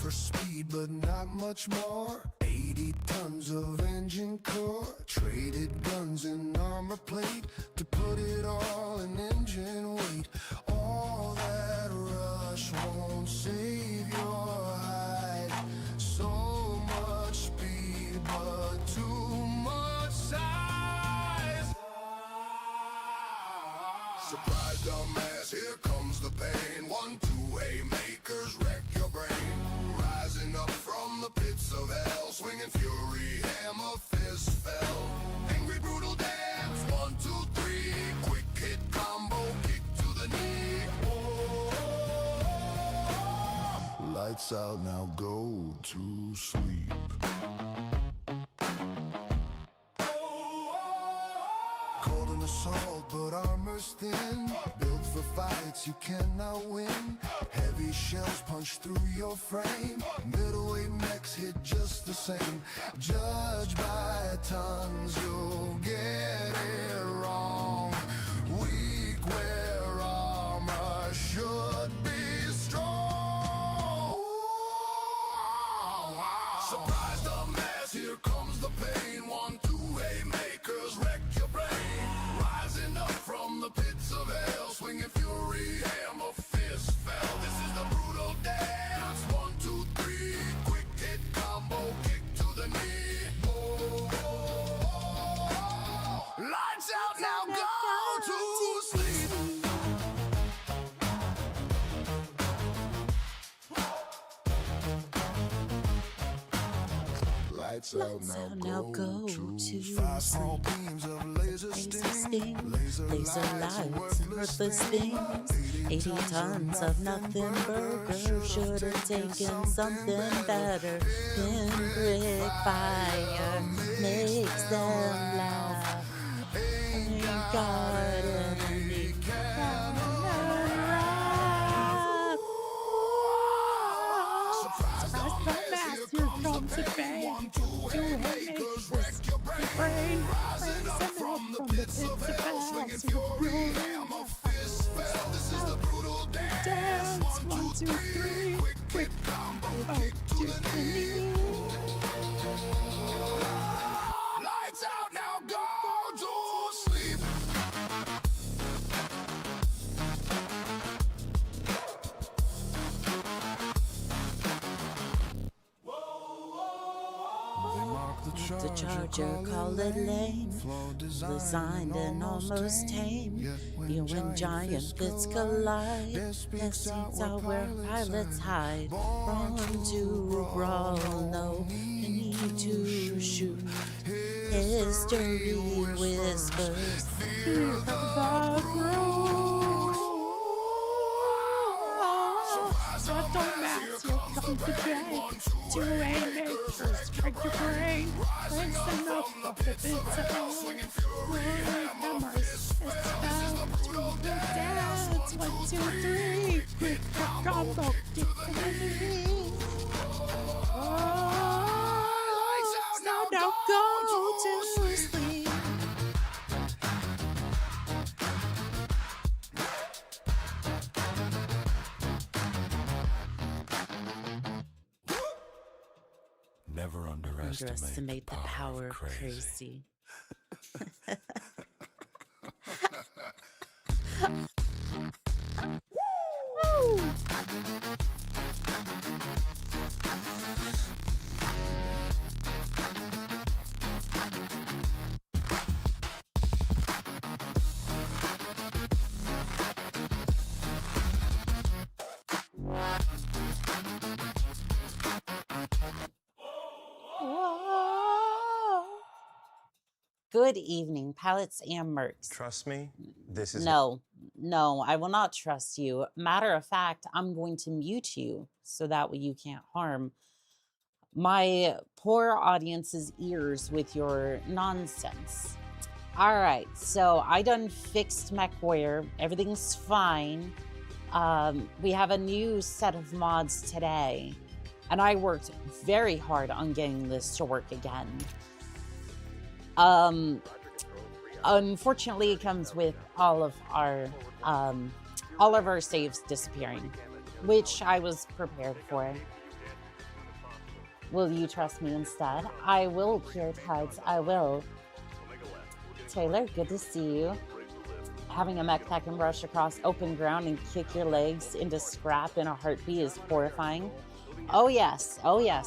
for speed, but not much more. 80 tons of engine core, traded guns and armor plate to put it all in engine weight. All that rush won't save your hide. So much speed, but too much size. Surprise, dumbass, here comes the pain. 1-2 haymakers wreck your brain. Rising up from the pits of hell, swinging fury, hammer, fist fell. Angry, brutal dance, 1, 2, 3. Quick hit combo, kick to the knee. Oh, lights out, now go to sleep. Cold and assault, but armor's thin. Built for fights you cannot win. Heavy shells punch through your frame. Middleweight mechs hit just the same. Judged by tons, you'll get it wrong. Weak where armor should be strong. Surprise the mass, here comes the pain. 1-2 haymakers wreck your brain. Rising up from the pits of hell, swinging fury, hammer, fist fell. This is the brutal dance. 1, 2, 3. Quick hit combo, kick to the knee. Oh, oh, oh. Lights out, now go to sleep. Lights out, now go to sleep. 5 small beams of laser sting. Laser lights and worthless things. 80 tons of nothing burger. Should have taken something better than brick fire. Makes them laugh. Ain't got any camera. Surprise the mass, here comes the bang. Brain, rising up from the pits of hell, swinging fury, hammer, fist fell. This is the brutal dance. 1, 2, 3. Quick combo, kick to the knee. Lights out, now go to sleep. The charger, call it lame. Designed and almost tame. You and giant bits collide. Best seats out where pilots hide. Run to brawl, no need to shoot. History whispers through the room. So don't mess, you'll come to drag. 2 haymakers, break your brain. Breaks enough of the bits of hell. Hammers, it's down to the dance. 1, 2, 3. Quick combo, kick to the knee. Oh, now go to sleep. Never underestimate the power of crazy. Good evening, pallets and mercs. Trust me, this is... No, I will not trust you. Matter of fact, I'm going to mute you so that way you can't harm my poor audience's ears with your nonsense. All right, so I done fixed Mechwarrior. Everything's fine. We have a new set of mods today, and I worked very hard on getting this to work again. Unfortunately, it comes with all of our saves disappearing, which I was prepared for. Will you trust me instead? I will, Pure Tides, I will. Taylor, good to see you. Having a mech that can rush across open ground and kick your legs into scrap in a heartbeat is horrifying. Oh yes,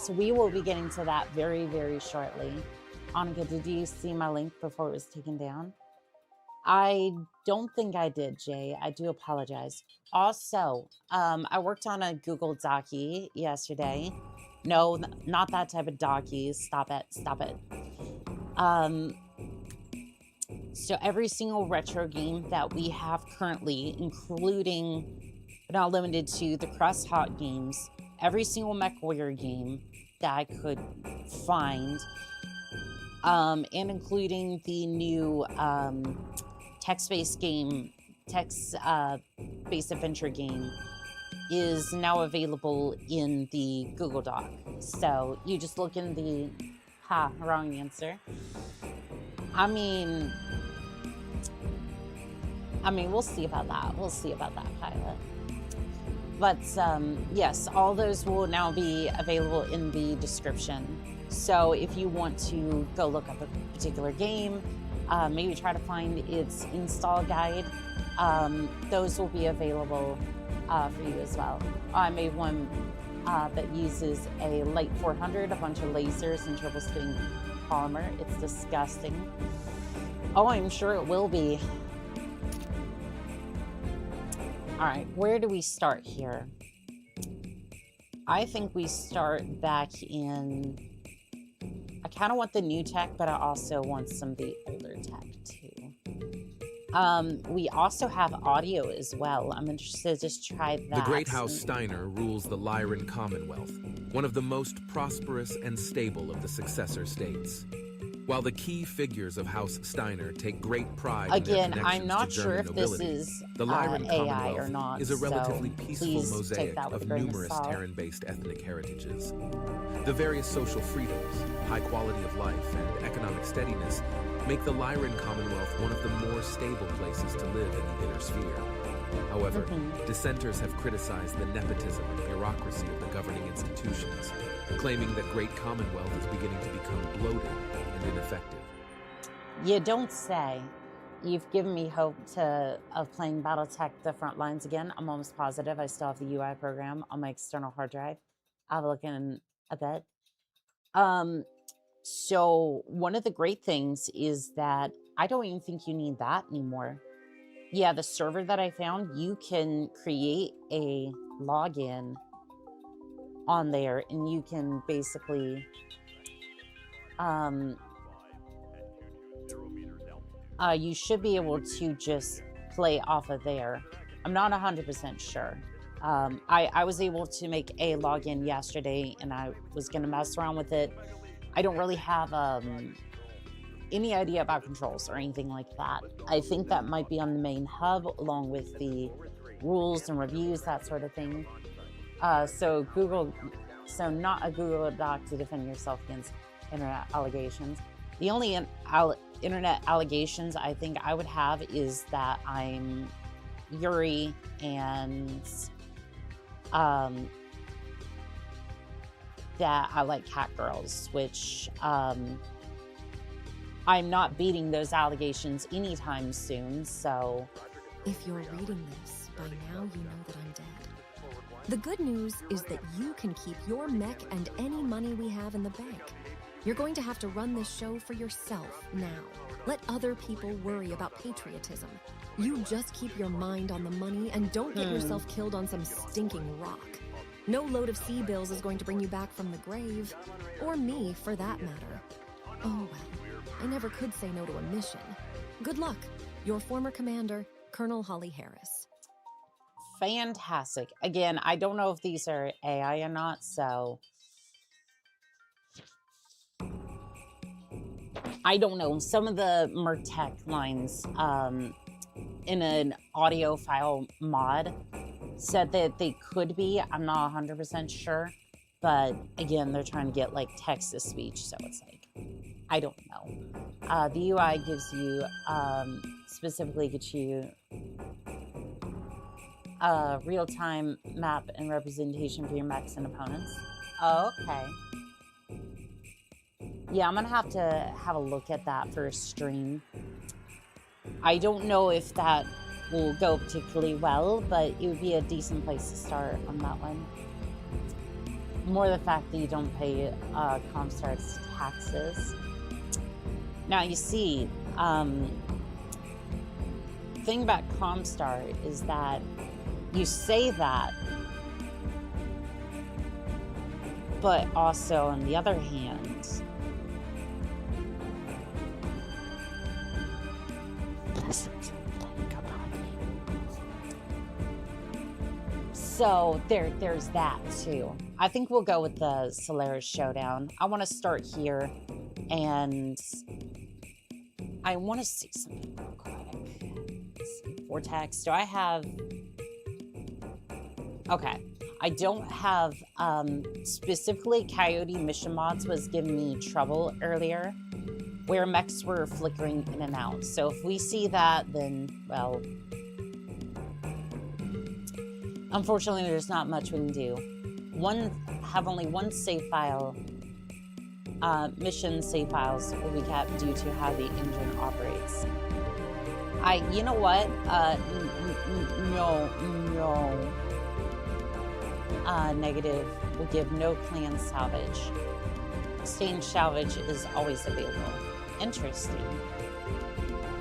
we will be getting to that very, very shortly. Annika, did you see my link before it was taken down? I don't think I did, Jay. I do apologize. Also, I worked on a Google Docie yesterday. No, not that type of docky. Stop it. So every single retro game that we have currently, including, but not limited to, the Crust Hot games, every single Mechwarrior game that I could find, and including the new text-based adventure game, is now available in the Google Doc. So you just look in the, wrong answer. I mean, we'll see about that. We'll see about that, pilot. But yes, all those will now be available in the description. So if you want to go look up a particular game, maybe try to find its install guide, those will be available for you as well. I made one that uses a Light 400, a bunch of lasers, and troubleshooting polymer. It's disgusting. Oh, I'm sure it will be. All right, where do we start here? I think we start back in... I kind of want the new tech, but I also want some of the older tech too. We also have audio as well. I'm interested to just try that. The Great House Steiner rules the Lyran Commonwealth, one of the most prosperous and stable of the successor states. While the key figures of House Steiner take great pride in their connections I'm not to sure German if nobility, this is the Lyran AI Commonwealth or not, is a relatively so peaceful mosaic of numerous salt. Terran-based ethnic heritages. The various social freedoms, high quality of life, and economic steadiness make the Lyran Commonwealth one of the more stable places to live in the inner sphere. However, dissenters have criticized the nepotism and bureaucracy of the governing institutions, claiming that Great Commonwealth is beginning to become bloated and ineffective. You don't say. You've given me hope of playing Battletech The Front Lines again. I'm almost positive I still have the UI program on my external hard drive. I'll have a look in a bit. So one of the great things is that I don't even think you need that anymore. Yeah, the server that I found, you can create a login on there and you can basically you should be able to just play off of there. I'm not 100% sure. I was able to make a login yesterday and I was going to mess around with it. I don't really have any idea about controls or anything like that. I think that might be on the main hub along with the rules and reviews, that sort of thing. So not a Google Doc to defend yourself against internet allegations. The only internet allegations I think I would have is that I'm Yuri and that I like cat girls, which I'm not beating those allegations anytime soon, so... If you're reading this, by now you know that I'm dead. The good news is that you can keep your mech and any money we have in the bank. You're going to have to run this show for yourself now. Let other people worry about patriotism. You just keep your mind on the money and don't get yourself killed on some stinking rock. No load of sea bills is going to bring you back from the grave. Or me, for that matter. Oh well, I never could say no to a mission. Good luck. Your former commander, Colonel Holly Harris. Fantastic. Again, I don't know if these are AI or not, so... I don't know. Some of the Merc Tech lines in an audio file mod said that they could be. I'm not 100% sure. But again, they're trying to get like text to speech. So it's like, I don't know. The UI gives you, specifically gets you real-time map and representation for your mechs and opponents. Oh, okay. Yeah, I'm gonna have to have a look at that for a stream. I don't know if that will go particularly well, but it would be a decent place to start on that one. More the fact that you don't pay Comstar's taxes. Now, you see, thing about Comstar is that you say that, but also, on the other hand, so there's that too. I think we'll go with the Solaris showdown. I want to start here, and I want to see something real quick. Let's see, Vortex. Do I have? Okay. I don't have, specifically Coyote Mission Mods was giving me trouble earlier, where mechs were flickering in and out. So if we see that, then, well, unfortunately, there's not much we can do. Have only one save file, mission save files will be kept due to how the engine operates. You know what? No. Negative will give no planned salvage. Exchange salvage is always available. Interesting.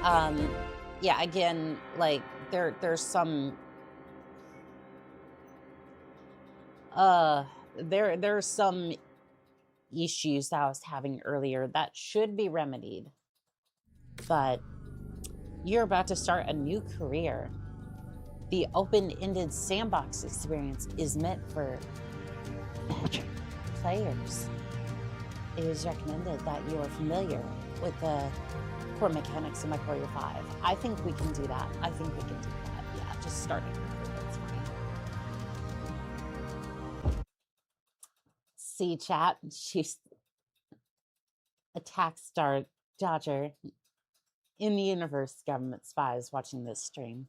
Yeah, again, like there's some there's some issues that I was having earlier that should be remedied. But you're about to start a new career. The open-ended sandbox experience is meant for players. It is recommended that you are familiar with the core mechanics of Mechwarrior 5. I think we can do that. I think we can do that. Yeah, just starting. That's fine. See, chat. She's attack star Dodger in the universe. Government spies watching this stream.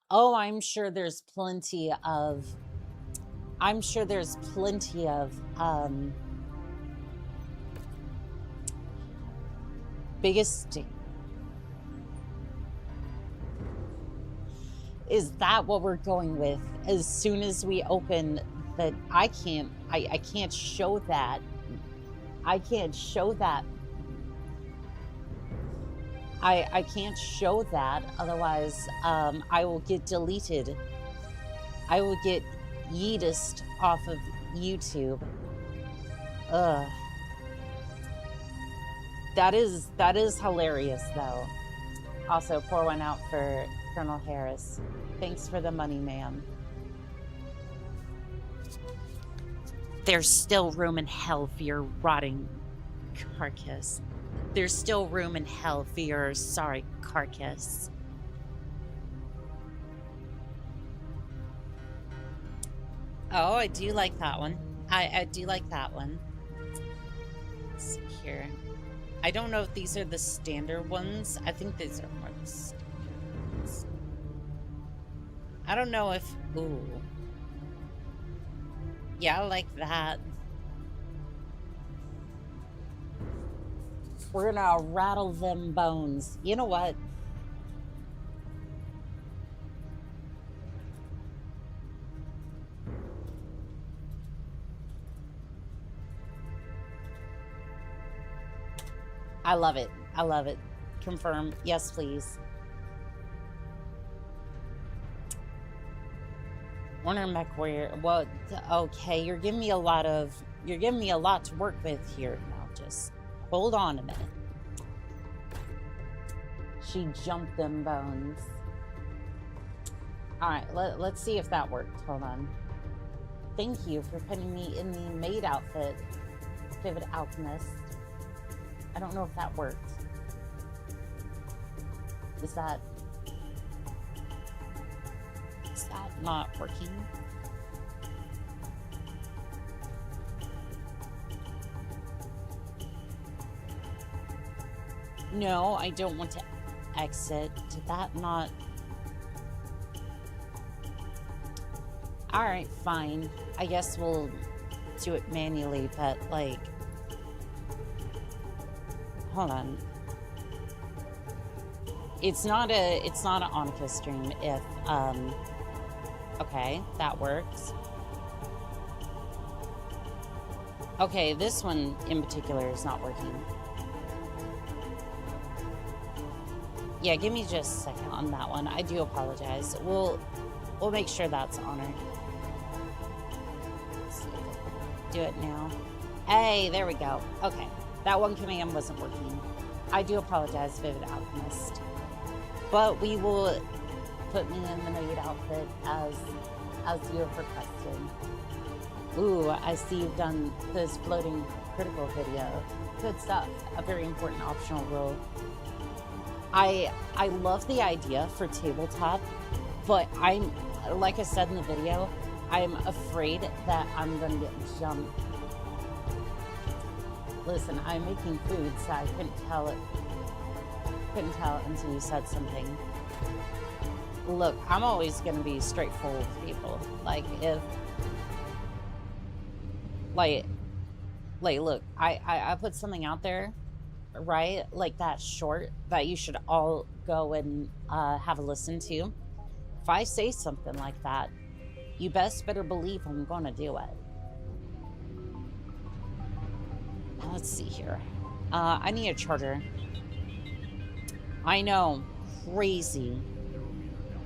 Oh, I'm sure there's plenty of biggest. Is that what we're going with? As soon as we open the, I can't show that. I can't show that. I can't show that, otherwise I will get deleted. I will get yeeted off of YouTube. Ugh. That is hilarious, though. Also, pour one out for Colonel Harris. Thanks for the money, ma'am. There's still room in hell for your rotting carcass. There's still room in hell for your sorry carcass. Oh, I do like that one. I do like that one. Let's see here. I don't know if these are the standard ones. I think these are more the standard ones. I don't know if... Ooh. Yeah, I like that. We're gonna rattle them bones. You know what? I love it. I love it. Confirm. Yes, please. Warner Mechwarrior. Well, okay, you're giving me a lot to work with here. Now, just hold on a minute. She jumped them bones. All right, let's see if that worked. Hold on. Thank you for putting me in the maid outfit, Vivid Alchemist. I don't know if that worked. Is that not working? No, I don't want to exit. Did that not? All right, fine. I guess we'll do it manually, but like, hold on. It's not an Onica stream if, okay, that works. Okay, this one in particular is not working. Yeah, give me just a second on that one. I do apologize. We'll make sure that's honored. Let's see. Do it now. Hey, there we go. Okay, that one command wasn't working. I do apologize, Vivid Alchemist. But we will put me in the maid outfit as you have requested. Ooh, I see you've done this floating critical video. Good stuff. A very important optional role. I love the idea for tabletop, but I'm, like I said in the video, I'm afraid that I'm gonna get jumped. Listen, I'm making food, so I couldn't tell until you said something. Look, I'm always gonna be straightforward with people. Like, if like look, I put something out there, right? Like that short that you should all go and have a listen to. If I say something like that, you better believe I'm gonna do it. Now, let's see here. I need a charger. I know, crazy.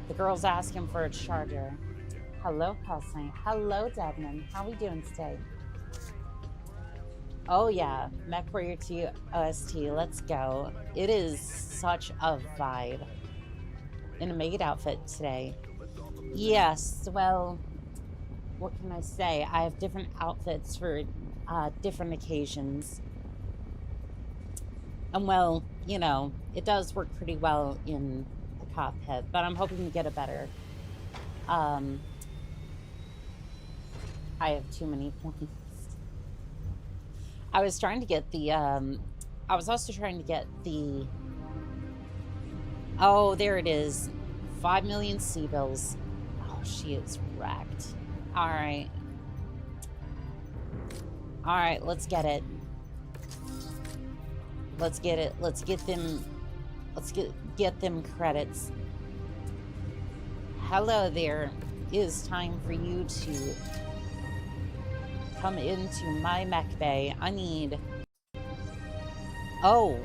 The girl's asking for a charger. Hello, Paulson. Hello, Devin. How are we doing today? Oh yeah, Mechwarrior 2 OST, let's go. It is such a vibe. In a maid outfit today. Yes, well, what can I say? I have different outfits for different occasions. And well, you know, it does work pretty well in the cockpit, but I'm hoping to get a better. I have too many points. I was trying to get the, I was also trying to get the, oh, there it is. 5 million sea bills. Oh, she is wrecked. All right. All right, let's get it. Let's get it. Let's get them, get them credits. Hello there. It is time for you to come into my mech bay. I need... Oh.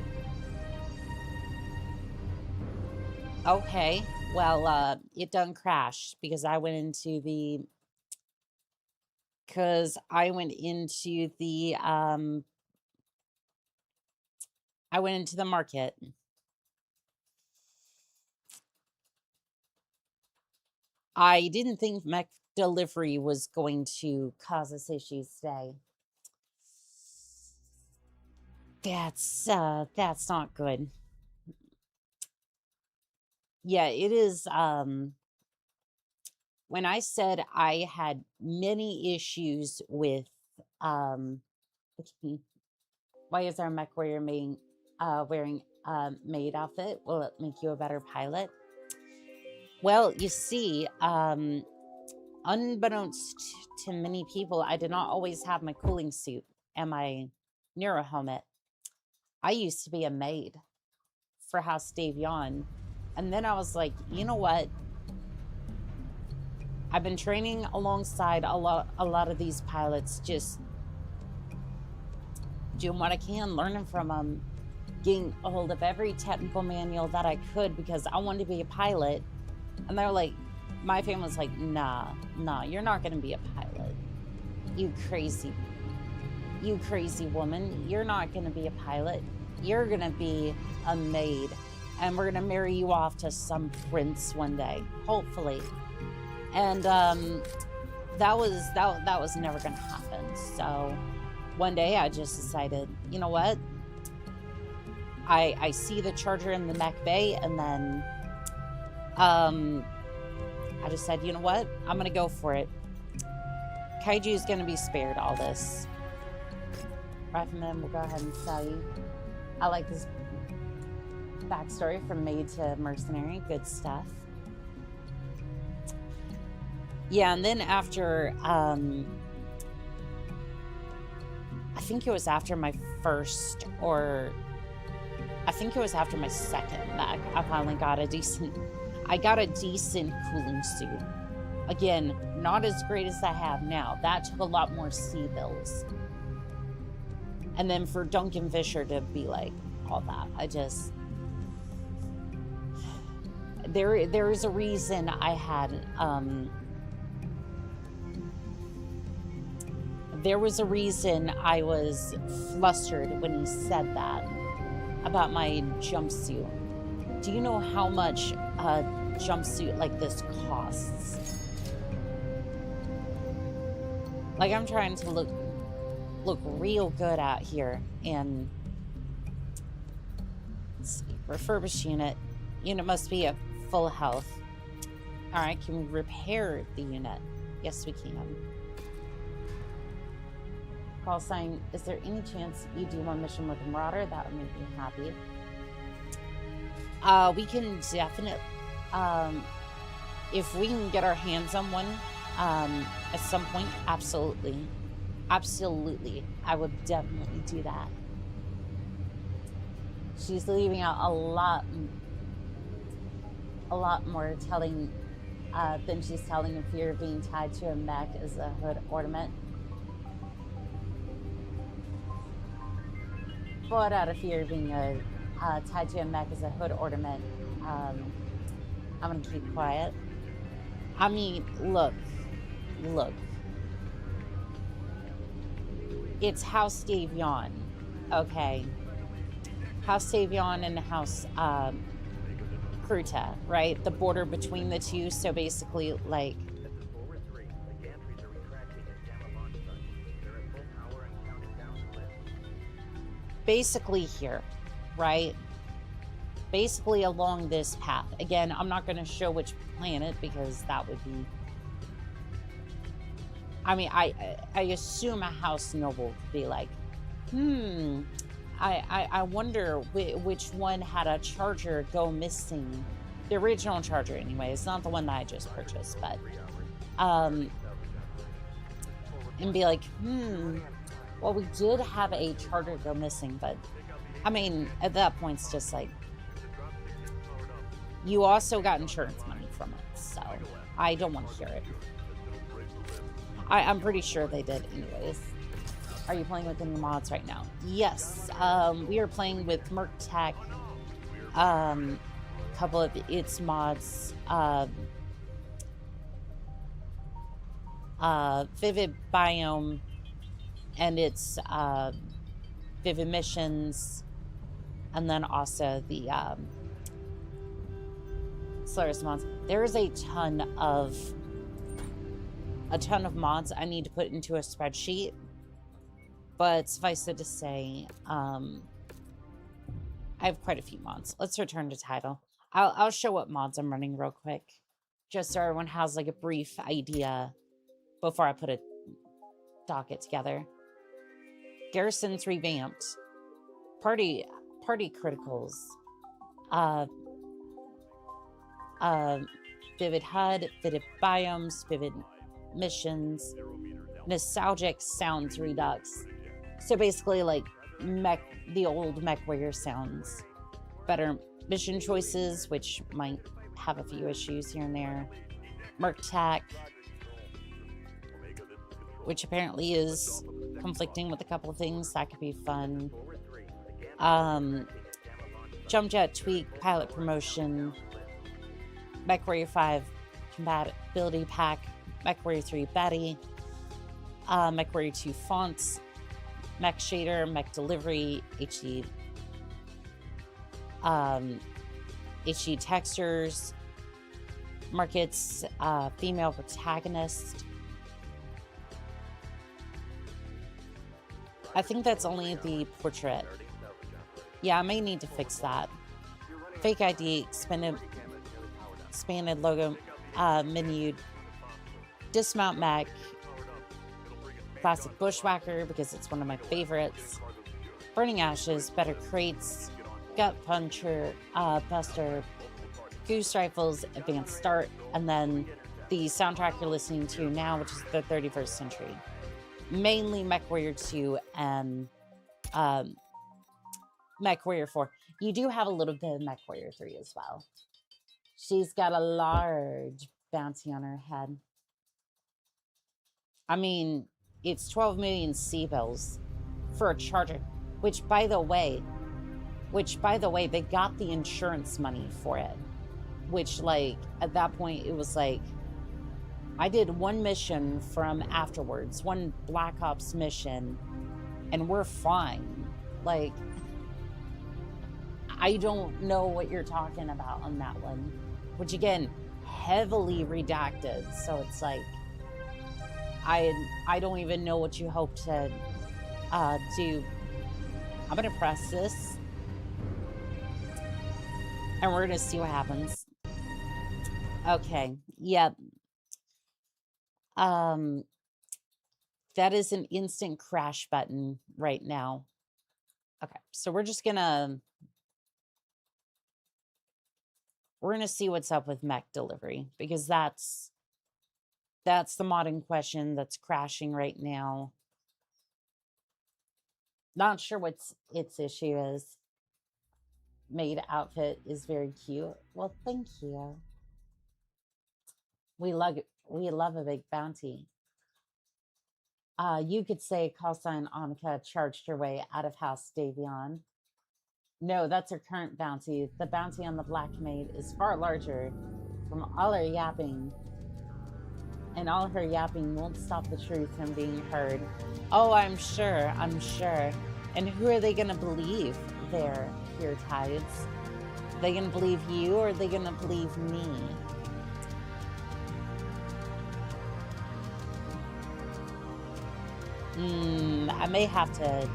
Okay. Well, it done crashed because I went into the... I went into the market. I didn't think mech delivery was going to cause us issues today. That's not good. Yeah, it is, when I said I had many issues with, why is our Mechwarrior wearing a maid outfit? Will it make you a better pilot? Well, you see, unbeknownst to many people, I did not always have my cooling suit and my Neuro helmet. I used to be a maid for House Davion. And then I was like, you know what? I've been training alongside a lot of these pilots, just doing what I can, learning from them, getting a hold of every technical manual that I could because I wanted to be a pilot. And they're like, my family was like, nah, you're not going to be a pilot. You crazy woman. You're not going to be a pilot. You're going to be a maid. And we're going to marry you off to some prince one day, hopefully. And that was never going to happen. So one day I just decided, you know what? I see the charger in the mech bay, and then I just said, you know what? I'm going to go for it. Kaiju is going to be spared all this. Rifleman will go ahead and sell you. I like this backstory from maid to mercenary. Good stuff. Yeah, and then after, I think it was after my first, or I think it was after my second mech, I finally got a decent cooling suit. Again, not as great as I have now. That took a lot more C-bills. And then for Duncan Fisher to be like, all that, I just... There is a reason I had, there was a reason I was flustered when he said that about my jumpsuit. Do you know how much a jumpsuit like this costs? Like, I'm trying to look real good out here, and let's see, refurbished unit. Unit must be at full health. All right, can we repair the unit? Yes, we can. Call sign, is there any chance you do one mission with a Marauder? That would make me happy. We can definitely, if we can get our hands on one, at some point, absolutely. Absolutely. I would definitely do that. She's leaving out a lot more telling than she's telling in fear of being tied to a mech as a hood ornament. But out of fear of being tied to a mech as a hood ornament, I'm gonna keep quiet. I mean, look. It's House Davion, okay? House Davion and House Kruta, right? The border between the two, so basically, like... Basically here, right? Basically along this path. Again, I'm not going to show which planet because that would be... I mean, I assume a house noble could be like, I wonder which one had a charger go missing. The original charger, anyway. It's not the one that I just purchased, but... and be like, well, we did have a charger go missing, but... I mean, at that point, it's just like... You also got insurance money from it, so... I don't want to hear it. I'm pretty sure they did anyways. Are you playing with any mods right now? Yes. We are playing with Merc Tech. Couple of its mods. Vivid Biome and its Vivid Missions. And then also the Solaris mods. There is a ton of mods I need to put into a spreadsheet, but suffice it to say, I have quite a few mods. Let's return to title. I'll show what mods I'm running real quick, just so everyone has like a brief idea before I put a docket together. Garrison's revamped. Party criticals. Vivid HUD, Vivid Biomes, Vivid Missions, Nostalgic Sounds Redux. So basically like the old Mechwarrior sounds. Better mission choices, which might have a few issues here and there. Merc Tech, which apparently is conflicting with a couple of things. That could be fun. Jump Jet Tweak, Pilot Promotion, Mechwarrior 5 Compatibility Pack, Mechwarrior 3 Betty, Mechwarrior 2 Fonts, Mech Shader, Mech Delivery, HD Textures, Markets, Female Protagonist. I think that's only the portrait. Yeah, I may need to fix that. Fake ID, expanded logo, menu, dismount mech, classic bushwhacker because it's one of my favorites, burning ashes, better crates, gut puncher, buster, goose rifles, advanced start, and then the soundtrack you're listening to now, which is the 31st Century. Mainly Mechwarrior 2 and Mechwarrior 4. You do have a little bit of Mechwarrior 3 as well. She's got a large bounty on her head. I mean, it's 12 million C-bills for a charger, which by the way, they got the insurance money for it. Which, like, at that point, it was like, I did one mission from afterwards, one Black Ops mission, and we're fine. Like, I don't know what you're talking about on that one. Which, again, heavily redacted. So it's like, I don't even know what you hope to do. I'm going to press this. And we're going to see what happens. Okay. Yeah. That is an instant crash button right now. Okay. So we're just going to... We're going to see what's up with mech delivery. Because that's the mod in question that's crashing right now. Not sure what its issue is. Maid outfit is very cute. Well, thank you. We love a big bounty. You could say call sign Annika charged her way out of house Davion. No, that's her current bounty. The bounty on the Black Maid is far larger from all her yapping. And all her yapping won't stop the truth from being heard. Oh, I'm sure. And who are they going to believe there, Pure Tides? Are they going to believe you or are they going to believe me? I may have to...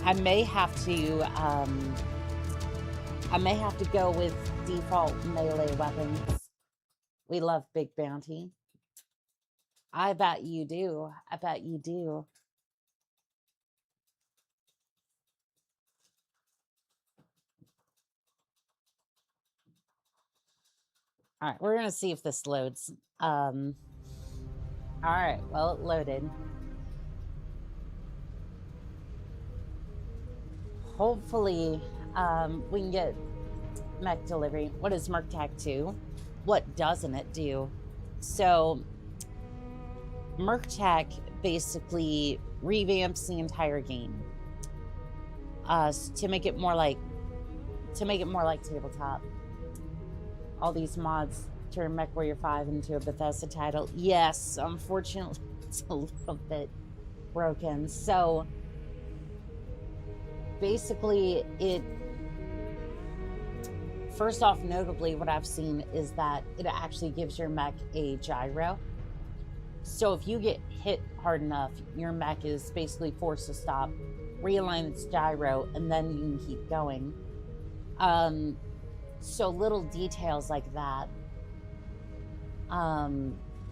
I may have to go with default melee weapons. We love big bounty. I bet you do. I bet you do. All right, we're going to see if this loads. All right, well, it loaded. Hopefully, we can get mech delivery. What is Merc Tech 2? What doesn't it do? So, Merc Tech basically revamps the entire game to make it more like tabletop. All these mods turn Mechwarrior 5 into a Bethesda title. Yes, unfortunately, it's a little bit broken. So, basically, first off, notably, what I've seen is that it actually gives your mech a gyro. So if you get hit hard enough, your mech is basically forced to stop, realign its gyro, and then you can keep going. So little details like that.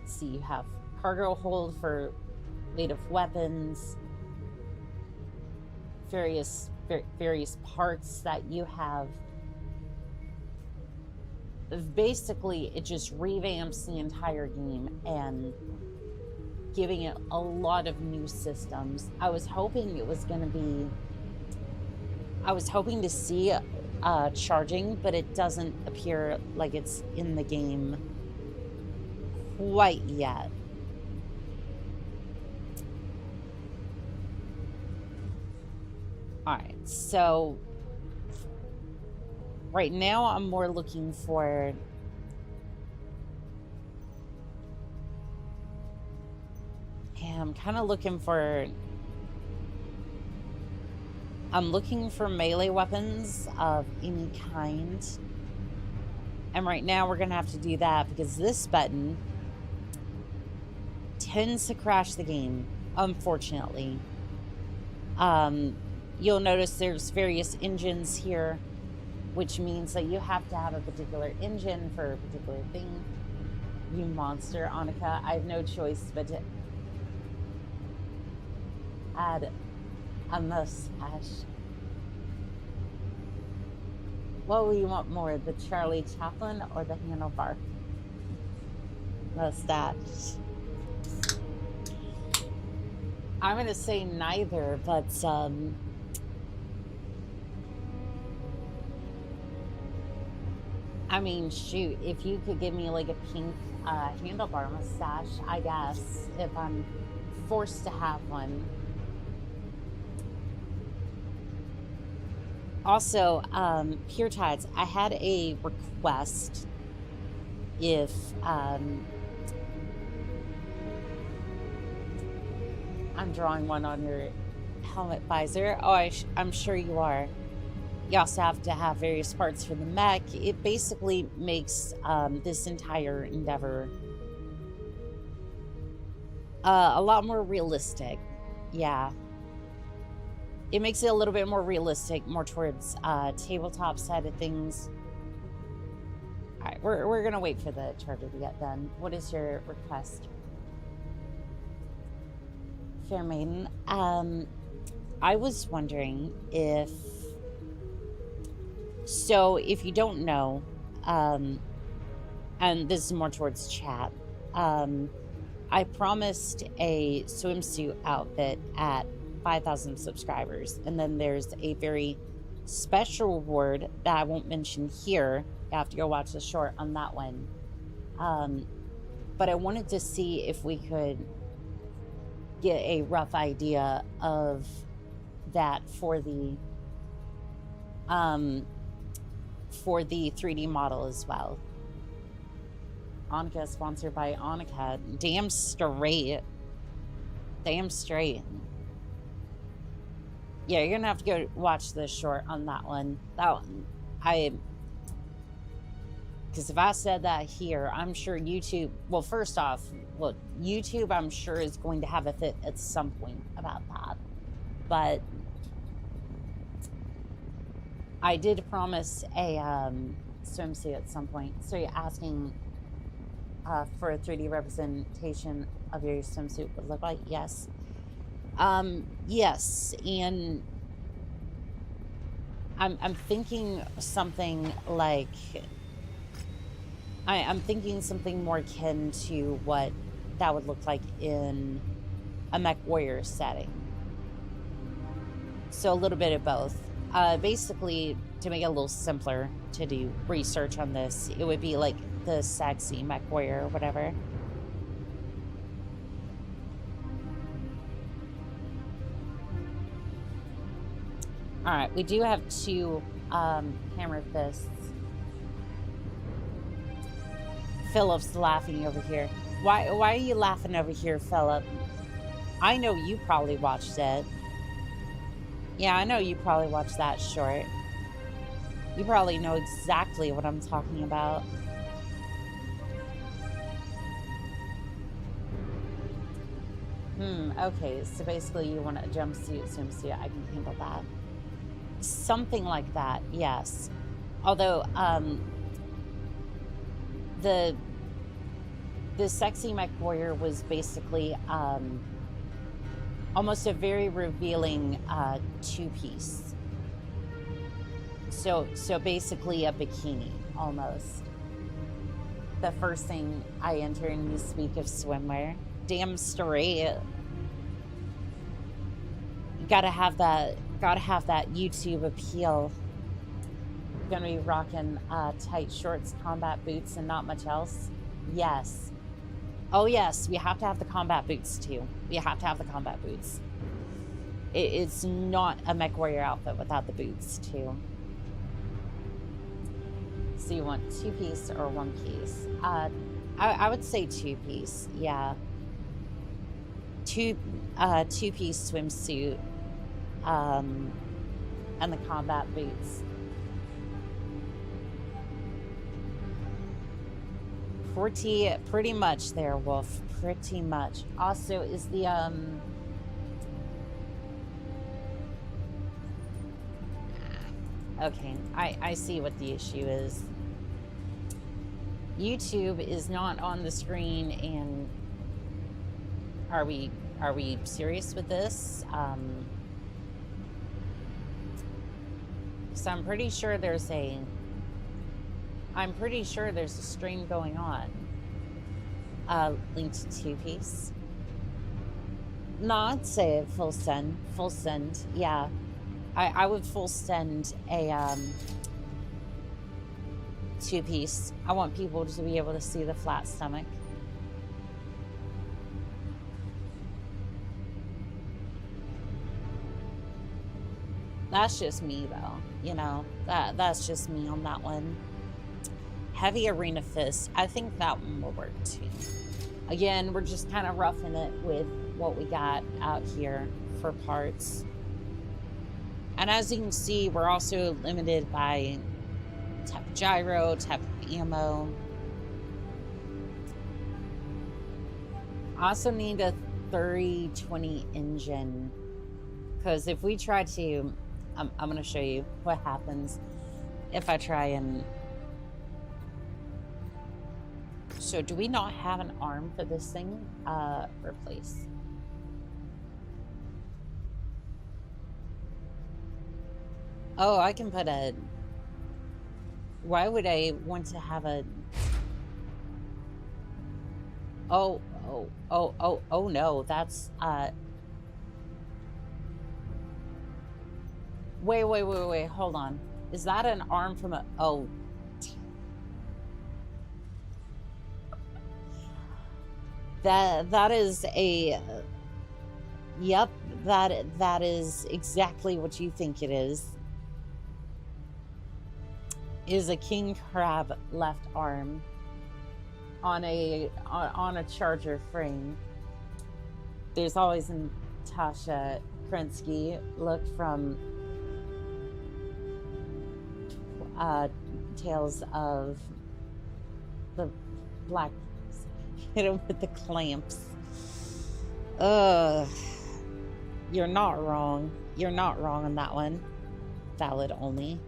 See, you have cargo hold for weight of weapons, various parts that you have. Basically, it just revamps the entire game and giving it a lot of new systems. I was hoping to see charging, but it doesn't appear like it's in the game quite yet. All right, so right now I'm more looking for I'm kind of looking for melee weapons of any kind. And right now we're gonna have to do that because this button tends to crash the game, unfortunately. You'll notice there's various engines here, which means that you have to have a particular engine for a particular thing. You monster, Annika. I have no choice but to add a mustache. What will you want more, the Charlie Chaplin or the handlebar mustache? I'm gonna say neither, but I mean, shoot, if you could give me like a pink handlebar mustache, I guess, if I'm forced to have one. Also, Pure Tides, I had a request if I'm drawing one on your helmet visor. Oh, I'm sure you are. You also have to have various parts for the mech. It basically makes this entire endeavor a lot more realistic. Yeah. It makes it a little bit more realistic, more towards tabletop side of things. All right, we're gonna wait for the charger to get done. What is your request? Fair Maiden. I was wondering if... So, if you don't know, and this is more towards chat, I promised a swimsuit outfit at 5,000 subscribers, and then there's a very special reward that I won't mention here. You have to go watch the short on that one. But I wanted to see if we could get a rough idea of that for the 3D model as well. Annika is sponsored by Annika. Damn straight. Damn straight. Yeah, you're gonna have to go watch the short on that one. Because if I said that here, I'm sure YouTube, well, first off, look, YouTube, I'm sure is going to have a fit at some point about that. But I did promise a swimsuit at some point. So you're asking for a 3D representation of your swimsuit would look like? Yes. Yes, and I'm thinking something like... I'm thinking something more akin to what that would look like in a Mechwarrior setting. So a little bit of both. Basically, to make it a little simpler to do research on this, it would be like the sexy Mechwarrior or whatever. Alright, we do have two hammer fists. Philip's laughing over here. Why are you laughing over here, Philip? I know you probably watched it. Yeah, I know you probably watched that short. You probably know exactly what I'm talking about. Okay, so basically you want a jumpsuit, swimsuit, I can handle that. Something like that, yes. Although, the sexy Mechwarrior was basically almost a very revealing two-piece. So basically a bikini almost. The first thing I enter and you speak of swimwear. Damn straight. Gotta have that YouTube appeal. Gonna be rocking tight shorts, combat boots, and not much else. Yes. Oh yes, we have to have the combat boots too. We have to have the combat boots. It's not a Mechwarrior outfit without the boots too. So you want two-piece or one-piece? I would say two-piece, yeah. Two-piece swimsuit, and the combat boots. Pretty much there, Wolf. Pretty much. Also, is the okay, I see what the issue is. YouTube is not on the screen, and are we serious with this? So I'm pretty sure there's a stream going on. Linked to two-piece. No, I'd say full send. Full send, yeah. I would full send a two-piece. I want people to be able to see the flat stomach. That's just me, though. You know, that's just me on that one. Heavy Arena Fist. I think that one will work, too. Again, we're just kind of roughing it with what we got out here for parts. And as you can see, we're also limited by type of gyro, type of ammo. I also need a 3020 engine, because if we try to, I'm going to show you what happens if I try and... So do we not have an arm for this thing? Replace. Oh, I can put a... Why would I want to have a... Oh no, that's, Wait, hold on. Is that an arm from a... Oh. That is a... Yep, that is exactly what you think it is. Is a king crab left arm on a charger frame. There's always Natasha Krensky. Look from Tales of the Black... Hit him with the clamps. You're not wrong. You're not wrong on that one. Valid only.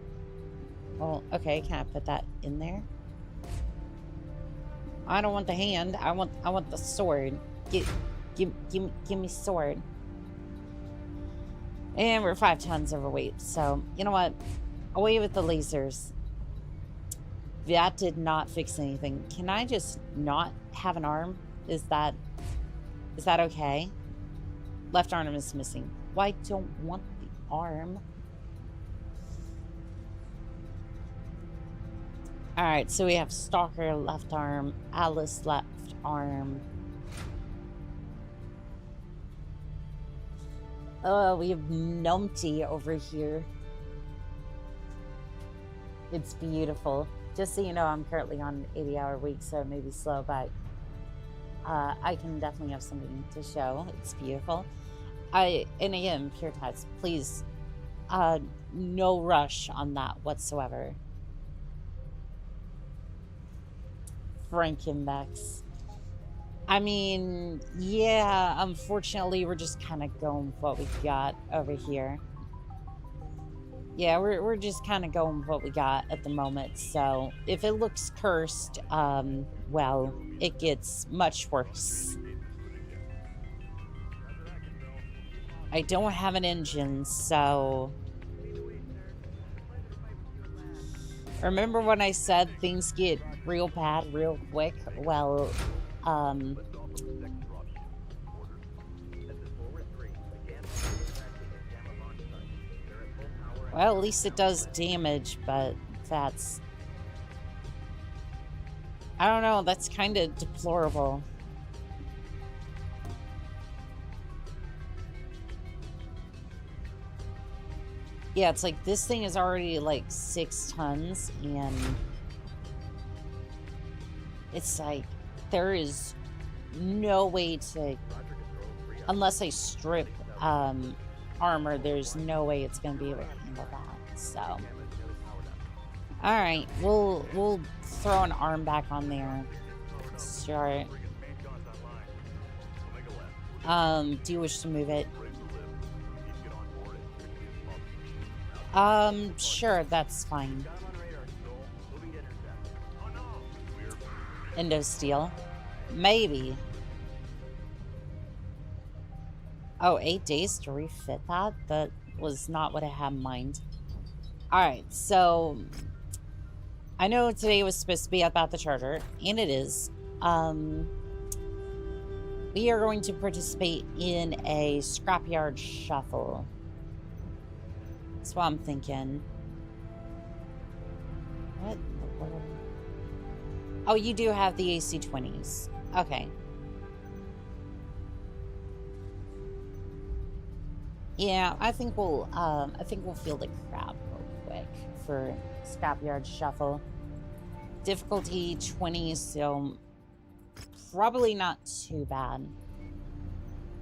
Well, okay, can I put that in there? I don't want the hand. I want the sword. Give me sword. And we're 5 tons overweight, so you know what? Away with the lasers. That did not fix anything. Can I just not have an arm? Is that okay? Left arm is missing. Well, I don't want the arm. Alright, so we have Stalker left arm, Alice left arm. Oh, we have Numpty over here. It's beautiful. Just so you know, I'm currently on an 80-hour week, so it may be slow, but I can definitely have something to show. It's beautiful. And again, Pure Ties, please, no rush on that whatsoever. Frankenbex. I mean, yeah, unfortunately, we're just kind of going with what we got over here. Yeah, we're just kind of going with what we got at the moment. So if it looks cursed, well, it gets much worse. I don't have an engine, so... Remember when I said things get real bad real quick? Well, well, at least it does damage, but that's... I don't know, that's kind of deplorable. Yeah, it's like this thing is already like 6 tons, and it's like there is no way to, unless I strip armor, there's no way it's gonna be able to handle that. So, all right, we'll throw an arm back on there. Start. Do you wish to move it? Sure, that's fine. Endo steel. Maybe. Oh, 8 days to refit that? That was not what I had in mind. Alright, so... I know today was supposed to be about the charger, and it is. We are going to participate in a Scrapyard shuffle. That's what I'm thinking. What in the world? Oh, you do have the AC-20s. Okay. Yeah, I think we'll field a crab real quick for Scrapyard shuffle. Difficulty 20, so probably not too bad.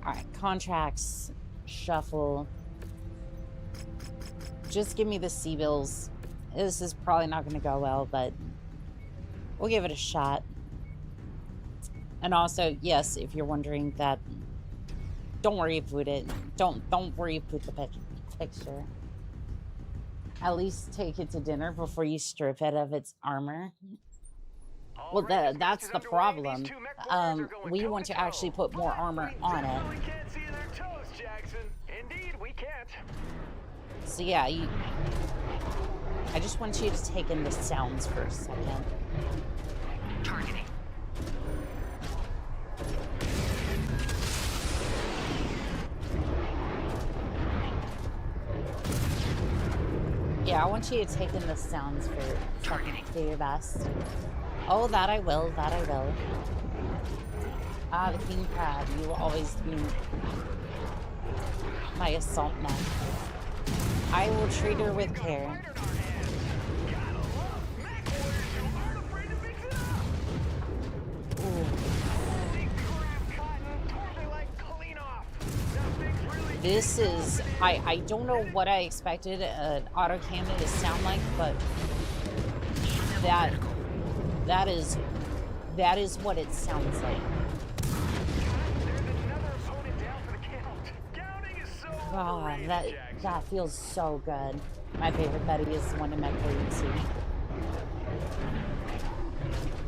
All right, contracts, shuffle. Just give me the sea bills. This is probably not going to go well, but we'll give it a shot. And also, yes, if you're wondering that, don't worry about it. Don't worry about the picture. At least take it to dinner before you strip it of its armor. Well, that's the problem. We want to actually put more armor on it. So yeah, I just want you to take in the sounds for a second. Targeting. Yeah, I want you to take in the sounds for a second. Do your best. Oh, that I will. That I will. Ah, the king crab. You will always be my assault mech. I will treat her with care. Ooh. This is, I don't know what I expected an autocannon to sound like, but that is what it sounds like. Oh, that feels so good. My favorite Betty is the one in Mechwarrior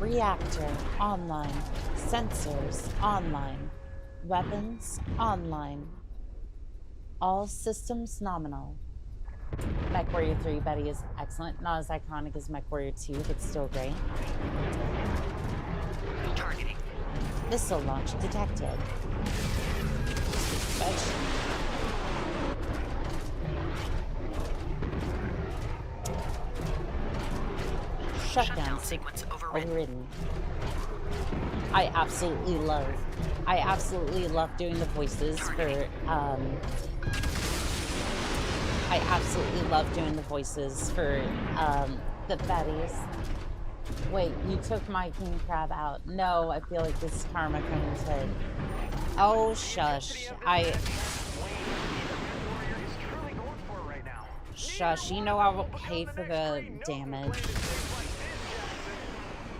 2. Reactor online. Sensors online. Weapons online. All systems nominal. Mechwarrior 3 Betty is excellent. Not as iconic as Mechwarrior 2, but still great. Targeting. Missile launch detected. Shutdown sequence overridden. I absolutely love doing the voices for the Betties. Wait, you took my king crab out. No, I feel like this karma coming to. Oh shush. Shush, you know I will pay for the damage.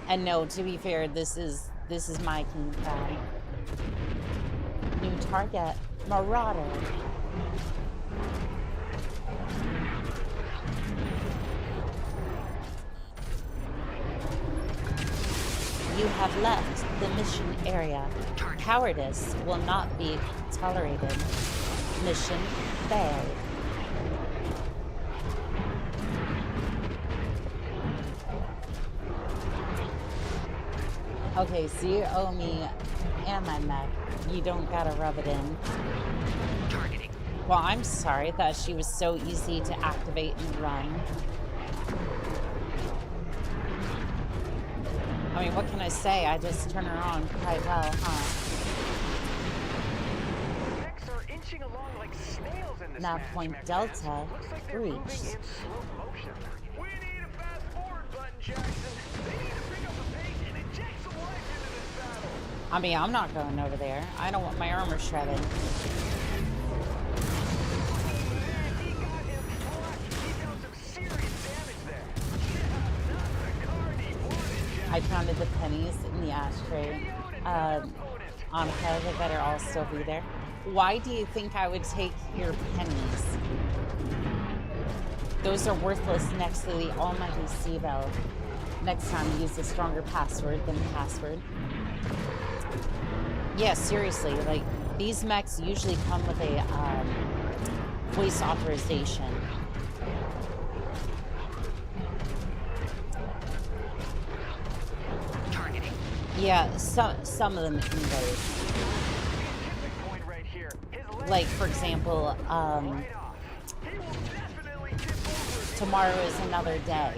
And no, to be fair, this is my king crab. New target, Marauder. You have left the mission area. Cowardice will not be tolerated. Mission failed. Okay, so you owe me and my mech. You don't gotta rub it in. Targeting. Well, I'm sorry that she was so easy to activate and run. I mean, what can I say? I just turn her on quite well, huh? Mechs are inching along like snails in this Nav match, point Mech Delta fans. Looks like they're moving in reached. slow motion. We need a fast forward button, Jackson. They need to pick up the pace and inject some life into this battle. I mean, I'm not going over there. I don't want my armor shredded. Man, he got him flush. He dealt some serious damage there. Yeah, not the card he wanted, Jackson. I counted the pennies in the ashtray. Annika, they better all still be there. Why do you think I would take your pennies? Those are worthless next to the almighty Seabell. Next time, use a stronger password than password. Yeah, seriously, like, these mechs usually come with a voice authorization. Targeting. Yeah, some of them in those. like for example, tomorrow is another day.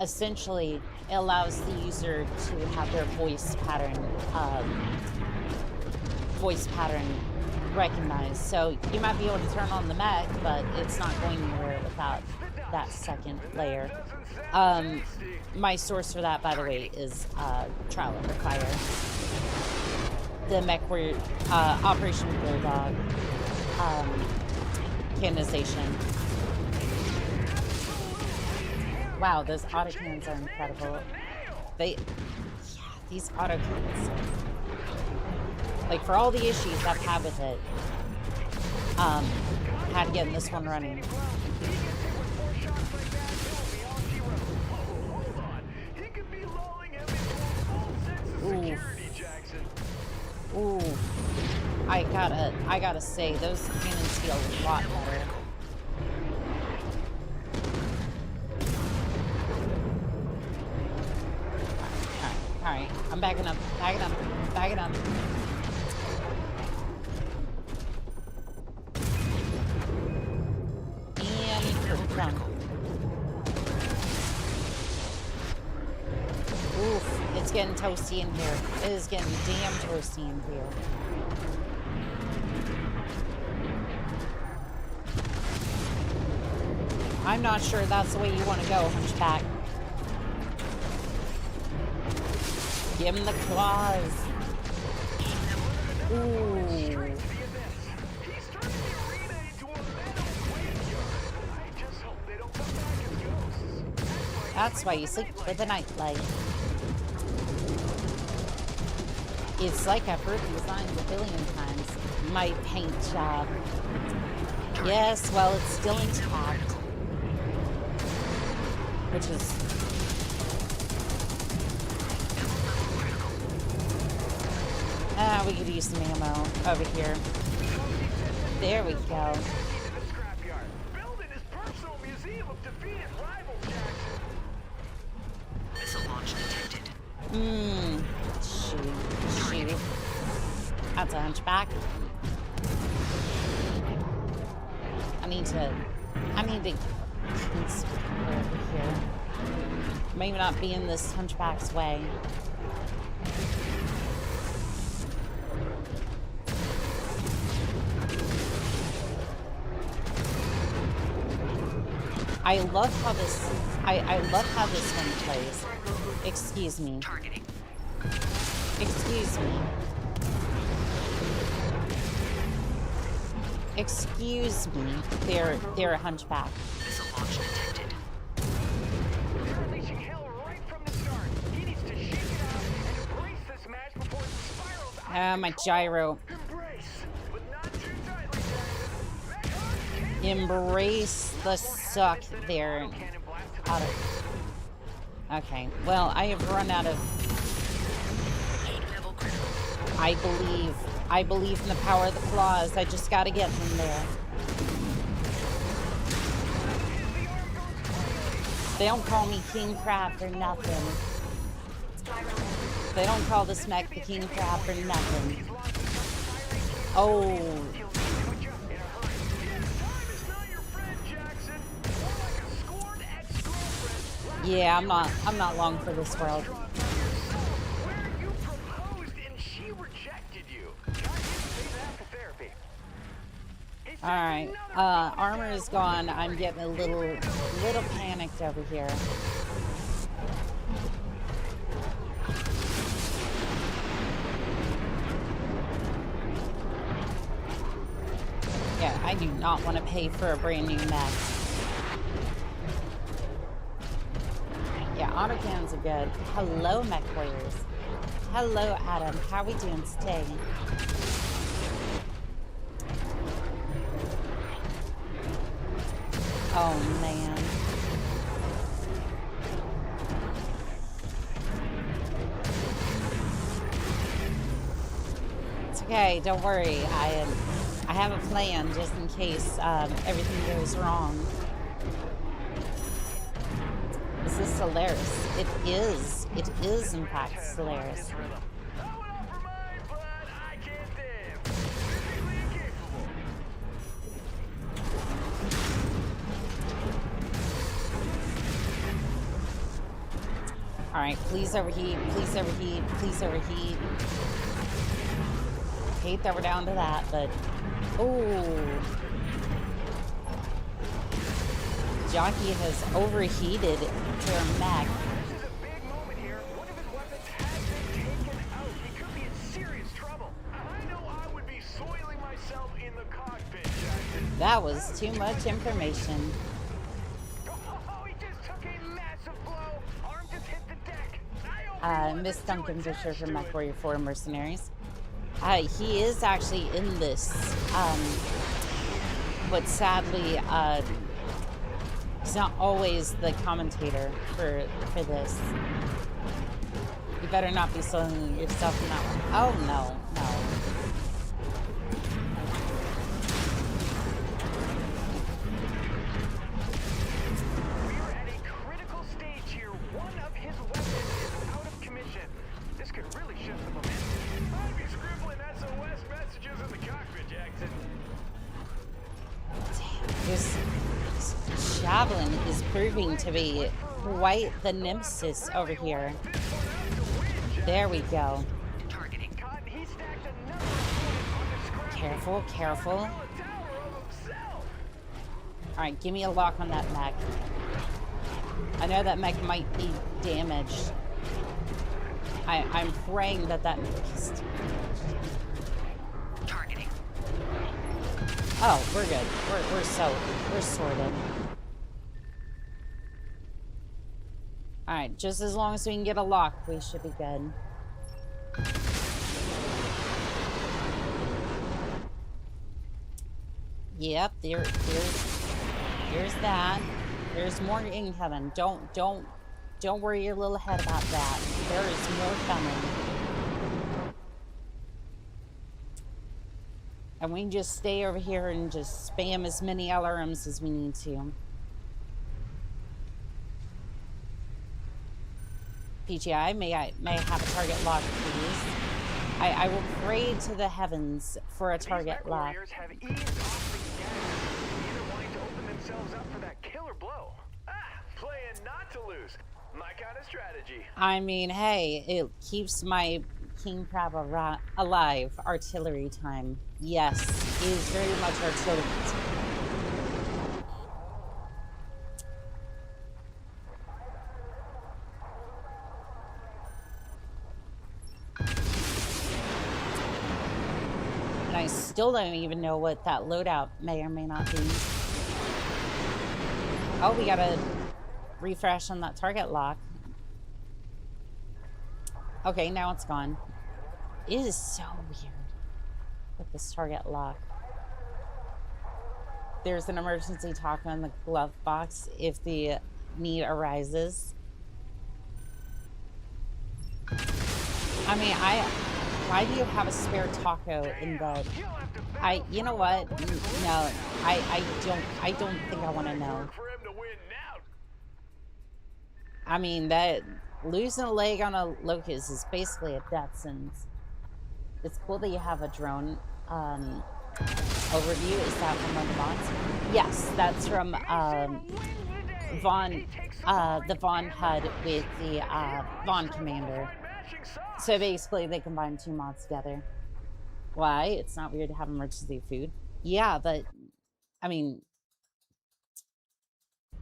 Essentially, it allows the user to have their voice pattern recognized. So you might be able to turn on the mech, but it's not going anywhere without that second layer. My source for that, by the way, is Trial Under Fire. The Mechwarrior Operation Bulldog canonization. Wow, those autocannons are incredible. These autocannons. Like, for all the issues I've had with it, had getting this one running. Ooh. I gotta say, those cannons feel a lot better. Alright, I'm backing up. And run. Oof, it's getting toasty in here. It is getting damn toasty in here. I'm not sure that's the way you want to go, Hunchback. Give him the claws. Ooh. That's why you sleep with the nightlight. It's like I've heard these lines a billion times. My paint job. Yes, well, it's still intact. Which is... we could use some ammo over here. There we go. Shoot. That's a hunchback. I need to over here. Maybe not be in this hunchback's way. I love how this one plays. Excuse me. Excuse me. Excuse me. They're a hunchback. My gyro. Embrace the suck there. Okay, well, I have run out of... I believe in the power of the claws. I just gotta get them there. They don't call me King Crab for nothing. They don't call this mech the King Crab for nothing. Oh. Yeah, I'm not long for this world. Alright, armor is gone. I'm getting a little panicked over here. Yeah, I do not want to pay for a brand new mech. Yeah, autocannons are good. Hello, Mechwarriors. Hello, Adam. How are we doing today? Oh, man. It's okay. Don't worry. I have a plan just in case everything goes wrong. Is this Solaris? It is. It is, in fact, Solaris. All right, please overheat, please overheat, please overheat. Hate that we're down to that, but oh, Jockey has overheated their mech. This is a big moment here. One of his weapons has been taken out. He could be in serious trouble. I know I would be soiling myself in the cockpit, Jackson. That was too much information. Oh, he just took a massive blow. Arm just hit the deck. Miss Duncan Fisher from Mechwarrior 4 Mercenaries. He is actually in this, but sadly, he's not always the commentator for this. You better not be selling yourself in that one. Oh no, no. We are at a critical stage here. One of his weapons is out of commission. This could really shift the momentum. I'd be scribbling SOS messages in the cockpit, Jackson. This javelin is proving to be quite the nemesis over here. There we go. Targeting. Cotton, he stacked another opponent on the scrap. Careful, careful. A tower of himself. Alright, give me a lock on that mech. I know that mech might be damaged. I'm praying that mech is... Targeting. Oh, we're good. We're sorted. Alright, just as long as we can get a lock, we should be good. Yep, there's that. There's more incoming. Don't worry your little head about that. There is more coming. And we can just stay over here and just spam as many LRMs as we need to. PGI, may I have a target lock, please? I will pray to the heavens for a target lock. Warriors have eased off the gas, either wanting to open themselves up for that killer blow. Playing not to lose. My kind of strategy. I mean, hey, it keeps my King Crab alive. Artillery time. Yes, it is very much artillery time. And I still don't even know what that loadout may or may not be. Oh, we gotta refresh on that target lock. Okay, now it's gone. It is so weird with this target lock. There's an emergency talk on the glove box if the need arises. I mean, why do you have a spare taco in bed? You know what? No, I don't think I want to know. For him to win now. I mean, that losing a leg on a locust is basically a death sentence. It's cool that you have a drone overview. Is that from one of the mods? Yes, that's from Vaughn, the Vaughn HUD with the Vaughn Commander. So basically, they combine two mods together. Why? It's not weird to have emergency food. Yeah, but I mean,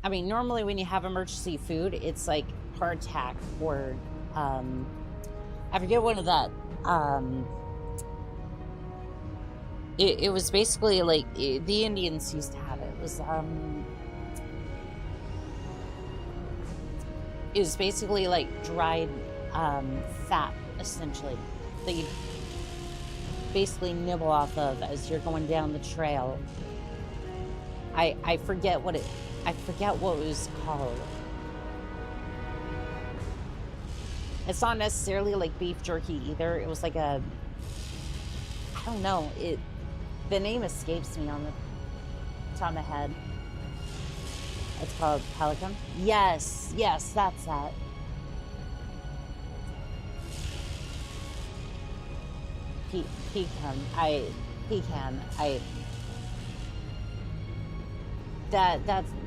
normally when you have emergency food, it's like hardtack or I forget one of that. It was basically like the Indians used to have it. It was basically like dried fat, essentially, that you basically nibble off of as you're going down the trail. I forget what it was called. It's not necessarily like beef jerky either. It was like a, I don't know, the name escapes me on the top of my head. It's called pelican. Yes, that's that. Pecan.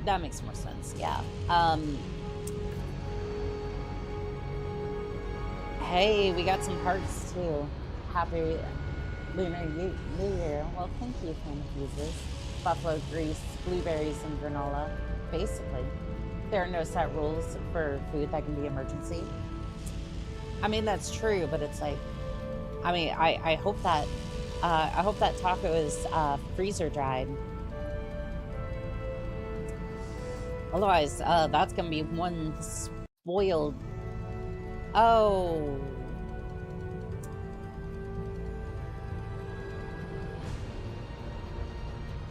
That makes more sense. Yeah. Hey, we got some hearts too. Happy Lunar New Year. Well, thank you, fan fuses. Buffalo grease, blueberries, and granola. Basically, there are no set rules for food that can be emergency. I mean, that's true, but it's like, I mean, I hope that taco is freezer dried. Otherwise, that's gonna be one spoiled. Oh.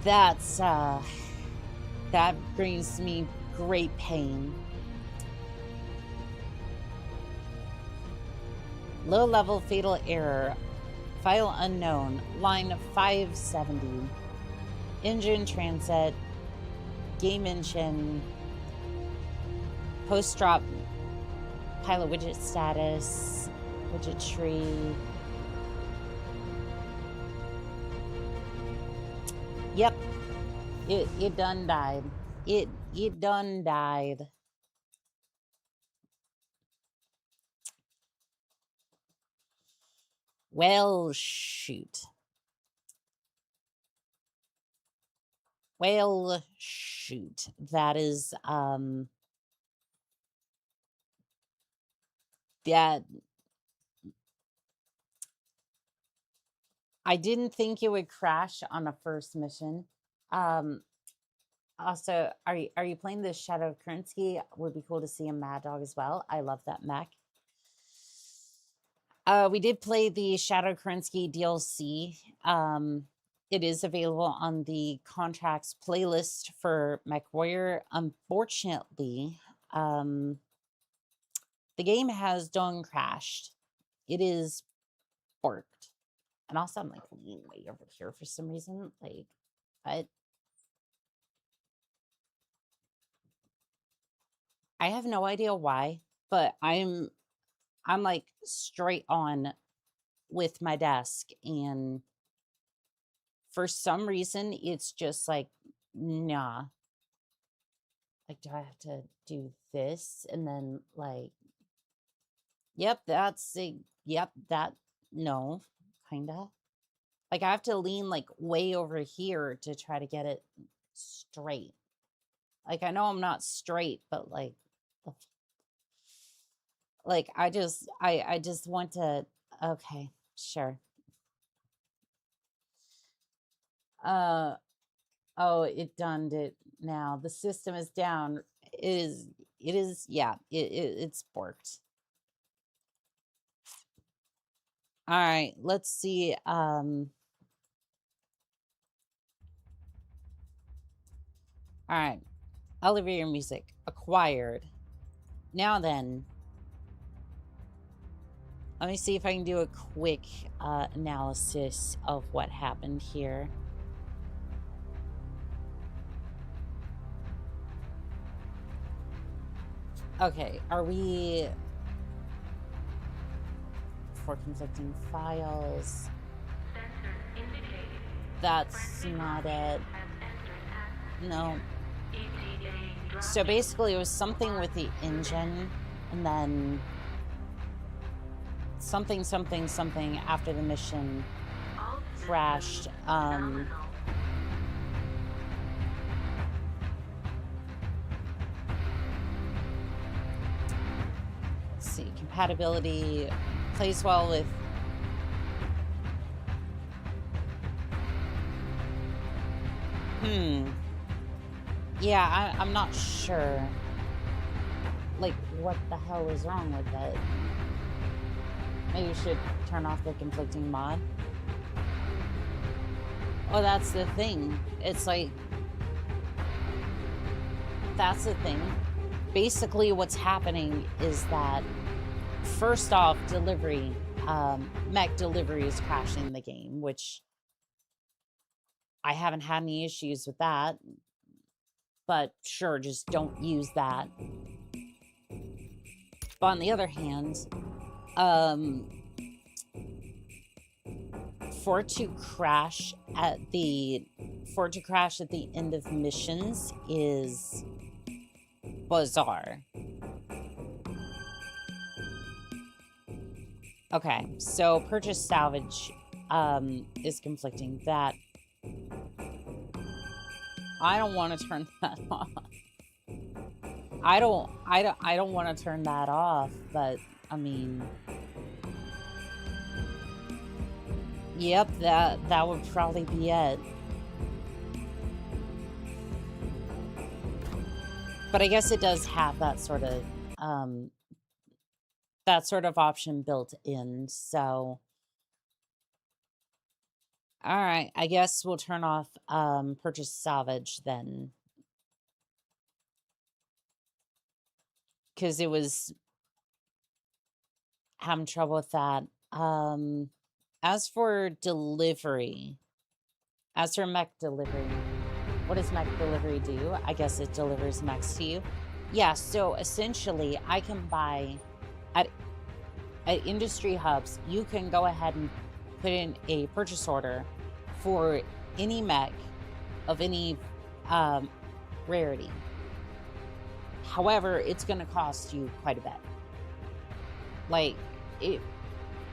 That's, that brings me great pain. Low-level fatal error. File unknown. Line 570. Engine transit. Game engine. Post-drop. Pilot widget status. Widget tree. Yep. It done died. It done died. Well, shoot. Well, shoot. That is, that I didn't think it would crash on a first mission. Also, are you playing the Shadow Kerensky? Would be cool to see a Mad Dog as well. I love that mech. We did play the Shadow Kerensky DLC. It is available on the contracts playlist for Mechwarrior. Unfortunately, the game has done crashed. It is borked. And also, I'm like way over here for some reason. Like, I have no idea why, but I'm like straight on with my desk, and for some reason it's just like, nah. Like, do I have to do this? And then like, yep, that's a, yep, that, no, kinda. Like I have to lean like way over here to try to get it straight. Like I know I'm not straight, but like I just want to, okay, sure. Oh, it done it now. The system is down. It is, yeah, it's borked. All right, let's see. All right, elevator music acquired. Now then, let me see if I can do a quick analysis of what happened here. Okay, are we for conflicting files? That's not it. No. So basically it was something with the engine, and then something after the mission crashed. Let's see, compatibility plays well with yeah, I'm not sure like what the hell is wrong with it. Maybe you should turn off the conflicting mod. Oh, that's the thing. It's like, that's the thing. Basically what's happening is that first off, delivery, mech delivery is crashing the game, which I haven't had any issues with that, but sure, just don't use that. But on the other hand, for it to crash at the end of missions is bizarre. Okay, so purchase salvage is conflicting. That I don't want to turn that off. I don't want to turn that off, but I mean, yep, that would probably be it. But I guess it does have that sort of option built in, so all right, I guess we'll turn off purchase salvage then, because it was having trouble with that. As for delivery, as for mech delivery, what does mech delivery do? I guess it delivers mechs to you. Yeah, so essentially I can buy at industry hubs, you can go ahead and put in a purchase order for any mech of any rarity. However, it's going to cost you quite a bit. Like, it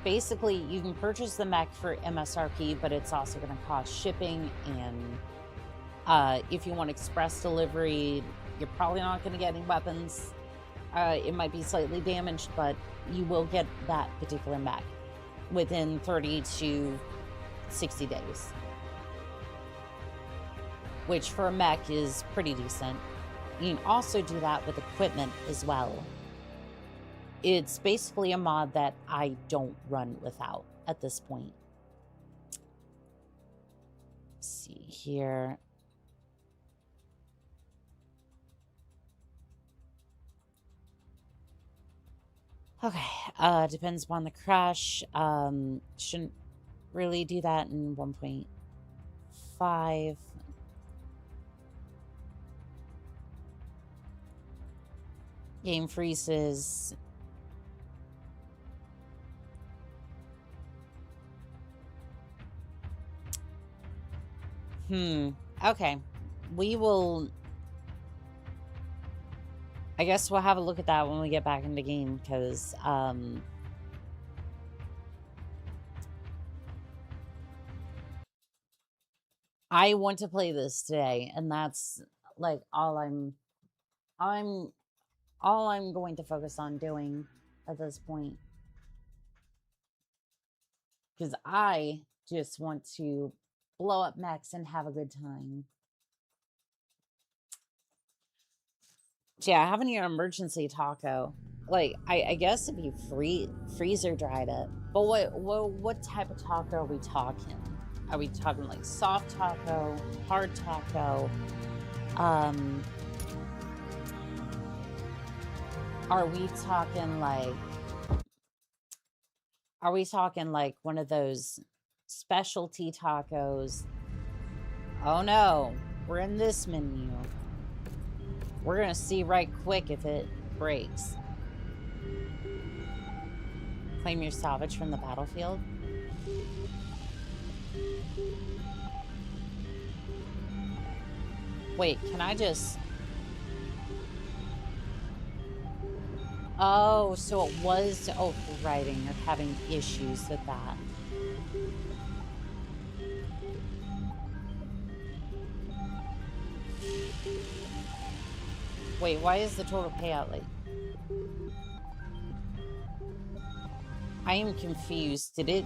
basically, you can purchase the mech for MSRP, but it's also going to cost shipping, and if you want express delivery, you're probably not going to get any weapons. It might be slightly damaged, but you will get that particular mech within 30 to 60 days. Which for a mech is pretty decent. You can also do that with equipment as well. It's basically a mod that I don't run without at this point. Let's see here. Okay, depends upon the crash. Shouldn't really do that in 1.5. Game freezes. Okay. We will... I guess we'll have a look at that when we get back into game, because, I want to play this today, and that's, like, all I'm going to focus on doing at this point. Because I just want to blow up mechs and have a good time. Yeah, having your emergency taco. Like, I guess if you freezer dried it. But what type of taco are we talking? Are we talking like soft taco, hard taco? Are we talking like one of those specialty tacos? Oh no, we're in this menu. We're gonna see right quick if it breaks. Claim your salvage from the battlefield. Wait, can I just... Oh, so it was overwriting or having issues with that. Wait, why is the total payout late? I am confused. Did it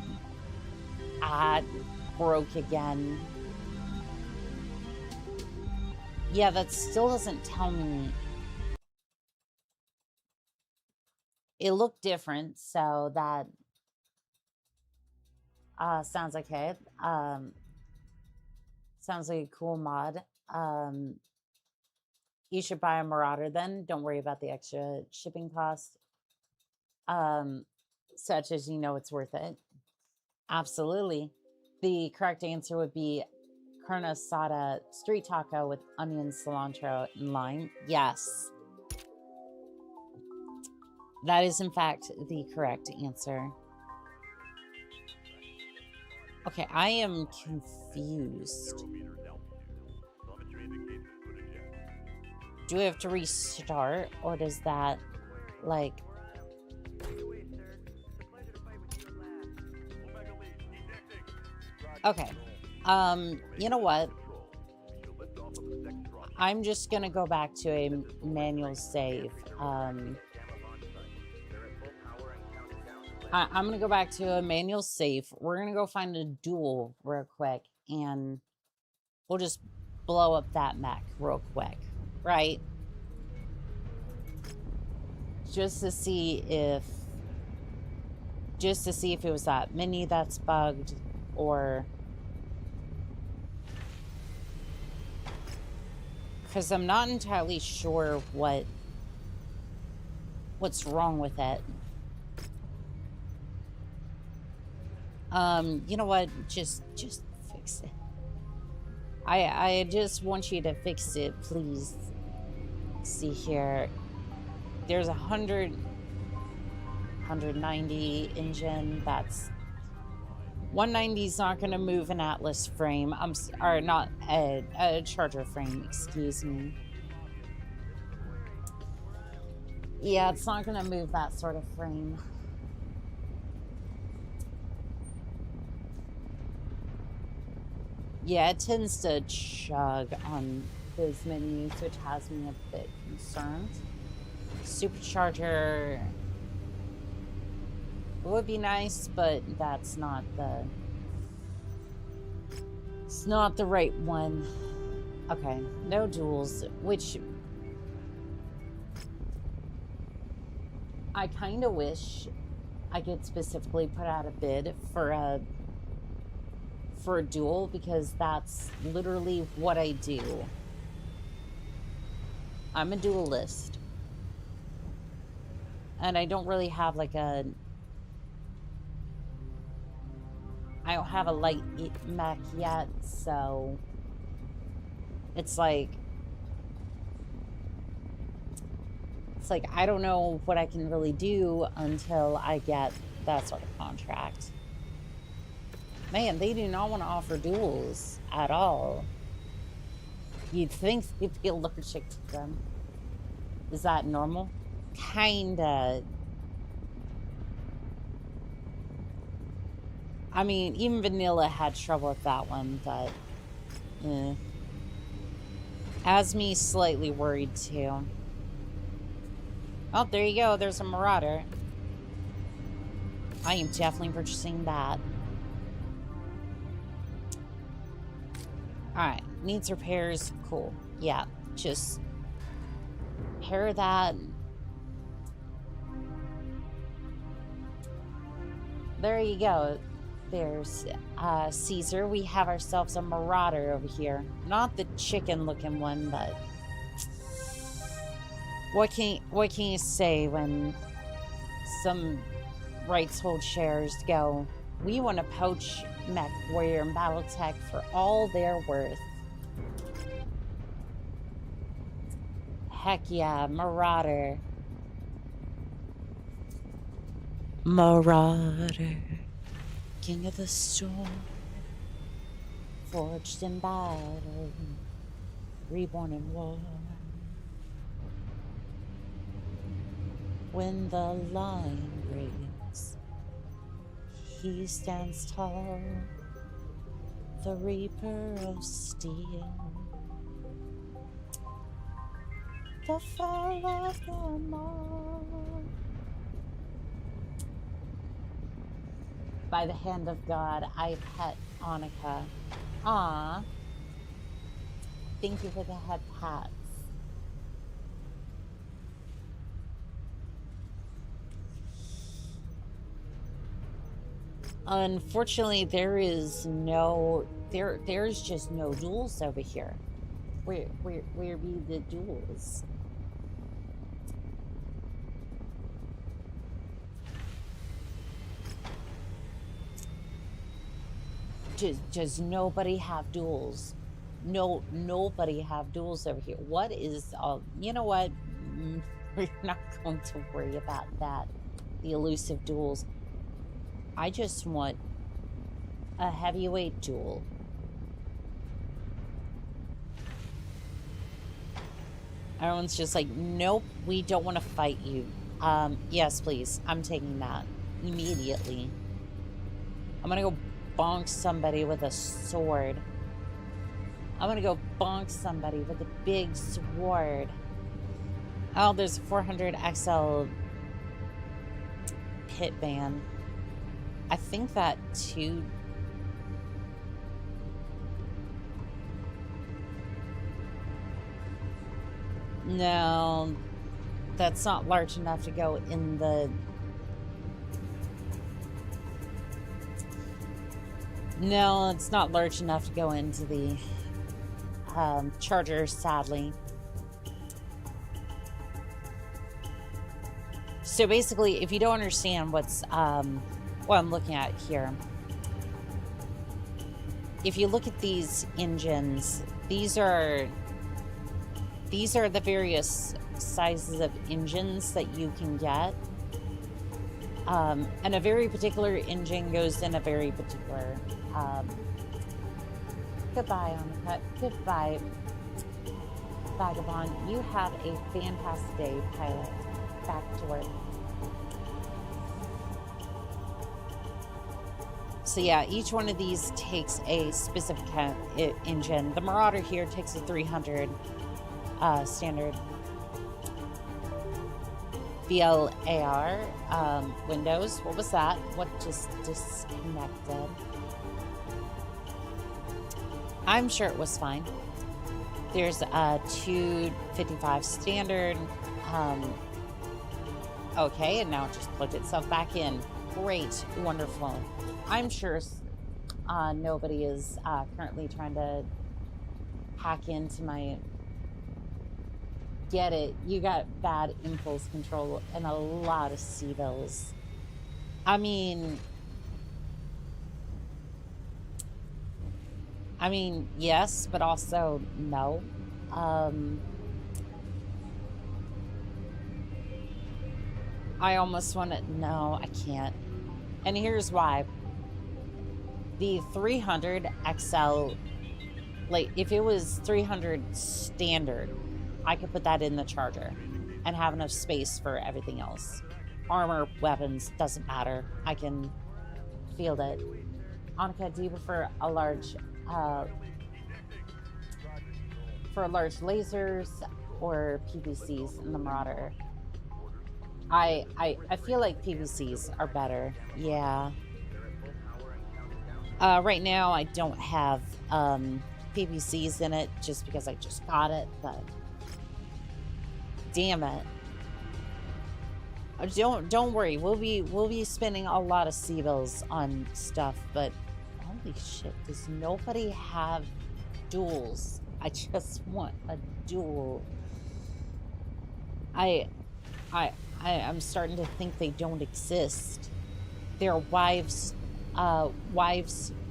broke again? Yeah, that still doesn't tell me. It looked different, so that sounds okay. Sounds like a cool mod. You should buy a Marauder then. Don't worry about the extra shipping cost. Such as you know it's worth it. Absolutely. The correct answer would be carne asada street taco with onion, cilantro, and lime. Yes. That is, in fact, the correct answer. Okay, I am confused. Do we have to restart, or does that, like... Okay. You know what? I'm just gonna go back to a manual save. I'm gonna go back to a manual save. We're gonna go find a duel real quick, and we'll just blow up that mech real quick, right? Just to see if it was that mini that's bugged, or because I'm not entirely sure what's wrong with it. You know what? Just fix it. I just want you to fix it, please. See here. There's 190 engine. That's 190 is not going to move an Atlas frame. Or not a charger frame, excuse me. Yeah, it's not going to move that sort of frame. Yeah, it tends to chug on those menus, which has me a bit concerned. Supercharger would be nice, but that's not it's not the right one. Okay, no duels, which I kind of wish I could specifically put out a bid for a duel, because that's literally what I do. I'm a duelist. And I don't really have like I don't have a light mech yet, so it's like I don't know what I can really do until I get that sort of contract. Man, they do not want to offer duels at all. You'd think they'd be allergic to them. Is that normal? Kinda. I mean, even Vanilla had trouble with that one, but has me slightly worried too. Oh, there you go. There's a Marauder. I am definitely purchasing that. Alright, needs repairs. Cool. Yeah, just repair that. There you go. There's Caesar. We have ourselves a Marauder over here. Not the chicken-looking one, but what can you say when some rights-hold shares go, we want to poach Mechwarrior and Battletech for all they're worth. Heck yeah, Marauder. Marauder, king of the storm, forged in battle, reborn in war. When the line breaks, he stands tall, the reaper of steel, the fall of them all. By the hand of God, I pet Annika. Aw. Thank you for the head pats. Unfortunately, there's just no duels over here. Where be the duels? Does nobody have duels? No, nobody have duels over here. What is you know what? We're not going to worry about that. The elusive duels. I just want a heavyweight duel. Everyone's just like, nope, we don't want to fight you. Yes, please. I'm taking that immediately. I'm gonna go bonk somebody with a sword. I'm gonna go bonk somebody with a big sword. Oh, there's a 400 XL pit van. I think that too. No, that's not large enough to go in the... No, it's not large enough to go into the charger, sadly. So basically, if you don't understand what I'm looking at here, if you look at these engines, these are the various sizes of engines that you can get. And a very particular engine goes in a very particular... Goodbye, Annika. Goodbye, Vagabond. You have a fantastic day, pilot. Back to work. So yeah, each one of these takes a specific engine. The Marauder here takes a 300 standard VLAR Windows. What was that? What just disconnected? I'm sure it was fine. There's a 255 standard. Okay, and now it just plugged itself back in. Great, wonderful. I'm sure nobody is currently trying to hack into my... Get it. You got bad impulse control and a lot of C-bills. I mean, yes, but also no. I almost want to... No, I can't. And here's why. The 300 XL, like, if it was 300 standard, I could put that in the charger and have enough space for everything else. Armor, weapons, doesn't matter. I can field it. Annika, do you prefer a large, lasers or PVCs in the Marauder? I feel like PVCs are better. Yeah. Right now I don't have PVCs in it just because I just got it, but damn it. Don't worry. We'll be spending a lot of C-bills on stuff, but holy shit, does nobody have duels? I just want a duel. I'm starting to think they don't exist. They're wives'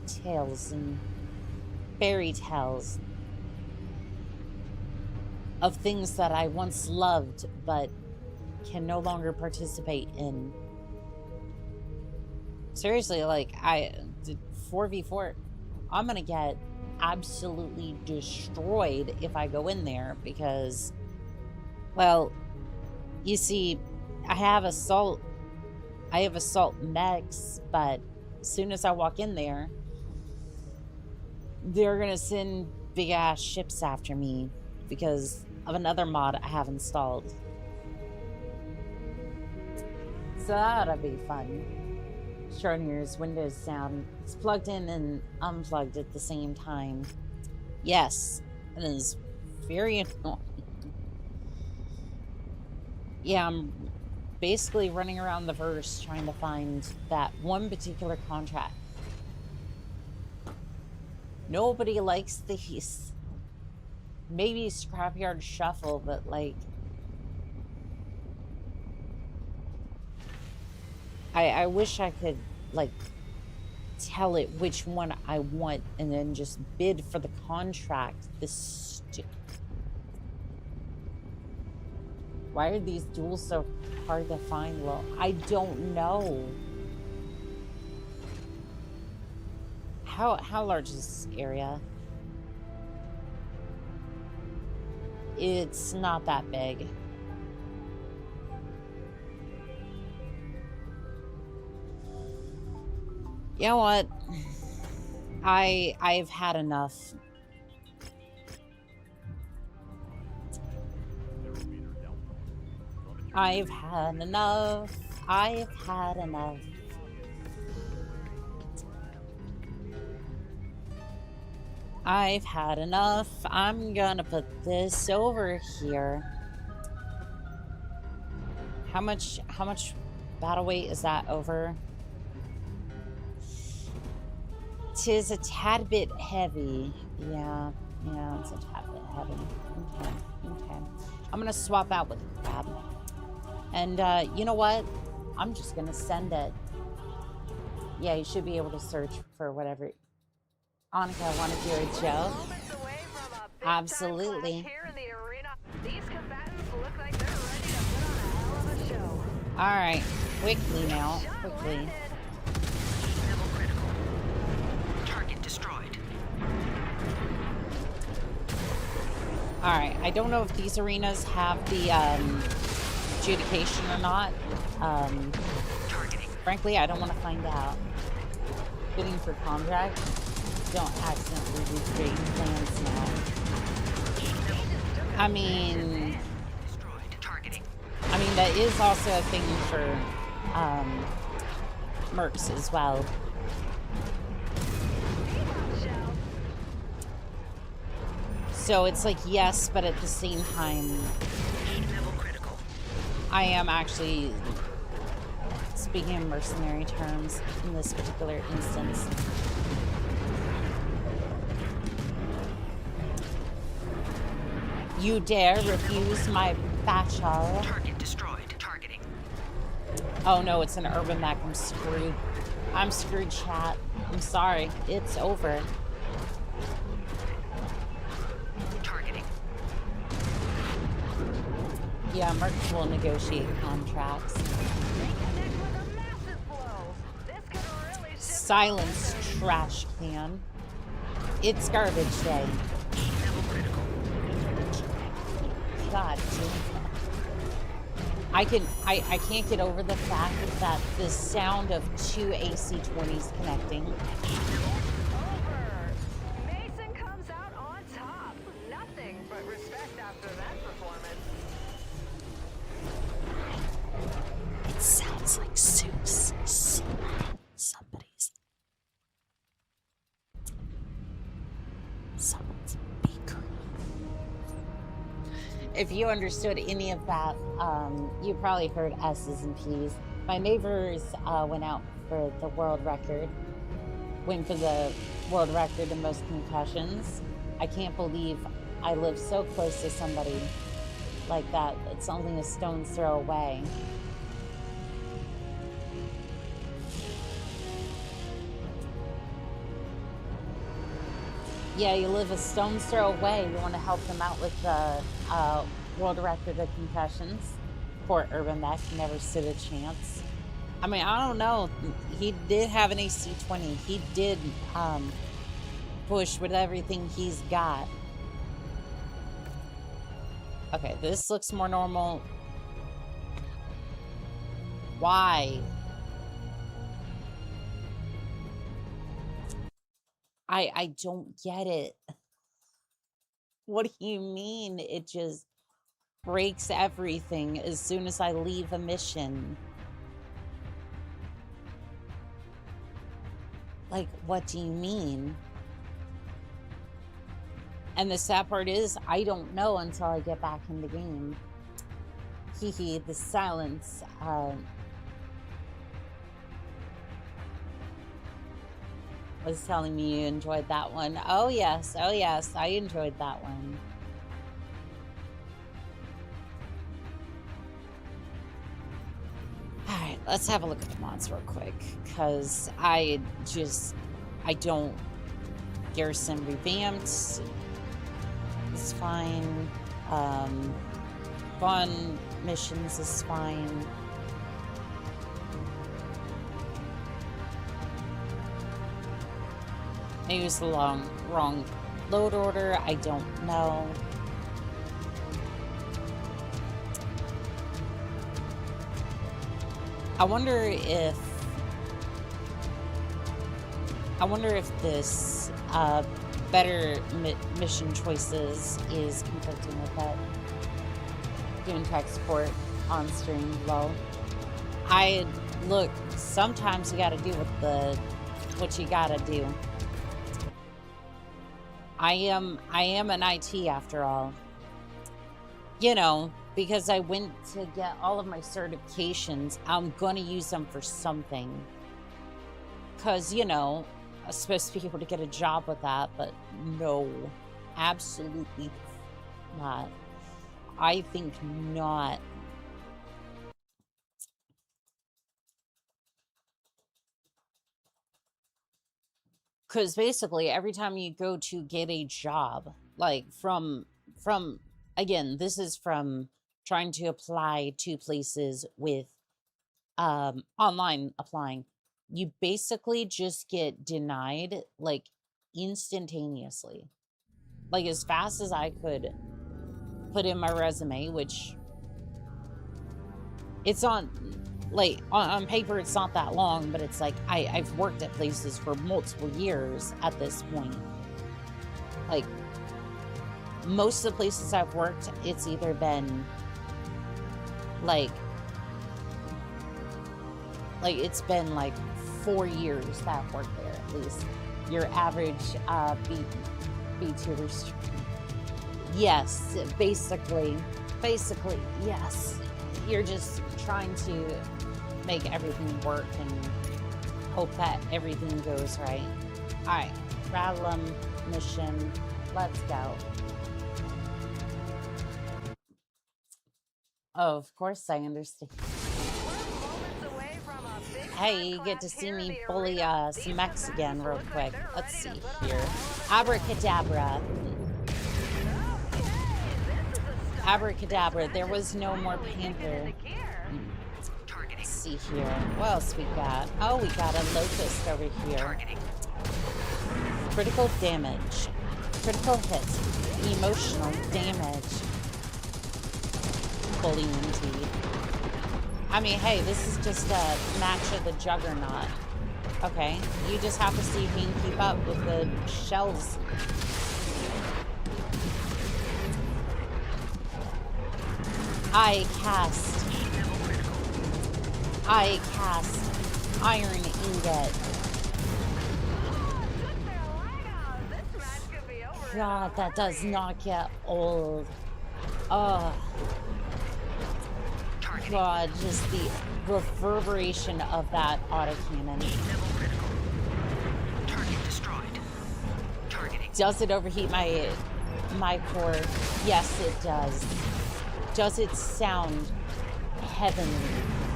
tales and fairy tales of things that I once loved but can no longer participate in. Seriously, like, 4v4, I'm gonna get absolutely destroyed if I go in there because, well, you see, I have assault mechs, but as soon as I walk in there, they're gonna send big ass ships after me because of another mod I have installed. So that'll be fun. Schrodinger's Windows sound. It's plugged in and unplugged at the same time. Yes, it is very annoying. Yeah, I'm basically running around the verse trying to find that one particular contract. Nobody likes these. Maybe Scrapyard Shuffle, but like... I wish I could, like, tell it which one I want and then just bid for the contract. Why are these duels so hard to find? Well, I don't know. How large is this area? It's not that big. You know what? I've had enough. I've had enough. I've had enough. I've had enough. I'm gonna put this over here. How much battle weight is that over? 'Tis a tad bit heavy. Yeah, it's a tad bit heavy. Okay. I'm gonna swap out with the crab. And you know what? I'm just gonna send it. Yeah, you should be able to search for whatever. Annika, want to do a joke? Absolutely. All right, quickly now, quickly. Level critical. Target destroyed. All right, I don't know if these arenas have the adjudication or not. Targeting. Frankly, I don't want to find out. Bidding for contract. Don't accidentally recreate plans now. I mean, that is also a thing for mercs as well. So it's like yes, but at the same time, I am actually speaking in mercenary terms in this particular instance. You dare refuse my bachelor? Target destroyed. Targeting. Oh no, it's an urban mech. I'm screwed. I'm screwed, chat. I'm sorry. It's over. Targeting. Yeah, mercs will negotiate contracts. Silence, trash can. It's garbage day. God, I can't get over the fact that the sound of two AC-20s connecting. Mason comes out on top. Nothing but respect after that performance. It sounds like Zeus slapped somebody's beaker. If you understood any of that, you probably heard S's and P's. My neighbors went out for the world record. Went for the world record in most concussions. I can't believe I live so close to somebody like that. It's only a stone's throw away. Yeah, you live a stone's throw away. You want to help them out with the world record of concussions. Poor Urban Mech never stood a chance. I mean, I don't know. He did have an AC-20. He did push with everything he's got. Okay, this looks more normal. Why? I don't get it. What do you mean? It just breaks everything as soon as I leave a mission. Like, what do you mean? And the sad part is, I don't know until I get back in the game. Hee, the silence. Was telling me you enjoyed that one. Oh yes, I enjoyed that one. All right, let's have a look at the mods real quick, because I don't. Garrison revamped. It's fine. Fun missions is fine. I used the wrong load order. I don't know. I wonder if I wonder if this better mission choices is conflicting with that. Doing tech support on stream. Well, look, sometimes you gotta do what you gotta do. I am an IT after all. You know, because I went to get all of my certifications, I'm gonna use them for something. Cause, you know, I'm supposed to be able to get a job with that, but no, absolutely not. I think not. Because basically every time you go to get a job, like from again, this is from trying to apply to places with online applying, you basically just get denied like instantaneously. Like as fast as I could put in my resume, which it's on like on paper it's not that long, but it's like I've worked at places for multiple years at this point. Like most of the places I've worked, it's either been like it's been like 4 years that I've worked there at least. Your average VTuber. Yes, basically, yes. You're just trying to make everything work and hope that everything goes right. All right, Radlum mission, let's go. Oh, of course I understand. Hey, you get to see me bully some mechs again real quick. Let's see here. Abracadabra. Abracadabra, there was no more panther. Let's see here. What else we got? Oh, we got a locust over here. Critical damage. Critical hit. Emotional damage. Bullying indeed. I mean, hey, this is just a match of the juggernaut. Okay, you just have to see if you can keep up with the shells. I cast iron ingot. God, that does not get old. Oh. God, just the reverberation of that autocannon. Target destroyed. Targeting. Does it overheat my core? Yes, it does. Does it sound heavenly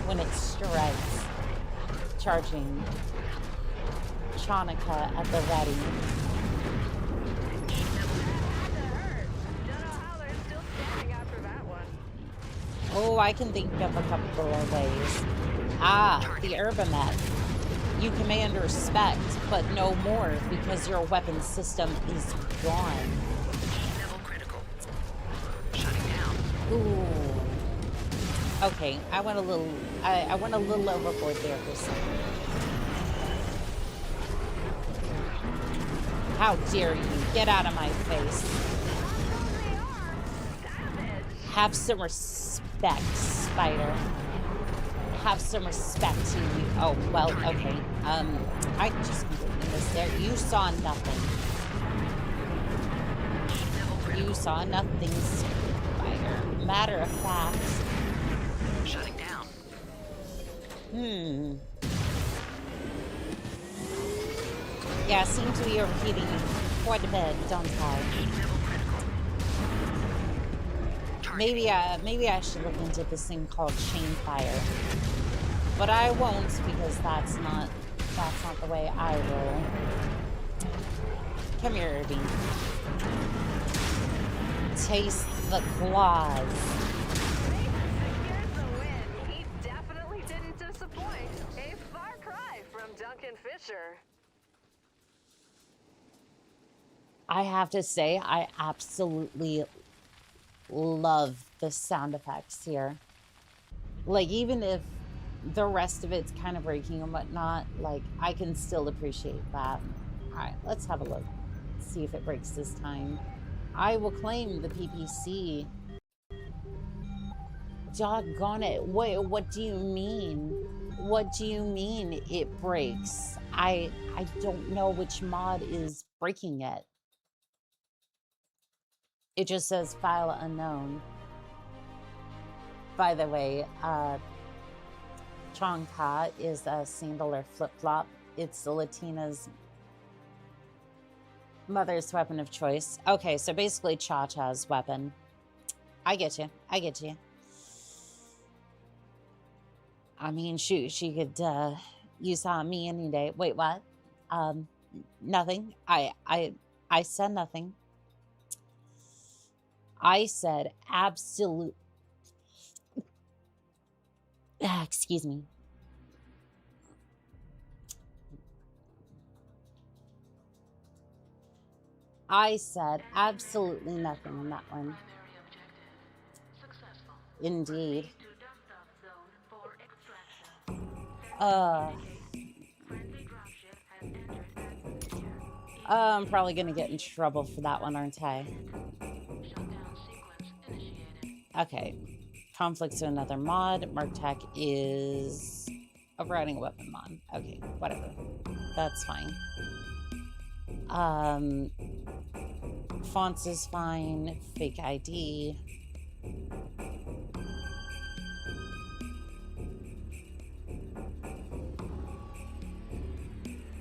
when it strikes? Charging. Chanukah at the ready. Oh, I can think of a couple of ways. Ah, the Urbamet. You command respect, but no more because your weapon system is gone. Level critical. Shutting down. Ooh. Okay, I went a little overboard there for a second. How dare you? Get out of my face. Have some respect, Spider. Have some respect to you. Oh, well, okay. I just completely missed there. You saw nothing. You saw nothing, Spider. Matter of fact. Shutting down. Yeah, I seem to be overheating quite a bit, don't I? Maybe I should look into this thing called chain fire, but I won't because that's not the way I roll. Come here, Irving. Taste the claws. Here's the win. He definitely didn't disappoint. A far cry from Duncan Fisher. I have to say, I absolutely love the sound effects here. Like, even if the rest of it's kind of breaking and whatnot, like, I can still appreciate that. All right, let's have a look. See if it breaks this time. I will claim the PPC. Doggone it. What do you mean? What do you mean it breaks? I don't know which mod is breaking it. It just says file unknown. By the way, Chongka is a sandal or flip-flop. It's the Latina's mother's weapon of choice. Okay, so basically Cha-Cha's weapon. I get you. I get you. I mean, shoot, she could use on me any day. Wait, what? Nothing. I said nothing. I said absolute. Excuse me. I said absolutely nothing on that one. Indeed. I'm probably gonna get in trouble for that one, aren't I? Okay. Conflicts to another mod. Mark Tech is overriding a weapon mod. Okay, whatever. That's fine. Fonts is fine. Fake ID.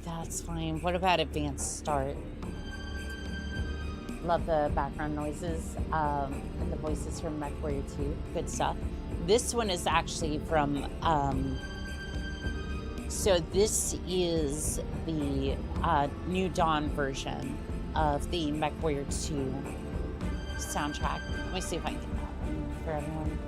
That's fine. What about advanced start? Love the background noises and the voices from Mechwarrior 2. Good stuff. This one is actually from, so this is the New Dawn version of the Mechwarrior 2 soundtrack. Let me see if I can get that one for everyone.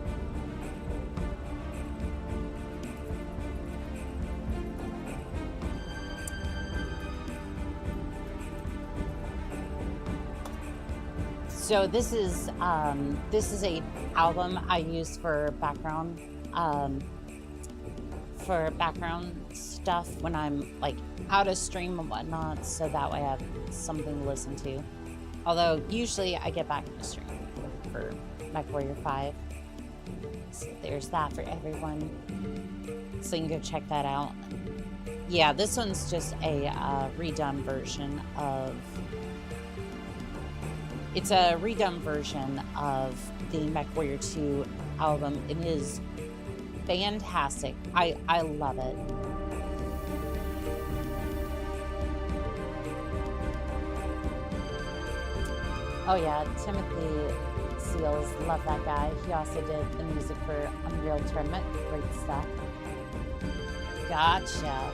So this is a album I use for background stuff when I'm like out of stream and whatnot, so that way I have something to listen to. Although usually I get back into stream for Mechwarrior 5. So there's that for everyone. So you can go check that out. Yeah, this one's just a redone version of. It's a redone version of the Mechwarrior 2 album. It is fantastic. I love it. Oh yeah, Timothy Seals, love that guy. He also did the music for Unreal Tournament. Great stuff. Gotcha.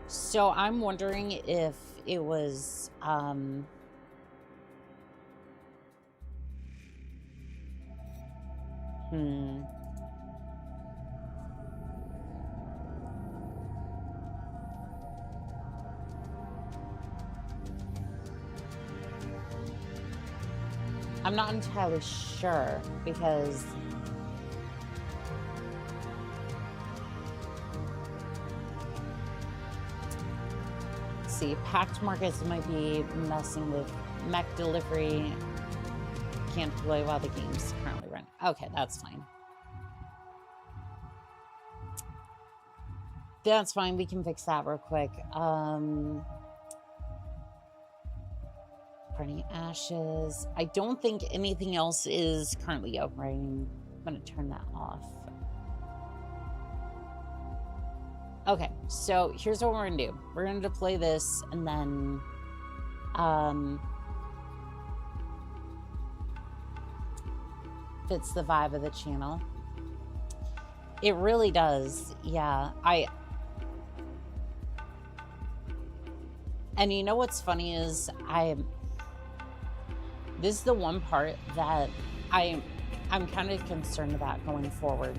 So I'm wondering if it was, I'm not entirely sure because see, packed markets might be messing with mech delivery. Can't deploy while the game's currently running. Okay, that's fine. That's fine. We can fix that real quick. Burning ashes. I don't think anything else is currently operating. I'm gonna turn that off. Okay, so here's what we're gonna do. We're gonna deploy this and then fits the vibe of the channel. It really does, yeah. And you know what's funny is this is the one part that I'm kind of concerned about going forward.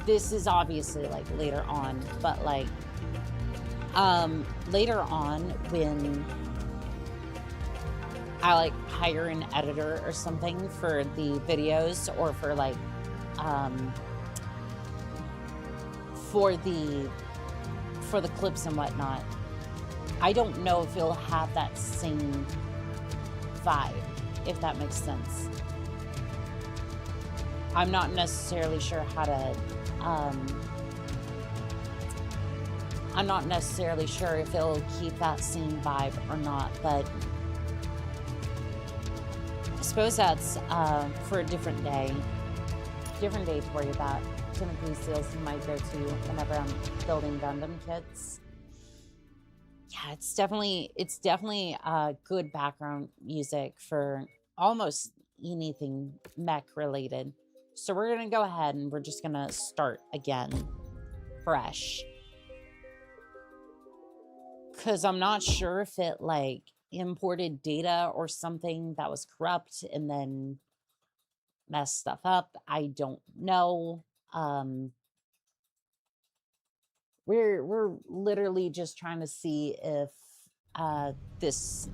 This is obviously like later on, but like later on when I like hire an editor or something for the videos or for like for the clips and whatnot, I don't know if it'll have that same vibe, if that makes sense. I'm not necessarily sure how to I'm not necessarily sure if it'll keep that same vibe or not, but I suppose that's for a different day to worry about. Timothy Seals might go to whenever I'm building Gundam kits. Yeah, it's definitely good background music for almost anything mech related. So we're gonna go ahead and we're just gonna start again, fresh. Because I'm not sure if it like imported data or something that was corrupt and then messed stuff up. I don't know. We're literally just trying to see if this.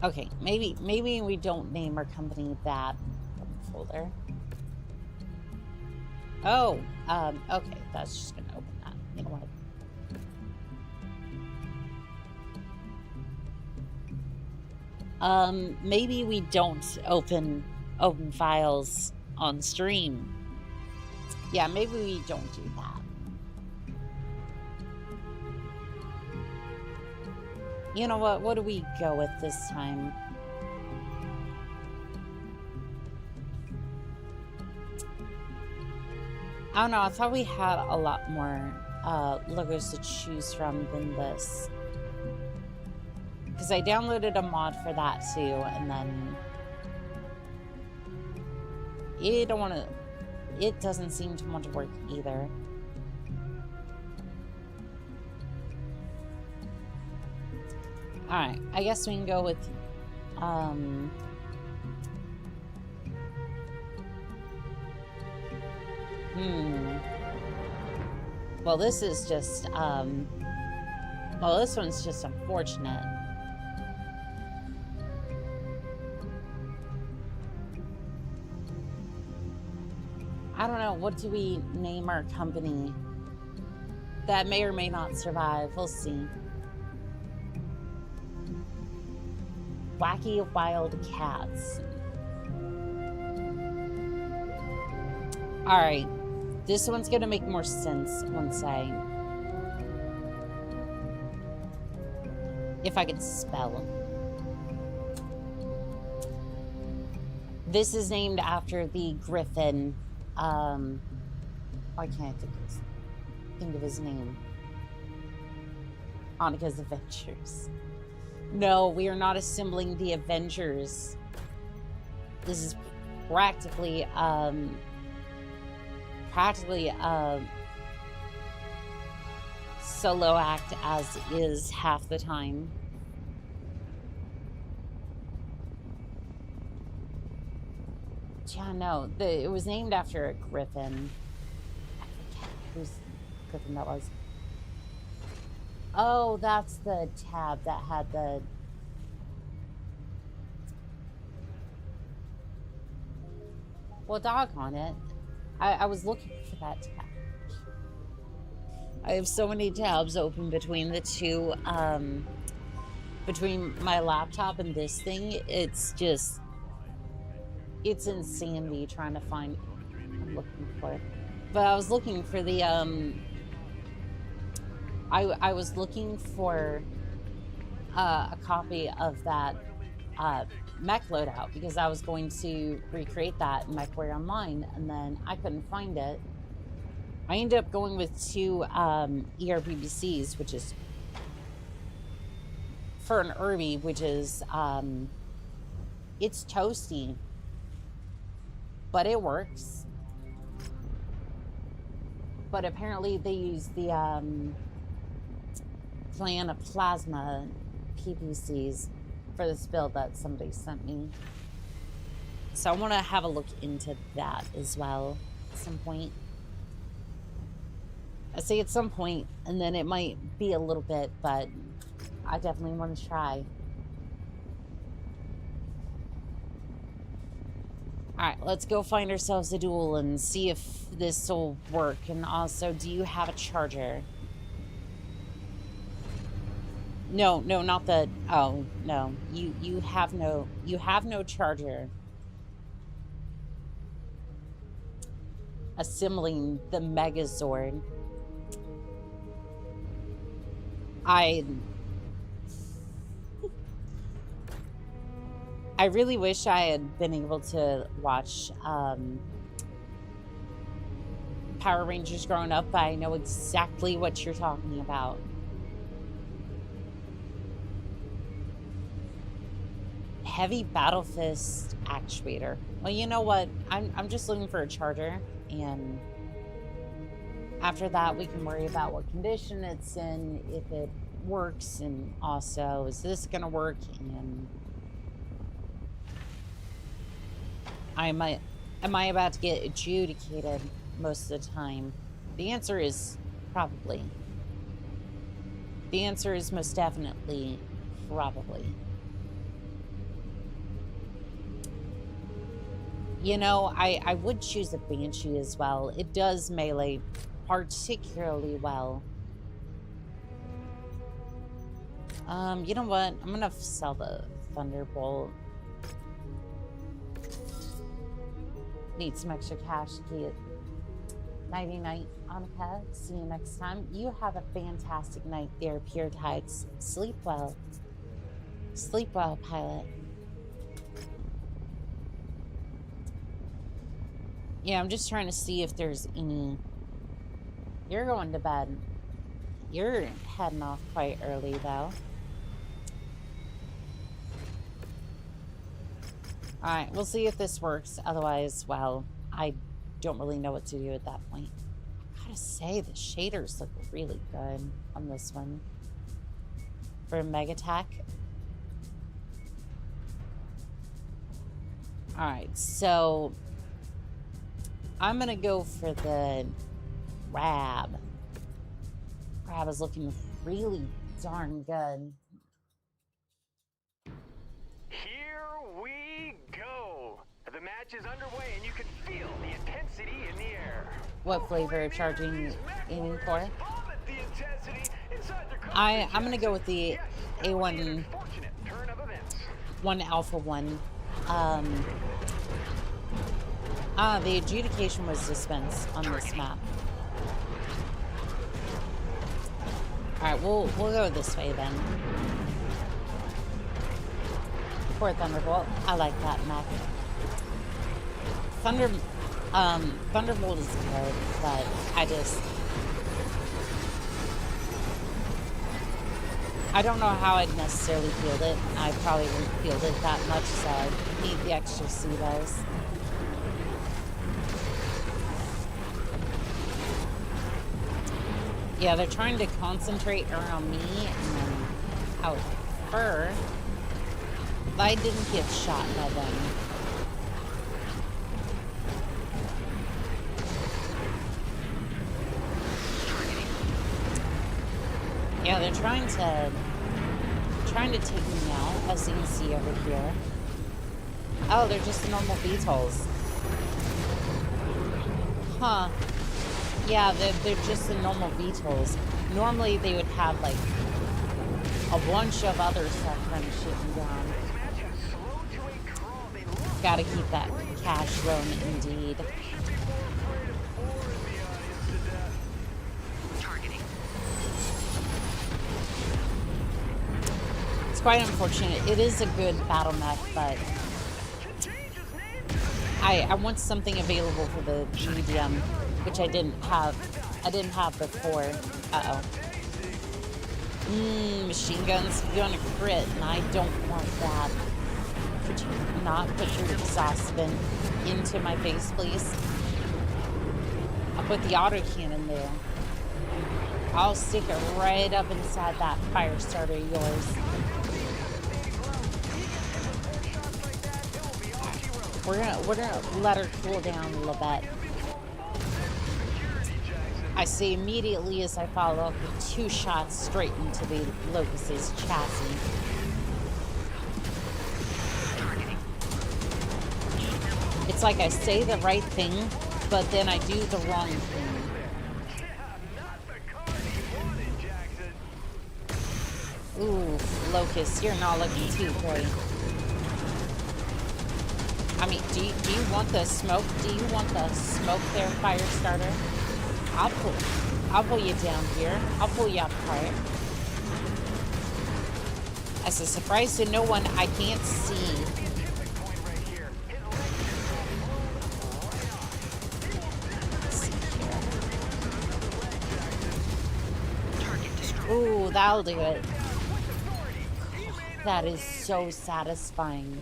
Okay, maybe we don't name our company that folder. Oh, okay, that's just gonna open that. You know what? Maybe we don't open files on stream. Yeah, maybe we don't do that. You know what? What do we go with this time? I don't know. I thought we had a lot more logos to choose from than this. Because I downloaded a mod for that too, and then it doesn't seem to want to work either. Alright, I guess we can go with well, this is just well, this one's just unfortunate. I don't know, what do we name our company? That may or may not survive, we'll see. Wacky Wild Cats. Alright, this one's gonna make more sense once if I could spell. This is named after the Griffin. Why can't I think of his name? Annika's Adventures. No, we are not assembling the Avengers. This is practically solo act as is half the time. Yeah, no, it was named after a Griffin. I forget whose Griffin that was. Oh, that's the tab that had the... Well, doggone it. I was looking for that tab. I have so many tabs open between the two, between my laptop and this thing. It's just... It's insanity trying to find what I'm looking for. But I was looking for the, I was looking for a copy of that Mech loadout because I was going to recreate that in Mechwarrior Online, and then I couldn't find it. I ended up going with two ERBBCs, which is for an Irby, which is, it's toasty. But it works. But apparently they use the Plasma PPCs for this build that somebody sent me. So I want to have a look into that as well at some point. I say at some point, and then it might be a little bit, but I definitely want to try. Alright, let's go find ourselves a duel and see if this will work. And also, do you have a charger? No, not the... Oh, no. You have no charger. Assembling the Megazord. I really wish I had been able to watch Power Rangers growing up, but I know exactly what you're talking about. Heavy Battle Fist actuator. Well, you know what? I'm just looking for a charger, and after that we can worry about what condition it's in, if it works, and also is this gonna work, and am I about to get adjudicated most of the time? The answer is probably. The answer is most definitely probably. You know, I would choose a Banshee as well. It does melee particularly well. You know what? I'm gonna sell the Thunderbolt. Need some extra cash to get nighty night, Annika. See you next time. You have a fantastic night there, Pure Tides. Sleep well. Sleep well, pilot. Yeah, I'm just trying to see if there's any... You're going to bed. You're heading off quite early, though. Alright, we'll see if this works. Otherwise, well, I don't really know what to do at that point. I gotta say, the shaders look really good on this one. For a Mega Attack. Alright, so... I'm gonna go for the Grab. Grab is looking really darn good. Here we go. The match is underway and you can feel the intensity in the air. What flavor are charging aiming for? I'm gonna go with the A1 1 Alpha 1. The adjudication was dispensed on this map. Alright, we'll go this way then. For Thunderbolt. I like that map. Thunderbolt is good, but I don't know how I'd necessarily field it. I probably wouldn't field it that much, so I need the extra C-Dice. Yeah, they're trying to concentrate around me and then out her. But I didn't get shot by them. Yeah, they're trying to take me out, as you can see over here. Oh, they're just normal VTOLs. Huh. Yeah, they're just the normal VTOLs. Normally they would have like a bunch of other stuff trying to shoot me down. Gotta keep that cash loan indeed. It's quite unfortunate. It is a good battle mech, but I want something available for the medium, which I didn't have. I didn't have before. Uh-oh. Machine guns gonna crit, and I don't want that. Could you not put your exhaust vent into my face, please? I'll put the autocannon there. I'll stick it right up inside that fire starter of yours. We're gonna let her cool down a little bit. I say immediately as I follow up with 2 shots straight into the Locust's chassis. It's like I say the right thing, but then I do the wrong thing. Ooh, Locust, you're not looking too great. I mean, do you want the smoke? Do you want the smoke there, Firestarter? I'll pull you down here. I'll pull you apart. As a surprise to no one, I can't see. Ooh, that'll do it. That is so satisfying.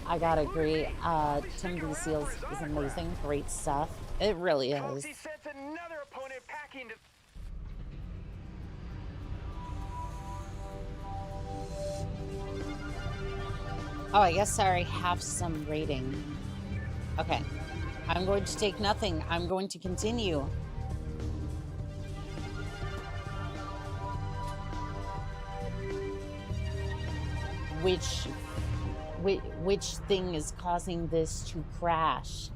I gotta agree. Tim B. Seals is amazing. Great stuff. It really is. Oh, I guess I already have some rating. Okay. I'm going to take nothing. I'm going to continue. Which thing is causing this to crash?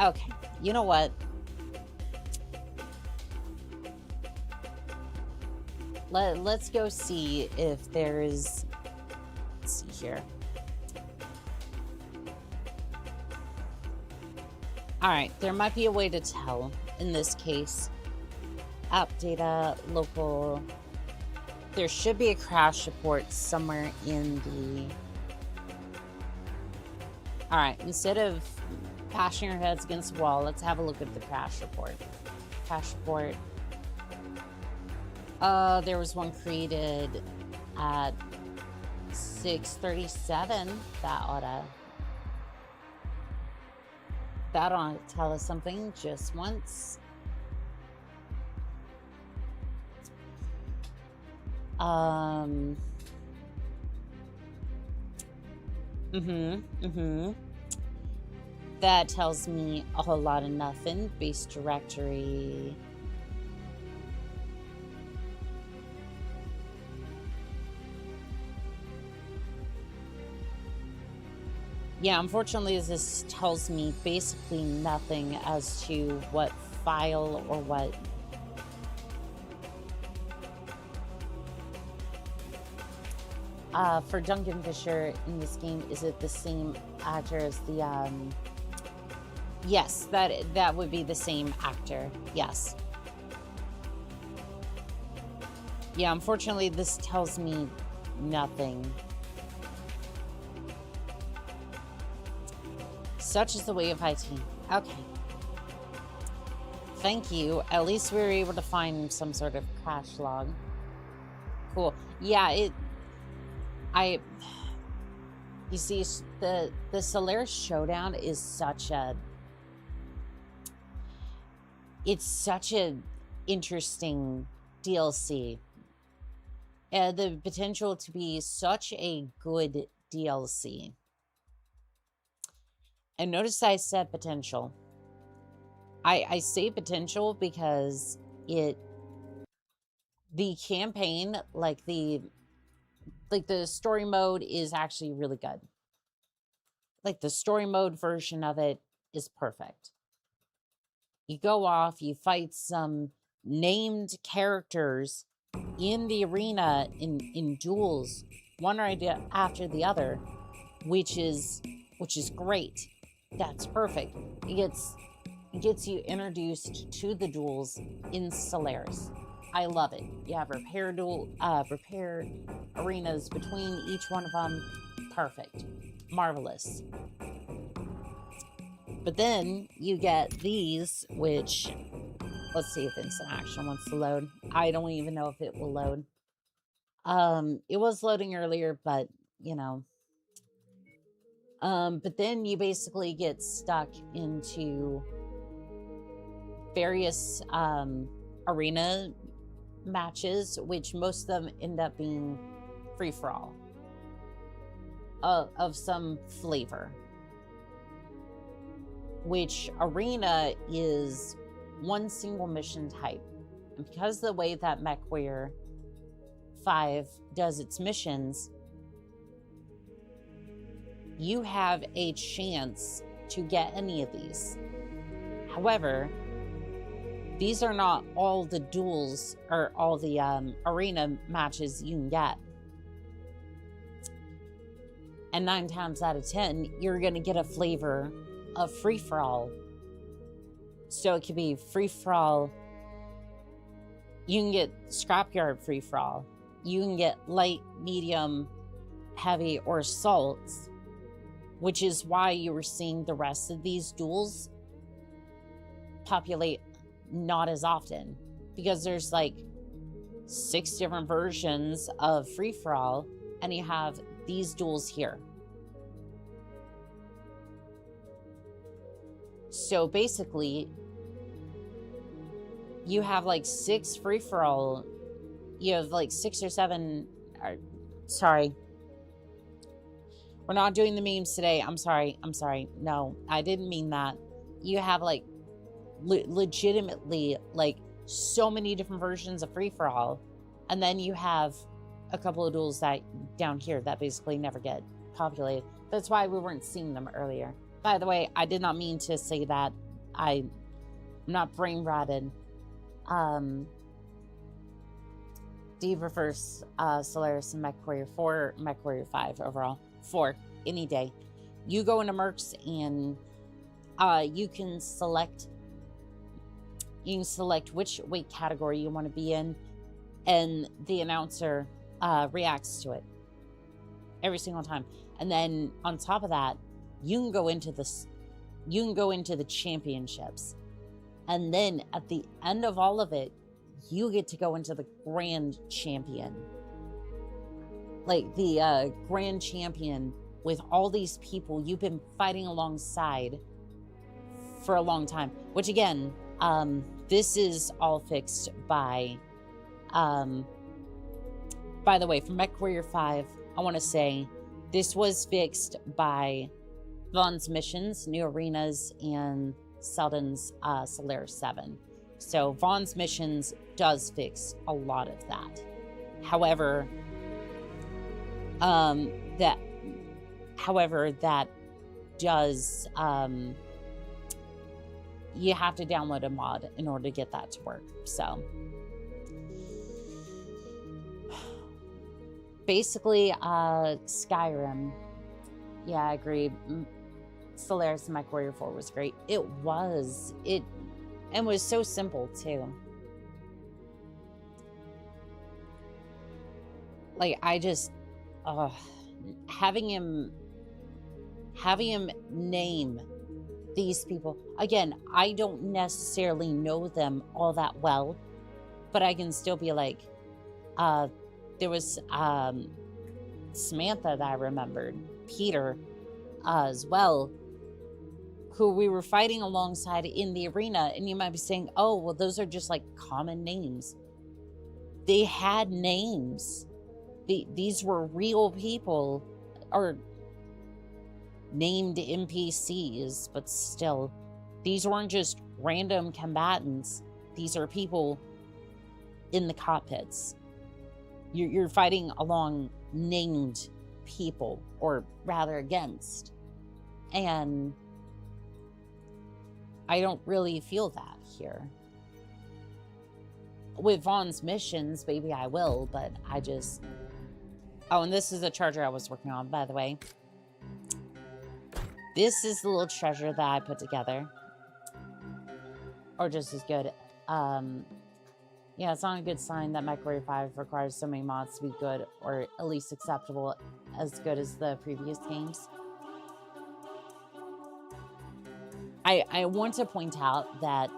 Okay. You know what? Let's go see if there's... Let's see here. Alright, there might be a way to tell in this case. App data, local... There should be a crash report somewhere in the... Alright, instead of bashing our heads against the wall, let's have a look at the crash report. Crash report. There was one created at 6:37. That oughta tell us something just once. That tells me a whole lot of nothing. Base directory. Yeah, unfortunately, this tells me basically nothing as to what file or what... for Duncan Fisher in this game, is it the same actor as the... Yes, that would be the same actor. Yes. Yeah, unfortunately, this tells me nothing. Such is the way of IT. Okay. Thank you. At least we were able to find some sort of crash log. Cool. Yeah, you see, the Solaris showdown is such a... It's such an interesting DLC. The potential to be such a good DLC. And notice I said potential. I say potential because the campaign, like the story mode is actually really good. Like the story mode version of it is perfect. You go off, you fight some named characters in the arena in duels, one right after the other, which is great. That's perfect. It gets you introduced to the duels in Solaris. I love it. You have repair arenas between each one of them. Perfect. Marvelous. But then you get these, which, let's see if instant action wants to load. I don't even know if it will load. It was loading earlier, but, you know, But then you basically get stuck into various arena matches, which most of them end up being free-for-all of some flavor. Which arena is one single mission type. And because of the way that Mechwarrior 5 does its missions, you have a chance to get any of these. However, these are not all the duels or all the arena matches you can get. And 9 times out of 10, you're going to get a flavor of free-for-all. So it could be free-for-all. You can get Scrapyard free-for-all. You can get light, medium, heavy, or assaults, which is why you were seeing the rest of these duels populate not as often, because there's like 6 different versions of free-for-all, and you have these duels here. So basically, you have like 6 free-for-all. You have like 6 or 7. Sorry. We're not doing the memes today. I'm sorry. No, I didn't mean that. You have like legitimately like so many different versions of free-for-all. And then you have a couple of duels that down here that basically never get populated. That's why we weren't seeing them earlier. By the way, I did not mean to say that. I'm not brain rotted. D prefers Solaris and Mechwarrior 4, Mechwarrior 5 overall. 4, any day. You go into Mercs and you can select which weight category you want to be in, and the announcer reacts to it every single time. And then on top of that, you can go into the championships, and then at the end of all of it, you get to go into the grand champion, like the grand champion with all these people you've been fighting alongside for a long time. Which again, this is all fixed by the way, for Mechwarrior 5, I want to say this was fixed by Vaughn's Missions, New Arenas, and Selden's Solaris 7. So Vaughn's Missions does fix a lot of that. However, that does you have to download a mod in order to get that to work. So basically, Skyrim. Yeah, I agree. Solaris and Mechwarrior 4 was great. It was so simple too. Like, I just having him name these people again. I don't necessarily know them all that well, but I can still be like, there was Samantha that I remembered, Peter as well, who we were fighting alongside in the arena. And you might be saying, oh, well, those are just like common names. They had names. These were real people, or named NPCs, but still, these weren't just random combatants. These are people in the cockpits. You're fighting along named people, or rather against. And I don't really feel that here. With Vaughn's Missions, maybe I will, but I just... Oh, and this is a charger I was working on, by the way. This is the little treasure that I put together. Or just as good. Yeah, it's not a good sign that Mechwarrior 5 requires so many mods to be good, or at least acceptable, as good as the previous games. I want to point out that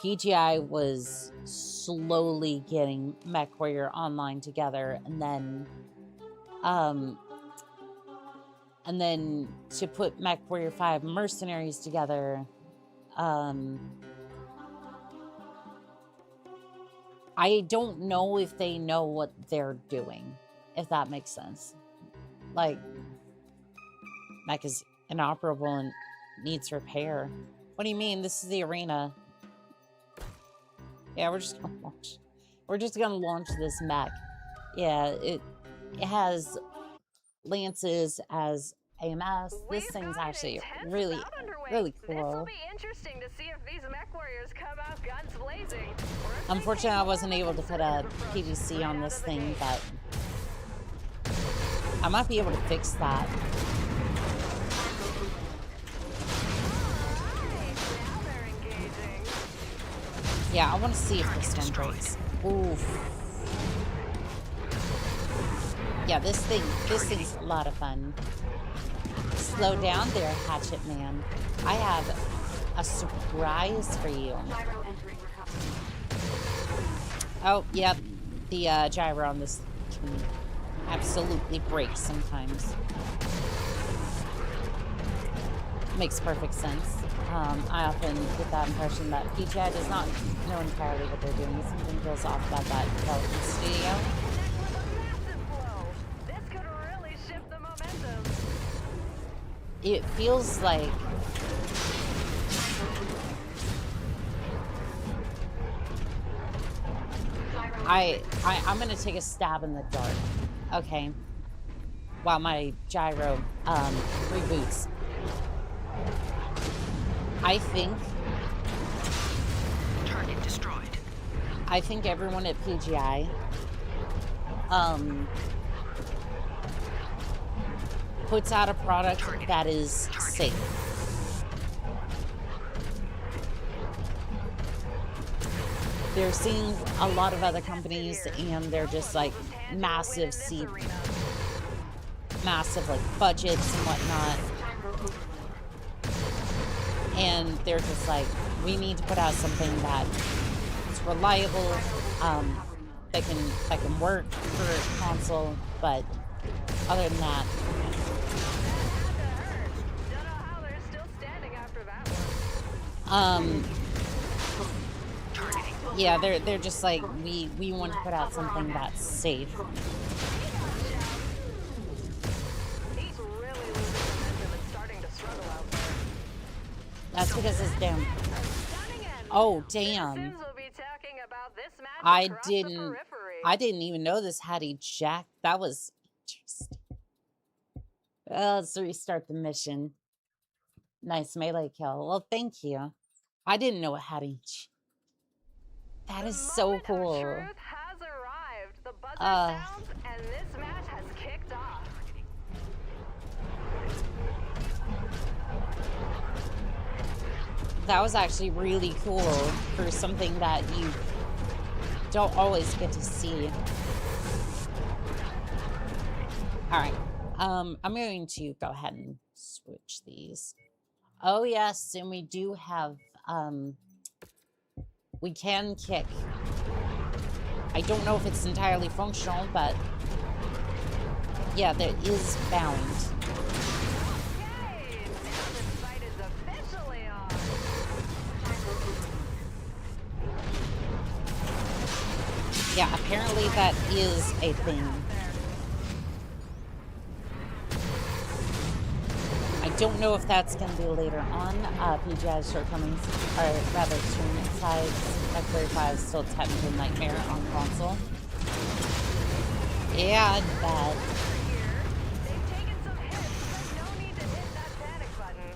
PGI was slowly getting Mechwarrior online together, and then to put Mechwarrior 5 mercenaries together, I don't know if they know what they're doing, if that makes sense. Like, Mech is inoperable and needs repair. What do you mean? This is the arena. Yeah, we're just gonna launch this Mech. Yeah, it has lances as AMS. This thing's actually really cool. This'll be interesting to see if these Mechwarriors come out guns blazing. Unfortunately, I wasn't able to put a PVC on this thing, but I might be able to fix that. Yeah, I want to see if this one breaks. Oof. Yeah, this thing's a lot of fun. Slow down there, Hatchet Man. I have a surprise for you. Oh, yep. The gyro on this can absolutely break sometimes. Makes perfect sense. I often get that impression that PGI does not know entirely what they're doing. Something feels off about that development studio. This could really shift the momentum. It feels like I'm gonna take a stab in the dark. Okay. While my gyro reboots. I think Target destroyed. I think everyone at PGI puts out a product that is safe. They're seeing a lot of other companies and they're just like massive like budgets and whatnot. And they're just like, we need to put out something that is reliable, that can work for a console, but other than that, Don't know how they're still standing after that one. yeah, they're just like, we want to put out something that's safe. He's really losing momentum and starting to struggle out there. That's because it's damn. Oh, damn. Sims will be talking about this match I across the didn't even know this had a jack. That was interesting. Let's restart the mission. Nice melee kill. Well, thank you. I didn't know it had a. That is so cool. The truth has arrived. The buzzer sounds, and this match has kicked off. That was actually really cool for something that you don't always get to see. All right. I'm going to go ahead and switch these. Oh, yes. And we do have, we can kick. I don't know if it's entirely functional, but yeah, there is bound. Okay, now this fight is officially on. Yeah, apparently that is a thing. I don't know if that's going to be later on. PGI's shortcomings are rather extreme at times. Mechwarrior 5 is still technically nightmare on console. Yeah, I bet. They've taken some hits, but no need to hit that panic button.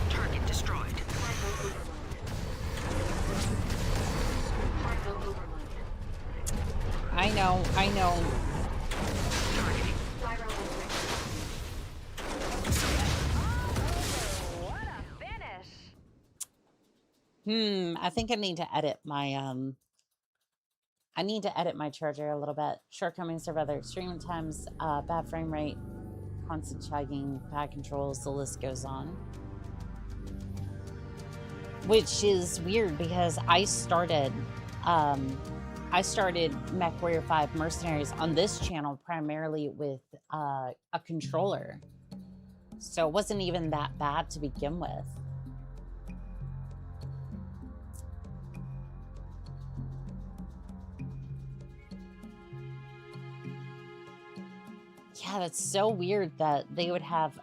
Target destroyed. I know. Targeting. What a finish! I think I need to edit my charger a little bit. Shortcomings are rather extreme at times. Bad frame rate, constant chugging, bad controls, the list goes on. which is weird because I started Mechwarrior 5 Mercenaries on this channel primarily with a controller. So it wasn't even that bad to begin with. Yeah, that's so weird that they would have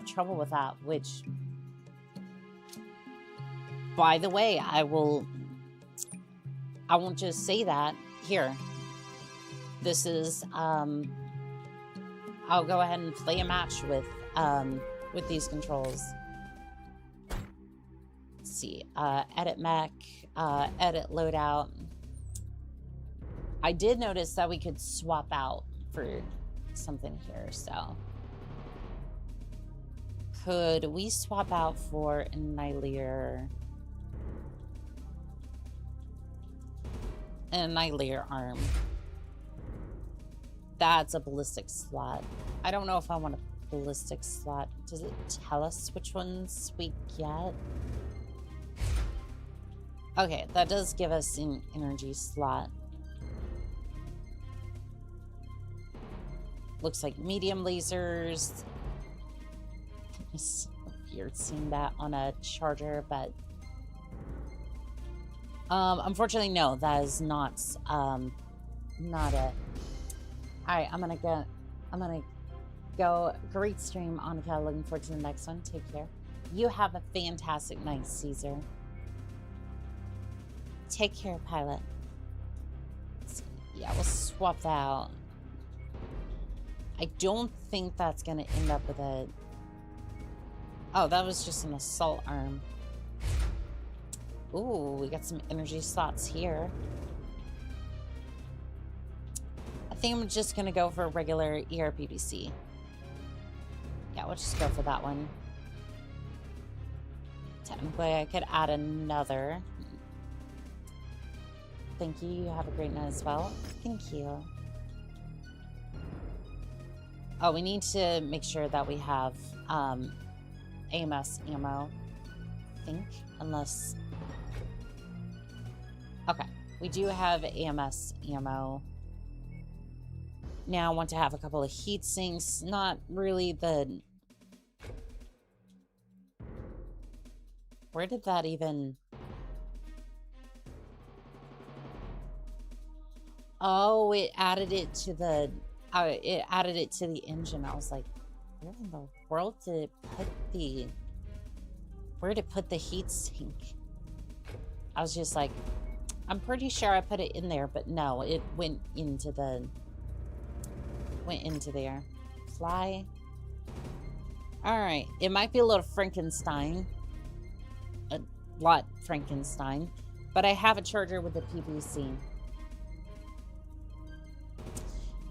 trouble with that, which, by the way, I won't just say that here. This is I'll go ahead and play a match with these controls. Let's see, edit mech, edit loadout. I did notice that we could swap out for something here, so. Could we swap out for Annihilator? An Annihilator arm. That's a ballistic slot. I don't know if I want a ballistic slot. Does it tell us which ones we get? Okay, that does give us an energy slot. Looks like medium lasers. It's weird seeing that on a charger, but unfortunately, no, that is not it. All right, I'm gonna go. Great stream, Annika. Looking forward to the next one. Take care. You have a fantastic night, Caesar. Take care, pilot. Yeah, we'll swap that out. I don't think that's gonna end up with a... Oh, that was just an assault arm. Ooh, we got some energy slots here. I think I'm just gonna go for a regular ERPBC. Yeah, we'll just go for that one. Technically, I could add another. Thank you. You have a great night as well. Thank you. Oh, we need to make sure that we have AMS ammo, I think, unless... Okay, we do have AMS ammo. Now I want to have a couple of heat sinks. Not really the... Where did that even... Oh, it added it to the... it added it to the engine. I was like, where in the world did it put the... Where did it put the heat sink? I was just like, I'm pretty sure I put it in there, but no, it went into the... Went into there. Fly. Alright, it might be a little Frankenstein. A lot Frankenstein. But I have a charger with a PVC.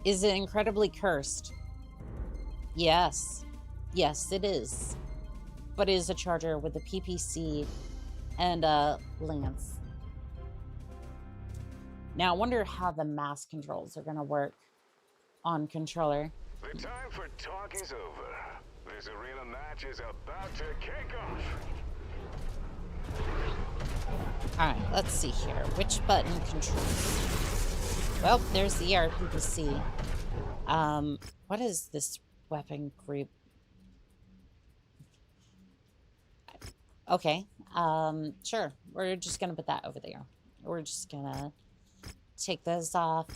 Is it incredibly cursed? Yes. Yes, it is. But it is a charger with a PPC and a lance. Now, I wonder how the mass controls are going to work on controller. The time for talk is over. This arena match is about to kick off. Alright, let's see here. Which button controls? Well, there's the ERPC. What is this weapon group? Okay, sure. We're just gonna put that over there. We're just gonna take those off.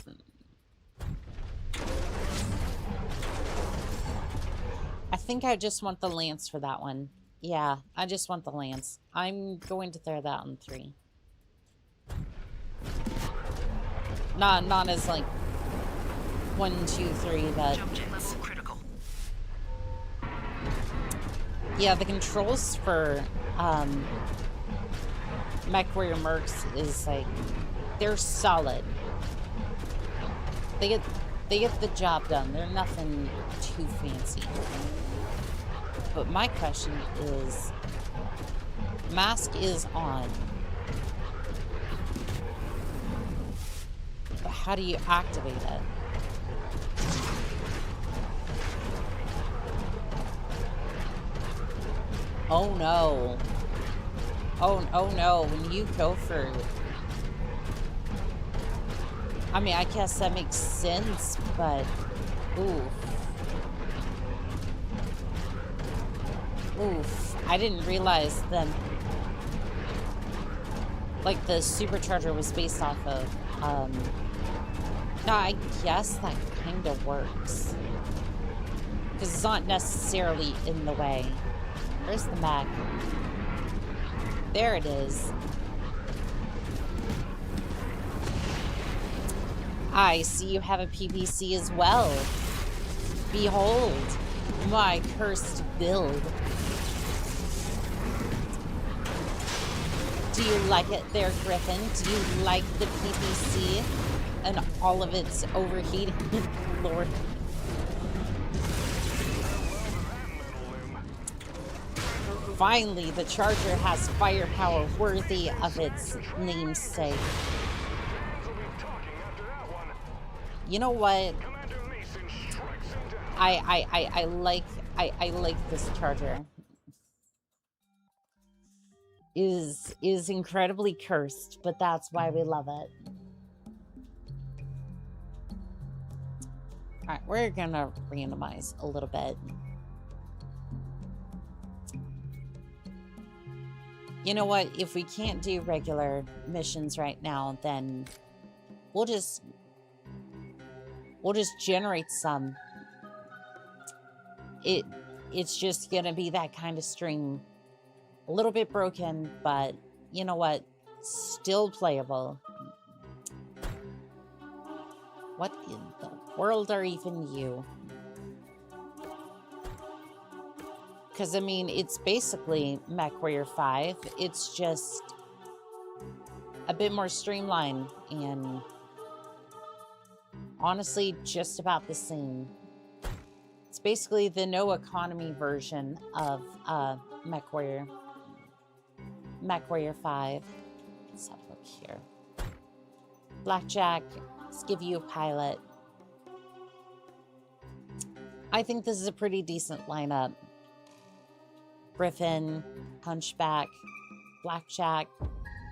I think I just want the lance for that one. Yeah, I just want the lance. I'm going to throw that on 3. Not as like 1, 2, 3, but Jump checklist critical. yeah, the controls for Mechwarrior Mercs is like, they're solid. They get the job done. They're nothing too fancy. But my question is, mask is on. But how do you activate it? Oh no. Oh no, when you go for... I mean, I guess that makes sense, but... Oof. Oof. I didn't realize that... Like, the supercharger was based off of, No, I guess that kind of works. Because it's not necessarily in the way. Where's the Mech? There it is. I see you have a PPC as well. Behold, my cursed build. Do you like it there, Griffin? Do you like the PPC and all of its overheating? Lord. Finally, the charger has firepower worthy of its namesake. You know what? I like this charger. Is incredibly cursed, but that's why we love it. Alright, we're gonna randomize a little bit. You know what? If we can't do regular missions right now, then we'll just generate some. It's just gonna be that kind of stream. A little bit broken, but you know what? Still playable. What in the world are even you? Because, I mean, it's basically Mechwarrior 5. It's just a bit more streamlined and honestly just about the same. It's basically the no economy version of Mechwarrior. Mechwarrior 5. Let's have a look here. Blackjack. Let's give you a pilot. I think this is a pretty decent lineup. Griffin, Hunchback, Blackjack.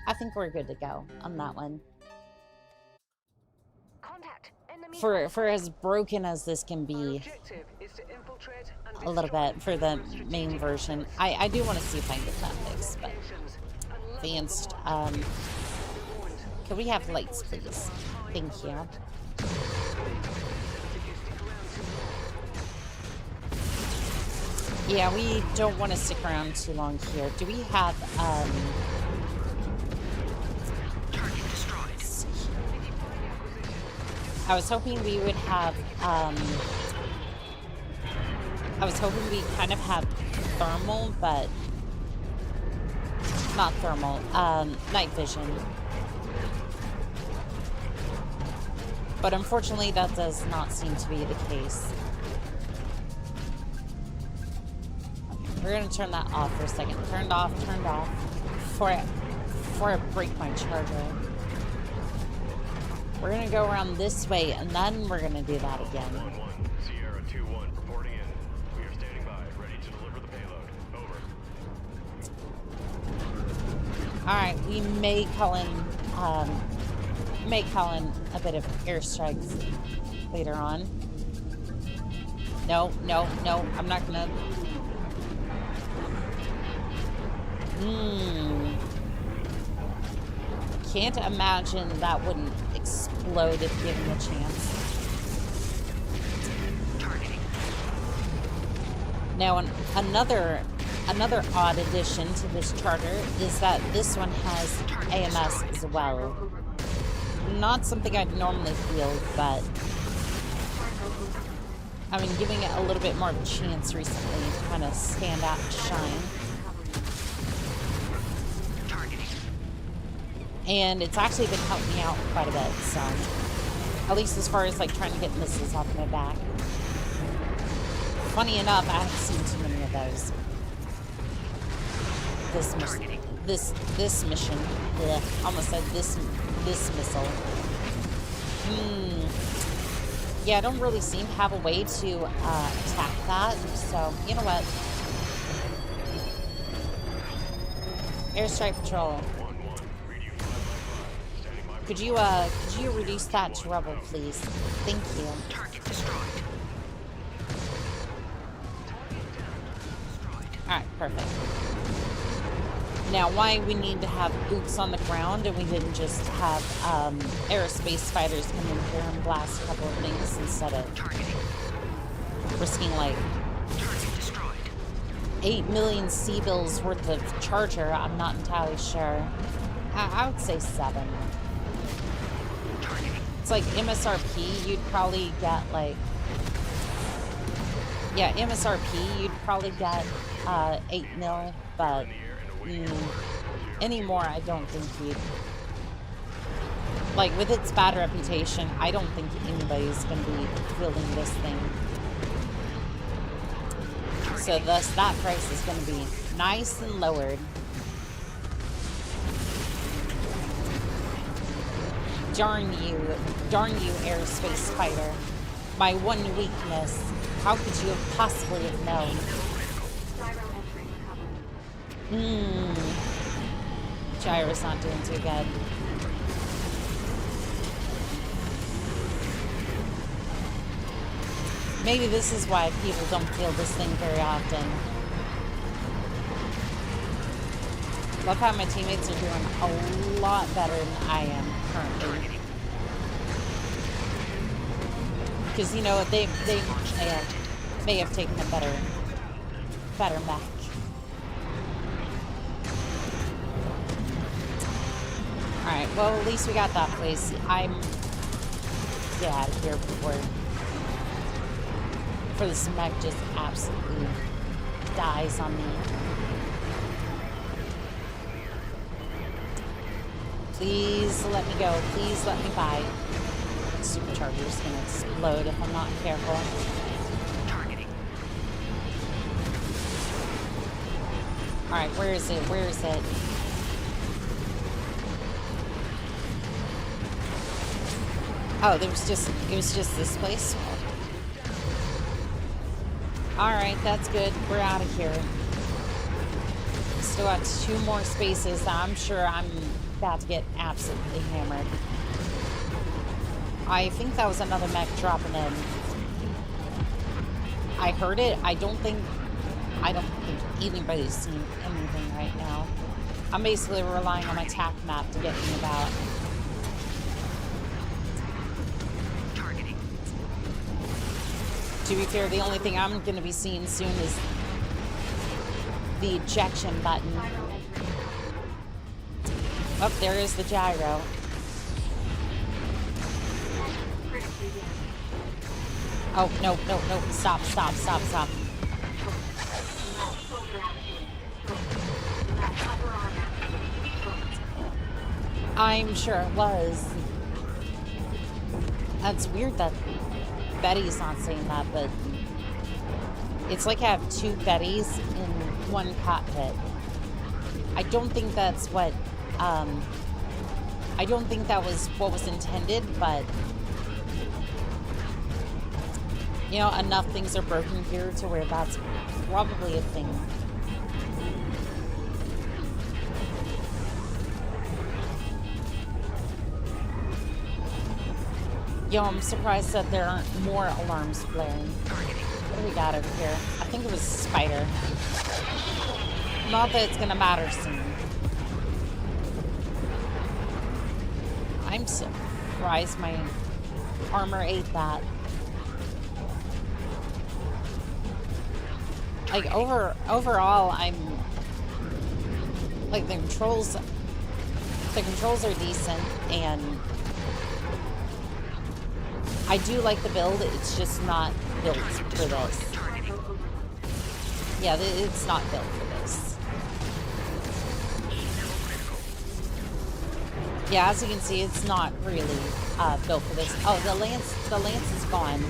I think we're good to go on that one. For as broken as this can be, a little bit for the main version. I do want to see if I can get that fixed, but advanced. Can we have lights, please? Thank you. Yeah, we don't want to stick around too long here. Do we have Target destroyed. I was hoping we would have I was hoping we kind of have thermal, but not thermal, night vision. But unfortunately that does not seem to be the case. We're gonna turn that off for a second. Turned off before I break my charger. We're gonna go around this way and then we're gonna do that again. Sierra 2-1 reporting in. We are standing by, ready to deliver the payload. Over. Alright, we may call in a bit of airstrikes later on. No, I'm not gonna. Can't imagine that wouldn't explode if given the chance. Targeting. Now, another odd addition to this charter is that this one has AMS as well. Not something I'd normally field, but I mean, giving it a little bit more of a chance recently to kind of stand out and shine. And it's actually been helping me out quite a bit, so at least as far as like trying to get missiles off my back. Funny enough, I haven't seen too many of those. This mission, ugh, almost said this missile. Yeah, I don't really seem to have a way to attack that, so you know what? Airstrike patrol. Could you reduce that to rubble, please? Thank you. Target destroyed. Alright, perfect. Now, why we need to have boots on the ground and we didn't just have aerospace fighters come in here and blast a couple of things instead of risking like 8 million C-bills worth of charger, I'm not entirely sure. I would say 7. It's like MSRP, you'd probably get like... Yeah, MSRP, you'd probably get 8 mil, but anymore, I don't think you'd... Like, with its bad reputation, I don't think anybody's going to be fielding this thing. So thus, that price is going to be nice and lowered. Darn you, aerospace fighter. My one weakness. How could you have possibly have known? Gyro's not doing too good. Maybe this is why people don't feel this thing very often. Love how my teammates are doing a lot better than I am currently. Because, you know, they may have taken a better mech. Alright, well, at least we got that place. Get out of here before this mech just absolutely dies on me. Please let me go. Please let me buy. Supercharger's gonna explode if I'm not careful. Alright, where is it? Where is it? Oh, it was just this place. Alright, that's good. We're out of here. Still got 2 more spaces that I'm sure I'm about to get absolutely hammered. I think that was another mech dropping in. I heard it. I don't think anybody's seen anything right now. I'm basically relying on my tac map to get me about. To be fair, the only thing I'm going to be seeing soon is the ejection button. Oh, there is the gyro. Oh, no. Stop. I'm sure it was. That's weird that Betty's not saying that, but it's like I have 2 Bettys in one cockpit. I don't think that's what, I don't think that was what was intended, but, you know, enough things are broken here to where that's probably a thing. Yo, I'm surprised that there aren't more alarms blaring. What do we got over here? I think it was a spider. Not that it's gonna matter soon. I'm surprised my armor ate that. Like, overall, I'm... Like, the controls are decent, and I do like the build, it's just not built for this. Yeah, it's not built for this. Yeah, as you can see, it's not really built for this. Oh, the lance is gone.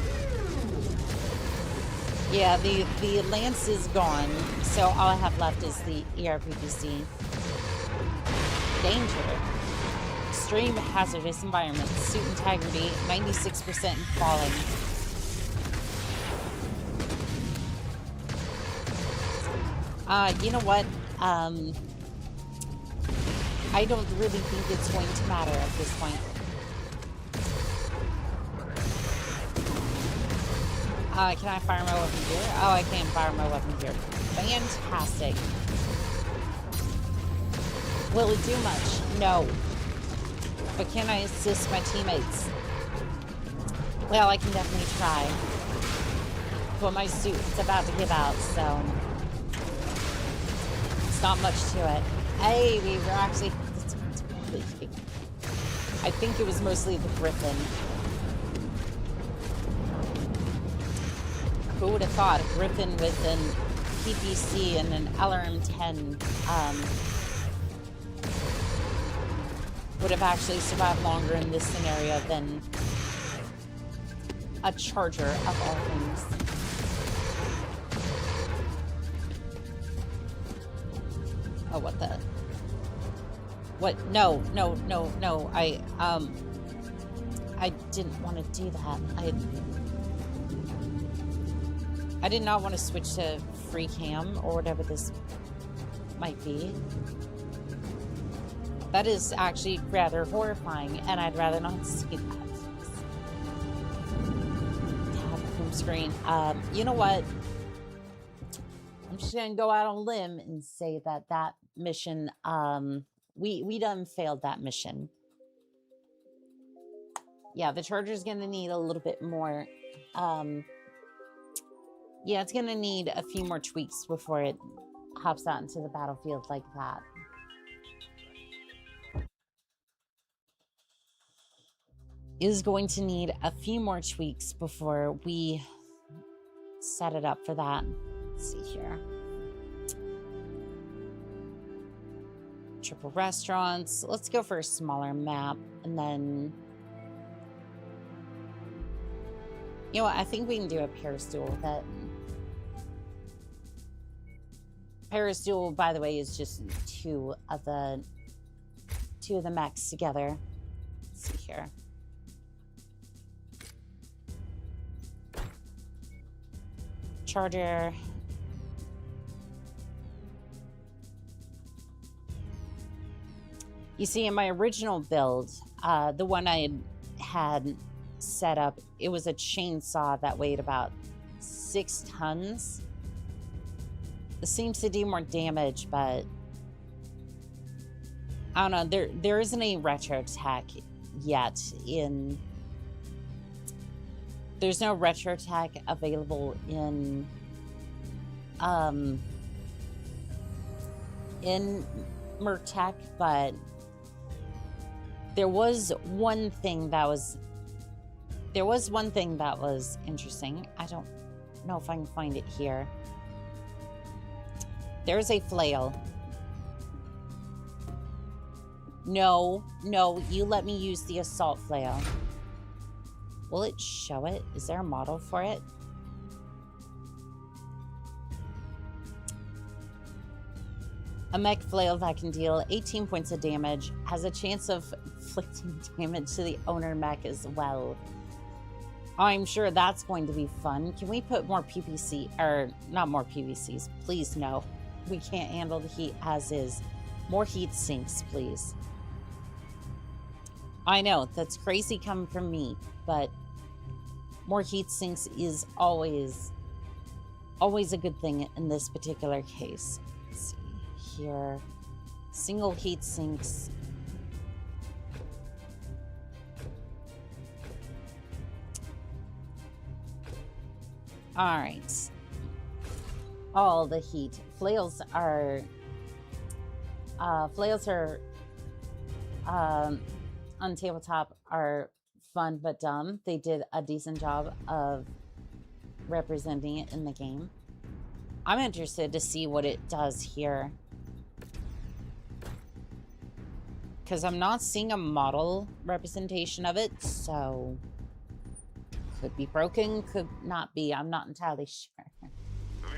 Yeah, the lance is gone, so all I have left is the ERPPC. Danger. Extreme hazardous environment. Suit integrity, 96% and falling. You know what? I don't really think it's going to matter at this point. Can I fire my weapon here? Oh, I can't fire my weapon here. Fantastic. Will it do much? No. But can I assist my teammates? Well, I can definitely try. But my suit's about to give out, so it's not much to it. Hey, we were actually... I think it was mostly the Griffin. Who would have thought a Griffin with an PPC and an LRM-10 would have actually survived longer in this scenario than a Charger of all things. Oh, what the? What? No. I didn't want to do that. I did not want to switch to free cam or whatever this might be. That is actually rather horrifying, and I'd rather not see that. Home screen. You know what? I'm just gonna go out on a limb and say that that mission, we done failed that mission. Yeah, the Charger's gonna need a little bit more. Yeah, it's gonna need a few more tweaks before it hops out into the battlefield like that. Is going to need a few more tweaks before we set it up for that. Let's see here. Triple restaurants. Let's go for a smaller map, and then... You know what? I think we can do a Paris duel with it. Paris duel, by the way, is just two of the mechs together. Let's see here. Charger. You see, in my original build, the one I had set up, it was a chainsaw that weighed about 6 tons. It seems to do more damage, but I don't know. There isn't any retro tech yet in... There's no retro tech available in Merc Tech, but there was one thing that was interesting. I don't know if I can find it here. There's a flail. No, you let me use the assault flail. Will it show it? Is there a model for it? A mech flail that can deal 18 points of damage has a chance of inflicting damage to the owner mech as well. I'm sure that's going to be fun. Can we put more PPC, or not more PVCs? Please, no. We can't handle the heat as is. More heat sinks, please. I know, that's crazy coming from me, but more heat sinks is always a good thing in this particular case. Let's see here. Single heat sinks. All right. All the heat. Flails are on tabletop are fun but dumb. They did a decent job of representing it in the game. I'm interested to see what it does here, because I'm not seeing a model representation of it, so could be broken, could not be. I'm not entirely sure. The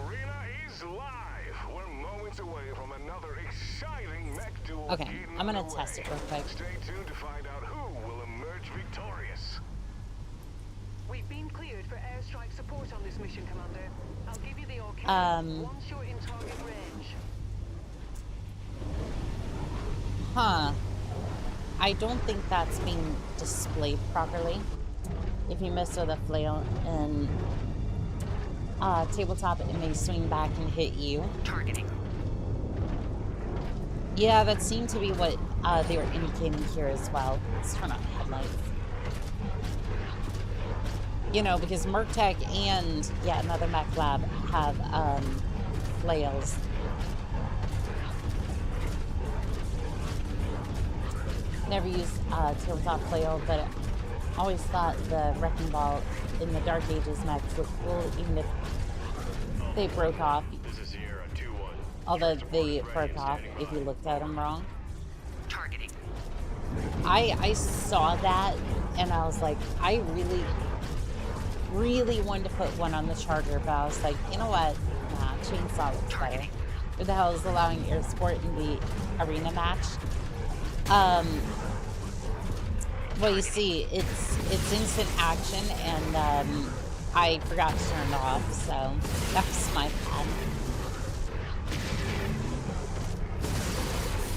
arena is live. We're moments away from another exciting mech duel. Okay, I'm gonna test it real quick. Stay tuned to find out who will emerge victorious. We've been cleared for airstrike support on this mission, Commander. I'll give you the okay once you're in target range. Huh. I don't think that's being displayed properly. If you miss with a flail in tabletop, it may swing back and hit you. Targeting. Yeah, that seemed to be what they were indicating here as well. Let's turn on headlights. You know, because Merc-Tech and, yeah, another Mech Lab have flails. Never used tabletop flail, but always thought the Wrecking Ball in the Dark Ages mechs looked cool, even if they broke off. Although they broke off if you looked at them wrong. Targeting. I saw that and I was like, I really wanted to put one on the Charger, but I was like, you know what? Nah, chainsaw looks better. What the hell is allowing air support in the arena match? Well, you see, it's instant action, and I forgot to turn it off, so that was my bad.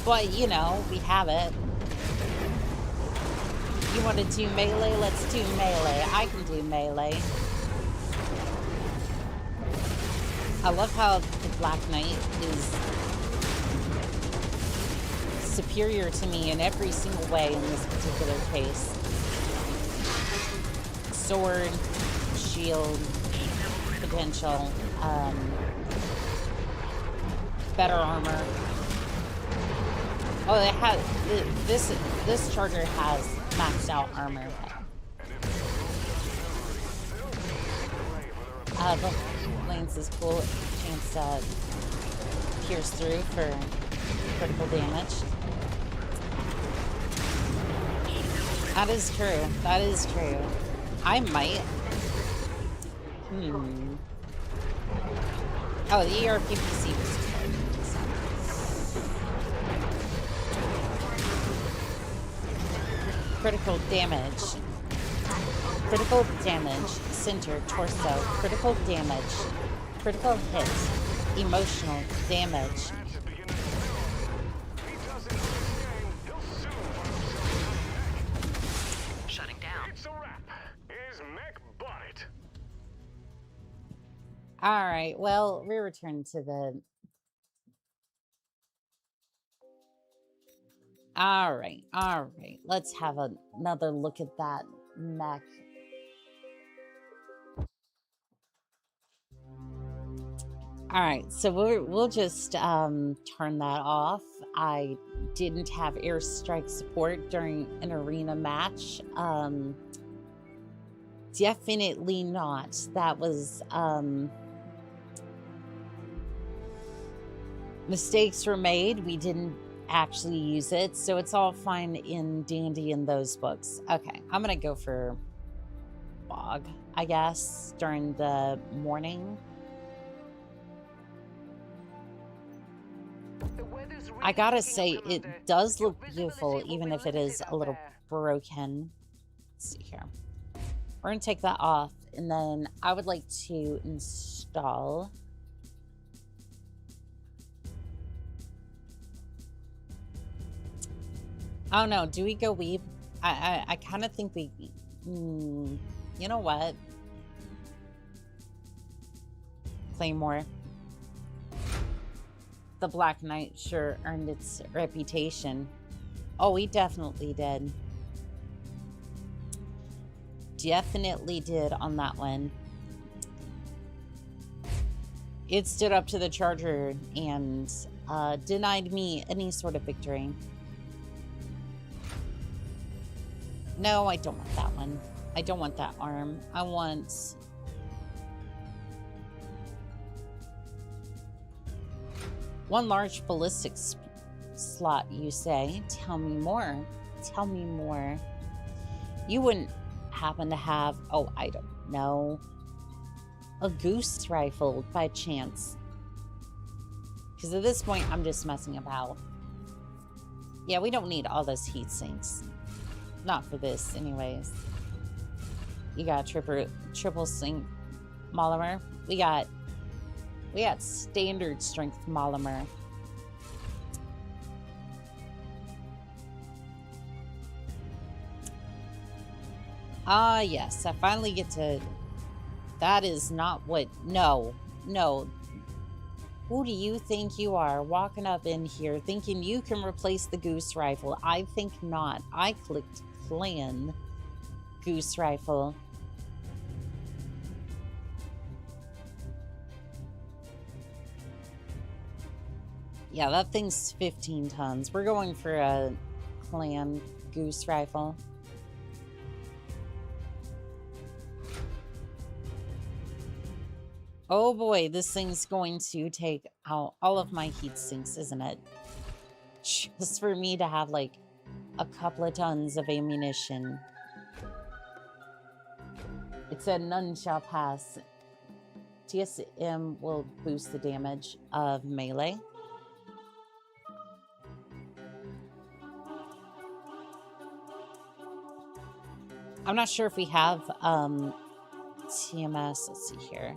But, you know, we have it. You want to do melee? Let's do melee. I can do melee. I love how the Black Knight is superior to me in every single way in this particular case. Sword, shield, potential, better armor. Oh, it has this Charger has maxed out armor. The lance is cool. Chance to pierce through for critical damage. That is true. That is true. I might. Oh, the ERPPC was critical damage. Critical damage. Center, torso. Critical damage. Critical hit. Emotional damage. Shutting down. It's a wrap. His mech bought it. Alright, well, we return to the... Alright. Let's have another look at that mech. Alright, so we'll just turn that off. I didn't have airstrike support during an arena match. Definitely not. That was mistakes were made. We didn't actually use it, so it's all fine in dandy in those books. Okay, I'm gonna go for fog, I guess, during the morning. I gotta say, it does look beautiful, even if it is a little broken. Let's see here. We're gonna take that off, and then I would like to install... Oh no, do we go weeb? I kind of think we... you know what? Claymore. The Black Knight sure earned its reputation. Oh, he definitely did. Definitely did on that one. It stood up to the Charger and denied me any sort of victory. No, I don't want that one. I don't want that arm. I want... one large ballistics slot, you say? Tell me more. Tell me more. You wouldn't happen to have... oh, I don't know. A goose rifle, by chance. Because at this point, I'm just messing about. Yeah, we don't need all those heat sinks. Not for this, anyways. You got triple sink Monomer. We got standard strength Monomer. Ah, yes, I finally get to... That is not what... No, no. Who do you think you are, walking up in here thinking you can replace the goose rifle? I think not. I clicked plan goose rifle. Yeah, that thing's 15 tons. We're going for a clan goose rifle. Oh boy, this thing's going to take out all of my heat sinks, isn't it? Just for me to have like a couple of tons of ammunition. It said none shall pass. TSM will boost the damage of melee. I'm not sure if we have TMS. Let's see here.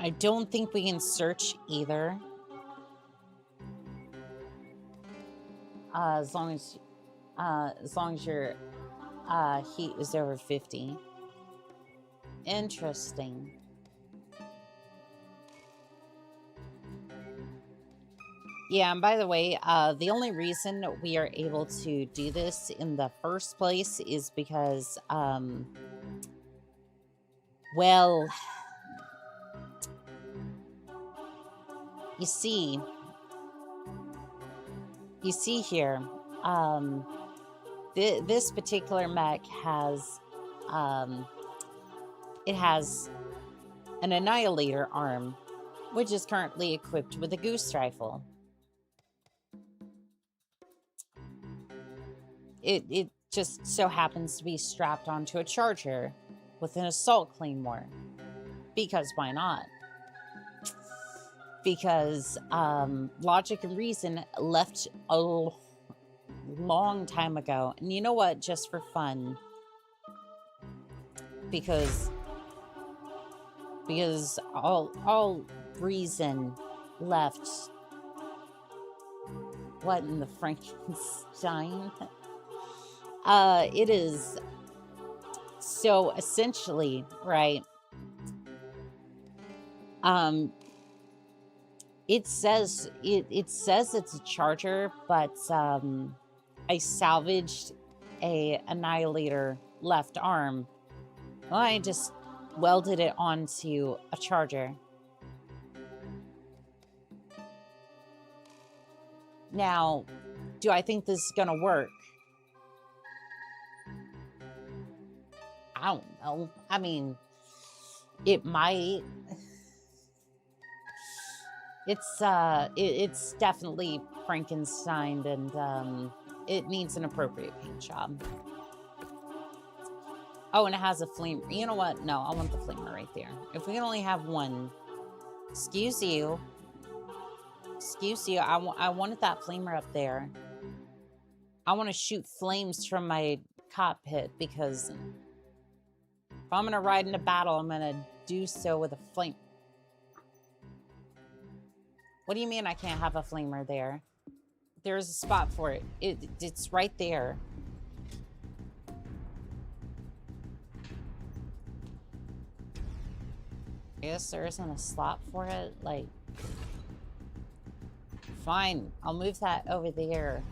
I don't think we can search either. As long as your heat is over 50. Interesting. Yeah, and by the way, the only reason we are able to do this in the first place is because, well, you see here, this particular mech has, it has an annihilator arm, which is currently equipped with a goose rifle. It just so happens to be strapped onto a charger with an assault claymore. Because why not? Because logic and reason left a long time ago. And you know what? Just for fun. Because all reason left. What in the Frankenstein? It is so essentially, right? It says it's a charger, but I salvaged a annihilator left arm. Well, I just welded it onto a charger. Now, do I think this is gonna work? I don't know. I mean, it might. It's definitely Frankenstein, and it needs an appropriate paint job. Oh, and it has a flame. You know what? No, I want the flamer right there. If we can only have one. Excuse you. Excuse you. I wanted that flamer up there. I want to shoot flames from my cockpit because if I'm going to ride into battle, I'm going to do so with a flame. What do you mean I can't have a flamer there? There's a spot for it. It's right there. I guess there isn't a slot for it. Like, fine. I'll move that over there.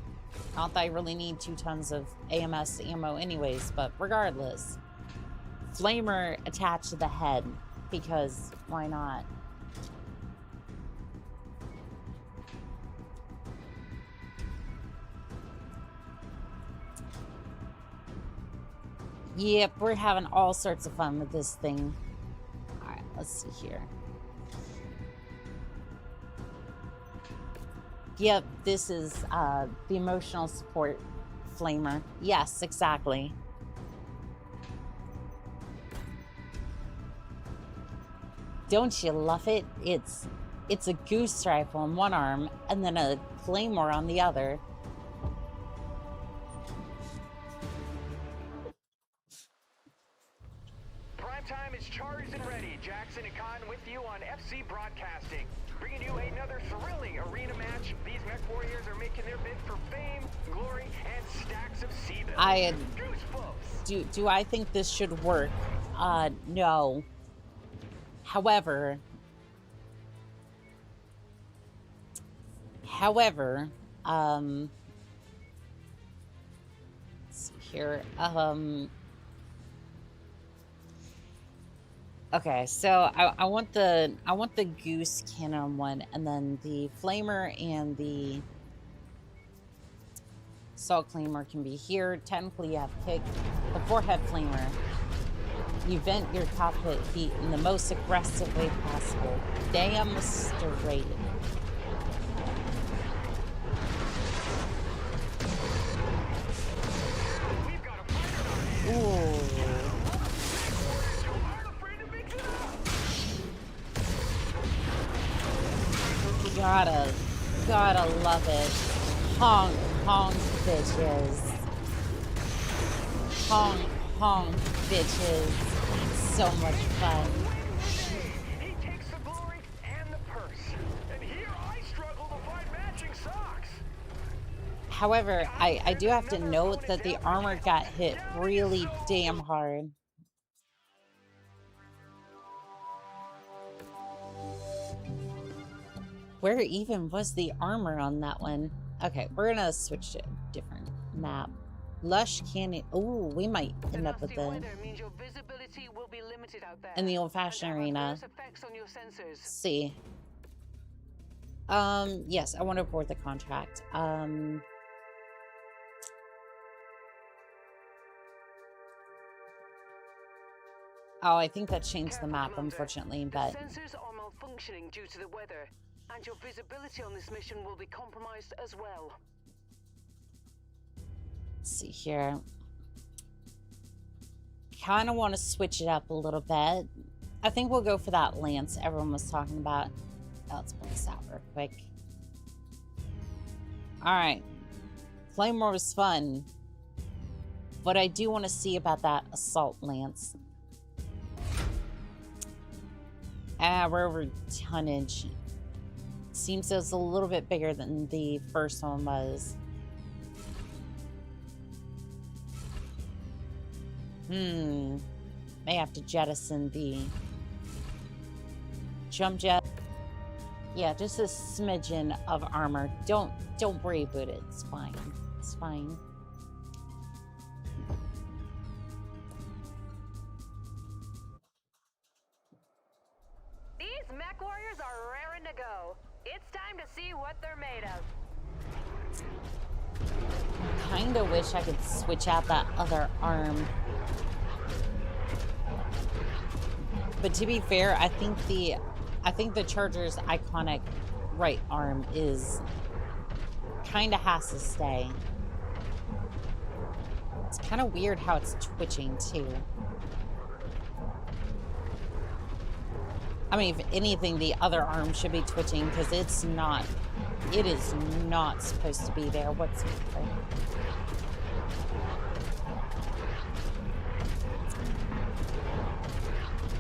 Not that I really need 2 tons of AMS ammo anyways, but regardless. Flamer attached to the head, because why not? Yep, we're having all sorts of fun with this thing. Alright, let's see here. Yep, this is the emotional support flamer. Yes, exactly. Don't you love it? It's a goose rifle on one arm and then a claymore on the other. Prime time is charged and ready. Jackson and Khan with you on FC Broadcasting, bringing you another thrilling arena match. These Mech Warriors are making their bid for fame, glory, and stacks of sea bills. Do I think this should work? No. However, let's see here. Okay, so I want the goose cannon one, and then the flamer and the salt claimer can be here. Technically, you have kick. The forehead flamer, you vent your cockpit heat in the most aggressive way possible. Damn straight. Ooh. Gotta love it. Honk, honk, bitches. Honk, honk, bitches. So much fun. He takes the glory and the purse. And here I struggle to find matching socks. However, I do have to note that the armor got hit really damn hard. Where even was the armor on that one? Okay, we're gonna switch to a different map. Lush Canyon. Oh, we might end up with the in the old-fashioned arena. Let's see. Yes, I want to board the contract. Oh, I think that changed the map, unfortunately, but Sensors are malfunctioning due to the weather, and your visibility on this mission will be compromised as well. let's see here. Kind of want to switch it up a little bit. I think we'll go for that lance everyone was talking about. Oh, let's put this out real quick. Alright. Claymore was fun. But I do want to see about that assault lance. We're over tonnage. Seems it's a little bit bigger than the first one was. May have to jettison the jump jet. Yeah, just a smidgen of armor. Don't worry about it. It's fine. It's fine. These Mech Warriors are raring to go. It's time to see what they're made of. Kinda wish I could switch out that other arm. But to be fair, I think the Charger's iconic right arm is kinda has to stay. It's kind of weird how it's twitching too. I mean, if anything, the other arm should be twitching because it is not supposed to be there whatsoever.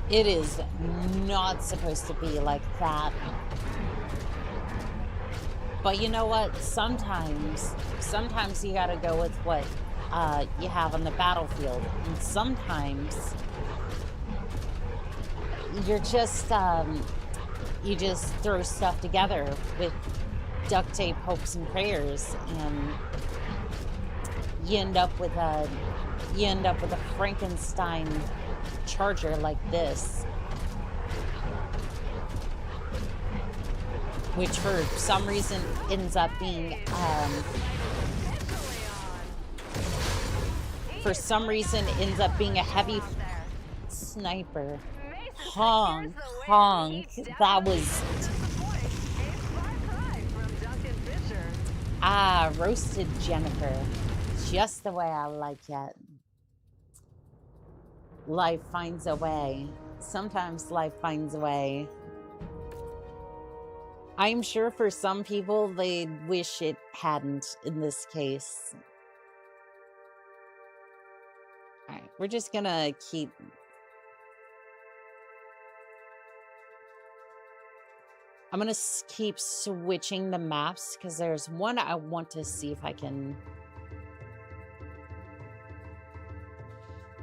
It is not supposed to be like that. But you know what? Sometimes you gotta go with what you have on the battlefield. And sometimes you're just, you just throw stuff together with duct tape, hopes, and prayers, and you end up with a Frankenstein Charger like this, which for some reason ends up being a heavy sniper. Honk, honk. That was roasted Jennifer, just the way I like it. Life finds a way. Sometimes life finds a way. I'm sure for some people, they'd wish it hadn't in this case. Alright, we're just gonna keep I'm gonna keep switching the maps because there's one I want to see if I can.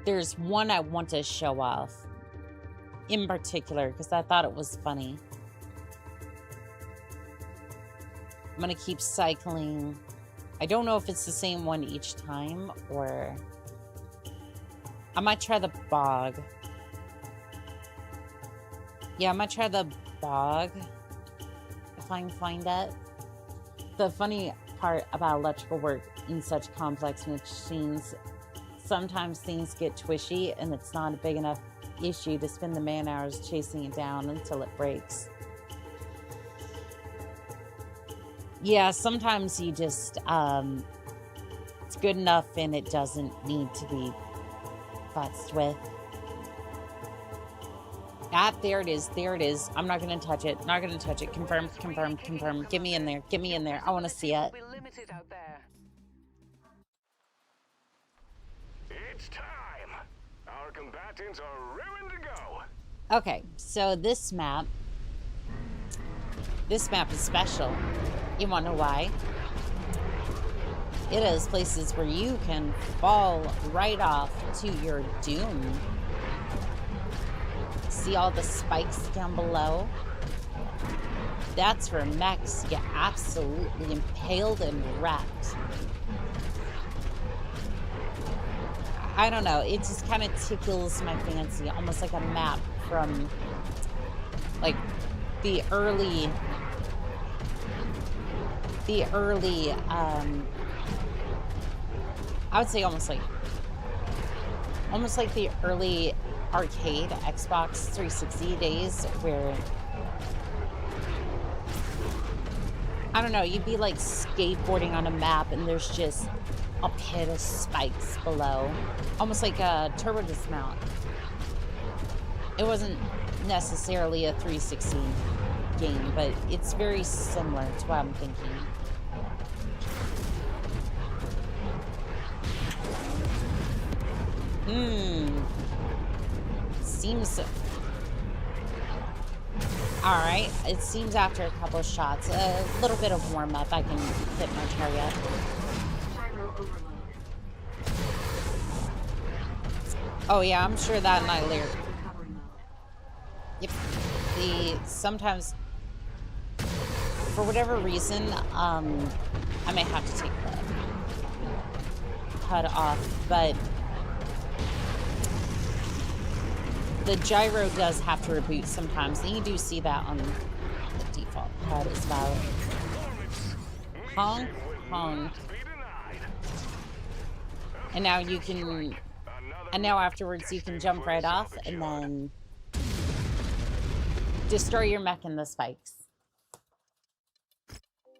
There's one I want to show off in particular because I thought it was funny. I'm gonna keep cycling. I don't know if it's the same one each time or I might try the bog. Yeah, I might try the bog if I can find it. The funny part about electrical work in such complex machines, sometimes things get twishy and it's not a big enough issue to spend the man hours chasing it down until it breaks. Yeah, sometimes you just, it's good enough and it doesn't need to be futzed with. Ah, there it is. There it is. I'm not going to touch it. Not going to touch it. Confirm, confirm, confirm. Get me in there. Get me in there. I want to see it. It's time. Our combatants are raring to go. Okay, so this map is special. You want to know why? It is places where you can fall right off to your doom. See all the spikes down below? That's where mechs get absolutely impaled and wrecked. I don't know, it just kind of tickles my fancy, almost like a map from like the early I would say almost like the early arcade Xbox 360 days where, I don't know, you'd be like skateboarding on a map and there's just a pit of spikes below. Almost like a turbo dismount. It wasn't necessarily a 360 game, but it's very similar to what I'm thinking. Seems... Alright, it seems after a couple of shots, a little bit of warm-up, I can hit my target. Oh yeah, I'm sure that Annihilator... Yep. Sometimes, for whatever reason, I may have to take the HUD off, but the gyro does have to reboot sometimes, and you do see that on the default HUD as well. Honk, honk. And now you can, and now afterwards you can jump right off and then destroy your mech in the spikes.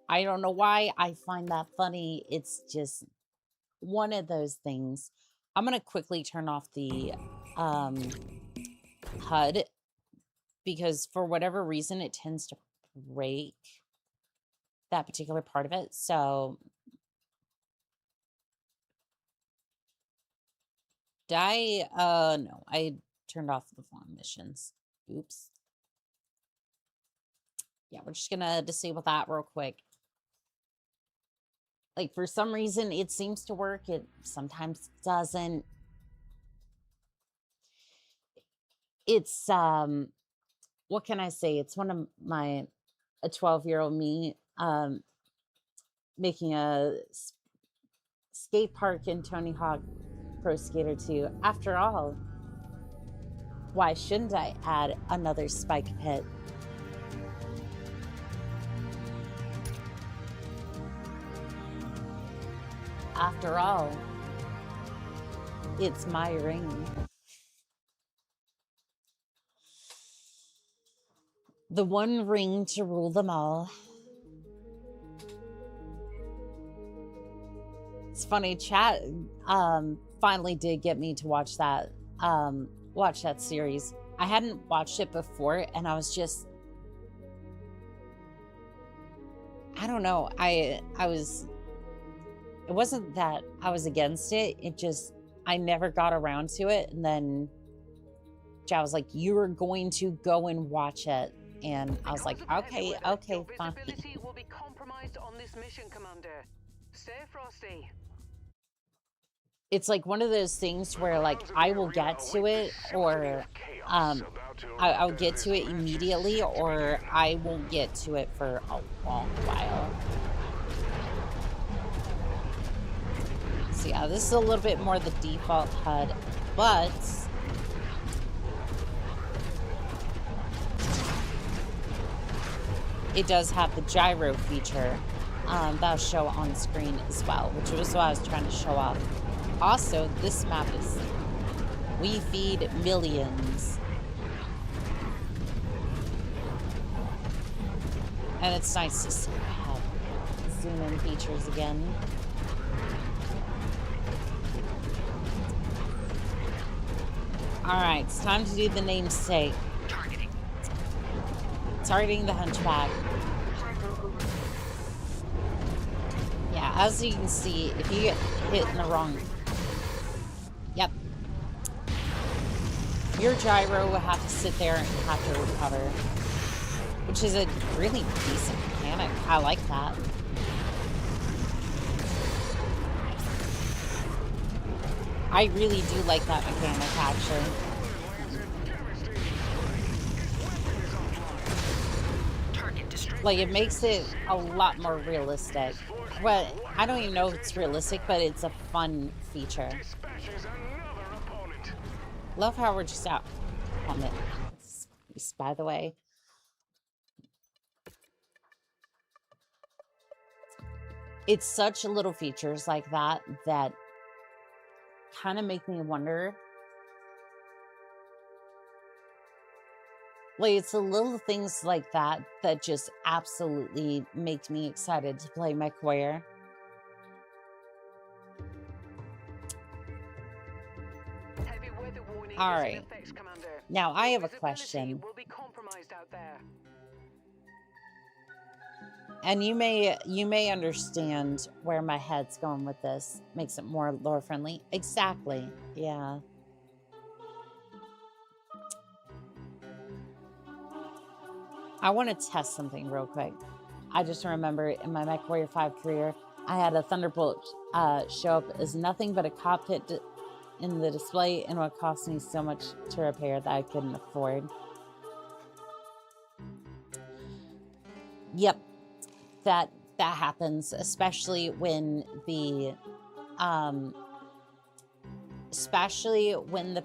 I don't know why I find that funny. It's just one of those things. I'm going to quickly turn off the HUD because for whatever reason it tends to break that particular part of it. So did I no, I turned off the farm missions. Oops. Yeah, we're just gonna disable that real quick. Like, for some reason it seems to work, it sometimes doesn't. It's what can I say? It's one of my a 12-year-old me making a skate park in Tony Hawk Pro Skater 2. After all, why shouldn't I add another spike pit? After all, it's my ring. The one ring to rule them all. It's funny, chat finally did get me to watch that series. I hadn't watched it before, and I was just, I don't know, it wasn't that I was against it, it just, I never got around to it, and then Jai was like, you are going to go and watch it. And I was like, okay, okay, fine. Visibility will be compromised on this mission, Commander. Stay frosty. It's like one of those things where like I will get to it, or I'll get to it immediately, or I won't get to it for a long while. So yeah, this is a little bit more the default HUD, but it does have the gyro feature that'll show on screen as well, which was what I was trying to show off. Also, this map is We Feed Millions. And it's nice to see how zoom in features again. Alright, it's time to do the namesake. Targeting the hunchback. Yeah, as you can see, if you get hit in the wrong... Yep. Your gyro will have to sit there and have to recover. Which is a really decent mechanic. I like that. I really do like that mechanic, actually. Like, it makes it a lot more realistic. Well, I don't even know if it's realistic, but it's a fun feature. Love how we're just out on it. By the way. It's such little features like that that kind of make me wonder. Like, it's the little things like that that just absolutely make me excited to play Mechwarrior. All right. Now, I have a question. And you may understand where my head's going with this. Makes it more lore friendly. Exactly. Yeah. I want to test something real quick. I just remember in my Mechwarrior 5 career, I had a Thunderbolt show up as nothing but a cockpit in the display, and it would cost me so much to repair that I couldn't afford. Yep. That happens, especially when the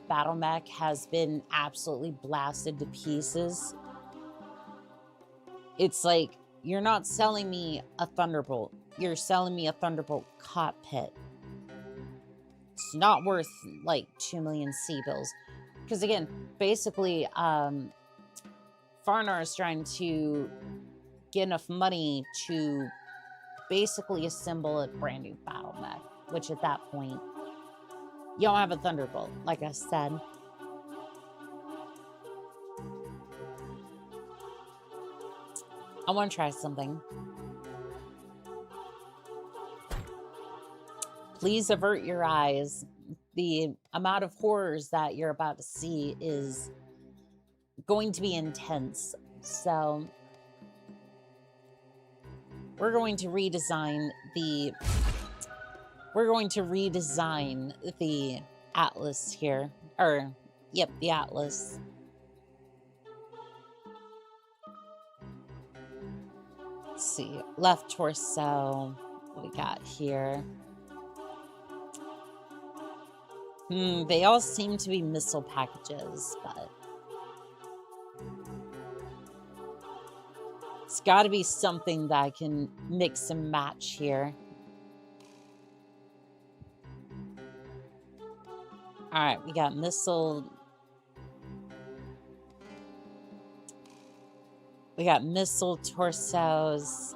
battle mech has been absolutely blasted to pieces. It's like, you're not selling me a Thunderbolt, you're selling me a Thunderbolt cockpit. It's not worth like 2 million C-bills, because again, basically Farnar is trying to get enough money to basically assemble a brand new battle mech, which at that point, you don't have a Thunderbolt, like I said. I want to try something. Please avert your eyes. The amount of horrors that you're about to see is going to be intense. So we're going to redesign the Atlas here. Or, yep, the Atlas. Let's see, left torso, what we got here. They all seem to be missile packages, but it's got to be something that I can mix and match here. All right, we got missile. We got missile torsos.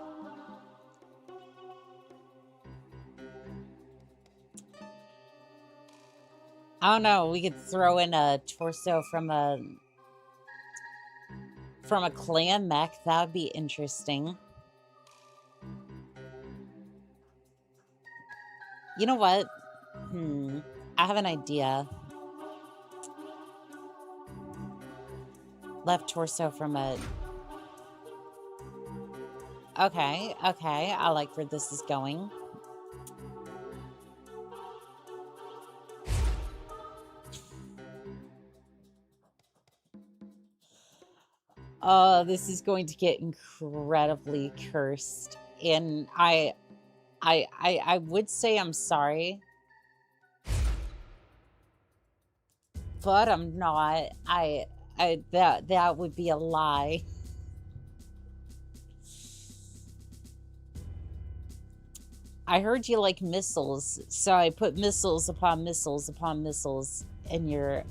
I don't know. We could throw in a torso from a clan mech. That would be interesting. You know what? I have an idea. Left torso from a Okay, okay. I like where this is going. Oh, this is going to get incredibly cursed. And I would say I'm sorry. But I'm not. That would be a lie. I heard you like missiles, so I put missiles upon missiles upon missiles in your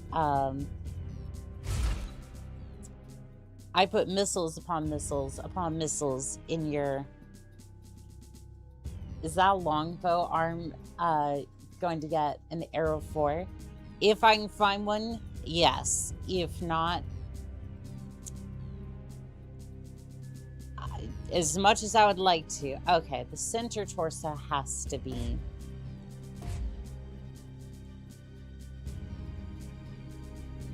I put missiles upon missiles upon missiles in your... Is that longbow arm going to get an arrow for? If I can find one, yes. If not, as much as I would like to. Okay, the center torso has to be...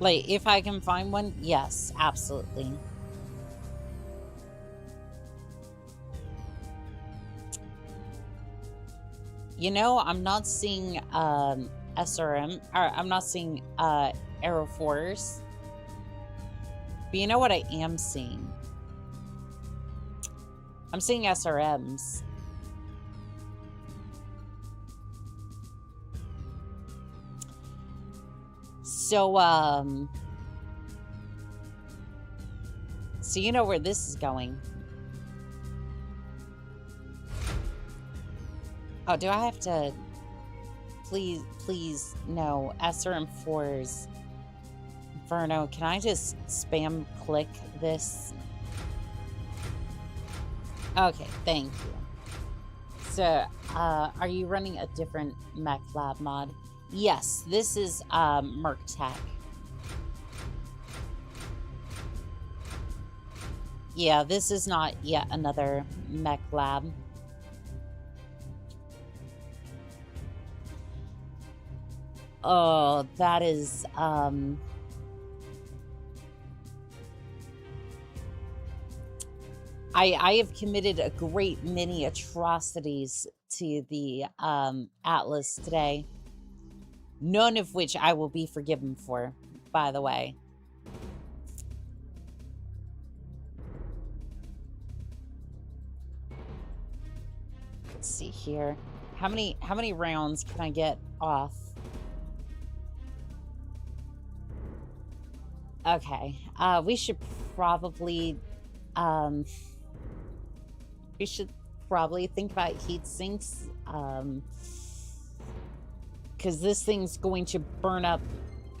Like, if I can find one, yes, absolutely. You know, I'm not seeing SRM, or I'm not seeing Arrow 4s. But you know what I am seeing? I'm seeing SRMs. So, so you know where this is going. Oh, do I have to... Please, no. SRM4s. Inferno, can I just spam click this? Okay, thank you. So, are you running a different Mech Lab mod? Yes, this is Merc Tech. Yeah, this is not yet another Mech Lab. Oh, that is I have committed a great many atrocities to the Atlas today. None of which I will be forgiven for, by the way. Let's see here. How many rounds can I get off? Okay. We should probably think about heat sinks. Because this thing's going to burn up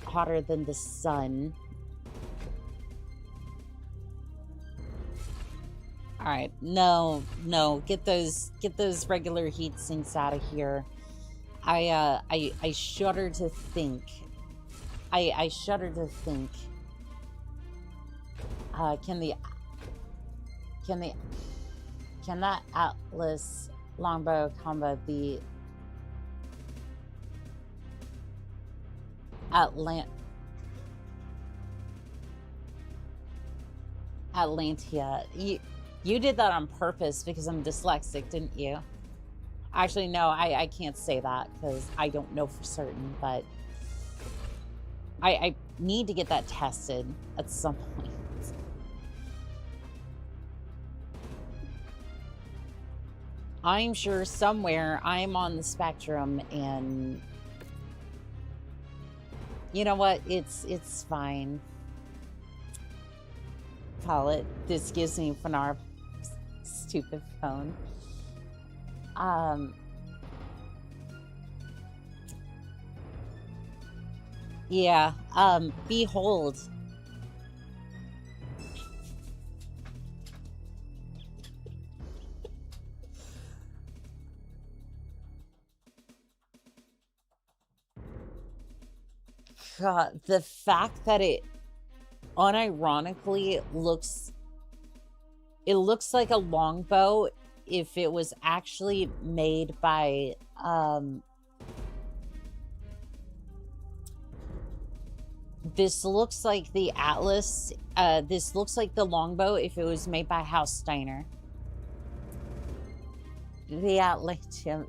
hotter than the sun. All right, no, get those regular heat sinks out of here. I shudder to think. I shudder to think. Can that Atlas longbow combo the Atlantia? You did that on purpose because I'm dyslexic, didn't you? Actually, no, I can't say that because I don't know for certain, but I need to get that tested at some point. I'm sure somewhere I'm on the spectrum, and you know what? It's fine. Call it. This gives me Fanar stupid phone. Yeah. Behold. God, the fact that it unironically looks like a longbow if it was actually made by this looks like the Atlas. This looks like the longbow if it was made by House Steiner. The Atlantean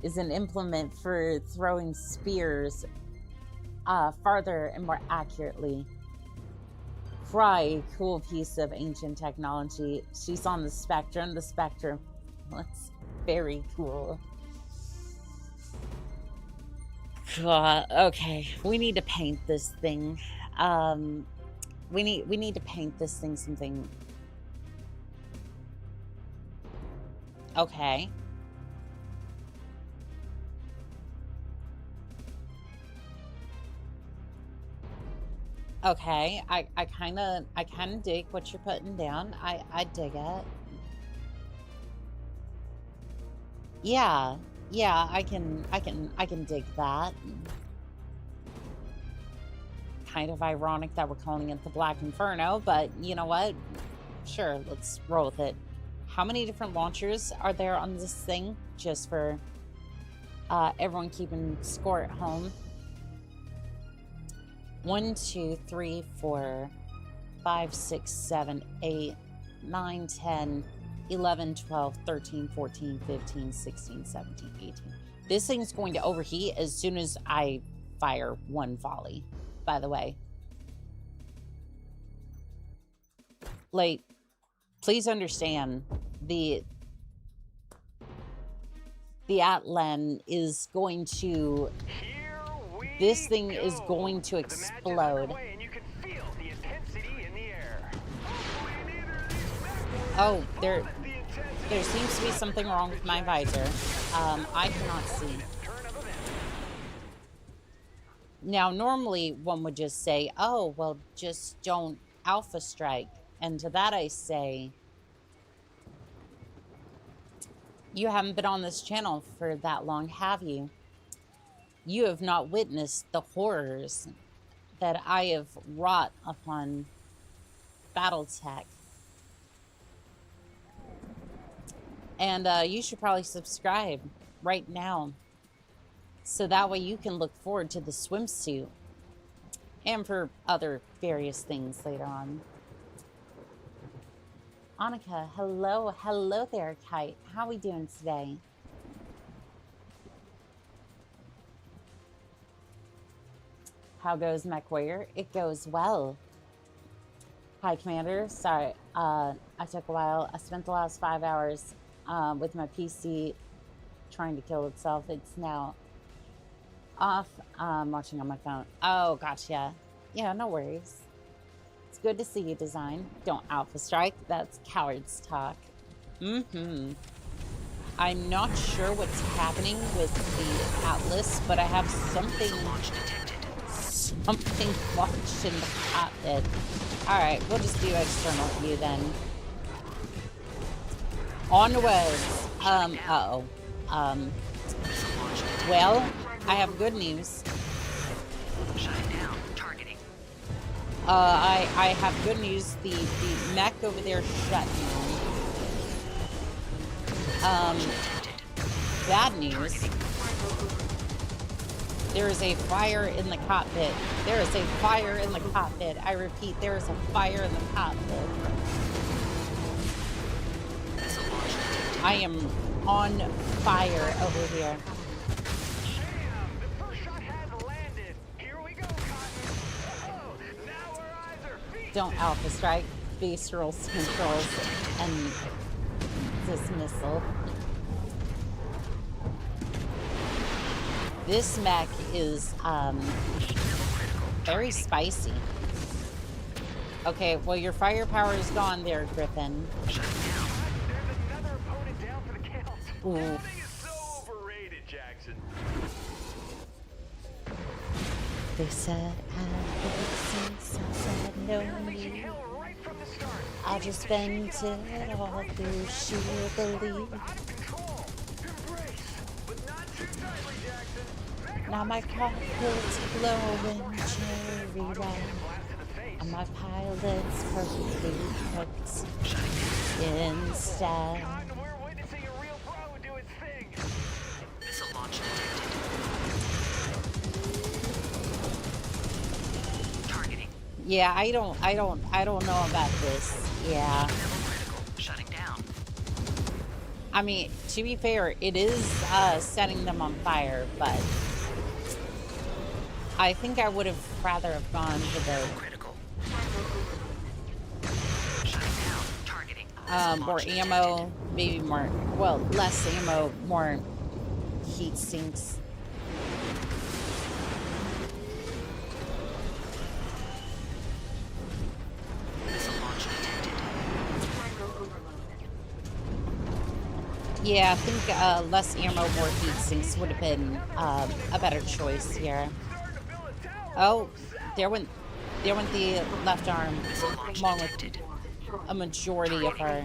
is an implement for throwing spears farther and more accurately. Cry, cool piece of ancient technology. She's on the spectrum. The spectrum. That's very cool. God, okay, we need to paint this thing. We need to paint this thing something. Okay. Okay, I kind of dig what you're putting down. I dig it. Yeah, I can dig that. Kind of ironic that we're calling it the Black Inferno, but you know what? Sure, let's roll with it. How many different launchers are there on this thing? Just for everyone keeping score at home. 1, 2, 3, 4, 5, 6, 7, 8, 9, 10, 11, 12, 13, 14, 15, 16, 17, 18. This thing's going to overheat as soon as I fire one volley, by the way. Like, please understand, the Atlan is going to... This thing is going to explode. Oh, there seems to be something wrong with my visor. I cannot see. Now, normally one would just say, oh, well, just don't alpha strike. And to that I say, you haven't been on this channel for that long, have you? You have not witnessed the horrors that I have wrought upon Battletech. And you should probably subscribe right now, so that way you can look forward to the swimsuit and for other various things later on. Annika, hello. Hello there, Kite. How are we doing today? How goes Mechwarrior? It goes well. Hi, Commander. Sorry, I took a while. I spent the last 5 hours with my PC trying to kill itself. It's now off. Watching on my phone. Oh, gotcha. Yeah, no worries. It's good to see you, Design. Don't alpha strike. That's coward's talk. I'm not sure what's happening with the Atlas, but I have something launched in the cockpit. Alright, we'll just do external view then. Onwards. Well, I have good news. I have good news. The mech over there shut down. Bad news. There is a fire in the cockpit. There is a fire in the cockpit. I repeat, there is a fire in the cockpit. I am on fire over here. The first shot has landed. Here we go, Cotton. Oh, now our eyes are feasted. Don't alpha strike. Base rolls, controls, and dismissal. This mech is very spicy. Okay, well, your firepower is gone there, Griffin. There's another opponent down for the count. Ooh. Everything is so overrated, Jackson. They said I would say, I said no. Unleashing hell right from the start. I'll just bend it all through sheer belief. Out of control. Embrace, but not too tightly, Jackson. Now my cockpit's glowing cherry red, and my pilot's perfectly cooked instead. Cotton, we're witnessing a real pro do its thing. Missile launch detected. Targeting. Yeah, I don't know about this. Yeah. Level critical. Shutting down. I mean, to be fair, it is setting them on fire, but I think I would have rather have gone to the Critical. Shutting down. Targeting. more ammo, maybe more, well, less ammo, more heat sinks. Missile launch detected. Yeah, I think less ammo, more heat sinks would have been a better choice here. Oh, there went the left arm, along with a majority of our.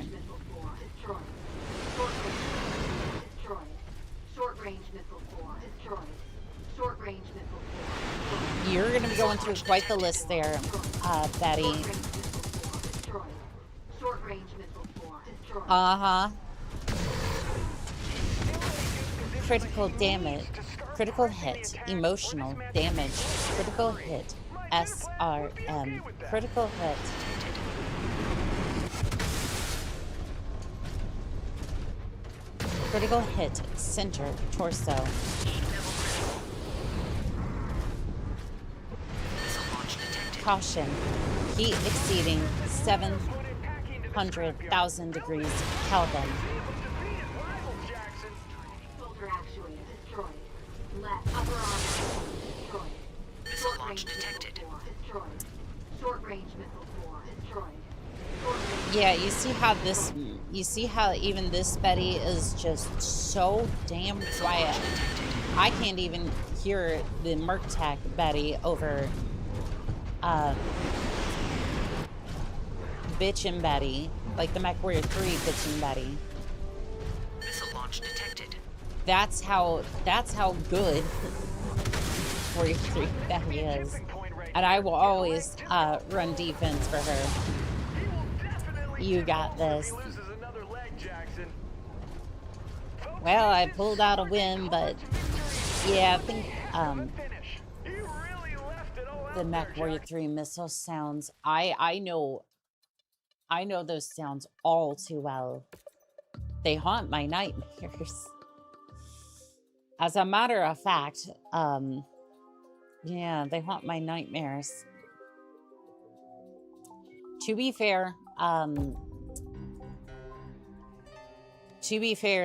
You're going to be going through quite the list there, Betty. Uh-huh. Critical damage, critical hit, emotional damage, critical hit, SRM, critical hit. Critical hit, center, torso. Caution, heat exceeding 700,000 degrees Kelvin. Missile launch detected. Yeah, you see how even this Betty is just so damn quiet. I can't even hear the Merc Tech Betty over bitchin' Betty, like the Mechwarrior 3 bitchin' Betty. Missile launch detected. That's how good Warrior 3 Betty is. And I will always run defense for her. You got this. Well, I pulled out a win, but yeah, I think the Mechwarrior 3 missile sounds, I know those sounds all too well. They haunt my nightmares. As a matter of fact, yeah, they haunt my nightmares. To be fair,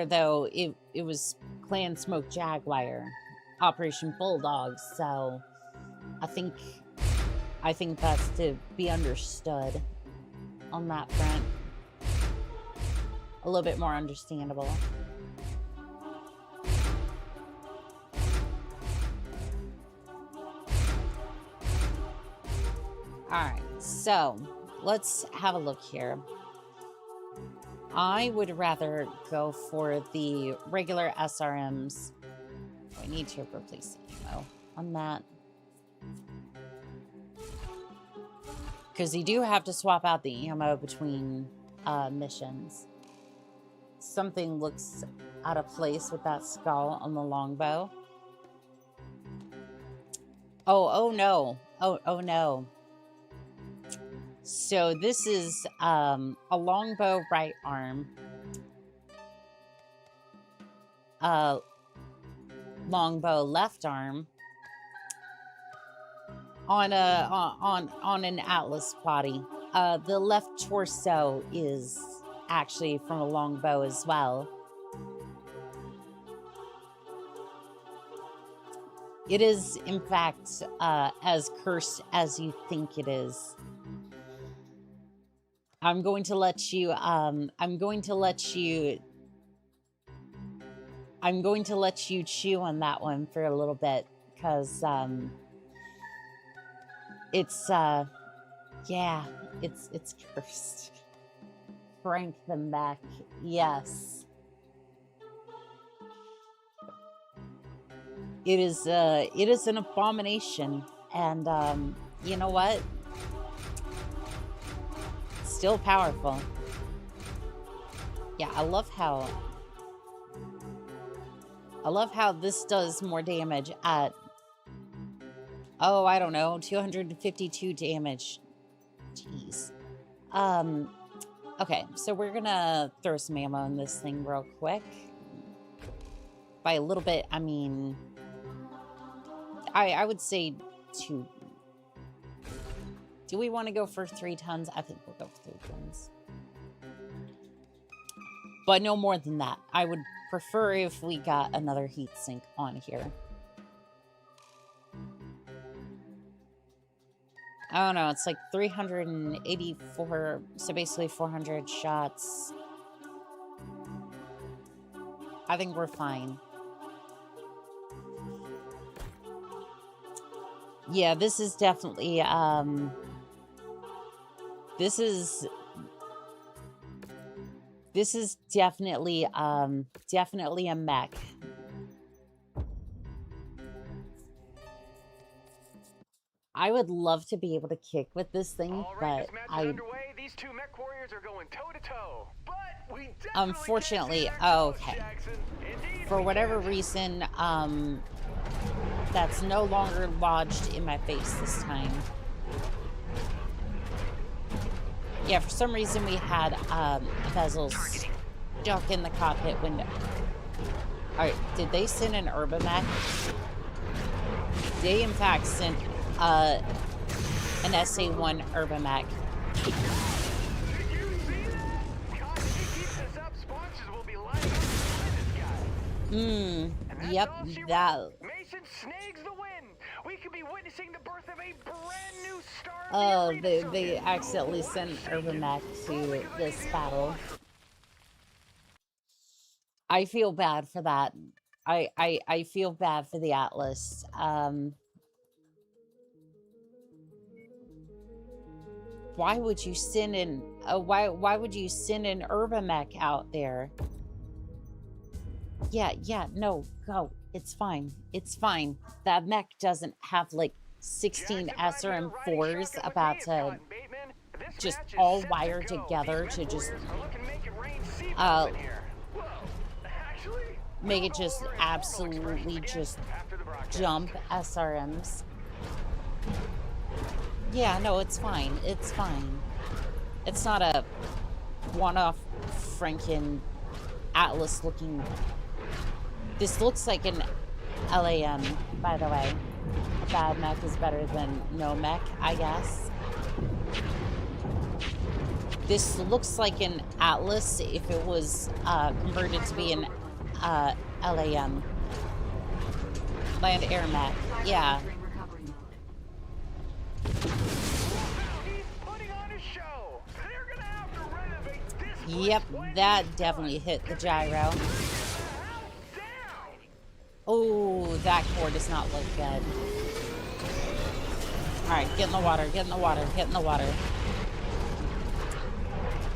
though, it was Clan Smoke Jaguar, Operation Bulldog, so I think that's to be understood on that front. A little bit more understandable. Alright, so let's have a look here. I would rather go for the regular SRMs. I need to replace the ammo on that. Because you do have to swap out the ammo between missions. Something looks out of place with that skull on the longbow. Oh no. Oh no. So this is a longbow right arm, longbow left arm on an Atlas body. The left torso is actually from a longbow as well. It is, in fact, as cursed as you think it is. I'm going to let you chew on that one for a little bit, because it's cursed. Frank the Mech, yes. It is an abomination, and you know what? Still powerful. Yeah, I love how this does more damage at, oh, I don't know, 252 damage. Jeez. Okay, so we're gonna throw some ammo in this thing real quick. By a little bit, I mean... I would say 2. Do we want to go for 3 tons? I think we'll go for 3 tons. But no more than that. I would prefer if we got another heat sink on here. I don't know, it's like 384, so basically 400 shots. I think we're fine. Yeah, this is definitely, this is definitely, definitely a mech. I would love to be able to kick with this thing, but underway. These 2 Mechwarriors are going toe to toe. But we unfortunately, okay. For whatever reason, that's no longer lodged in my face this time. Yeah, for some reason we had bezels stuck in the cockpit window. Alright, did they send an Urbamech? They in fact sent an SA-1 Urbamech. Did you see that? God, if he keeps this up, sponsors will be lining up to this guy. Yep, that... Mason snags the win. We could be witnessing the birth of a brand new star. Oh, they accidentally sent Urbamech to this battle. I feel bad for that. I feel bad for the Atlas. Why would you send an why would you send an Urbamech out there? Yeah, no, go. It's fine. It's fine. That mech doesn't have like 16 SRM4s about to just all wire together to just make it just absolutely just jump SRMs. Yeah, no, it's fine. It's fine. It's not a one-off Franken Atlas looking. This looks like an LAM, by the way. A bad mech is better than no mech, I guess. This looks like an Atlas if it was converted to be an LAM. Land air mech, yeah. Yep, that definitely hit the gyro. Oh, that core does not look good. Alright, get in the water, get in the water, get in the water.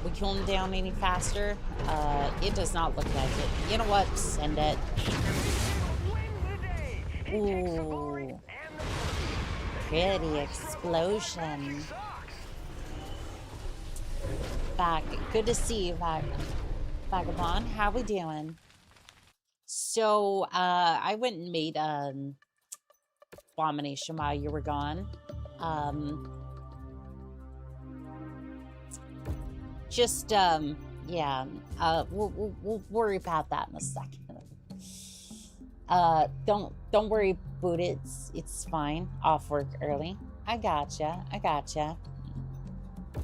We cool him down any faster? It does not look like it. You know what? Send it. Ooh. Pretty explosion. Back. Good to see you, Vagabond. How we doing? So, I went and made abomination while you were gone. Yeah. We'll worry about that in a second. Don't worry, Boot. It's fine. Off work early. I gotcha.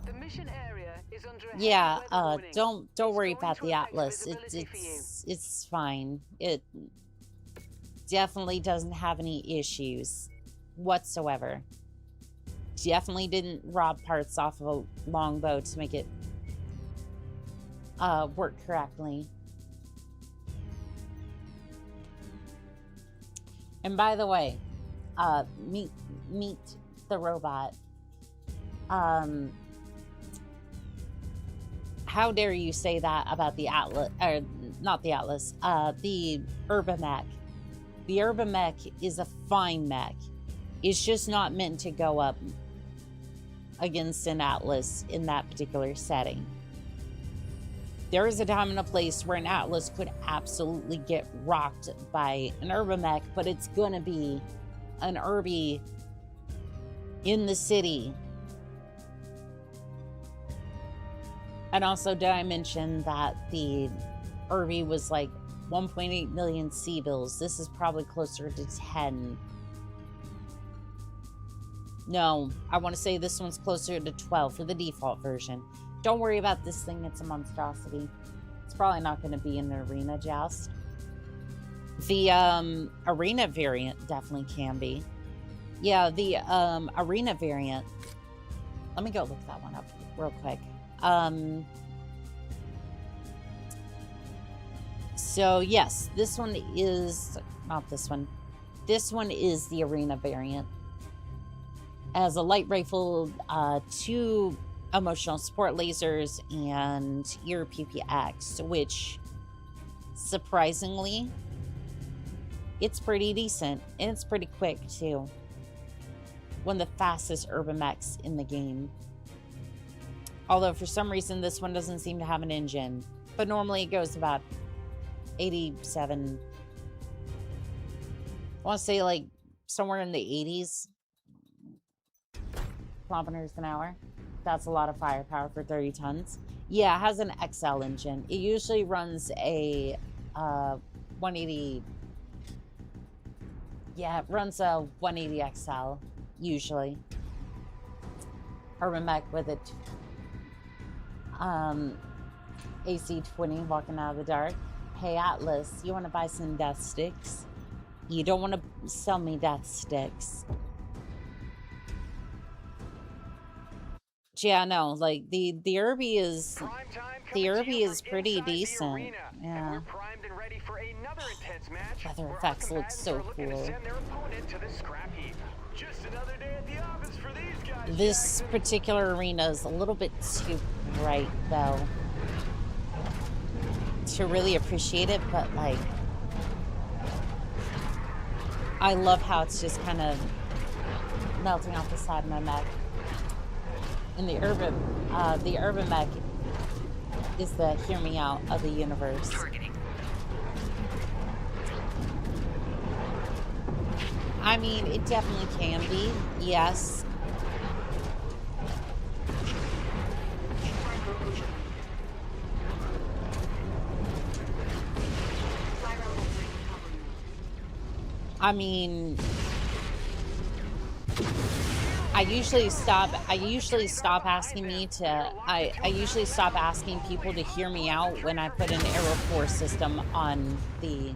The mission area is under a Yeah, heavy weather warning. don't worry It's about going the to affect Atlas. visibility for you. It's fine. It definitely doesn't have any issues whatsoever. Definitely didn't rob parts off of a longbow to make it work correctly. And by the way, meet the robot. How dare you say that about the Atlas, or not the Atlas, the Urbamech. The Urbamech is a fine mech. It's just not meant to go up against an Atlas in that particular setting. There is a time and a place where an Atlas could absolutely get rocked by an Urbamech, but it's gonna be an Urby in the city. And also, did I mention that the Irby was like 1.8 million C-bills? This is probably closer to 10. No, I want to say this one's closer to 12 for the default version. Don't worry about this thing, it's a monstrosity. It's probably not going to be an arena joust. The arena variant definitely can be. Yeah, the arena variant. Let me go look that one up real quick. So yes, this one is not this one. This one is the arena variant. As a light rifle, 2 emotional support lasers, and ear PPX, which surprisingly, it's pretty decent, and it's pretty quick too. One of the fastest urban mechs in the game. Although for some reason this one doesn't seem to have an engine, but normally it goes about 87. I want to say like somewhere in the 80s kilometers an hour. That's a lot of firepower for 30 tons. Yeah, it has an XL engine. It usually runs a 180. Yeah, it runs a 180 XL usually. Urban mech with it. AC-20 walking out of the dark. Hey Atlas, you want to buy some death sticks? You don't want to sell me death sticks. Yeah, no, like the Irby is pretty decent. Yeah. Weather effects look so cool. This particular arena is a little bit too bright though to really appreciate it, but like I love how it's just kind of melting off the side of my mech. And the urban mech is the hear me out of the universe. Targeting. I mean, it definitely can be, yes. I mean, I usually stop asking people to hear me out when I put an arrow force system on the.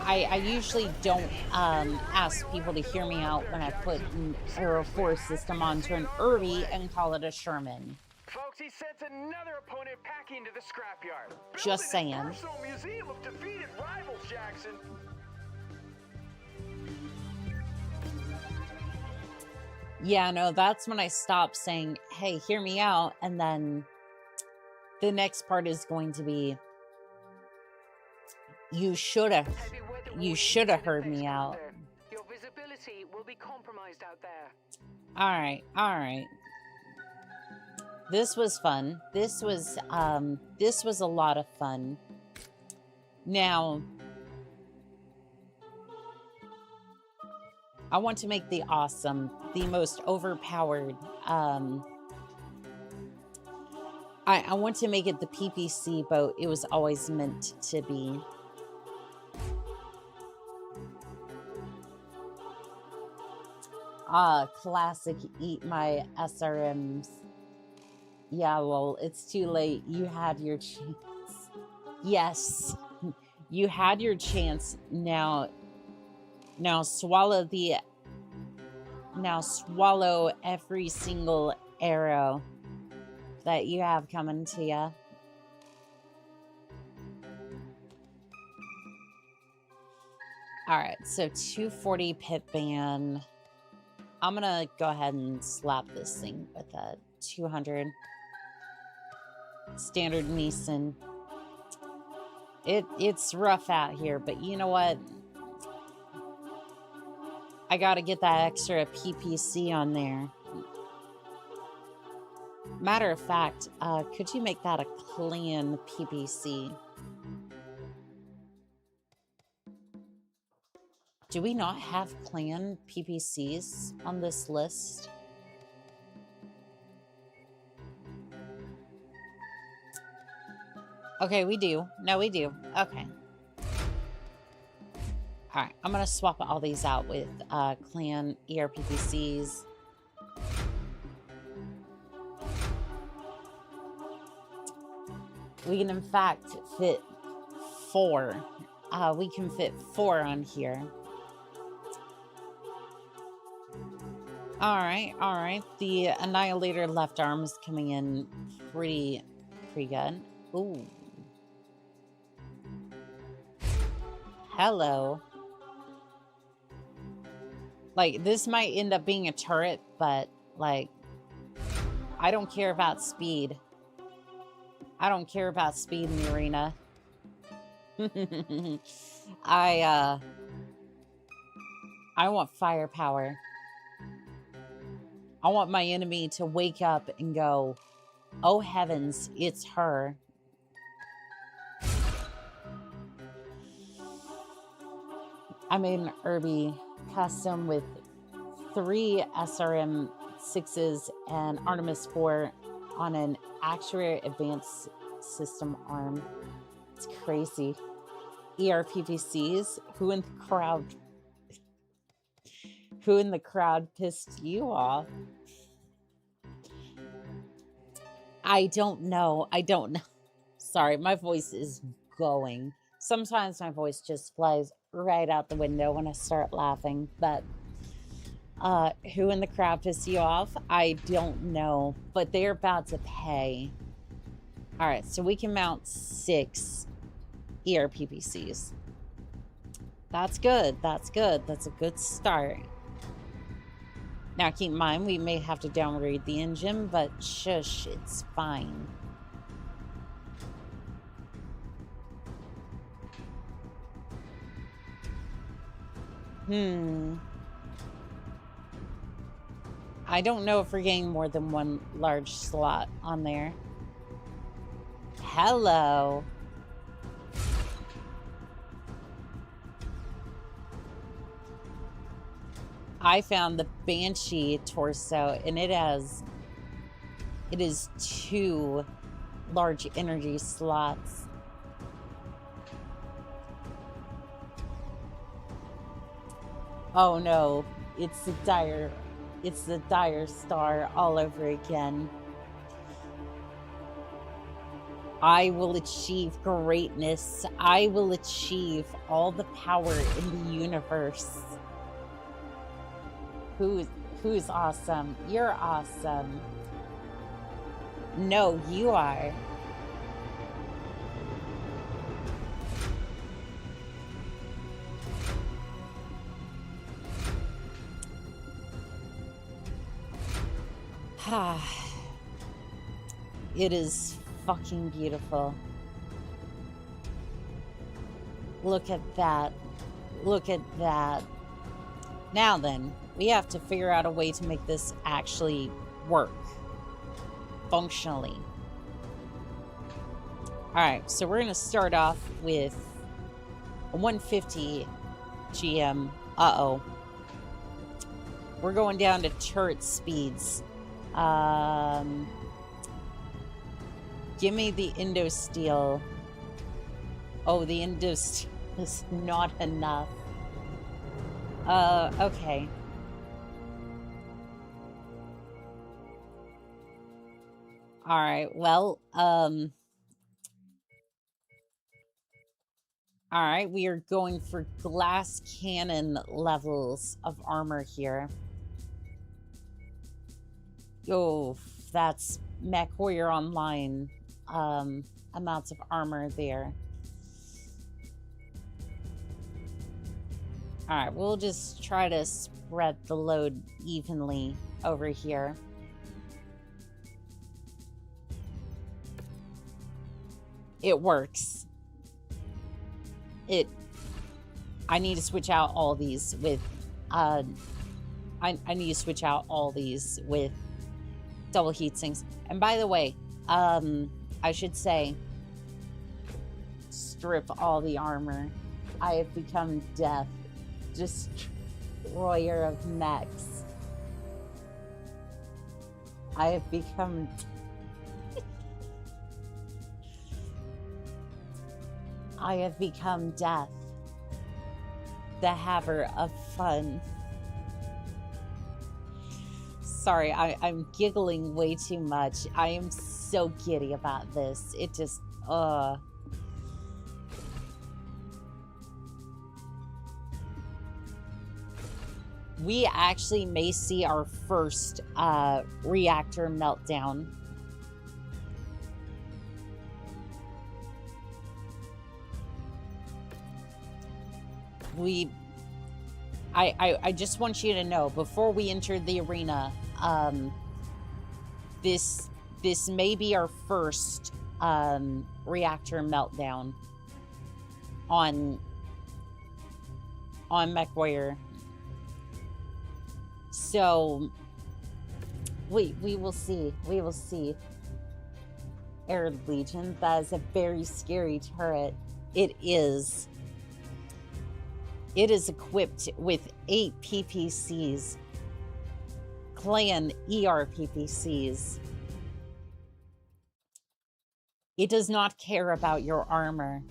I usually don't ask people to hear me out when I put an arrow force system onto an Irby and call it a Sherman. Folks, he sent another opponent packing to the scrapyard. Just saying. A personal museum of defeated rivals, Jackson. Yeah, no, that's when I stop saying, hey, hear me out. And then the next part is going to be, you should have heard me out. Your visibility will be compromised out there. All right. This was fun. This was a lot of fun. Now, I want to make the awesome, the most overpowered, I want to make it the PPC boat it was always meant to be. Classic eat my SRMs. Yeah, well, it's too late. You had your chance. Yes, you had your chance. Now swallow every single arrow that you have coming to you. All right, so 240 pit ban. I'm gonna go ahead and slap this thing with a 200 standard Nissan. It's rough out here, but you know what? I gotta get that extra PPC on there. Matter of fact, could you make that a clan PPC? Do we not have clan PPCs on this list? Okay, we do. No, we do. Okay. Alright, I'm gonna swap all these out with clan ERPPCs. We can in fact fit 4. We can fit 4 on here. Alright, alright. The Annihilator left arm is coming in pretty good. Ooh. Hello. Like, this might end up being a turret, but, like, I don't care about speed. I don't care about speed in the arena. I want firepower. I want my enemy to wake up and go, oh heavens, it's her. I made an Irby custom with 3 SRM 6s and Artemis 4 on an Actuary Advanced System arm. It's crazy. ERPPCs, who in the crowd pissed you off? I don't know. I don't know. Sorry, my voice is going. Sometimes my voice just flies right out the window when I start laughing, but who in the crowd pissed you off? I don't know, but they're about to pay. All right, so we can mount 6 ERPPCs. That's good. That's good. That's a good start. Now, keep in mind, we may have to downgrade the engine, but shush, it's fine. I don't know if we're getting more than 1 large slot on there. Hello. I found the Banshee torso, and it is 2 large energy slots. Oh no, it's the dire star all over again. I will achieve greatness. I will achieve all the power in the universe. Who's awesome? You're awesome. No, you are. It is fucking beautiful. Look at that. Look at that. Now then, we have to figure out a way to make this actually work functionally. Alright, so we're going to start off with a 150 GM. Uh-oh. We're going down to turret speeds. Give me the Indo-Steel. Oh, the Indo-Steel is not enough. Okay. Alright, well, alright, we are going for glass cannon levels of armor here. Oh, that's Mechwarrior Online amounts of armor there. Alright, we'll just try to spread the load evenly over here. It works. I need to switch out all these with I need to switch out all these with double heat sinks. And by the way, I should say, strip all the armor. I have become death, destroyer of mechs. I have become I have become death, the haver of fun. Sorry, I'm giggling way too much. I am so giddy about this. It just, We actually may see our first reactor meltdown. I just want you to know, before we enter the arena, this may be our first reactor meltdown on Mechwarrior. So we will see. We will see. Air Legion, that is a very scary turret. It is. It is equipped with 8 PPCs. Clan ER PPCs. It does not care about your armor.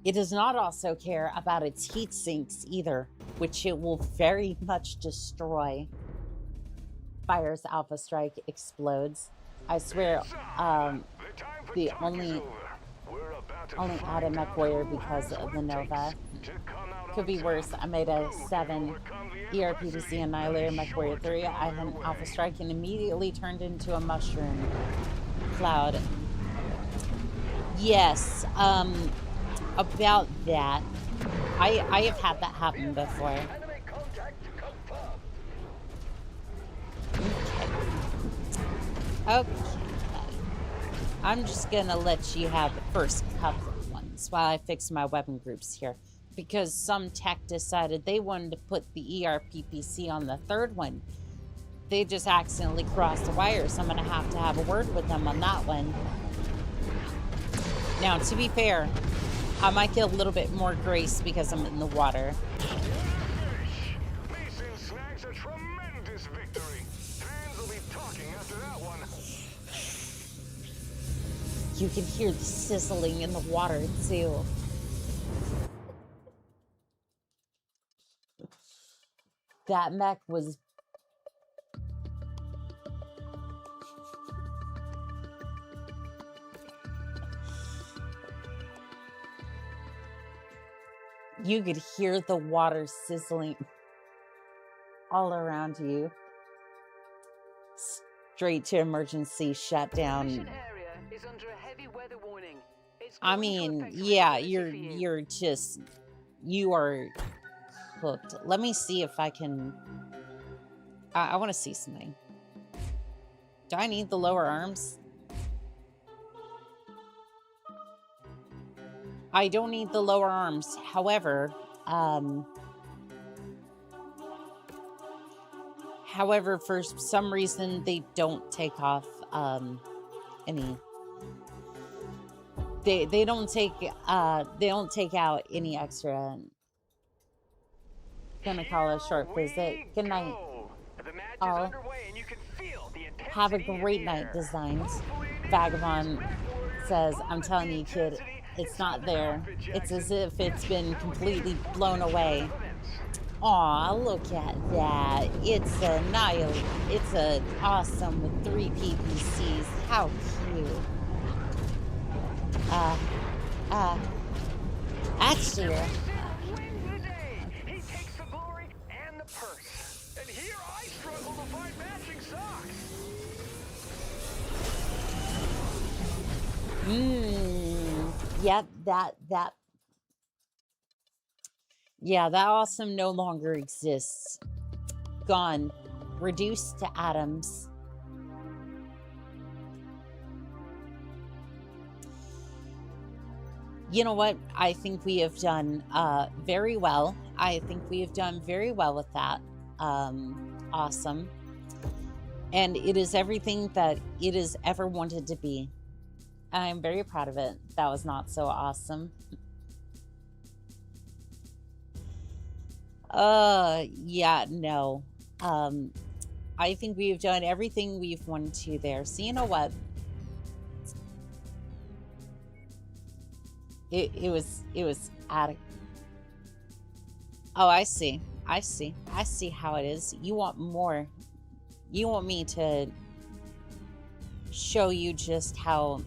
It does not also care about its heat sinks either, which it will very much destroy. Fires Alpha Strike, explodes. I swear, the only added Mechwarrior because of the Nova. Could be worse. I made a 7 ERPTC Annihilator Mechwarrior 3. I had an Alpha Strike and immediately turned into a mushroom cloud. Yes, about that. I have had that happen before. Okay. I'm just gonna let you have the first couple of ones while I fix my weapon groups here. Because some tech decided they wanted to put the ERPPC on the third one. They just accidentally crossed the wire, so I'm gonna have a word with them on that one. Now, to be fair, I might get a little bit more grace because I'm in the water. Mason snags a tremendous victory. Fans will be talking after that one. You can hear the sizzling in the water, too. That mech was... You could hear the water sizzling all around you. Straight to emergency shutdown. I mean, yeah, you are cooked. Let me see if I can... I want to see something. Do I need the lower arms? I don't need the lower arms. However, for some reason, they don't take off any. They don't take out any extra. Gonna call it a short visit. Good night. All. Have a great night, Designs. Vagabond says, I'm telling you, kid, it's not there. It's as if it's been completely blown away. Aw, look at that. It's an awesome with 3 PPCs. How cute. Actually... And here I struggle to find matching socks. Yep, that awesome no longer exists. Gone. Reduced to atoms. You know what? I think we have done very well. I think we have done very well with that. Awesome. And it is everything that it has ever wanted to be. I'm very proud of it. That was not so awesome. Yeah, no. I think we've done everything we've wanted to there. So you know what? It was adequate. Oh, I see. I see how it is. You want more. You want me to show you just how...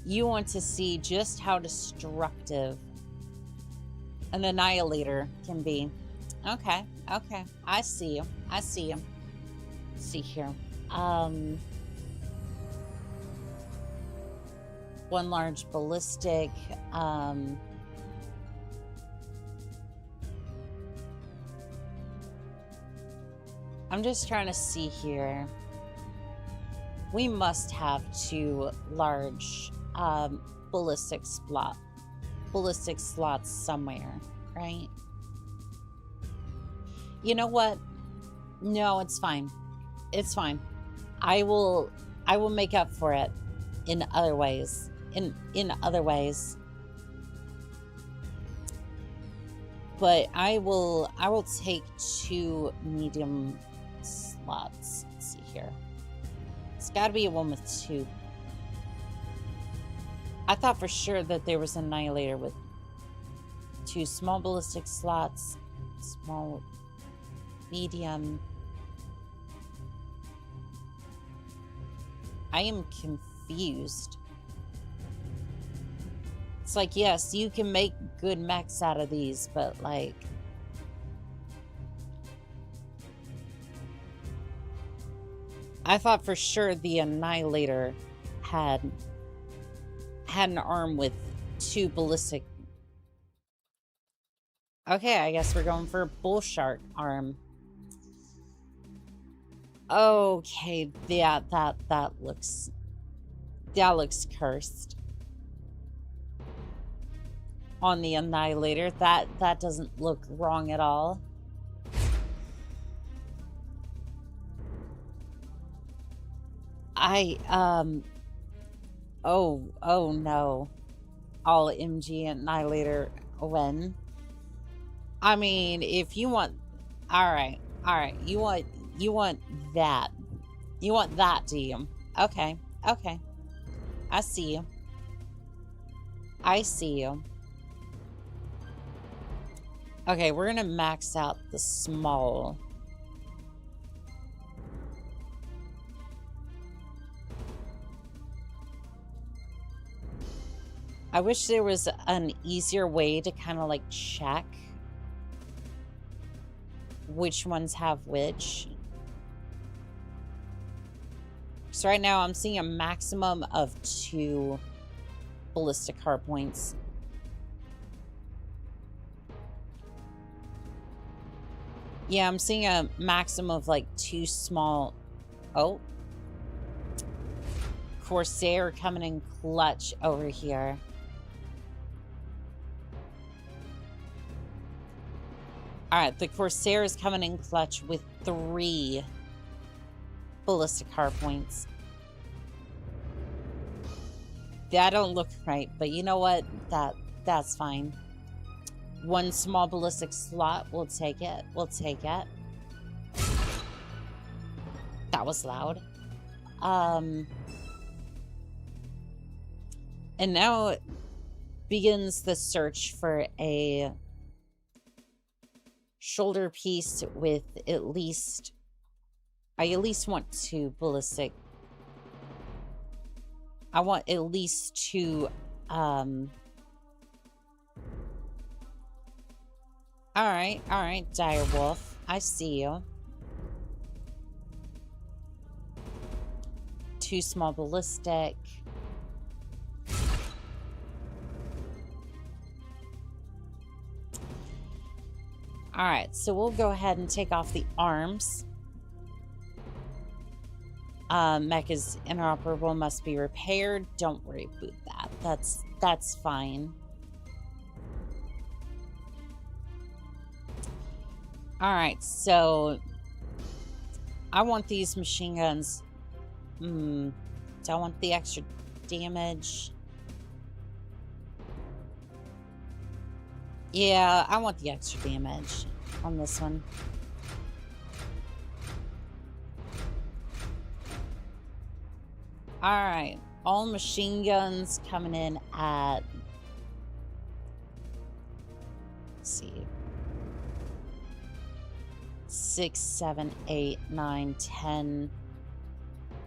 You want to see just how destructive an annihilator can be. Okay, okay. I see you. I see you. Let's see here. One large ballistic. I'm just trying to see here. We must have 2 large ballistic slots somewhere, right? You know what? No, it's fine. It's fine. I will make up for it in other ways. In other ways. But I will take 2 medium slots. Let's see here. It's got to be a one with 2. I thought for sure that there was an annihilator with 2 small ballistic slots, small, medium. I am confused. It's like, yes, you can make good mechs out of these, but like... I thought for sure the annihilator had an arm with 2 ballistic... Okay, I guess we're going for a bull shark arm. Okay, yeah, that looks cursed. On the annihilator, that doesn't look wrong at all. Oh no. All MG annihilator when. I mean, if you want, all right, you want that. You want that, do you? Okay. I see you. I see you. Okay, we're gonna max out the small. I wish there was an easier way to kind of like check which ones have which. So right now I'm seeing a maximum of 2 ballistic hard points. Yeah, I'm seeing a maximum of like 2 small... Oh. Corsair coming in clutch over here. Alright, the Corsair is coming in clutch with 3 ballistic hardpoints. That don't look right, but you know what? That's fine. 1 small ballistic slot, we'll take it. We'll take it. That was loud. And now begins the search for a shoulder piece with at least... I at least want 2 ballistic... I want at least 2... Alright, Direwolf. I see you. 2 small ballistic. Alright, so we'll go ahead and take off the arms. Mech is inoperable, must be repaired. Don't worry about that. That's fine. Alright, so I want these machine guns. Do I want the extra damage? Yeah, I want the extra damage on this one. Alright, All machine guns coming in at, let's see, 6, 7, 8, 9, 10.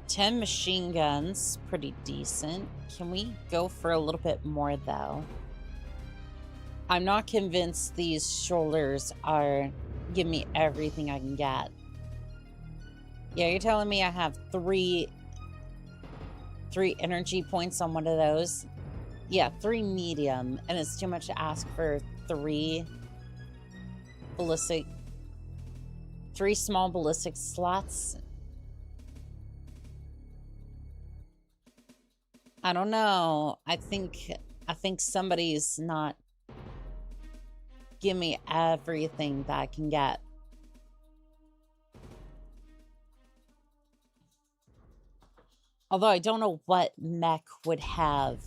10 machine guns, pretty decent. Can we go for a little bit more though? I'm not convinced these shoulders are give me everything I can get. Yeah, you're telling me I have three energy points on one of those? Yeah, 3 medium, and it's too much to ask for 3 ballistic, 3 small ballistic slots. I don't know. I think somebody's not give me everything that I can get. Although I don't know what mech would have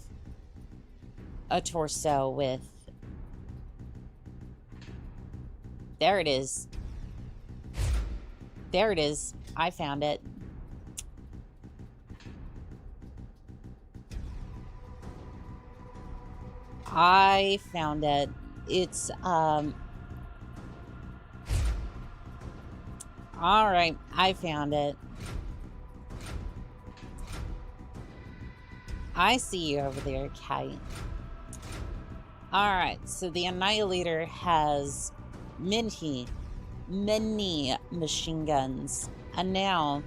a torso with. There it is. There it is. I found it. I found it. It's, all right. I found it. I see you over there, Kite. All right. So the Annihilator has many machine guns. And now,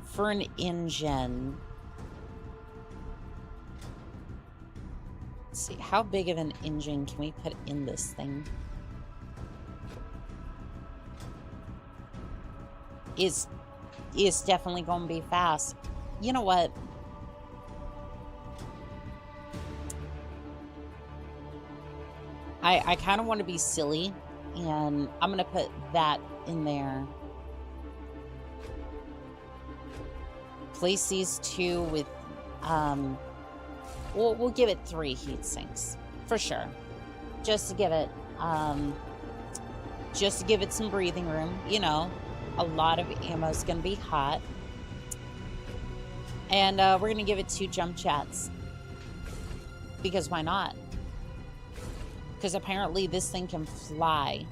for an engine, let's see, how big of an engine can we put in this thing? It's definitely going to be fast. You know what? I kind of want to be silly, and I'm going to put that in there. Place these 2 with, we'll give it 3 heat sinks for sure, just to give it some breathing room. You know, a lot of ammo is going to be hot, and we're going to give it 2 jump chats because why not? Because apparently this thing can fly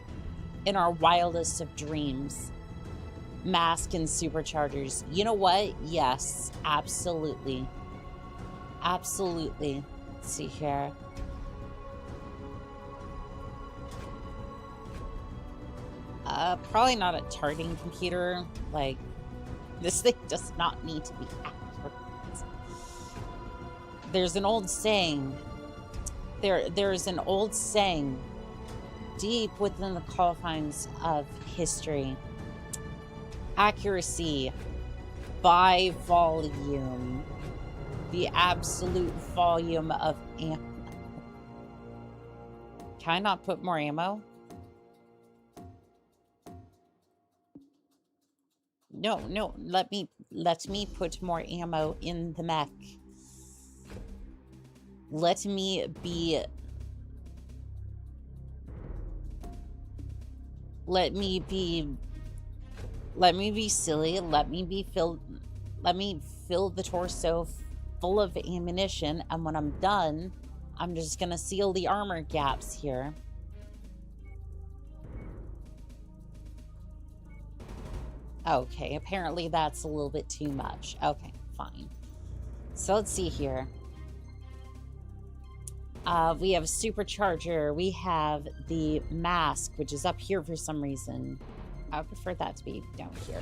in our wildest of dreams. Mask and superchargers. You know what? Yes, absolutely. Absolutely. Let's see here. Probably not a targeting computer. Like, this thing does not need to be accurate. There's an old saying. There's an old saying deep within the confines of history. Accuracy by volume. The absolute volume of ammo. Can I not put more ammo? No, let me put more ammo in the mech. Let me be silly. Let me fill the torso full of ammunition, and when I'm done, I'm just gonna seal the armor gaps here. Okay, apparently that's a little bit too much. Okay, fine. So let's see here. We have a supercharger. We have the mask, which is up here for some reason. I would prefer that to be down here.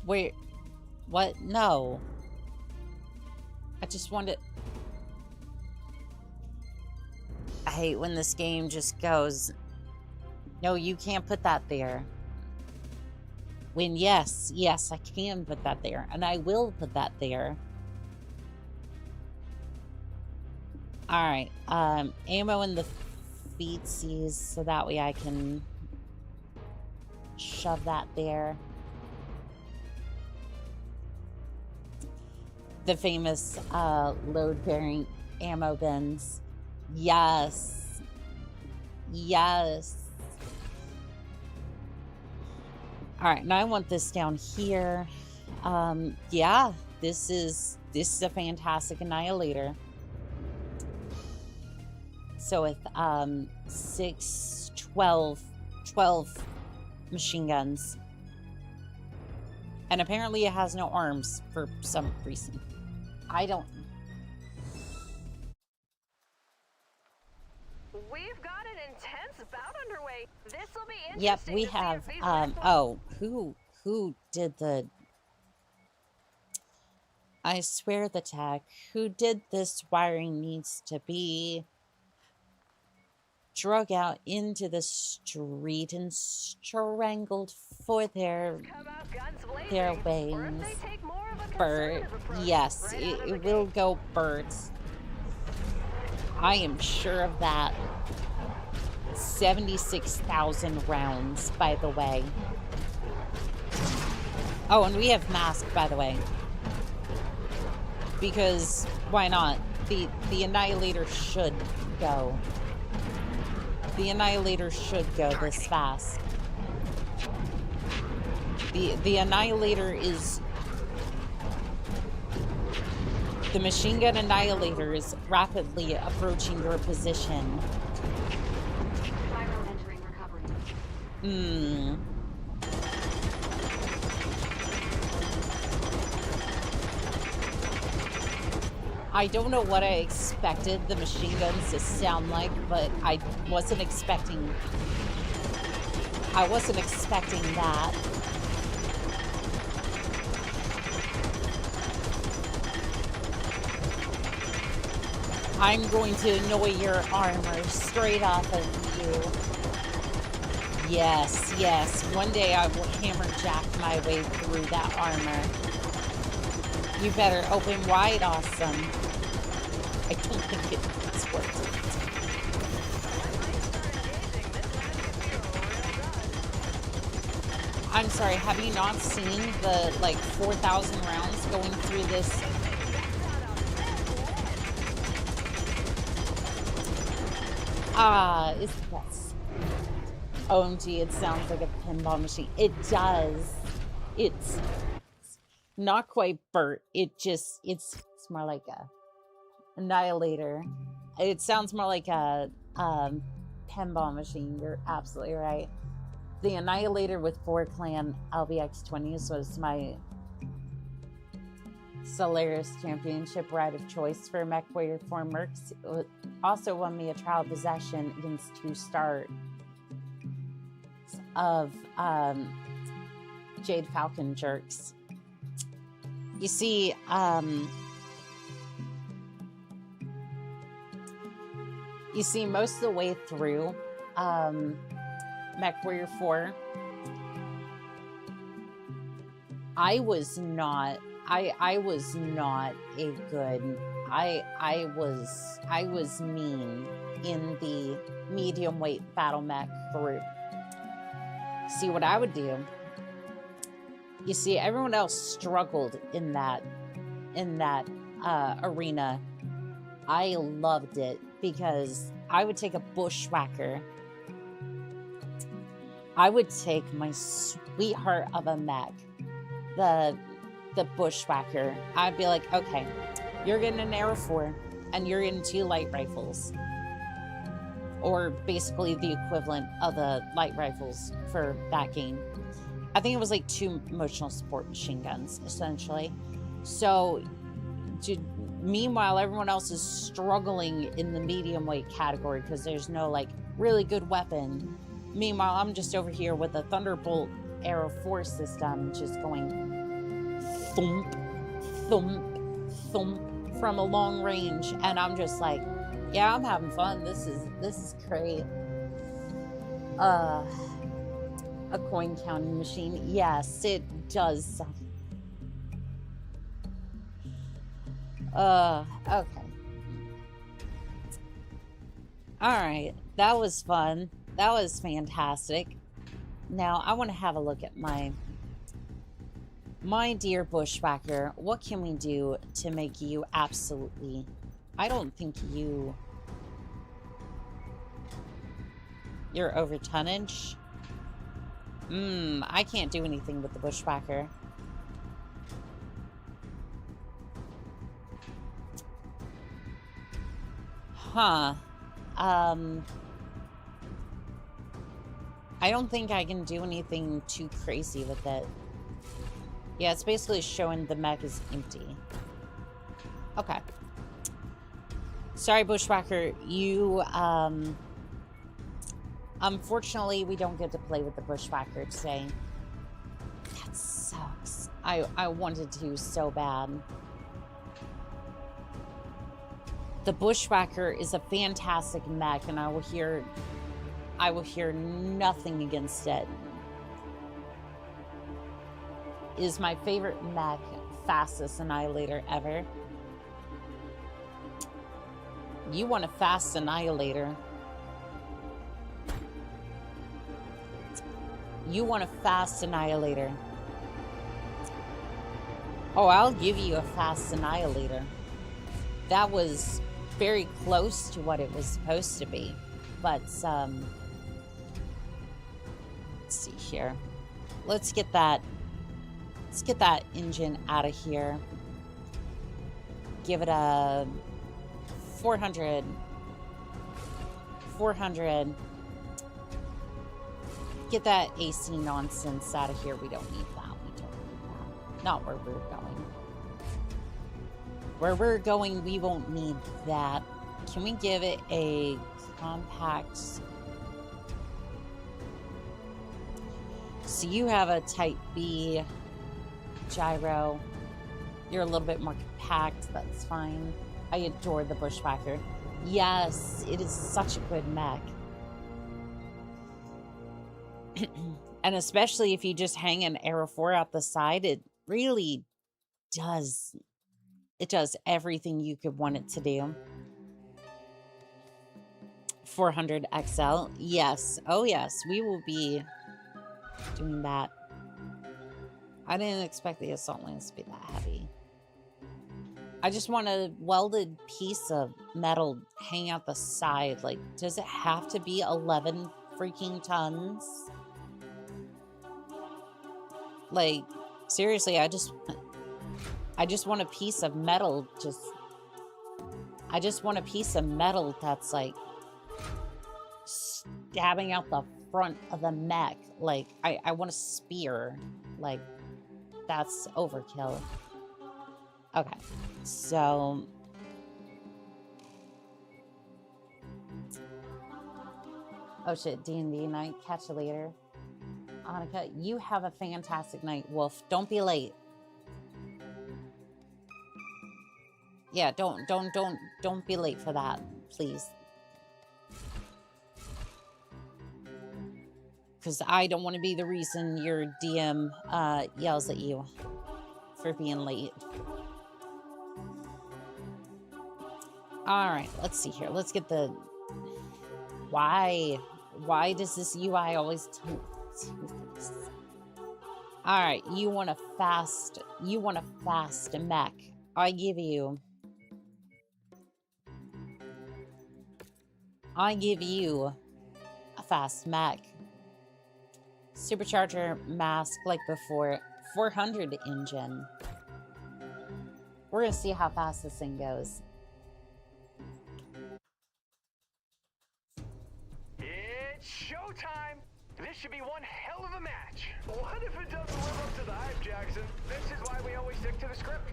Wait, what? No. I just wanted... I hate when this game just goes, no, you can't put that there. When yes, I can put that there, and I will put that there. Alright, ammo in the feetsies, so that way I can shove that there. The famous load-bearing ammo bins. Yes. Yes. All right, now I want this down here. Yeah, this is a fantastic annihilator. So with 6, 12 machine guns. And apparently it has no arms for some reason. I don't. We've got an intense bout underway. This will be Yep, interesting. we to see have if these red oh, who did the, I swear the tech, who did this wiring needs to be drug out into the street and strangled for their come out guns blazing, or if wings. they take more of a Bert, conservative approach yes, right out of the it will gate. go Bert. I am sure of that. 76,000 rounds, by the way. Oh, and we have mask, by the way. Because why not? The Annihilator should go. The Annihilator should go this fast. The Annihilator is... The machine gun Annihilator is rapidly approaching your position. I don't know what I expected the machine guns to sound like, but I wasn't expecting that. I'm going to annoy your armor straight off of you. Yes, yes. One day I will hammerjack my way through that armor. You better open wide, awesome. I don't think it's worth it. I'm sorry, have you not seen the, like, 4,000 rounds going through this? It's the best. OMG, it sounds like a pinball machine. It does. It's not quite Bert. It's more like a Annihilator. It sounds more like a pinball machine. You're absolutely right. The Annihilator with 4 clan LBX20s was my Solaris Championship ride of choice for Mechwarrior 4 Mercs. It also won me a trial possession against 2 stars of Jade Falcon jerks. You see, most of the way through Mechwarrior 4, I was not a good. I was mean in the medium weight battle mech group. See what I would do. You see, everyone else struggled in that arena. I loved it because I would take a bushwhacker. I would take my sweetheart of a mech, the bushwhacker. I'd be like, okay, you're getting an arrow 4 and you're getting 2 light rifles, or basically the equivalent of the light rifles for that game. I think it was like 2 emotional support machine guns, essentially. So, meanwhile, everyone else is struggling in the medium weight category because there's no like really good weapon. Meanwhile, I'm just over here with a Thunderbolt Arrow 4 system, just going thump, thump, thump from a long range, and I'm just like, yeah, I'm having fun. This is great. A coin counting machine. Yes, it does. Okay. All right, that was fun. That was fantastic. Now I want to have a look at my dear bushwhacker. What can we do to make you absolutely... I don't think you're over tonnage. I can't do anything with the bushwhacker. Huh. I don't think I can do anything too crazy with it. Yeah, it's basically showing the mech is empty. Okay. Sorry, Bushwhacker. You, unfortunately, we don't get to play with the Bushwhacker today. That sucks. I wanted to so bad. The Bushwhacker is a fantastic mech, and I will hear nothing against it. It is my favorite mech, fastest annihilator ever. You want a fast annihilator. You want a fast annihilator. Oh, I'll give you a fast annihilator. That was very close to what it was supposed to be. But, let's see here. Let's get that engine out of here. Give it a 400. 400. Get that AC nonsense out of here. We don't need that. We don't need that. Not where we're going. Where we're going, we won't need that. Can we give it a compact? So you have a type B gyro. You're a little bit more compact. That's fine. I adore the Bushwhacker. Yes, it is such a good mech. And especially if you just hang an Arrow 4 out the side, it really does. It does everything you could want it to do. 400 XL. Yes. Oh, yes. We will be doing that. I didn't expect the assault lance to be that heavy. I just want a welded piece of metal hang out the side. Like, does it have to be 11 freaking tons? Like, seriously, I just want a piece of metal. I just want a piece of metal that's like stabbing out the front of the mech. Like, I want a spear. Like, that's overkill. Okay, so oh shit, D&D night. Catch you later. Annika, you have a fantastic night, Wolf. Don't be late. Yeah, don't be late for that, please. Because I don't want to be the reason your DM yells at you for being late. All right, let's see here. Let's get the... Why does this UI always do this? All right, you want a fast mech. I give you a fast mech. Supercharger mask like before. 400 engine. We're gonna see how fast this thing goes. It's showtime! This should be one hell of a match. What if it doesn't live up to the hype, Jackson? This is why we always stick to the script.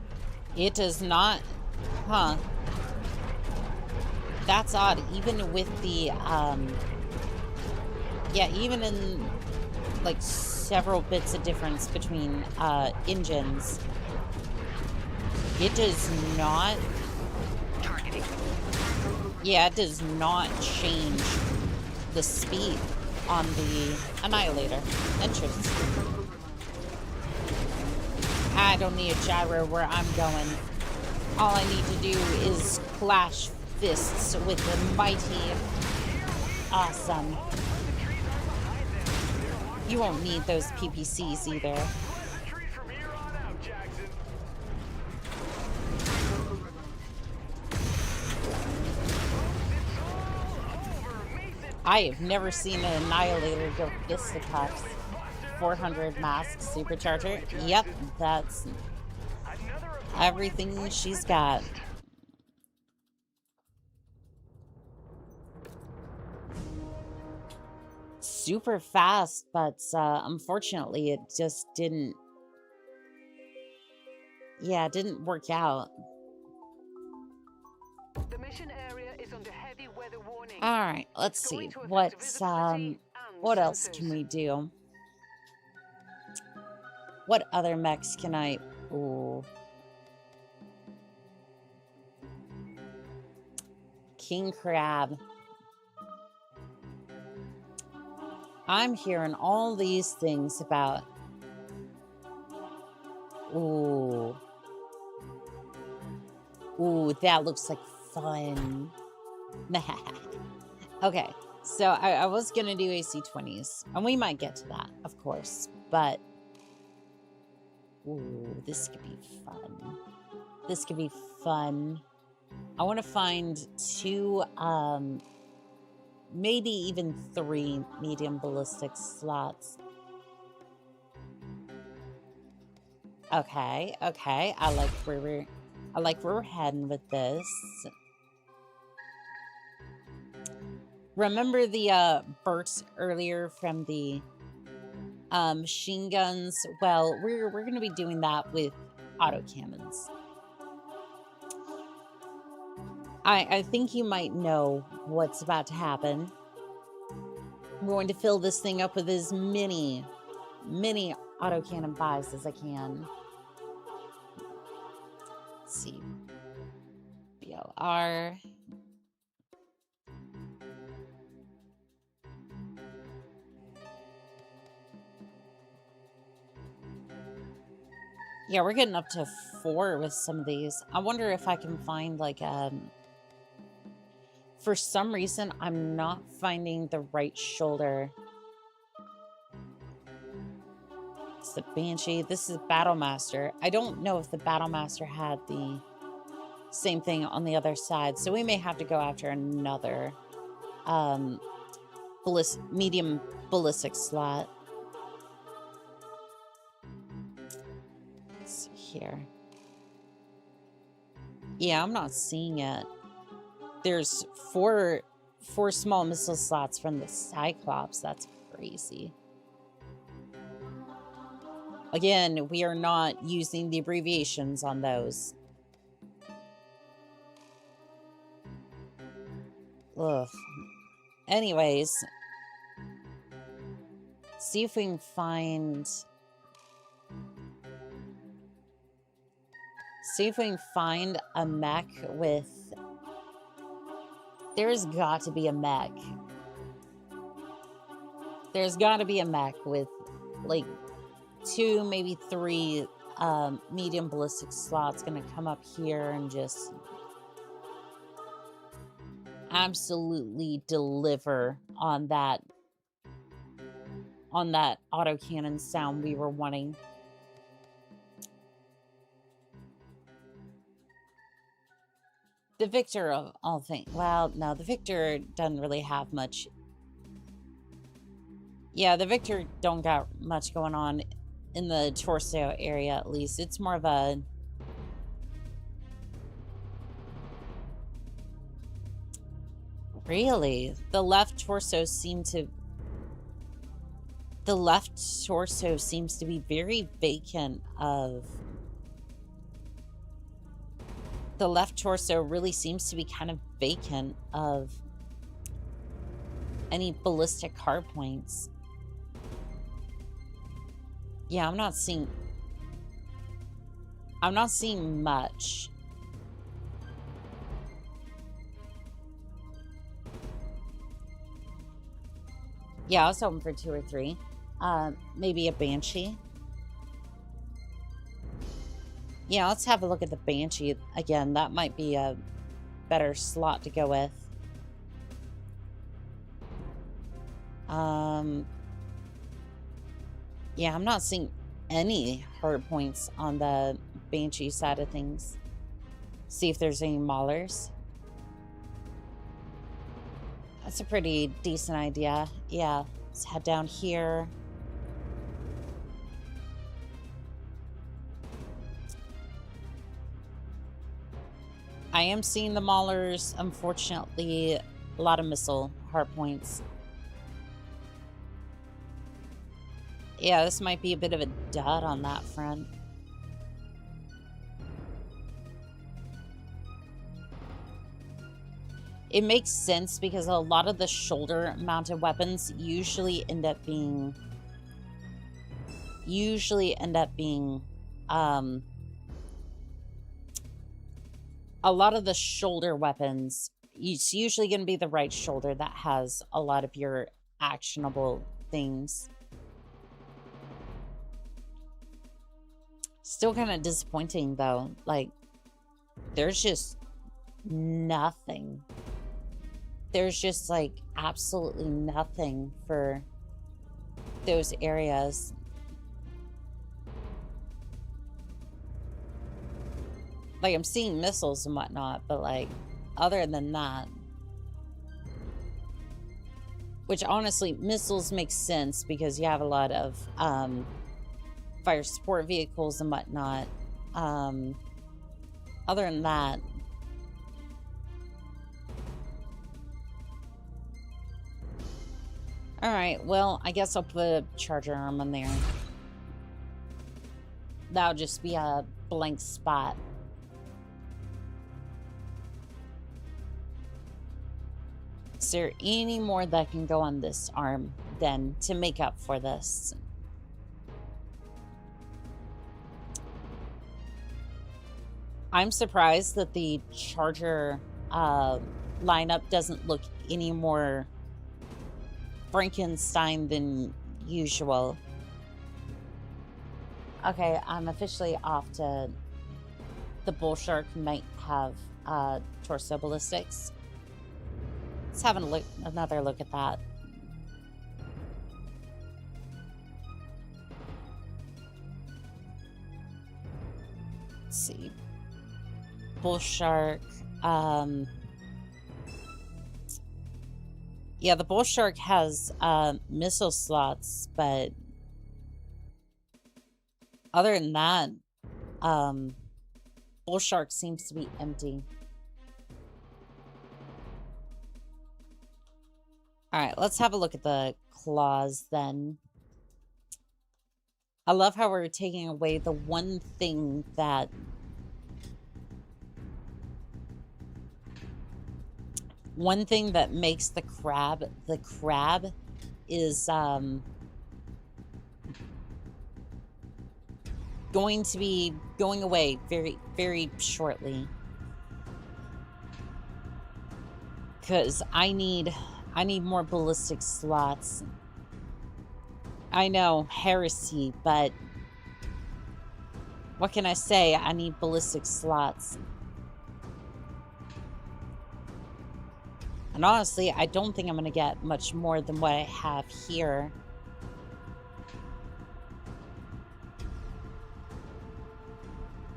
It does not. Huh. That's odd. Even with the, yeah, even in, like, several bits of difference between, engines, it does not... Targeting. Yeah, it does not change the speed on the Annihilator. Interesting. I don't need a gyro where I'm going. All I need to do is clash fists with the mighty awesome. You won't need those PPCs either. I have never seen an Annihilator go fisticuffs. 400 mask supercharger. Yep, that's everything she's got. Super fast, but unfortunately it just didn't. Yeah, it didn't work out. The mission area is under heavy weather warning. All right, let's see what else can we do? What other mechs can I? Ooh, King Crab. I'm hearing all these things about. Ooh. Ooh, that looks like fun. Okay, so I was gonna do AC-20s, and we might get to that, of course, but ooh, this could be fun. This could be fun. I want to find 2, maybe even 3 medium ballistic slots. Okay, okay, I like where we're heading with this. Remember the bursts earlier from the machine guns? Well, we're gonna be doing that with autocannons. I think you might know what's about to happen. I'm going to fill this thing up with as many autocannon buys as I can. Let's see. BLR. Yeah, we're getting up to 4 with some of these. I wonder if I can find like for some reason I'm not finding the right shoulder. It's the Banshee. This is Battlemaster. I don't know if the Battlemaster had the same thing on the other side, so we may have to go after another medium ballistic slot. Let's see here. Yeah, I'm not seeing it. There's 4 small missile slots from the Cyclops. That's crazy. Again, we are not using the abbreviations on those. Ugh. Anyways, see if we can find. See if we can find a mech with. There's got to be a mech. There's got to be a mech with like 2, maybe 3 medium ballistic slots gonna come up here and just absolutely deliver on that autocannon sound we were wanting. The Victor of all things. Well, no, the Victor doesn't really have much. Yeah, the Victor don't got much going on in the torso area, at least. It's more of a... Really? The left torso seems to be very vacant of... The left torso really seems to be kind of vacant of any ballistic hard points. Yeah, I'm not seeing much. Yeah, I was hoping for 2 or 3. Maybe a Banshee. Yeah, let's have a look at the Banshee again. That might be a better slot to go with. Yeah, I'm not seeing any hard points on the Banshee side of things. See if there's any maulers. That's a pretty decent idea. Yeah, let's head down here. I am seeing the maulers. Unfortunately, a lot of missile hard points. Yeah, this might be a bit of a dud on that front. It makes sense because a lot of the shoulder-mounted weapons usually end up being a lot of the shoulder weapons, it's usually going to be the right shoulder that has a lot of your actionable things. Still kind of disappointing though. Like, there's just nothing. There's just like absolutely nothing for those areas. Like, I'm seeing missiles and whatnot, but like, other than that, which honestly, missiles make sense because you have a lot of fire support vehicles and whatnot. Other than that, all right, well, I guess I'll put a charger arm on there. That'll just be a blank spot. Is there any more that can go on this arm then to make up for this? I'm surprised that the charger lineup doesn't look any more Frankenstein than usual. Okay, I'm officially off to the bull shark might have torso ballistics. Let's have another look at that. Let's see. Bull shark. Yeah, the bull shark has missile slots, but other than that, bull shark seems to be empty. All right, let's have a look at the claws then. I love how we're taking away the one thing that makes the crab is going to be going away very, very shortly. Because I need more ballistic slots. I know, heresy, but what can I say? I need ballistic slots. And honestly, I don't think I'm going to get much more than what I have here.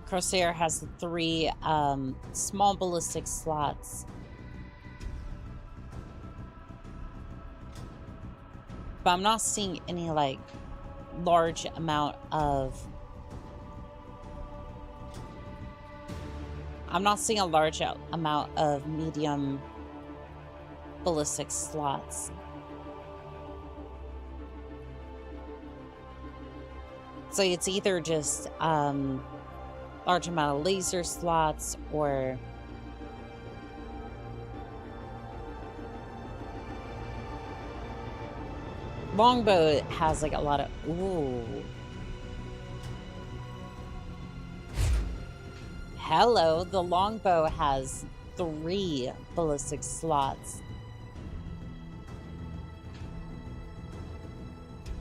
Corsair has 3 small ballistic slots. But I'm not seeing any, like, large amount of... I'm not seeing a large amount of medium ballistic slots. So it's either just large amount of laser slots or... Longbow has like a lot of... Ooh. Hello, the longbow has 3 ballistic slots.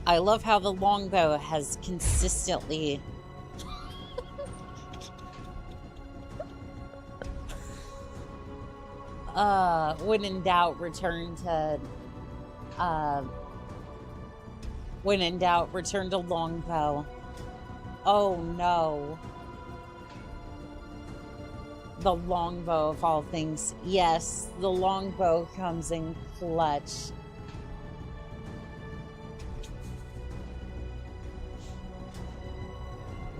I love how the longbow has consistently... when in doubt, return to... when in doubt, return to longbow. Oh no. The longbow of all things. Yes, the longbow comes in clutch.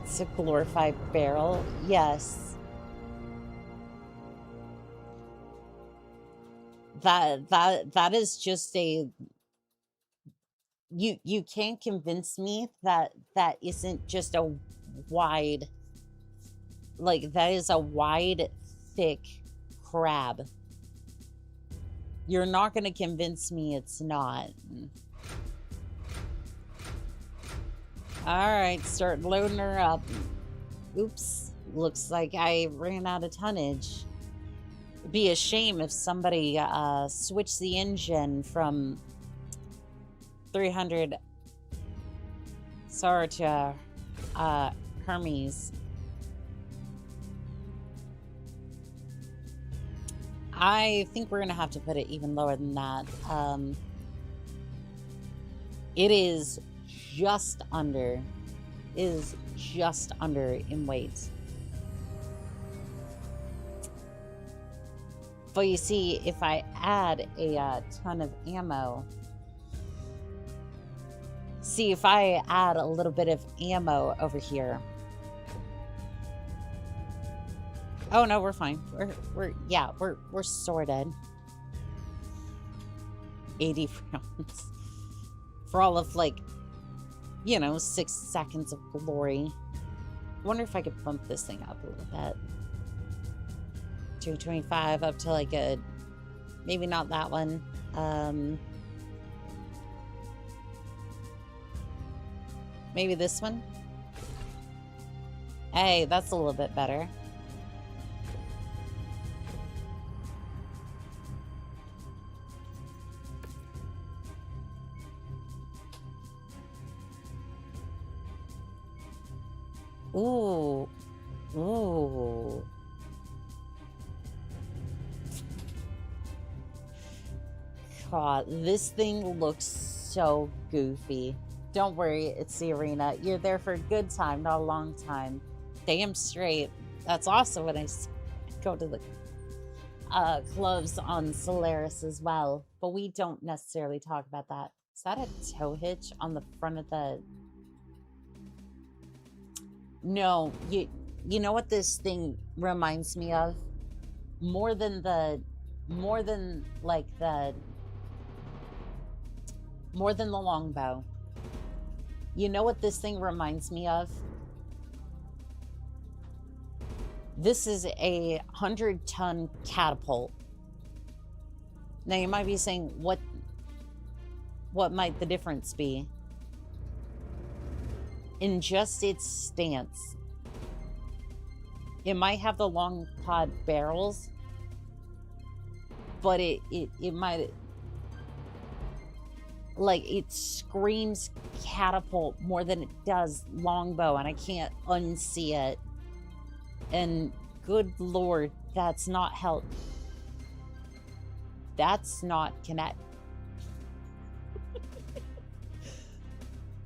It's a glorified barrel. Yes. that is just a you can't convince me that that isn't just a wide, like, that is a wide, thick crab. You're not going to convince me it's not. All right, start loading her up. Oops, looks like I ran out of tonnage. It'd be a shame if somebody switched the engine from 300 SAR to Hermes. I think we're gonna have to put it even lower than that. It is just under in weight. But you see, if I add a ton of ammo, see if I add a little bit of ammo over here. Oh no, we're fine. We're sorted. 80 rounds for all of, like, you know, 6 seconds of glory. I wonder if I could bump this thing up a little bit. 225 up to like a, maybe not that one. Maybe this one. Hey, that's a little bit better. Ooh. Ooh. God, this thing looks so goofy. Don't worry, it's the arena. You're there for a good time, not a long time. Damn straight. That's also when I go to the clubs on Solaris as well. But we don't necessarily talk about that. Is that a tow hitch on the front of the... No, you know what this thing reminds me of? More than the longbow. You know what this thing reminds me of? This is a 100-ton catapult. Now you might be saying, what might the difference be? In just its stance. It might have the long pod barrels, but it might, like, it screams catapult more than it does longbow, and I can't unsee it. And good lord, that's not help. That's not connect.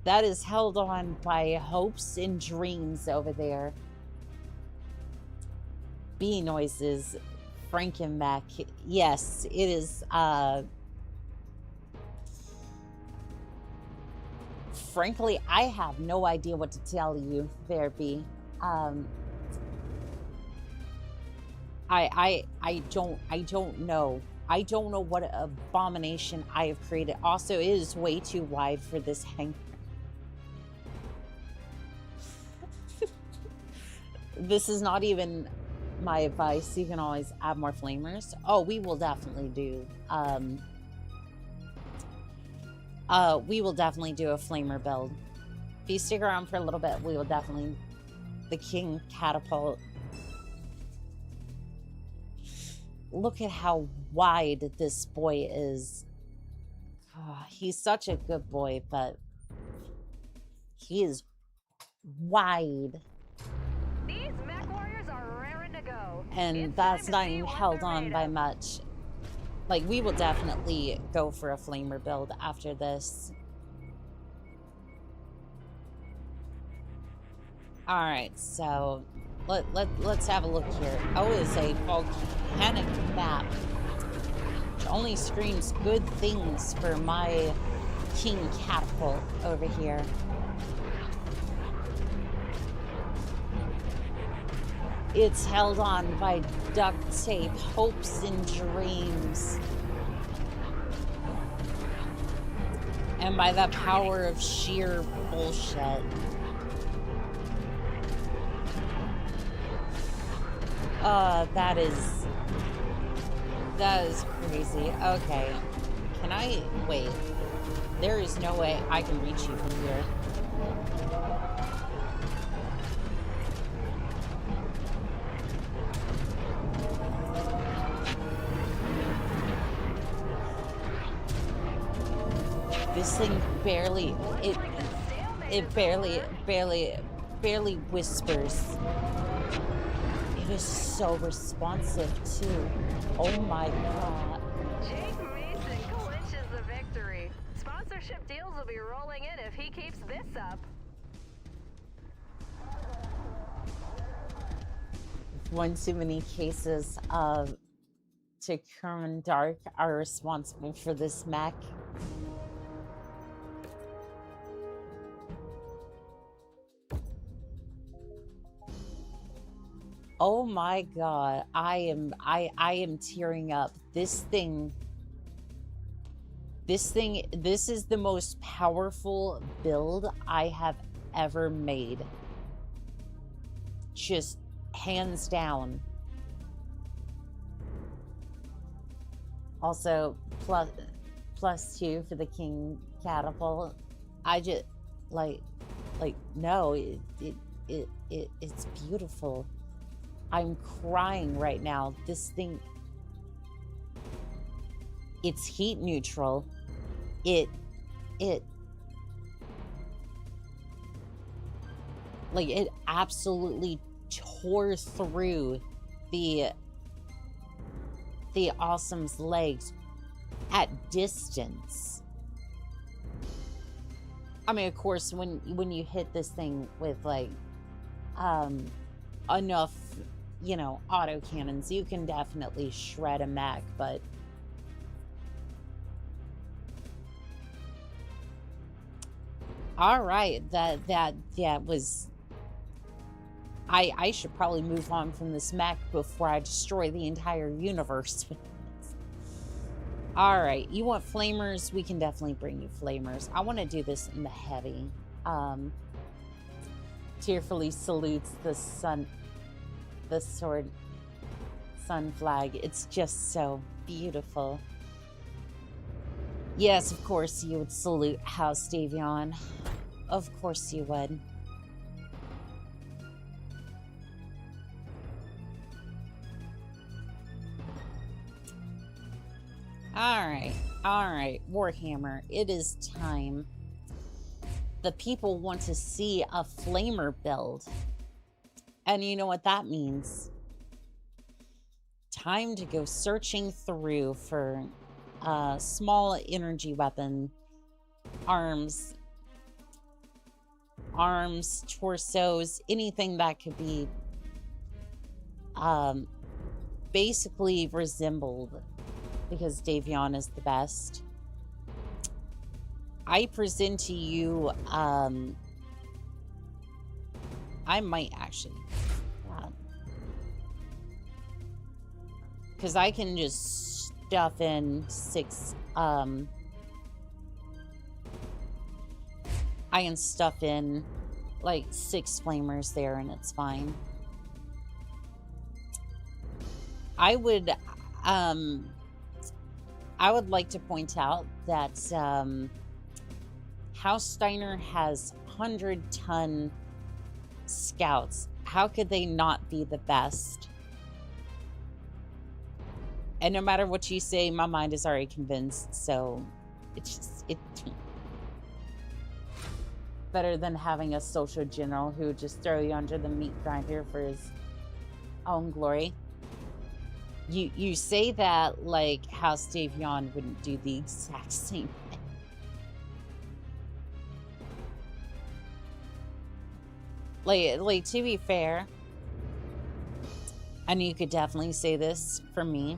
That is held on by hopes and dreams over there. Bee noises, Frankenmech. Yes, it is. Frankly, I have no idea what to tell you there, Bee. I don't know. I don't know what abomination I have created. Also, it is way too wide for this hangar. This is not even my advice. You can always add more flamers. Oh, we will definitely do we will definitely do a flamer build. If you stick around for a little bit, we will definitely, the King Catapult. Look at how wide this boy is. Oh, he's such a good boy, but he is wide. These Mechwarriors are raring to go. And that's not even held on by much. Like, we will definitely go for a flamer build after this. Alright, so let's have a look here. Oh, it's a volcanic map. Which only screams good things for my King Catapult over here. It's held on by duct tape, hopes and dreams. And by the power of sheer bullshit. That is crazy. Okay. Can I wait? There is no way I can reach you from here. This thing barely, it barely whispers. It is so responsive too. Oh my god. Jake Mason clinches the victory. Sponsorship deals will be rolling in if he keeps this up. One too many cases of Takun Dark are responsible for this mech. Oh my god, I am tearing up. This is the most powerful build I have ever made. Just hands down. Also, +2 for the King Catapult. I just no, it's beautiful. I'm crying right now. This thing, it's heat neutral. It absolutely tore through the Awesome's legs at distance. I mean, of course, when you hit this thing with like enough, you know, auto cannons, you can definitely shred a mech, but all right, that was. I should probably move on from this mech before I destroy the entire universe. All right, you want flamers? We can definitely bring you flamers. I want to do this in the heavy. Tearfully salutes the sun. The sword sun flag. It's just so beautiful. Yes, of course you would salute House Davion. Of course you would. All right, Warhammer, it is time. The people want to see a flamer build. And you know what that means. Time to go searching through for small energy weapon, arms, torsos, anything that could be basically resembled, because Davion is the best. I present to you, I might actually, because I can just stuff in 6, I can stuff in like 6 flamers there and it's fine. I would like to point out that House Steiner has 100-ton scouts. How could they not be the best? And no matter what you say, my mind is already convinced, so it's better than having a social general who would just throw you under the meat grinder for his own glory. You say that like House Davion wouldn't do the exact same thing. Like to be fair, and you could definitely say this for me,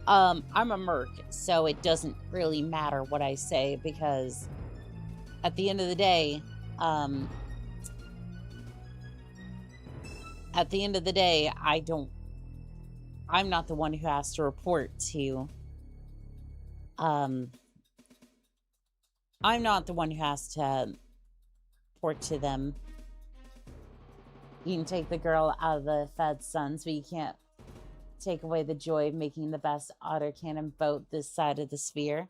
I'm a merc, so it doesn't really matter what I say, because at the end of the day, I'm not the one who has to report to I'm not the one who has to port to them. You can take the girl out of the Fed's sons, but you can't take away the joy of making the best autocannon boat this side of the sphere.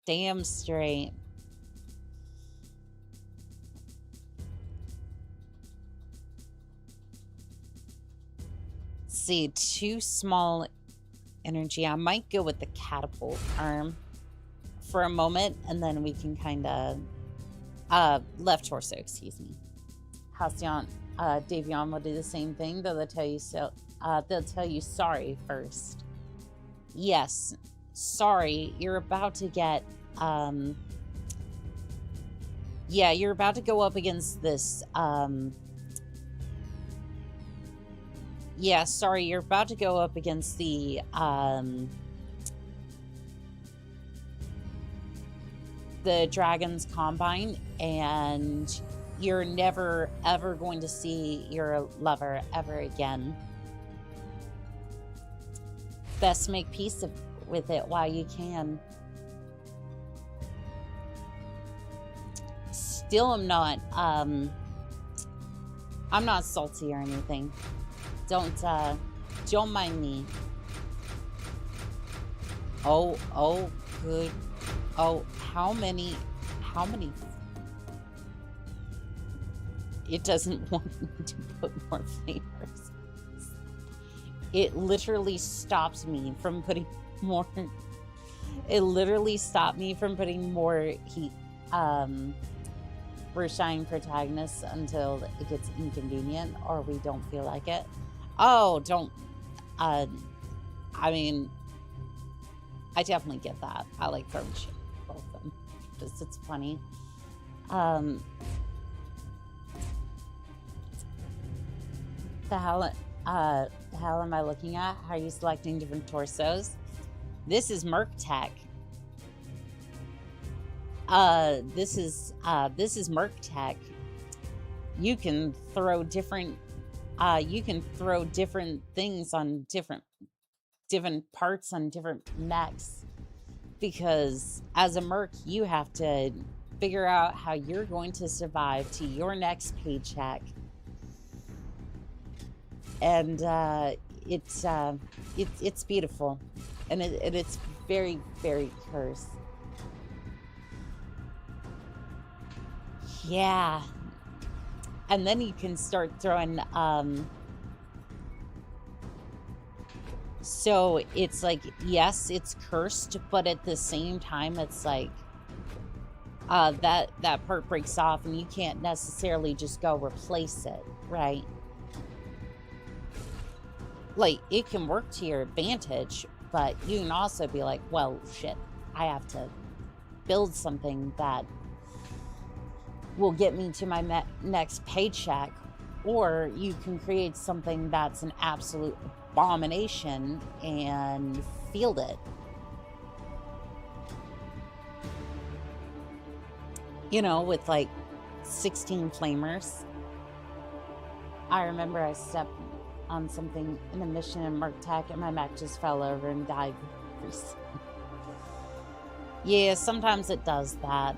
Damn straight. See, too small energy. I might go with the catapult arm for a moment, and then we can kind of left torso, excuse me. Halcyon, Davion will do the same thing, though they'll tell you they'll tell you sorry first. Yes, sorry, you're about to get yeah, you're about to go up against this yeah, sorry, you're about to go up against the Dragon's Combine, and you're never ever going to see your lover ever again. Best make peace with it while you can. Still am not I'm not salty or anything. Don't mind me. Oh good. Oh, how many it doesn't want me to put more flavors. It literally stopped me from putting more. It literally stopped me from putting more heat. We're shying protagonists until it gets inconvenient or we don't feel like it. Oh, don't. I mean, I definitely get that. I like throwing shit at both of them. Just it's funny. The hell am I looking at? How are you selecting different torsos? This is Merc Tech. This is Merc Tech. You can throw different things on different parts on different mechs, because as a merc you have to figure out how you're going to survive to your next paycheck. And it's beautiful, and it's very, very cursed. Yeah, and then you can start throwing. So it's like, yes, it's cursed, but at the same time, it's like that part breaks off, and you can't necessarily just go replace it, right? Like, it can work to your advantage, but you can also be like, well, shit, I have to build something that will get me to my next paycheck. Or you can create something that's an absolute abomination and field it. You know, with like 16 flamers. I remember I stepped on something in a mission in Merc Tech and my mech just fell over and died. Yeah, sometimes it does that.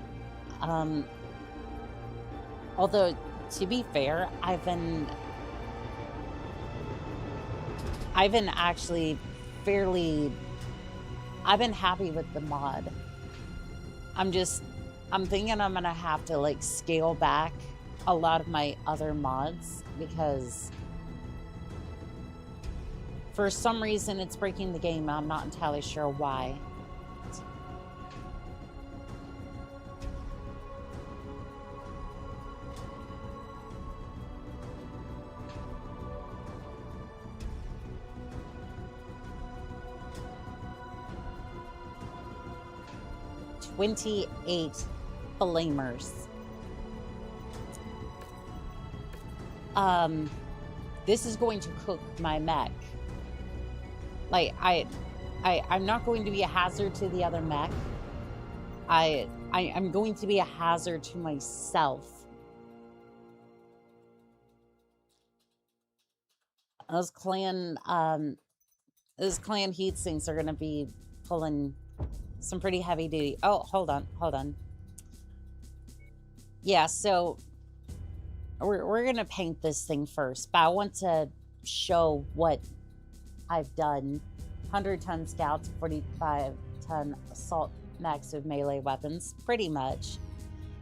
Although, to be fair, I've been actually I've been happy with the mod. I'm thinking I'm gonna have to like scale back a lot of my other mods, because for some reason it's breaking the game. I'm not entirely sure why. $28 flamers. This is going to cook my mech. Like, I'm not going to be a hazard to the other mech. I'm going to be a hazard to myself. Those clan heat sinks are gonna be pulling some pretty heavy duty. Oh, hold on. Yeah, so we're gonna paint this thing first, but I want to show what I've done. 100-ton scouts, 45-ton assault max with melee weapons, pretty much.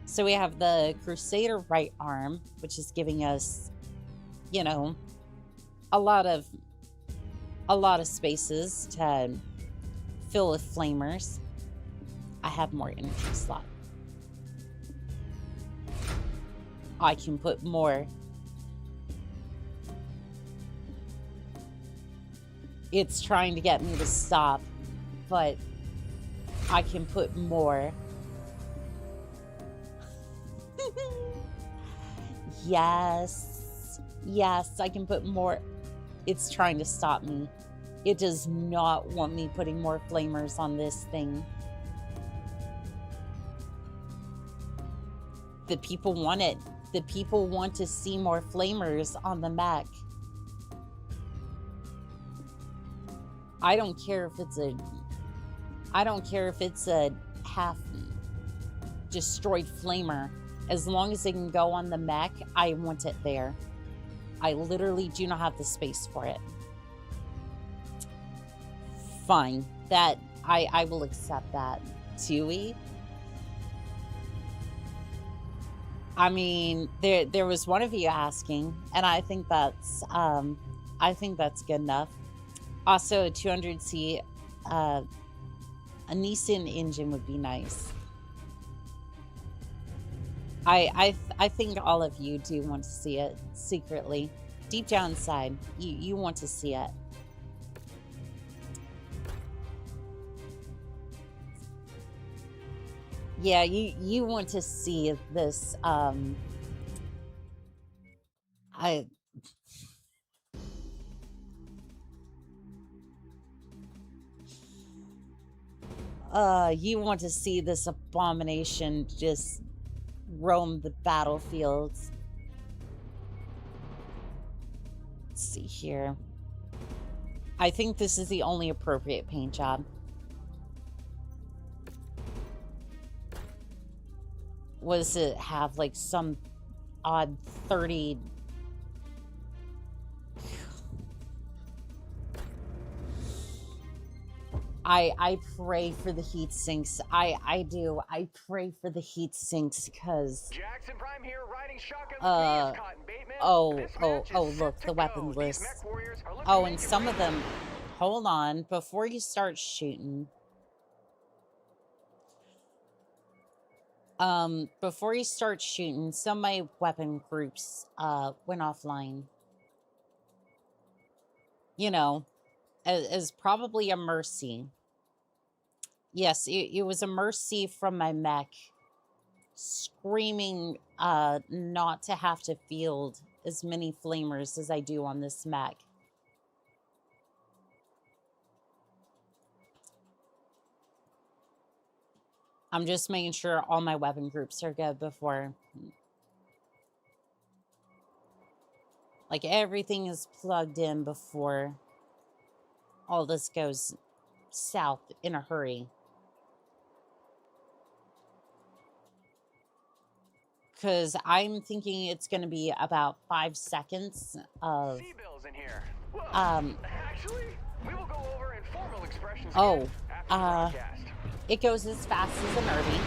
So we have the Crusader right arm, which is giving us, you know, a lot of spaces to fill with flamers. I have more energy slot. I can put more. It's trying to get me to stop, but I can put more. Yes. Yes, I can put more. It's trying to stop me. It does not want me putting more flamers on this thing. The people want it. The people want to see more flamers on the mech. I don't care if it's a half destroyed flamer. As long as it can go on the mech, I want it there. I literally do not have the space for it. Fine. That I will accept that. Tui. I mean, there was one of you asking, and I think that's good enough. Also, a 200C, a Nissan engine would be nice. I think all of you do want to see it secretly, deep down inside. You want to see it. Yeah, you want to see this. You want to see this abomination just roam the battlefields. Let's see here. I think this is the only appropriate paint job. Was it have like some odd 30? I pray for the heat sinks. I do. I pray for the heat sinks because Jackson Prime here, riding shotgun with me is Cotton Bateman. oh, look, the weapon list. Oh, and some of them, hold on, before you start shooting. Before you start shooting, some of my weapon groups, went offline. You know, as probably a mercy. Yes, it was a mercy from my mech, screaming not to have to field as many flamers as I do on this mech. I'm just making sure all my weapon groups are good before. Like, everything is plugged in before all this goes south in a hurry. Because I'm thinking it's going to be about 5 seconds of... C-bills in here. Well, actually, we will go over informal expressions again after the broadcast. It goes as fast as an Irby.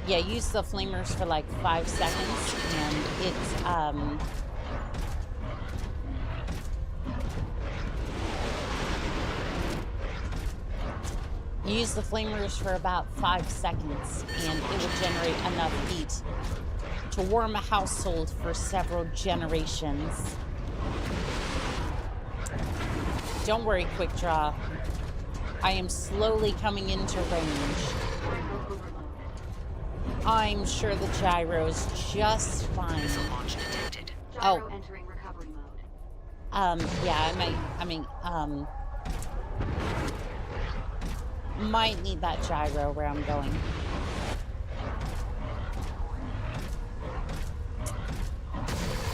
Yeah, use the flamers for like 5 seconds, and it's use the flamers for about 5 seconds, and it will generate enough heat to warm a household for several generations. Don't worry, Quick Draw. I am slowly coming into range. I'm sure the gyro's just fine. Launch detected. Oh. Gyro entering recovery mode. Yeah, might need that gyro where I'm going.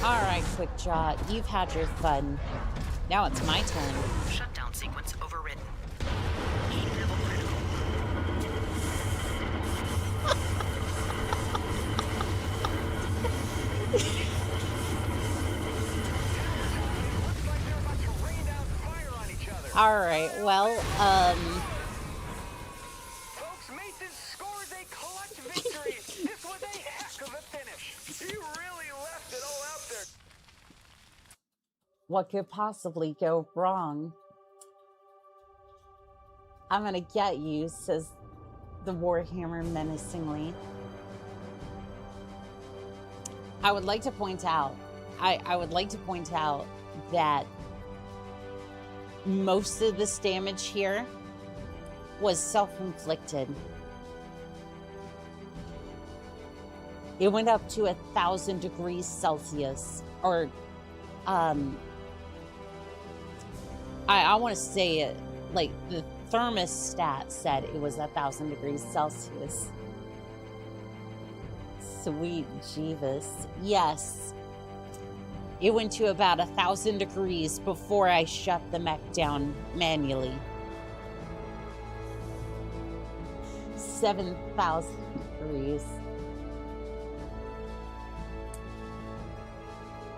Alright, Quick Draw, you've had your fun. Now it's my turn. Shutdown sequence overridden. Heat level critical. All right, well, Folks, Mason scores a clutch victory. This was a heck of a finish. He really left it all out there. what could possibly go wrong? I'm gonna get you, says the Warhammer menacingly. I would like to point out, I would like to point out that most of this damage here was self-inflicted. It went up to 1,000 degrees Celsius, or I want to say it like the thermostat said it was 1,000 degrees Celsius. Sweet Jeeves. Yes. It went to about 1,000 degrees before I shut the mech down manually. 7,000 degrees.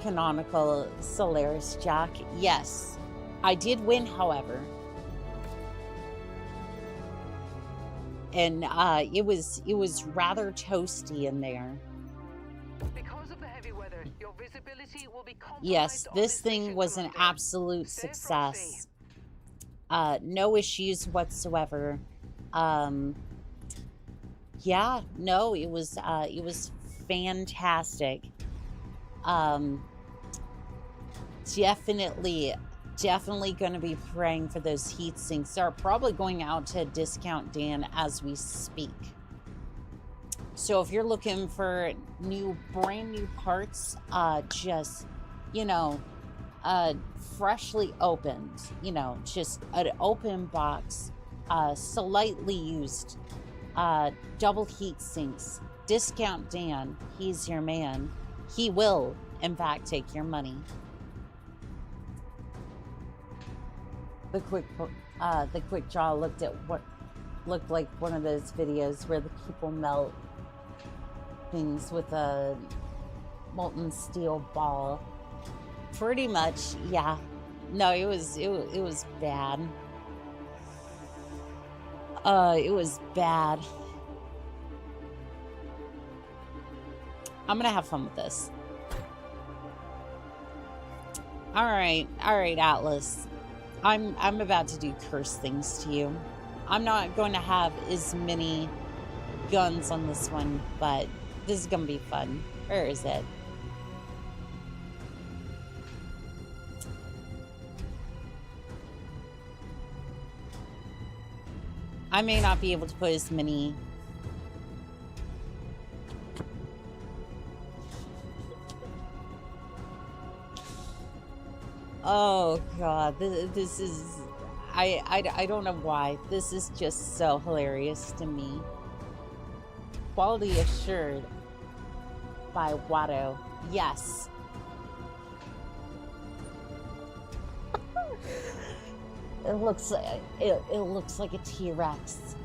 Canonical Solaris Jack. Yes. I did win, however. And it was rather toasty in there. Because of the heavy weather, your visibility will be compromised. Yes, on this thing mission, was an Commander. absolute Stand success. No issues whatsoever. Yeah, no, it was fantastic. Definitely going to be praying for those heat sinks. They're probably going out to Discount Dan as we speak. So if you're looking for brand new parts, just, you know, freshly opened, you know, just an open box, slightly used, double heat sinks, Discount Dan, he's your man. He will, in fact, take your money. The quick draw looked at what looked like one of those videos where the people melt things with a molten steel ball. Pretty much, yeah. No, it was bad. It was bad. I'm gonna have fun with this. All right, Atlas. I'm about to do curse things to you. I'm not going to have as many guns on this one, but this is gonna be fun. Where is it? I may not be able to put as many. Oh God, this is, I don't know why. This is just so hilarious to me. Quality assured by Watto. Yes. It looks like a T-Rex.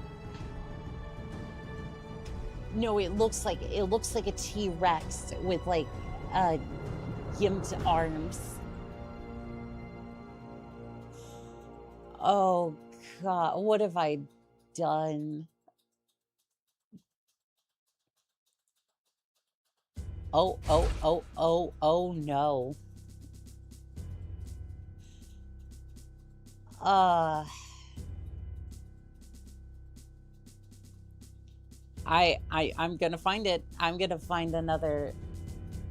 No, it looks like a T-Rex with like gimped arms. Oh God, what have I done? Oh no. I'm gonna find it. I'm gonna find another.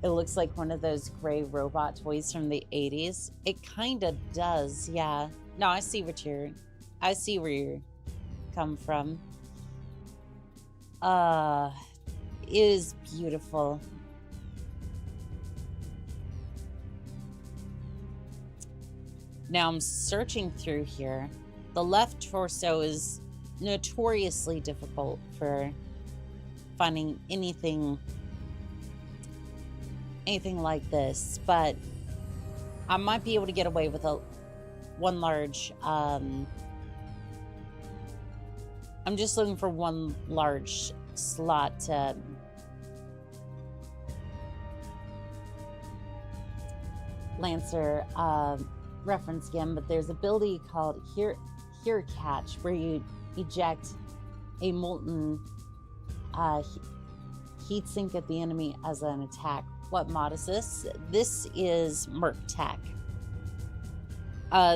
It looks like one of those gray robot toys from the 80s. It kind of does, yeah. No, I see where you're come from. It is beautiful. Now I'm searching through here. The left torso is notoriously difficult for finding anything like this, but I might be able to get away with one large, I'm just looking for one large slot Lancer reference again, but there's an ability called Here Catch where you eject a molten heat sink at the enemy as an attack. What mod is this? This is Merc Tech.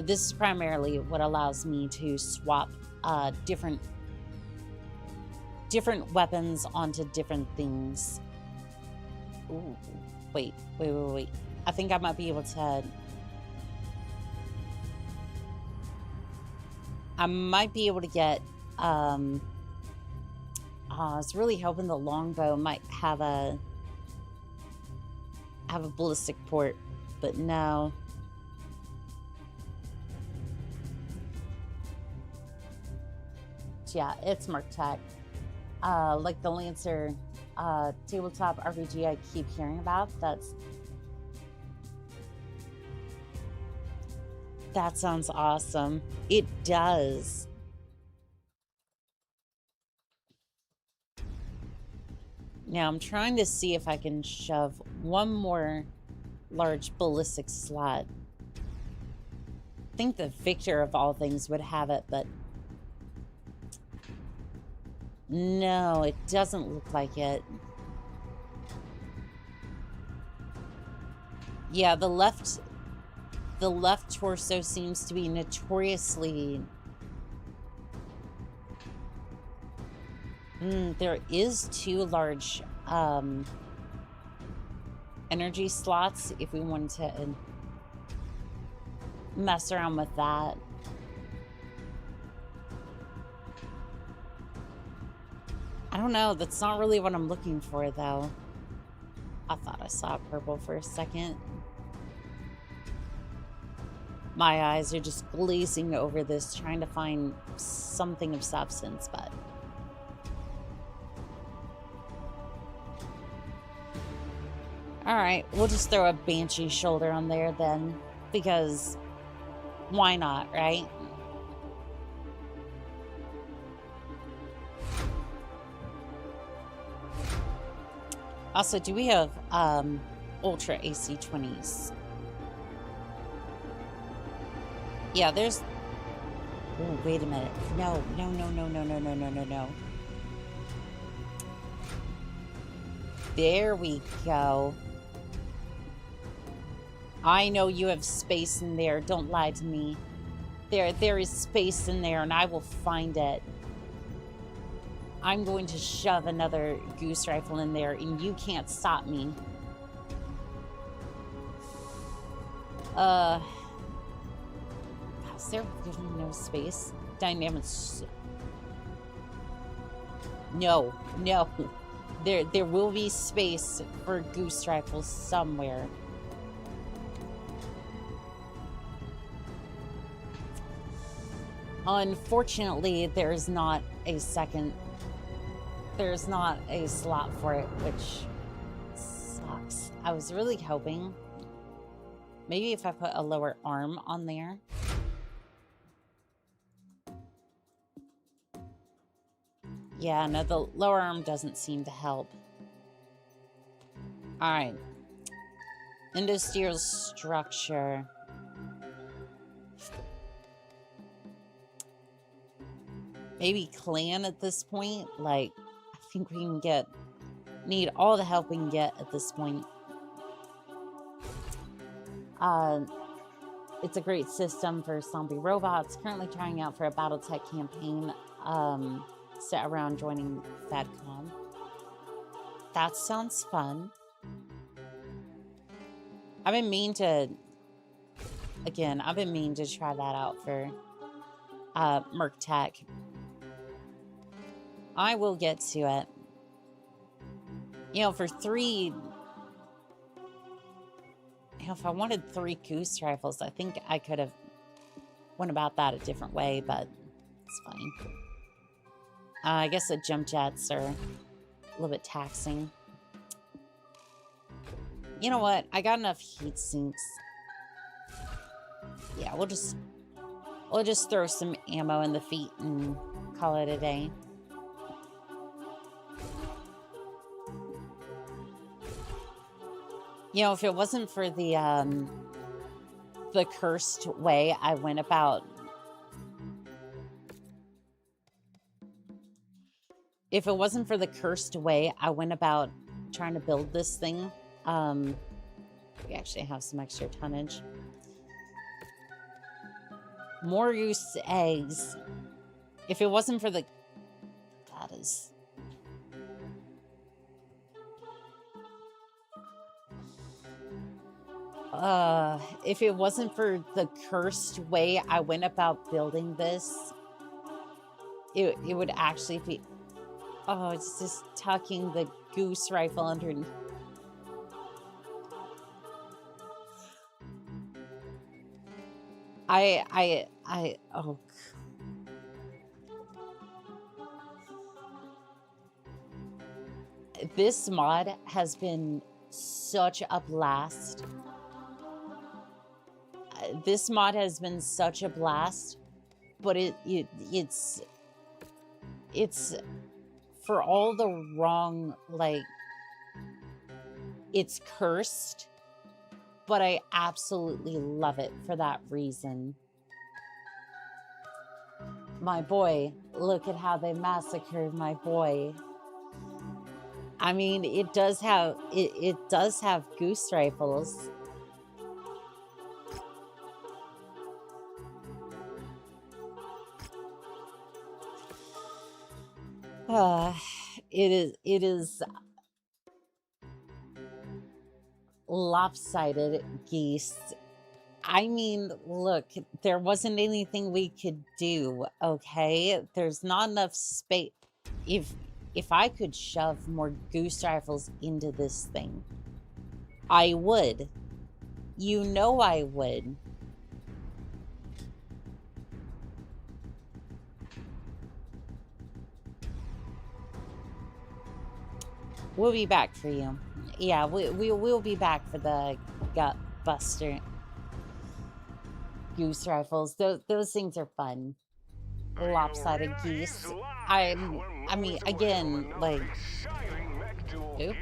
This is primarily what allows me to swap different weapons onto different things. Ooh, wait. I think I might be able to... I might be able to get... I was really hoping the longbow might have a ballistic port, but no. Yeah, it's Merc Tech. Like the Lancer tabletop RPG I keep hearing about. That sounds awesome. It does. Now I'm trying to see if I can shove one more large ballistic slot. I think the Victor of all things would have it, but no, it doesn't look like it. Yeah, the left torso seems to be notoriously... there is 2 large energy slots if we wanted to mess around with that. I don't know. That's not really what I'm looking for, though. I thought I saw purple for a second. My eyes are just glazing over this, trying to find something of substance, but... Alright, we'll just throw a Banshee shoulder on there then, because why not, right? Also, do we have Ultra AC-20s? Yeah, there's... Oh, wait a minute. No. There we go. I know you have space in there. Don't lie to me. There is space in there, and I will find it. I'm going to shove another goose rifle in there, and you can't stop me. Is there really no space? Dynamics. No. There will be space for goose rifles somewhere. Unfortunately, there's not a slot for it, which sucks. I was really hoping maybe if I put a lower arm on there. Yeah, no, the lower arm doesn't seem to help. Alright. Industrial structure. Maybe clan at this point. Like, I think we can need all the help we can get at this point. It's a great system for zombie robots. Currently trying out for a BattleTech campaign set around joining FedCon. That sounds fun. I've been meaning to try that out for Merc Tech. I will get to it. You know, for 3... if I wanted 3 goose rifles, I think I could have went about that a different way, but it's fine. I guess the jump jets are a little bit taxing. You know what? I got enough heat sinks. Yeah, we'll just throw some ammo in the feet and call it a day. You know, if it wasn't for the the cursed way I went about... If it wasn't for the cursed way I went about trying to build this thing, we actually have some extra tonnage. More goose eggs. If it wasn't for the... That is... if it wasn't for the cursed way I went about building this, it would actually be... Oh, it's just tucking the goose rifle underneath. Oh. This mod has been such a blast. This mod has been such a blast, but it's for all the wrong, like, it's cursed, but I absolutely love it for that reason. My boy, look at how they massacred my boy. I mean, it does have goose rifles. It is lopsided geese. I mean, look, there wasn't anything we could do, okay? There's not enough space. If I could shove more goose rifles into this thing, I would. You know I would. We'll be back for you. Yeah, we'll be back for the gut buster goose rifles. Those things are fun. Lopsided geese. I mean, again, like... Oop.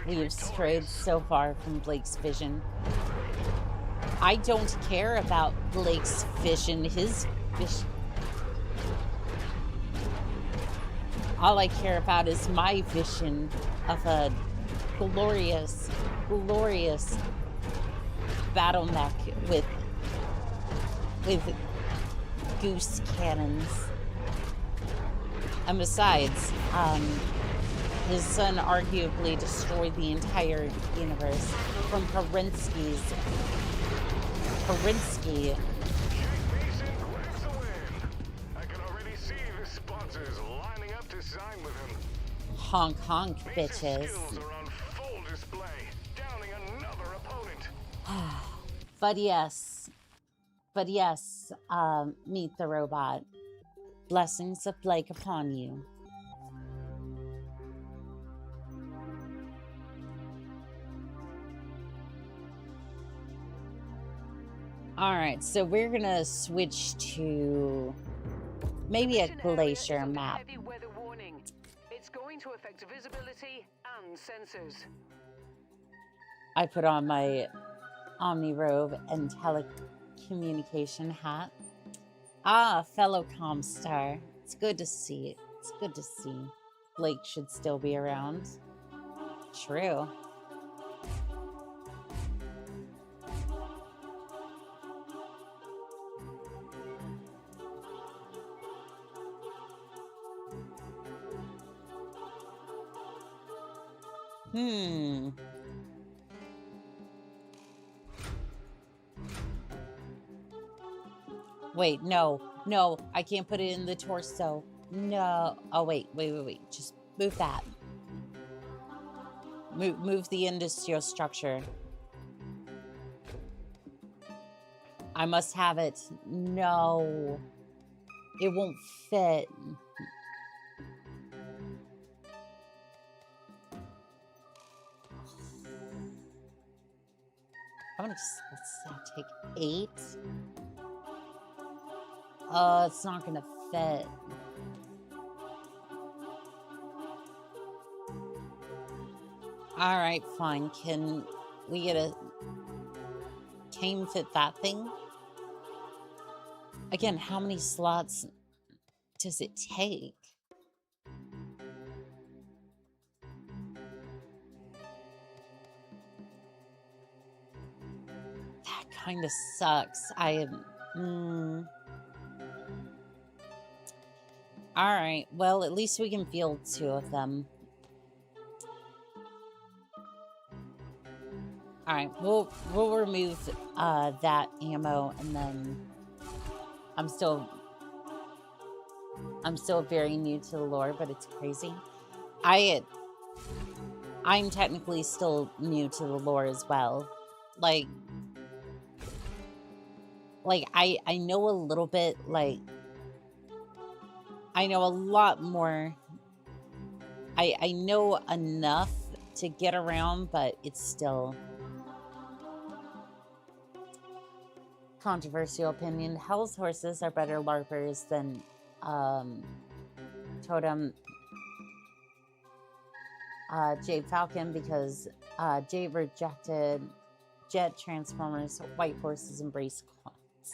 We have strayed so far from Blake's vision. I don't care about Blake's vision. His vision... All I care about is my vision of a glorious, glorious battle mech with goose cannons. And besides, his son arguably destroyed the entire universe from Perinsky. Honk honk, bitches. But yes, meet the robot. Blessings of Blake upon you. All right, so we're gonna switch to maybe a glacier map. It's going to affect visibility and sensors. I put on my Omni robe and telecommunication hat. Ah, fellow Comstar. It's good to see. It's good to see. Blake should still be around. True. Wait, no, I can't put it in the torso. No. Oh, wait. Just move that. Move the industrial structure. I must have it. No. It won't fit. How many slots does that take? 8? It's not gonna fit. All right, fine. Can we get a Came Fit That thing. Again, how many slots does it take? That kind of sucks. All right. Well, at least we can field 2 of them. All right. We'll remove that ammo, and then I'm still very new to the lore, but it's crazy. I'm technically still new to the lore as well. Like I know a little bit, like I know a lot more. I know enough to get around, but it's still controversial opinion. Hell's horses are better LARPers than Totem Jade Falcon because Jade rejected jet transformers, white horses embrace clones.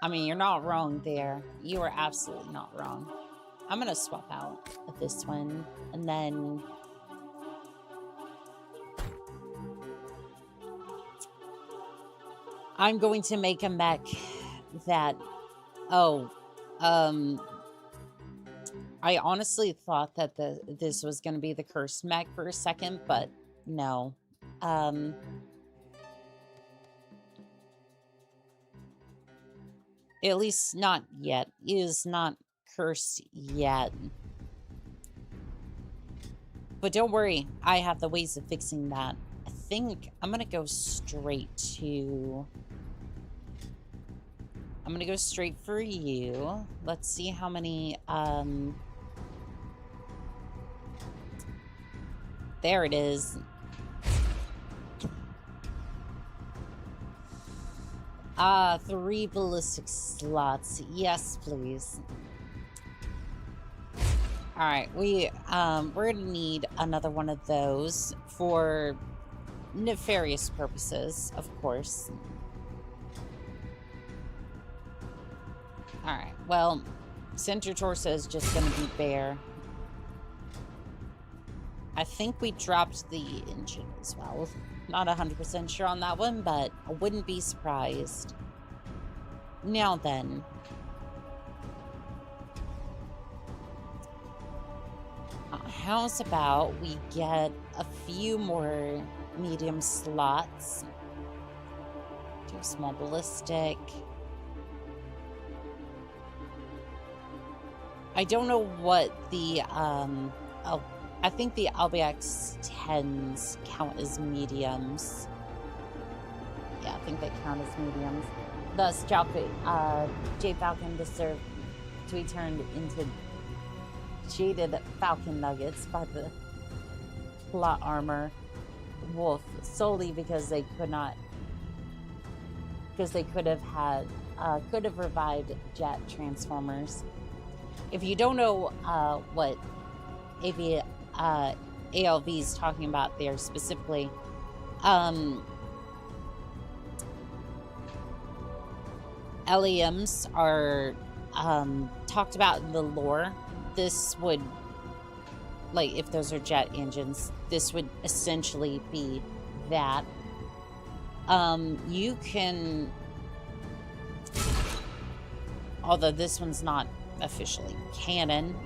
I mean, you're not wrong there. You are absolutely not wrong. I'm gonna swap out with this one, and then I'm going to make a mech that, I honestly thought that this was going to be the cursed mech for a second, but no. At least not yet. It is not cursed yet. But don't worry, I have the ways of fixing that. I think I'm going to go straight to... I'm going to go straight for you. Let's see how many... There it is. 3 ballistic slots. Yes, please. All right, we're gonna need another one of those for nefarious purposes, of course. All right, well, center torso is just gonna be bare. I think we dropped the engine as well. Not 100% sure on that one, but I wouldn't be surprised. Now then. How's about we get a few more medium slots? Do a small ballistic. I don't know what the, I think the LBX 10s count as mediums. Yeah, I think they count as mediums. Thus, Jade Falcon deserved to be turned into jaded Falcon nuggets by the plot armor wolf solely because they could not, because they could have revived jet transformers. If you don't know what ALV is talking about there specifically, LEMs are talked about in the lore. This would, like, if those are jet engines, this would essentially be that. You can, although this one's not officially canon,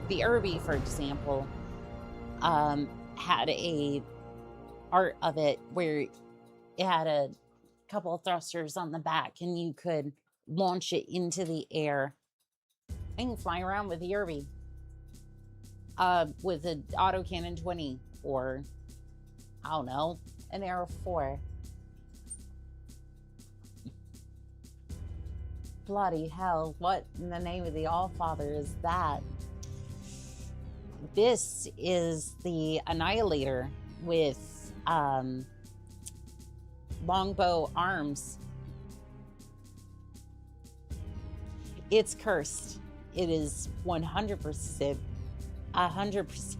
the Irby, for example, had a art of it where it had a couple of thrusters on the back and you could launch it into the air. I can fly around with the Irby with an autocannon 20 or, I don't know, an Arrow 4. Bloody hell, what in the name of the Allfather is that? This is the Annihilator with longbow arms. It's cursed. It is 100%, 100% cursed.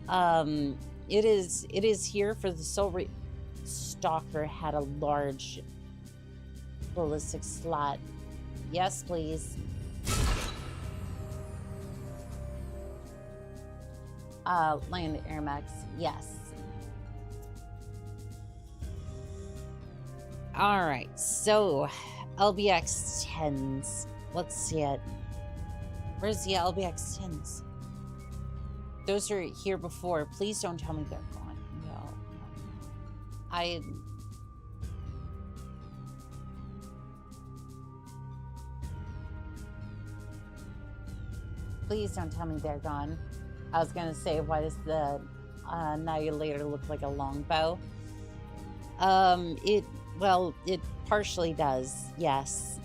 It is here for the sole stalker had a large ballistic slot. Yes, please. Land air mechs. Yes. All right. So, LBX 10s. Let's see it. Where's the LBX 10s? Those are here before. Please don't tell me they're gone. No. Please don't tell me they're gone. I was gonna say, why does the Annihilator look like a longbow? Well, it partially does, yes.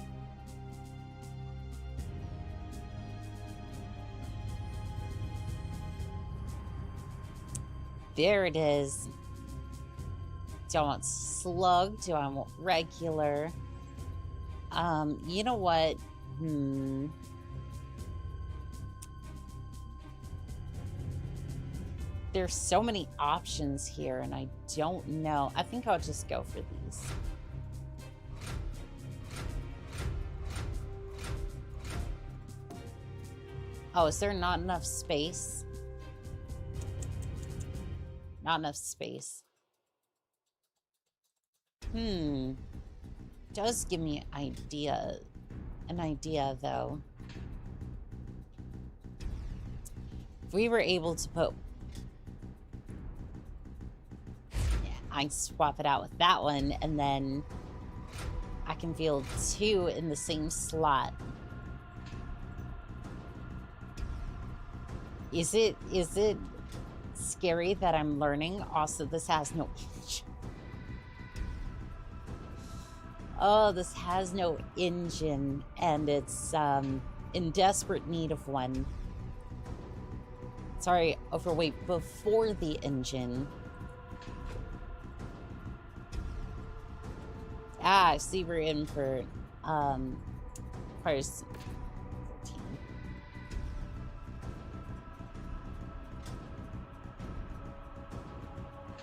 There it is. Do I want slug? Do I want regular? You know what? There's so many options here, and I don't know. I think I'll just go for these. Oh, is there not enough space? Not enough space. Does give me an idea though. If we were able to put, I swap it out with that one, and then I can field 2 in the same slot. Is it scary that I'm learning? Also, this has no engine. Oh, this has no engine, and it's in desperate need of one. Sorry, overweight before the engine. Ah, I see we're in for price 14.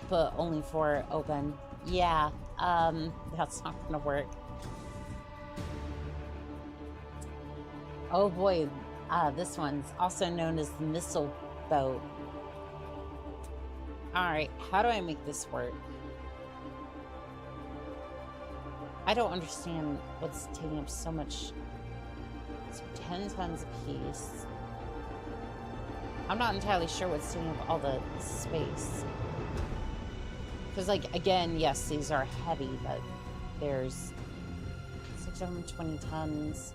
But only 4 open. Yeah, that's not gonna work. Oh boy, this one's also known as the missile boat. Alright, how do I make this work? I don't understand what's taking up so much. So 10 tons a piece. I'm not entirely sure what's taking up all the space. Because, like, again, yes, these are heavy, but there's 620 tons.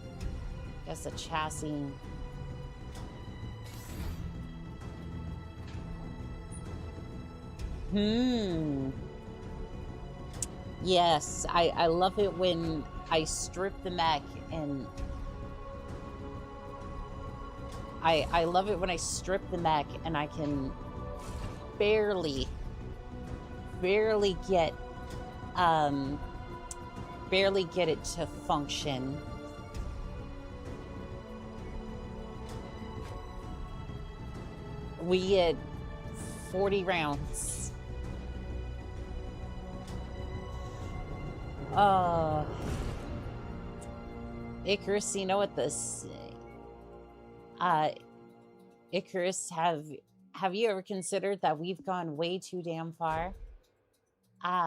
I guess a chassis. Yes, I love it when I strip the mech and I love it when I strip the mech and I can barely get it to function. We get 40 rounds. Icarus, you know what this? Icarus, have you ever considered that we've gone way too damn far?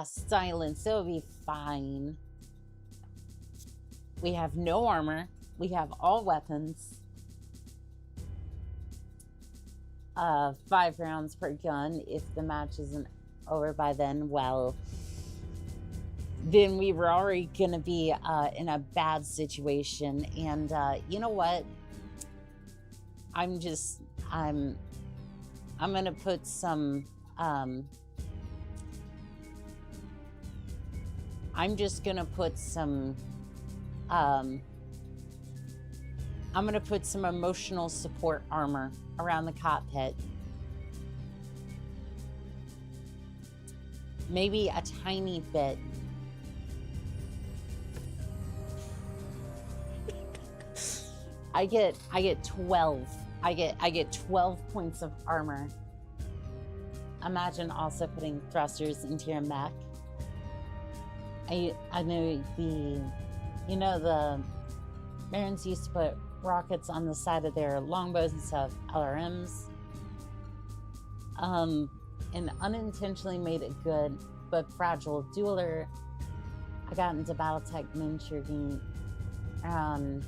Silence, it'll be fine. We have no armor. We have all weapons. 5 rounds per gun. If the match isn't over by then, well, then we were already gonna be in a bad situation. And you know what? I'm gonna put some I'm gonna put some emotional support armor around the cockpit. Maybe a tiny bit. I get 12. I get 12 points of armor. imagine also putting thrusters into your mech. I know the Marines used to put rockets on the side of their longbows instead of LRMs. And unintentionally made it good, but fragile dueler. I got into Battletech miniature game around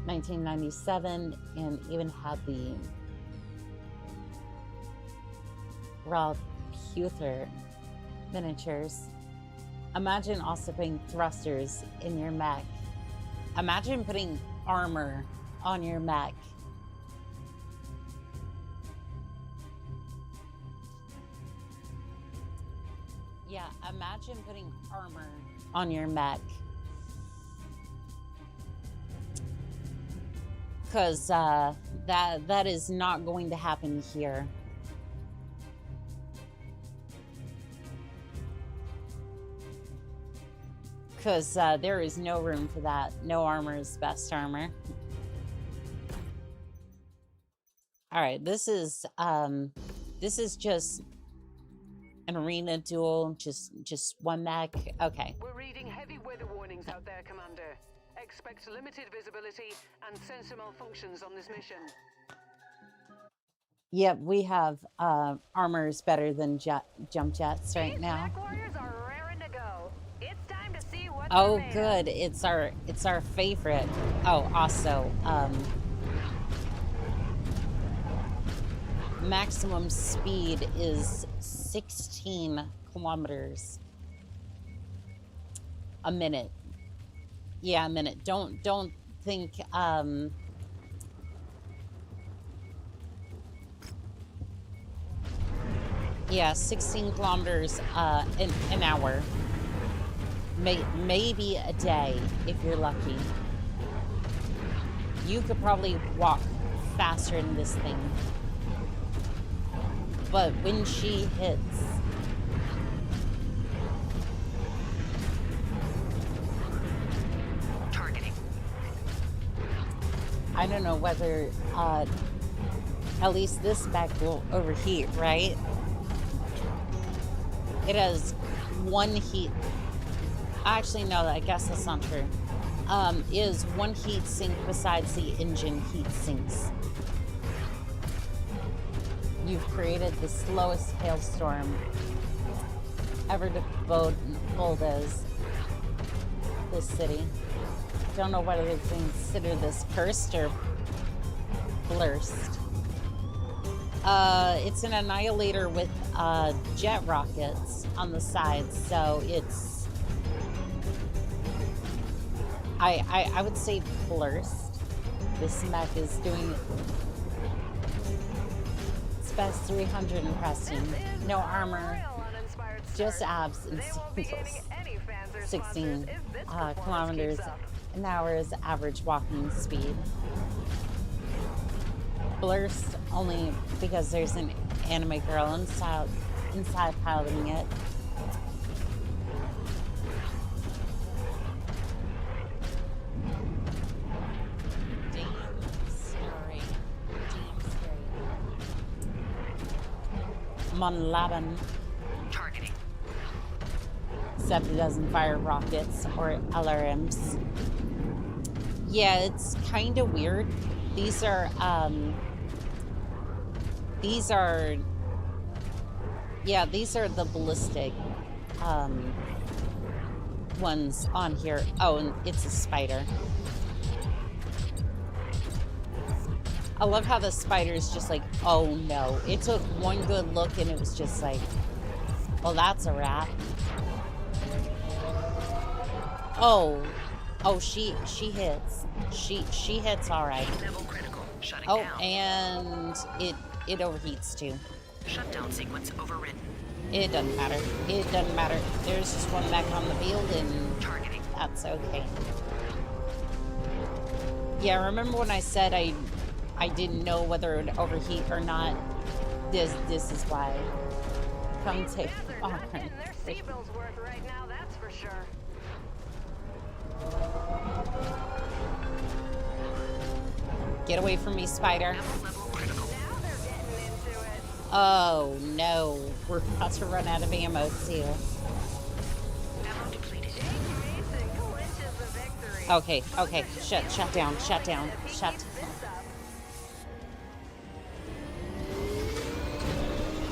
1997 and even had the Raw Puther miniatures. Imagine also putting thrusters in your mech. Imagine putting armor on your mech. Yeah, imagine putting armor on your mech. Because that is not going to happen here. Because there is no room for that. No armor is best armor. All right, this is just an arena duel, just one mech. Okay. We're reading heavy weather warnings out there, Commander. Expect limited visibility and sensor malfunctions on this mission. Yep, we have armors better than jump jets right now. Mechwarriors are raring to go. It's time to see what Oh, they're made good. It's our favorite. Oh, also, maximum speed is 16 kilometers a minute. Yeah, a minute. Don't think yeah, 16 kilometers an hour. Maybe a day if you're lucky. You could probably walk faster in this thing. But when she hits, Targeting. I don't know whether at least this mech will overheat, right? It has one heat. Actually, no, I guess that's not true. Is one heat sink besides the engine heat sinks. You've created the slowest hailstorm ever to bulldoze this city. Don't know whether they consider this cursed or blurst. It's an annihilator with jet rockets on the sides, so it's I would say blurst. This mech is doing its best 300 and pressing. No armor, just abs and singles. 16 kilometers an hour is average walking speed. Blurst only because there's an anime girl inside piloting it. Damn scary. I'm on 11. Targeting. Except it doesn't fire rockets or LRMs. Yeah, it's kind of weird. These are the ballistic ones on here. Oh, and it's a spider. I love how the spider's just like, oh no. It took one good look and it was just like, well, that's a wrap. Oh, she hits. She hits all right. Level critical. Shutting Oh, down. and it overheats too. Shutdown sequence overridden. It doesn't matter. It doesn't matter. There's just one mech on the field and Targeting. that's okay. Yeah, remember when I said I didn't know whether it would overheat or not? This is why. Come take They're not getting their seatbelts worth right now, that's for sure. Get away from me, spider. Level critical. Now they're getting into it. Oh no, we're about to run out of ammo too. Ammo depleted. Jake Mason clinches the victory. Okay, okay, shut down, shut down, If he shut. keeps this up.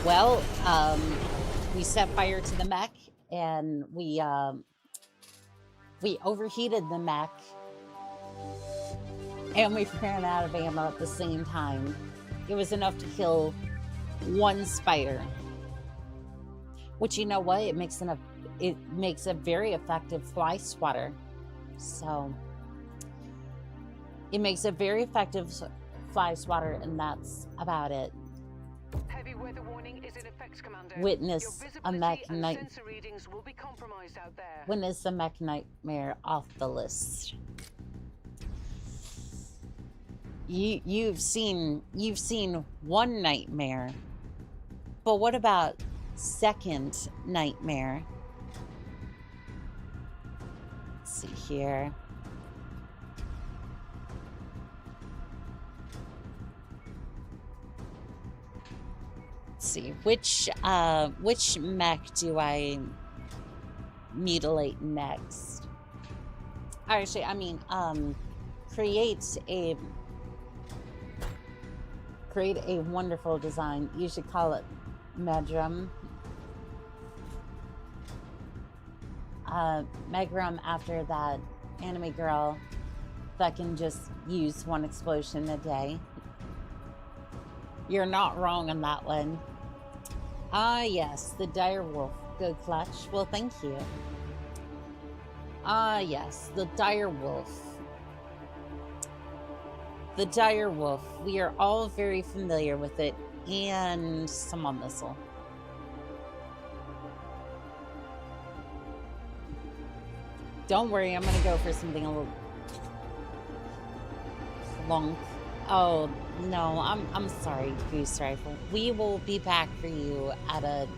Well, we set fire to the mech, and we overheated the mech, and we ran out of ammo at the same time. It was enough to kill one spider. Which, you know what? It makes a very effective fly swatter. So it makes a very effective fly swatter, and that's about it. Heavy weather warning is in effect, Commander. Witness Your a visibility mech and night. sensor readings will be compromised out there. Witness a mech nightmare off the list. You've seen one nightmare, but what about second nightmare? Let's see here. Let's see, which mech do I mutilate next? Actually, I mean, create a wonderful design. You should call it Medrum. Megrum, after that anime girl that can just use one explosion a day. You're not wrong on that one. Ah, yes, the dire wolf. Good clutch. Well, thank you. Ah, yes, the dire wolf. The dire wolf. We are all very familiar with it. And someone missile. Don't worry, I'm gonna go for something a little long. Oh no, I'm sorry, Goose Rifle. We will be back for you at a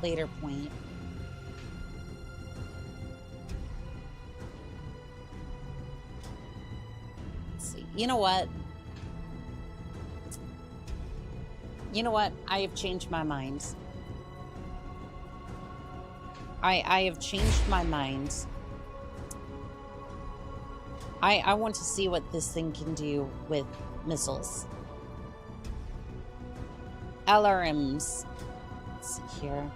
later point. Let's see. You know what? You know what? I have changed my mind. I have changed my mind. I want to see what this thing can do with missiles. LRMs. Let's see here.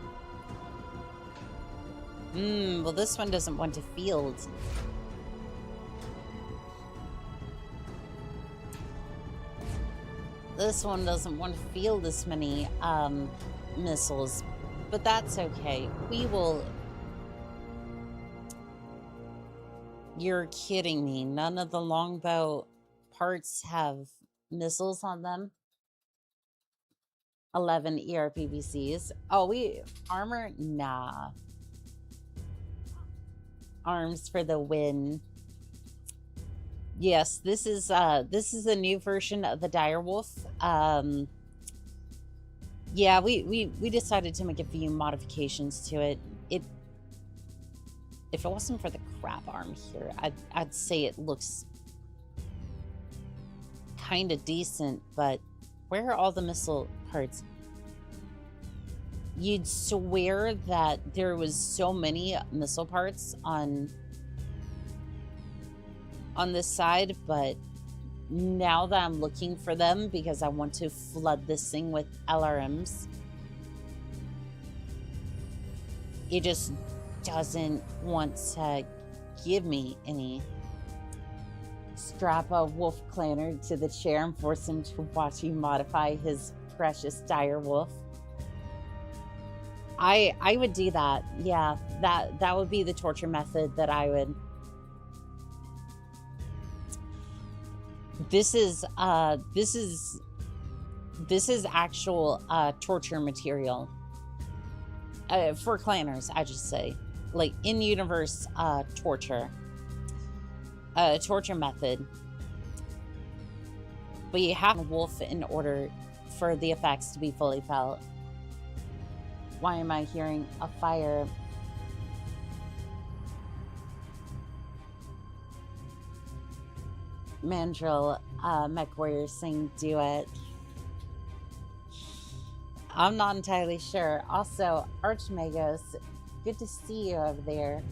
Well, this one doesn't want to field. This one doesn't want to field this many missiles, but that's okay. We will... You're kidding me. None of the longbow parts have missiles on them. 11 ERPVCs. Oh, armor? Nah. Arms for the win. Yes, this is a new version of the direwolf. Yeah, we decided to make a few modifications to it. If it wasn't for the crap arm here, I'd say it looks kind of decent, but where are all the missile parts? You'd swear that there was so many missile parts on this side, but now that I'm looking for them because I want to flood this thing with LRMs, it just doesn't want to give me any. Strap a wolf clanner to the chair and force him to watch you modify his precious dire wolf. I would do that. Yeah, that would be the torture method that I would. This is actual torture material for clanners, I just say. Like in-universe torture method, but you have a wolf in order for the effects to be fully felt. Why am I hearing a fire? Mandrill, Mechwarrior saying do it. I'm not entirely sure. Also, Archmagos, good to see you over there.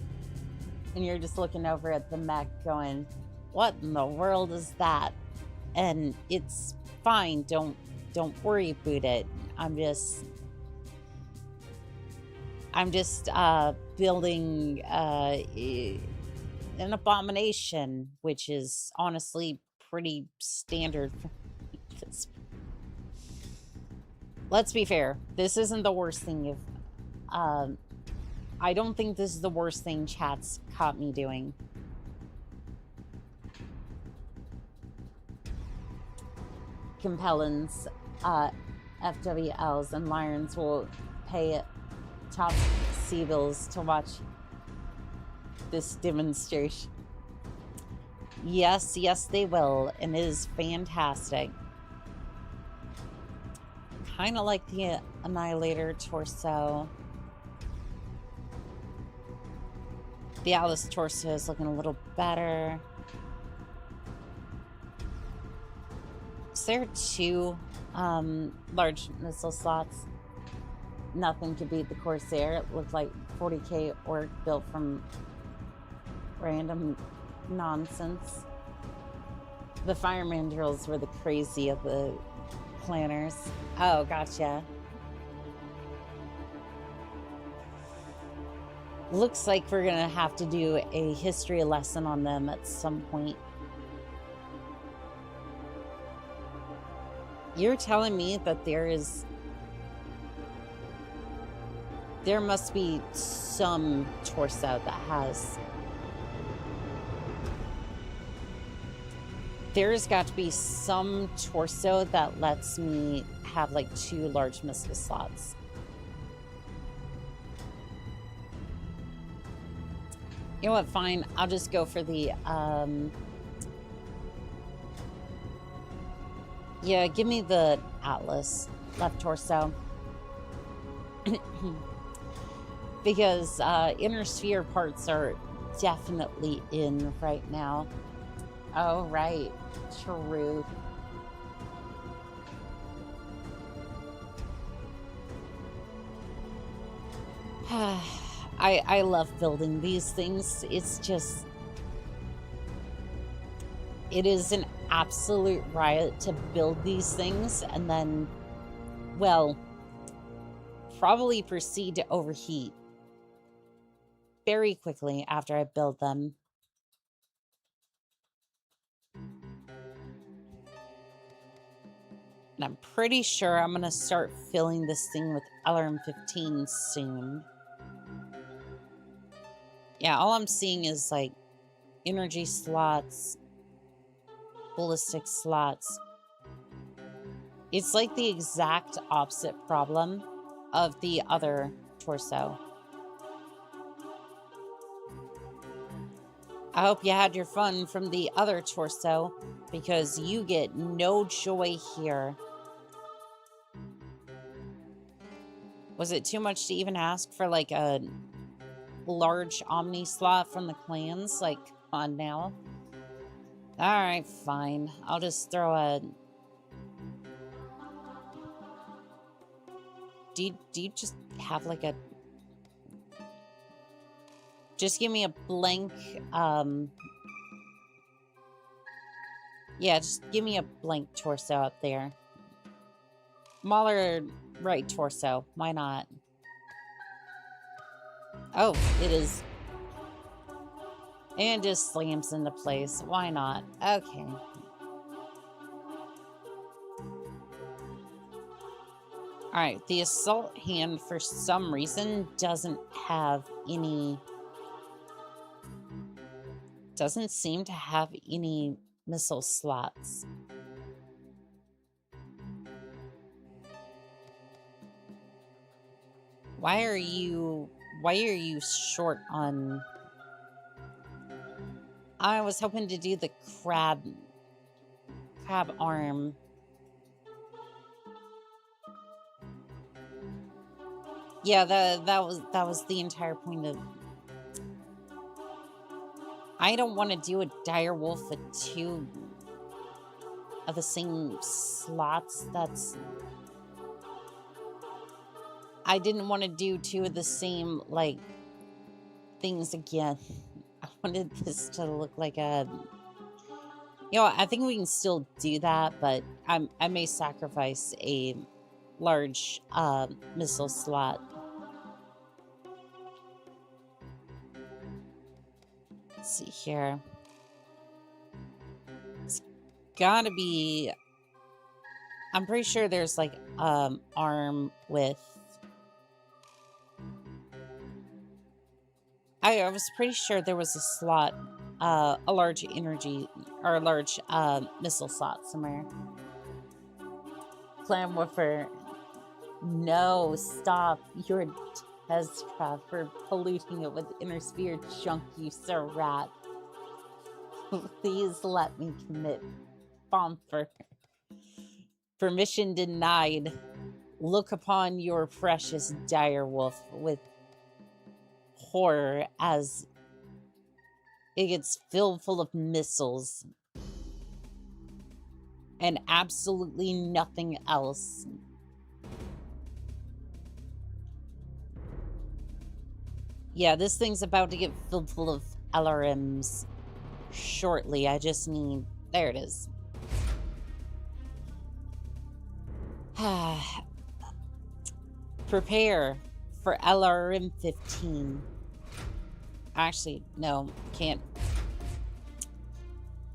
And you're just looking over at the mech going, what in the world is that? And it's fine. Don't worry about it. I'm just building an abomination, which is honestly pretty standard for me. Let's be fair. This isn't the worst thing you've... I don't think this is the worst thing chat's caught me doing. Compellins, FWLs, and Lions will pay top sea bills to watch this demonstration. Yes, they will, and it is fantastic. Kind of like the Annihilator torso. The Alice torso is looking a little better. Is there 2 large missile slots? Nothing could beat the Corsair. It looked like 40k orc built from random nonsense. The fireman drills were the crazy of the planners. Oh, gotcha. Looks like we're gonna have to do a history lesson on them at some point. You're telling me that there must be some torso that has... There's got to be some torso that lets me have like 2 large missile slots. You know what, fine. I'll just go for the, yeah, give me the Atlas left torso. Because inner sphere parts are definitely in right now. Oh, right. True. I love building these things. It's just... It is an absolute riot to build these things and then, well, probably proceed to overheat very quickly after I build them. And I'm pretty sure I'm going to start filling this thing with LRM-15 soon. Yeah, all I'm seeing is, like, energy slots, ballistic slots. It's like the exact opposite problem of the other torso. I hope you had your fun from the other torso, because you get no joy here. Was it too much to even ask for, like, a large Omni slot from the clans? Like, come on now. Alright, fine. I'll just throw a... Do you just have, like, a... Just give me a blank, yeah, just give me a blank torso up there. Smaller right torso. Why not? Oh, it is. And just slams into place. Why not? Okay. Alright, the assault hand, for some reason, doesn't have any... Doesn't seem to have any missile slots. Why are you short on... I was hoping to do the crab arm. Yeah, that was the entire point of... I don't want to do a dire wolf with 2 of the same slots. That's... I didn't want to do two of the same, like, things again. I wanted this to look like a... You know, I think we can still do that, but I may sacrifice a large missile slot. Let's see here. It's gotta be... I'm pretty sure there's like arm with... I was pretty sure there was a slot, a large energy or a large missile slot somewhere. Clan Warfare. No, stop. You're a test craft for polluting it with inner sphere junk, you sir rat. Please let me commit bomber. Permission denied. Look upon your precious direwolf with horror as it gets filled full of missiles and absolutely nothing else. Yeah, this thing's about to get filled full of LRMs shortly. I just need... There it is. Prepare for LRM 15. Actually, no, can't.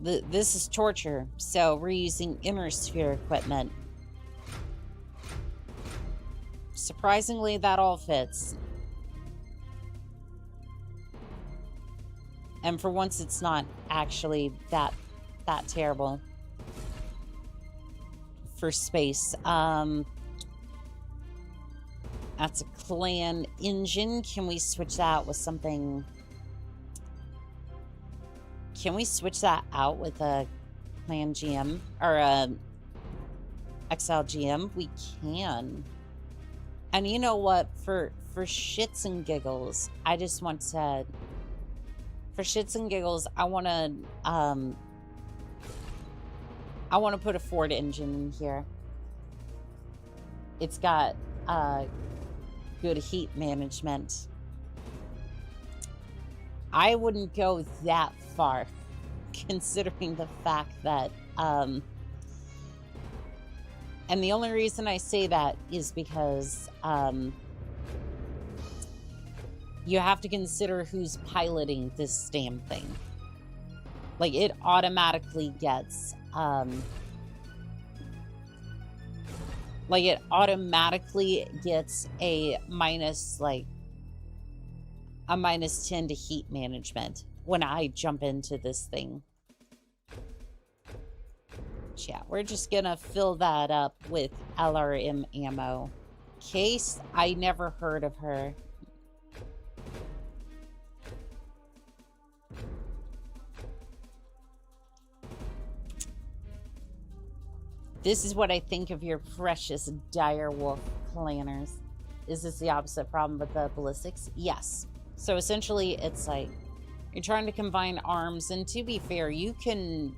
This is torture, so we're using inner sphere equipment. Surprisingly, that all fits. And for once, it's not actually that terrible. For space. That's a clan engine. Can we switch that with something? Can we switch that out with a clan GM or a XL GM? We can. And you know what? For shits and giggles, I just want to. For shits and giggles, I want to put a Ford engine in here. It's got good heat management. I wouldn't go that far, considering the fact that, and the only reason I say that is because you have to consider who's piloting this damn thing. Like, it automatically gets, like, it automatically gets a minus, like, a -10 to heat management when I jump into this thing. Yeah, we're just gonna fill that up with LRM ammo. Case, I never heard of her. This is what I think of your precious direwolf planners. Is this the opposite problem with the ballistics? Yes. So essentially, it's like you're trying to combine arms, and to be fair, you can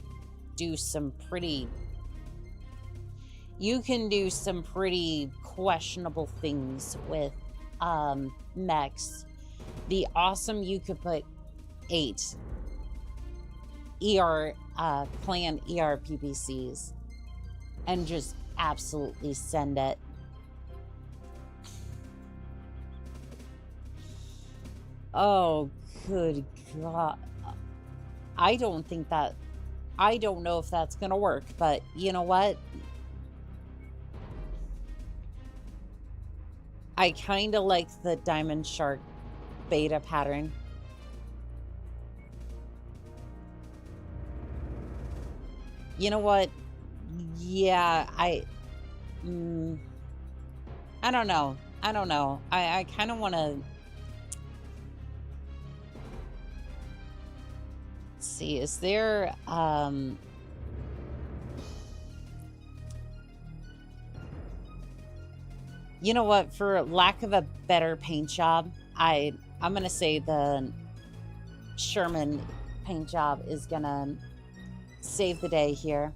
do some pretty questionable things with mechs. The awesome, you could put 8 clan ER PPCs and just absolutely send it. Oh, good God. I don't know if that's gonna work, but you know what? I kind of like the Diamond Shark beta pattern. You know what? Yeah, I don't know. I kind of want to see. Is there you know what? For lack of a better paint job, I'm gonna say the Sherman paint job is gonna save the day here.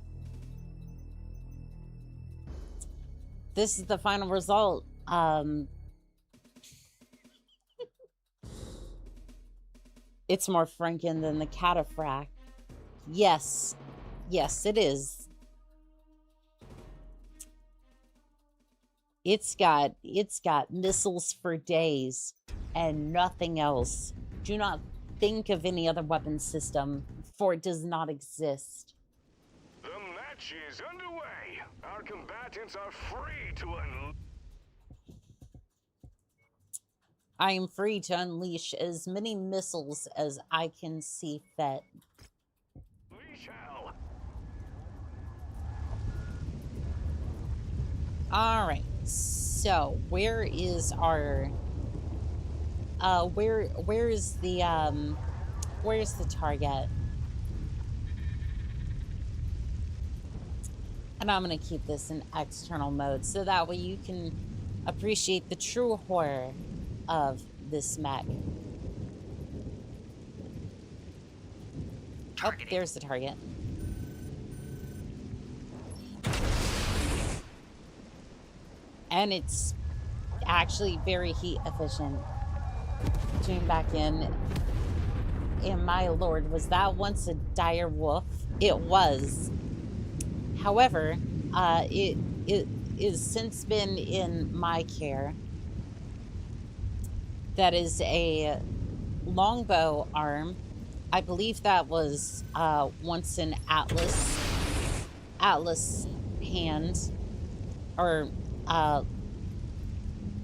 This is the final result. It's more Franken than the cataphract. Yes. Yes, it is. It's got missiles for days and nothing else. Do not think of any other weapon system, for it does not exist. The match is underway. Our combatants are free to unleash. I am free to unleash as many missiles as I can see fit. Hell. All right. So, where is our where's the target? And I'm going to keep this in external mode so that way you can appreciate the true horror of this mech. Oh, there's the target. And it's actually very heat efficient. Tune back in. And my lord, was that once a dire wolf? It was. However, it is since been in my care. That is a longbow arm. I believe that was once an Atlas hand, or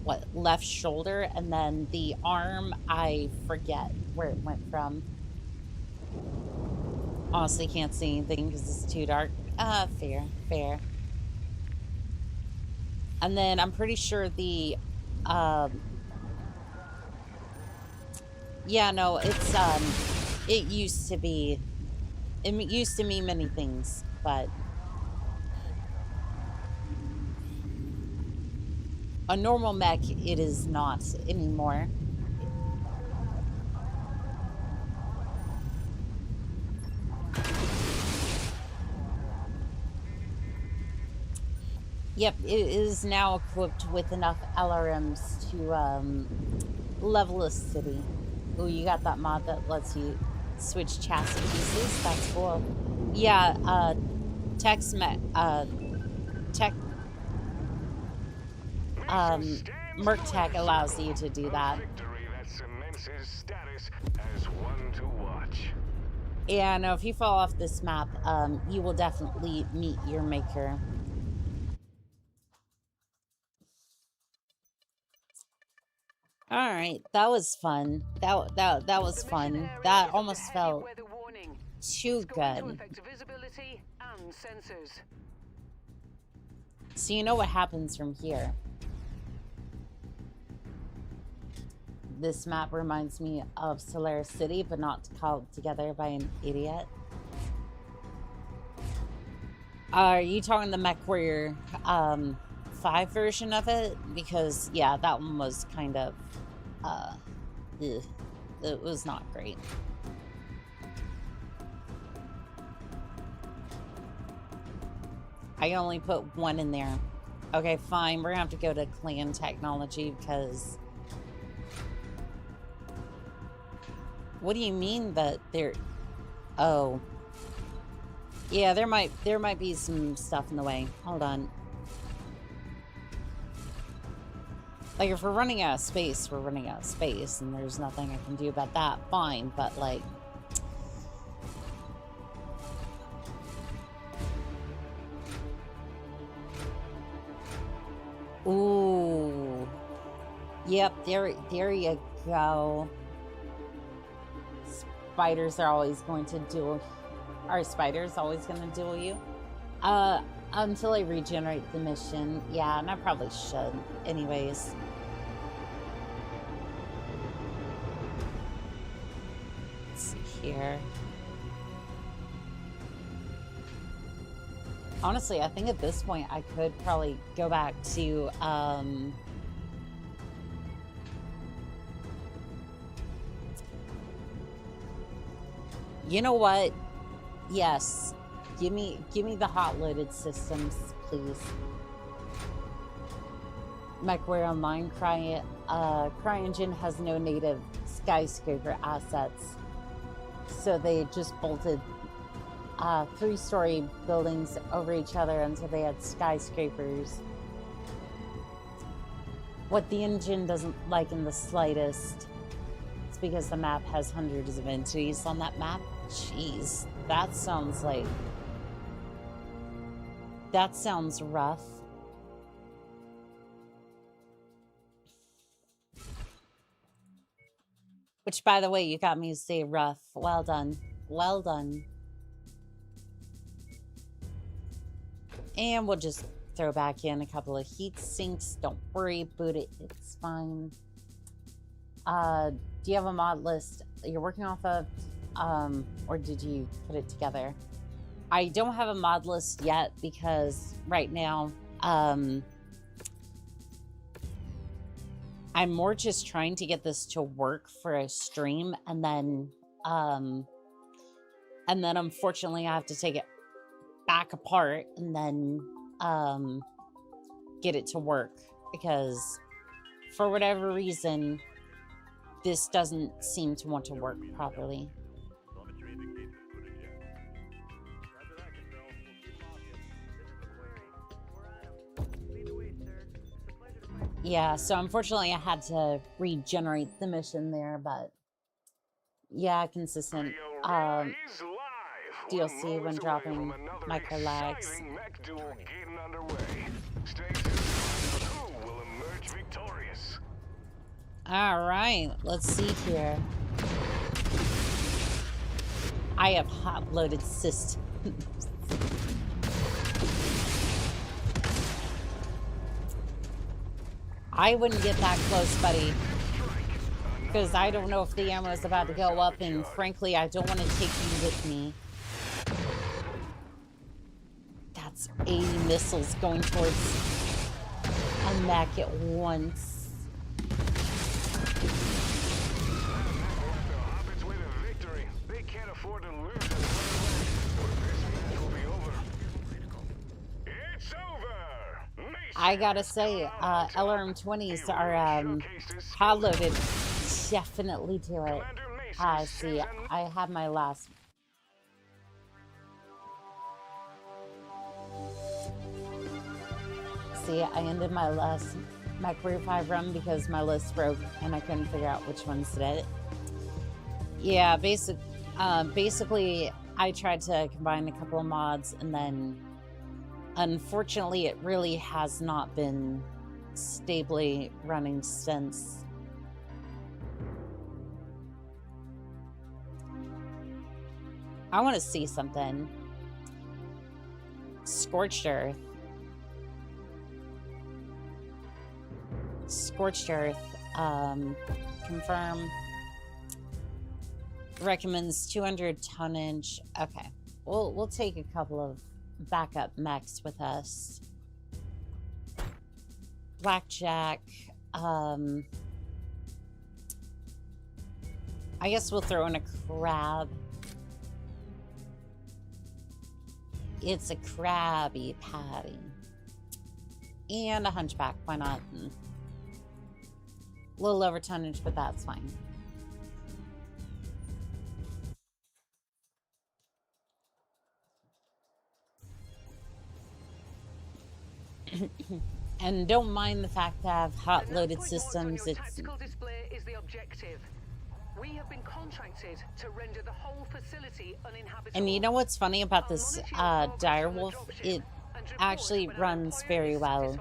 what, left shoulder, and then the arm, I forget where it went from. Honestly, can't see anything because it's too dark. Fair. And then I'm pretty sure the yeah, no, it's it used to mean many things, but a normal mech it is not anymore. Yep, it is now equipped with enough LRMs to level a city. Ooh, you got that mod that lets you switch chassis pieces. That's cool. Yeah, Merc Tech allows you to do that. Yeah, no, if you fall off this map, you will definitely meet your maker. All right, that was fun. That was fun. That almost felt too good. So you know what happens from here. This map reminds me of Solaris City, but not called together by an idiot. Are you talking the Mechwarrior 5 version of it? Because yeah, that one was kind of it was not great. I only put one in there. Okay, fine. We're gonna have to go to clan technology because what do you mean that they're oh yeah, there might be some stuff in the way. Hold on. Like, if we're running out of space, we're running out of space, and there's nothing I can do about that. Fine, but, like... Ooh. Yep, there you go. Spiders are always going to duel... Are spiders always going to duel you? Until I regenerate the mission. Yeah, and I probably should. Anyways. Let's see here. Honestly, I think at this point I could probably go back to, you know what? Yes. Give me the hot-loaded systems, please. Mechwarrior Online CryEngine has no native skyscraper assets. So they just bolted 3-story buildings over each other until they had skyscrapers. What the engine doesn't like in the slightest, it's because the map has hundreds of entities on that map. Jeez, that sounds like... That sounds rough. Which, by the way, you got me to say rough. Well done. Well done. And we'll just throw back in a couple of heat sinks. Don't worry, boot it. It's fine. Do you have a mod list you're working off of? Or did you put it together? I don't have a mod list yet because right now, I'm more just trying to get this to work for a stream, and then unfortunately I have to take it back apart and then get it to work, because for whatever reason this doesn't seem to want to work properly. Yeah, so unfortunately I had to regenerate the mission there, but yeah, consistent DLC when dropping micro lags. All right, let's see here. I have hot-loaded systems. I wouldn't get that close, buddy, because I don't know if the ammo is about to go up, and frankly, I don't want to take you with me. That's 80 missiles going towards a mech at once. I gotta say, LRM-20s are hot-loaded. Definitely do it. See, I have my last... See, I ended my last Mechwarrior 5 run because my list broke and I couldn't figure out which ones did it. Yeah, basically, I tried to combine a couple of mods, and then unfortunately it really has not been stably running since. I want to see something. Scorched Earth. Scorched Earth. Confirm. Recommends 200 tonnage. Okay. We'll take a couple of backup mechs with us. Blackjack. I guess we'll throw in a crab. It's a Krabby Patty. And a hunchback. Why not? A little over tonnage, but that's fine. And don't mind the fact that I have hot-loaded systems. It's display is the objective. We have been contracted to render the whole facility uninhabitable. And you know what's funny about this direwolf? It actually runs very well.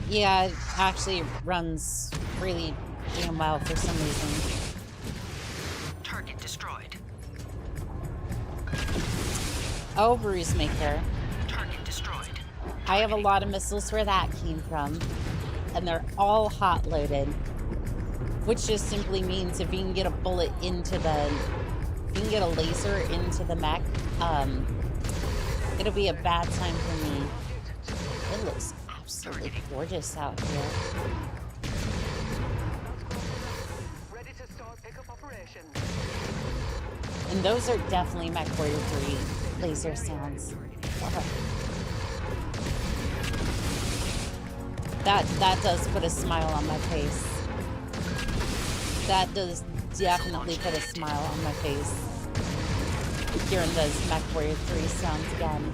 Yeah, it actually runs really damn well for some reason. Target destroyed. Oh, Bruise Maker. Target destroyed. I have a lot of missiles where that came from, and they're all hot-loaded, which just simply means if you can get a bullet into the, if you can get a laser into the mech, it'll be a bad time for me. It looks absolutely gorgeous out here. Ready to start pickup operation. And those are definitely Mechwarrior 3 laser sounds. Love it. That does put a smile on my face. That does definitely put a smile on my face. Hearing those Mechwarrior 3 sounds again.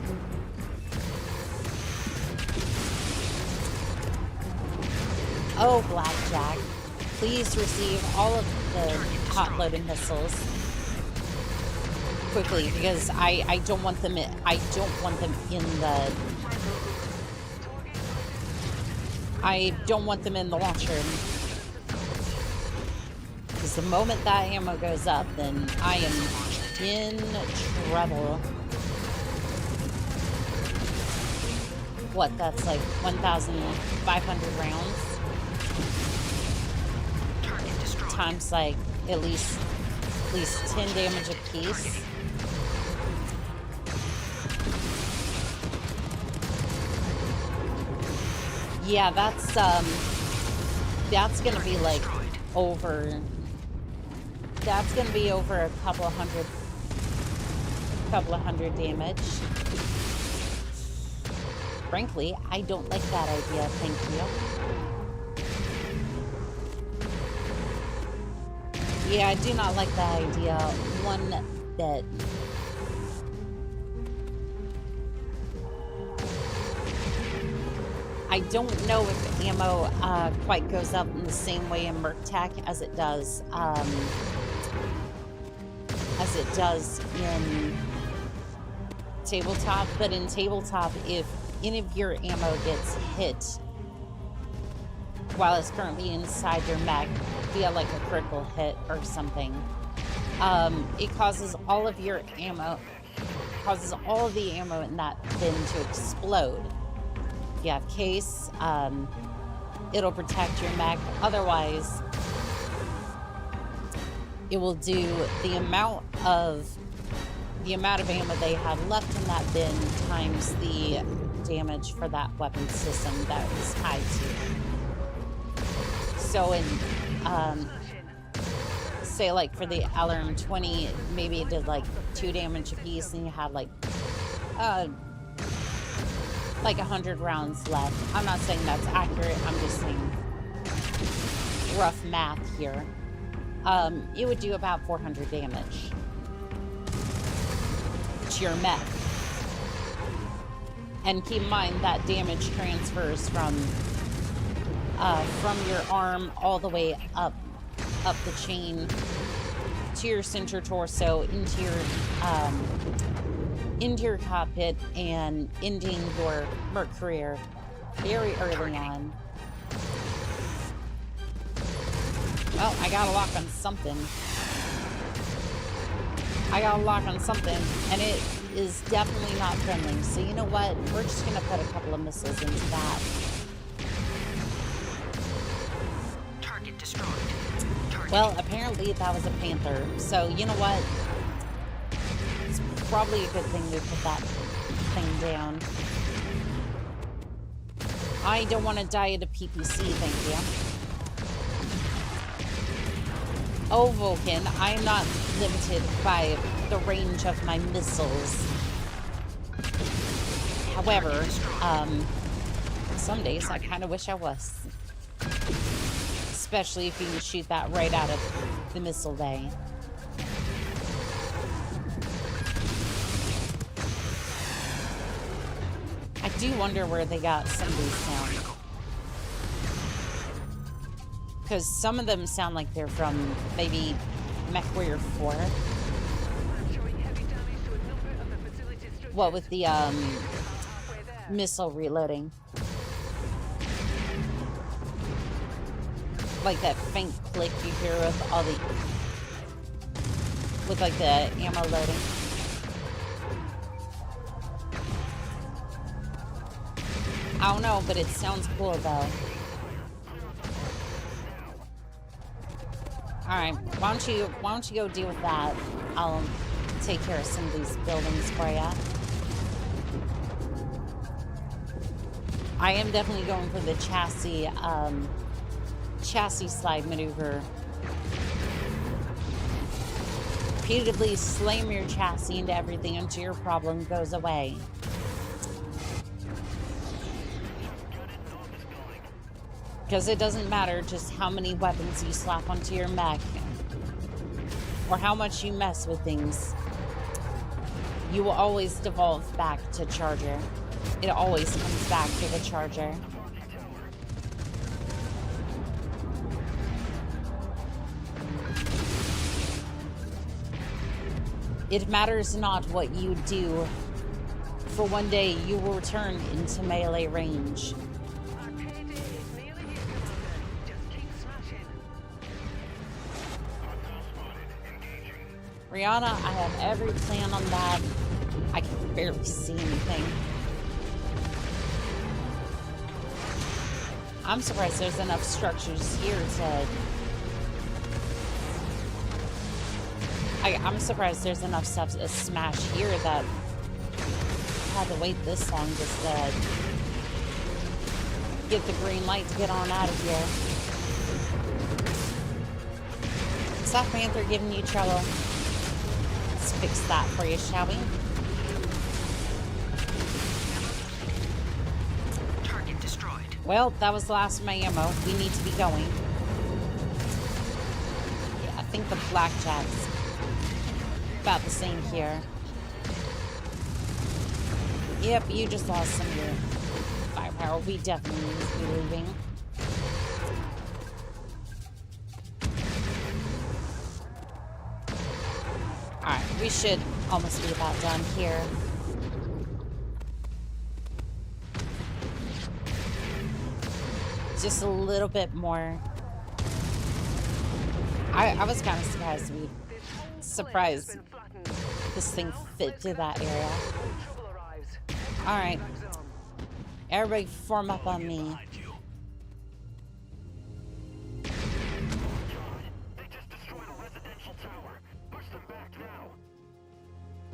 Oh, Blackjack. Please receive all of the hot-loaded missiles quickly, because I don't want them in, I don't want them in the launcher. Because the moment that ammo goes up, then I am in trouble. What, that's like 1,500 rounds? Times like at least 10 damage a piece. Yeah, that's gonna be like over. That's gonna be over a couple of hundred damage. Frankly, I don't like that idea. Thank you. Yeah, I do not like that idea one bit. I don't know if ammo quite goes up in the same way in Merc Tech as it does in Tabletop. But in Tabletop, if any of your ammo gets hit while it's currently inside your mech via like a critical hit or something, it causes all of your ammo, all of the ammo in that bin to explode. If you have case, it'll protect your mech. Otherwise, it will do the amount of ammo they have left in that bin times the damage for that weapon system that is tied to it. So in say like for the LRM 20, maybe it did like 2 damage a piece, and you had like 100 rounds left. I'm not saying that's accurate, I'm just saying rough math here. It would do about 400 damage to your mech. And keep in mind that damage transfers from your arm all the way up the chain to your center torso, into your cockpit, and ending your Mechwarrior very early on. Well, I got a lock on something. And it is definitely not friendly. So you know what? We're just gonna put a couple of missiles into that. Target destroyed. Well, apparently that was a Panther. So you know what? It's probably a good thing we put that thing down. I don't want to die at a PPC, thank you. Oh, Vulcan, I am not limited by the range of my missiles. However, some days I kind of wish I was. Especially if you can shoot that right out of the missile bay. I do wonder where they got some of these sounds. Because some of them sound like they're from maybe Mechwarrior 4. What with the missile reloading. Like that faint click you hear with all the like the ammo loading. I don't know, but it sounds cool though. Alright, why don't you go deal with that? I'll take care of some of these buildings for ya. I am definitely going for the chassis slide maneuver. Repeatedly slam your chassis into everything until your problem goes away. Because it doesn't matter just how many weapons you slap onto your mech or how much you mess with things. You will always devolve back to charger. It always comes back to the charger. It matters not what you do, for one day you will return into melee range. Rihanna, I have every plan on that. I can barely see anything. I'm surprised there's enough structures here to... I'm surprised there's enough stuff to smash here that I had to wait this long just to get the green light to get on out of here. Is that panther giving you trouble? Let's fix that for you, shall we? Target destroyed. Well, that was the last of my ammo. We need to be going. Yeah, I think the blackjack's about the same here. Yep, you just lost some of your firepower. We definitely need to be leaving. Alright, we should almost be about done here. Just a little bit more. I was kind of surprised this thing fit to that area. Alright. Everybody form up on me.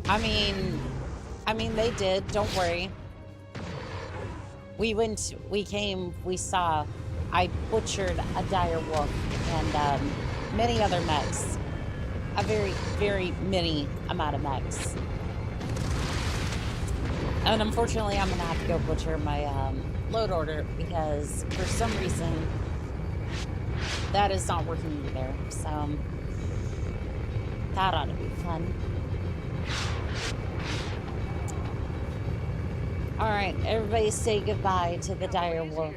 I mean they did, don't worry. We came, we saw. I butchered a dire wolf and many other mechs. A very, very many amount of mechs. And unfortunately, I'm gonna have to go butcher my load order because for some reason that is not working either. So that ought to be fun. All right, everybody say goodbye to the dire wolf.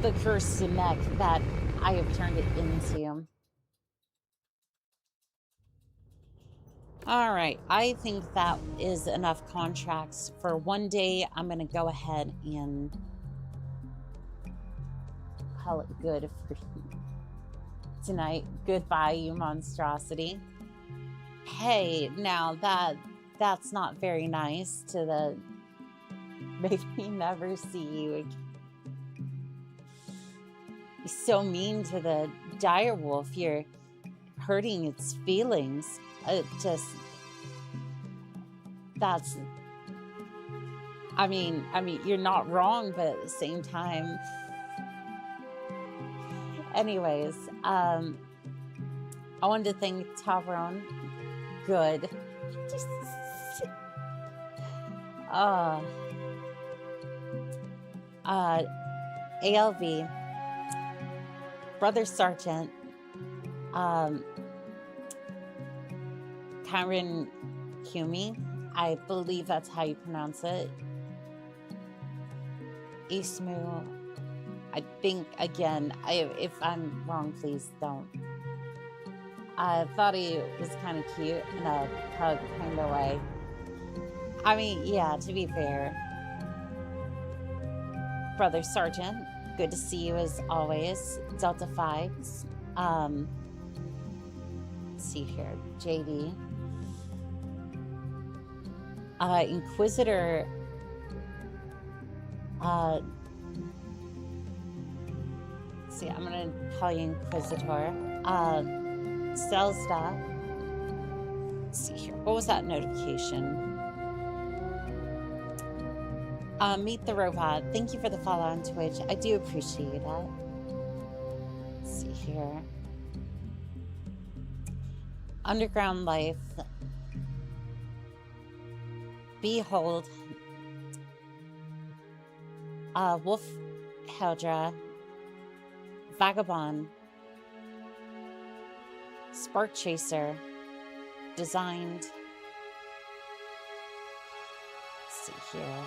The cursed mech that I have turned it into. All right, I think that is enough contracts for one day. I'm going to go ahead and call it good for tonight. Goodbye, you monstrosity. Hey, now that's not very nice to the make me never see you again. You're so mean to the dire wolf. You're hurting its feelings. It just, that's, I mean, you're not wrong, but at the same time. Anyways, I wanted to thank Patron. Good. ALV. Brother Sergeant, Karen Kumi, I believe that's how you pronounce it. Ismu, I think, again, if I'm wrong, please don't. I thought he was kind of cute in a hug kind of way. I mean, yeah, to be fair. Brother Sergeant, good to see you as always. Delta 5s. Let's see here. JD. Inquisitor. See, I'm gonna call you Inquisitor. Cellsta. Let's see here. What was that notification? Meet the Robot. Thank you for the follow on Twitch. I do appreciate that. Let's see here. Underground Life. Behold. Wolf Heldra, Vagabond, Spark Chaser, designed. Let's see here.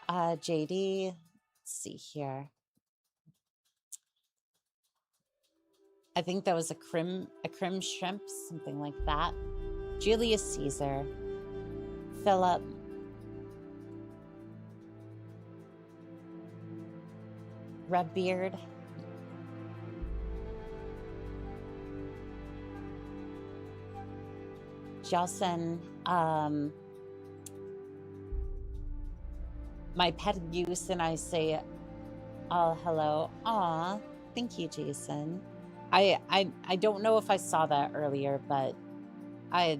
JD, let's see here. I think that was a crim shrimp, something like that. Julius Caesar, Philip, Redbeard, Jelson, my pet goose, and I say, oh, hello. Aw, thank you, Jason. I don't know if I saw that earlier, but I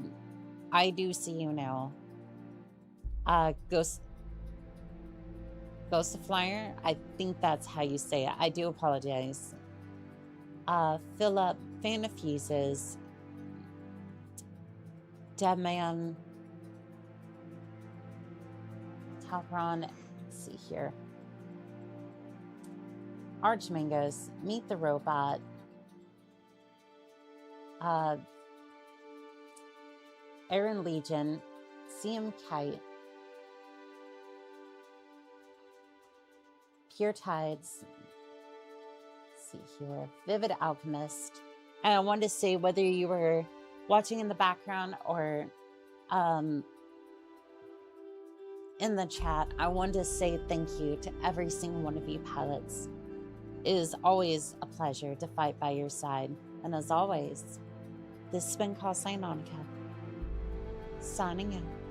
do see you now. Ghost Flyer, I think that's how you say it. I do apologize. Philip, Fan of Fuses, Deadman, Patron, let's see here. Archmangos, Meet the Robot, Aaron Legion, CM Kite, Pure Tides, let's see here, Vivid Alchemist. And I wanted to say, whether you were watching in the background or in the chat, I wanted to say thank you to every single one of you pilots. It is always a pleasure to fight by your side. And as always, this has been Call Sign Oni-chan, signing out.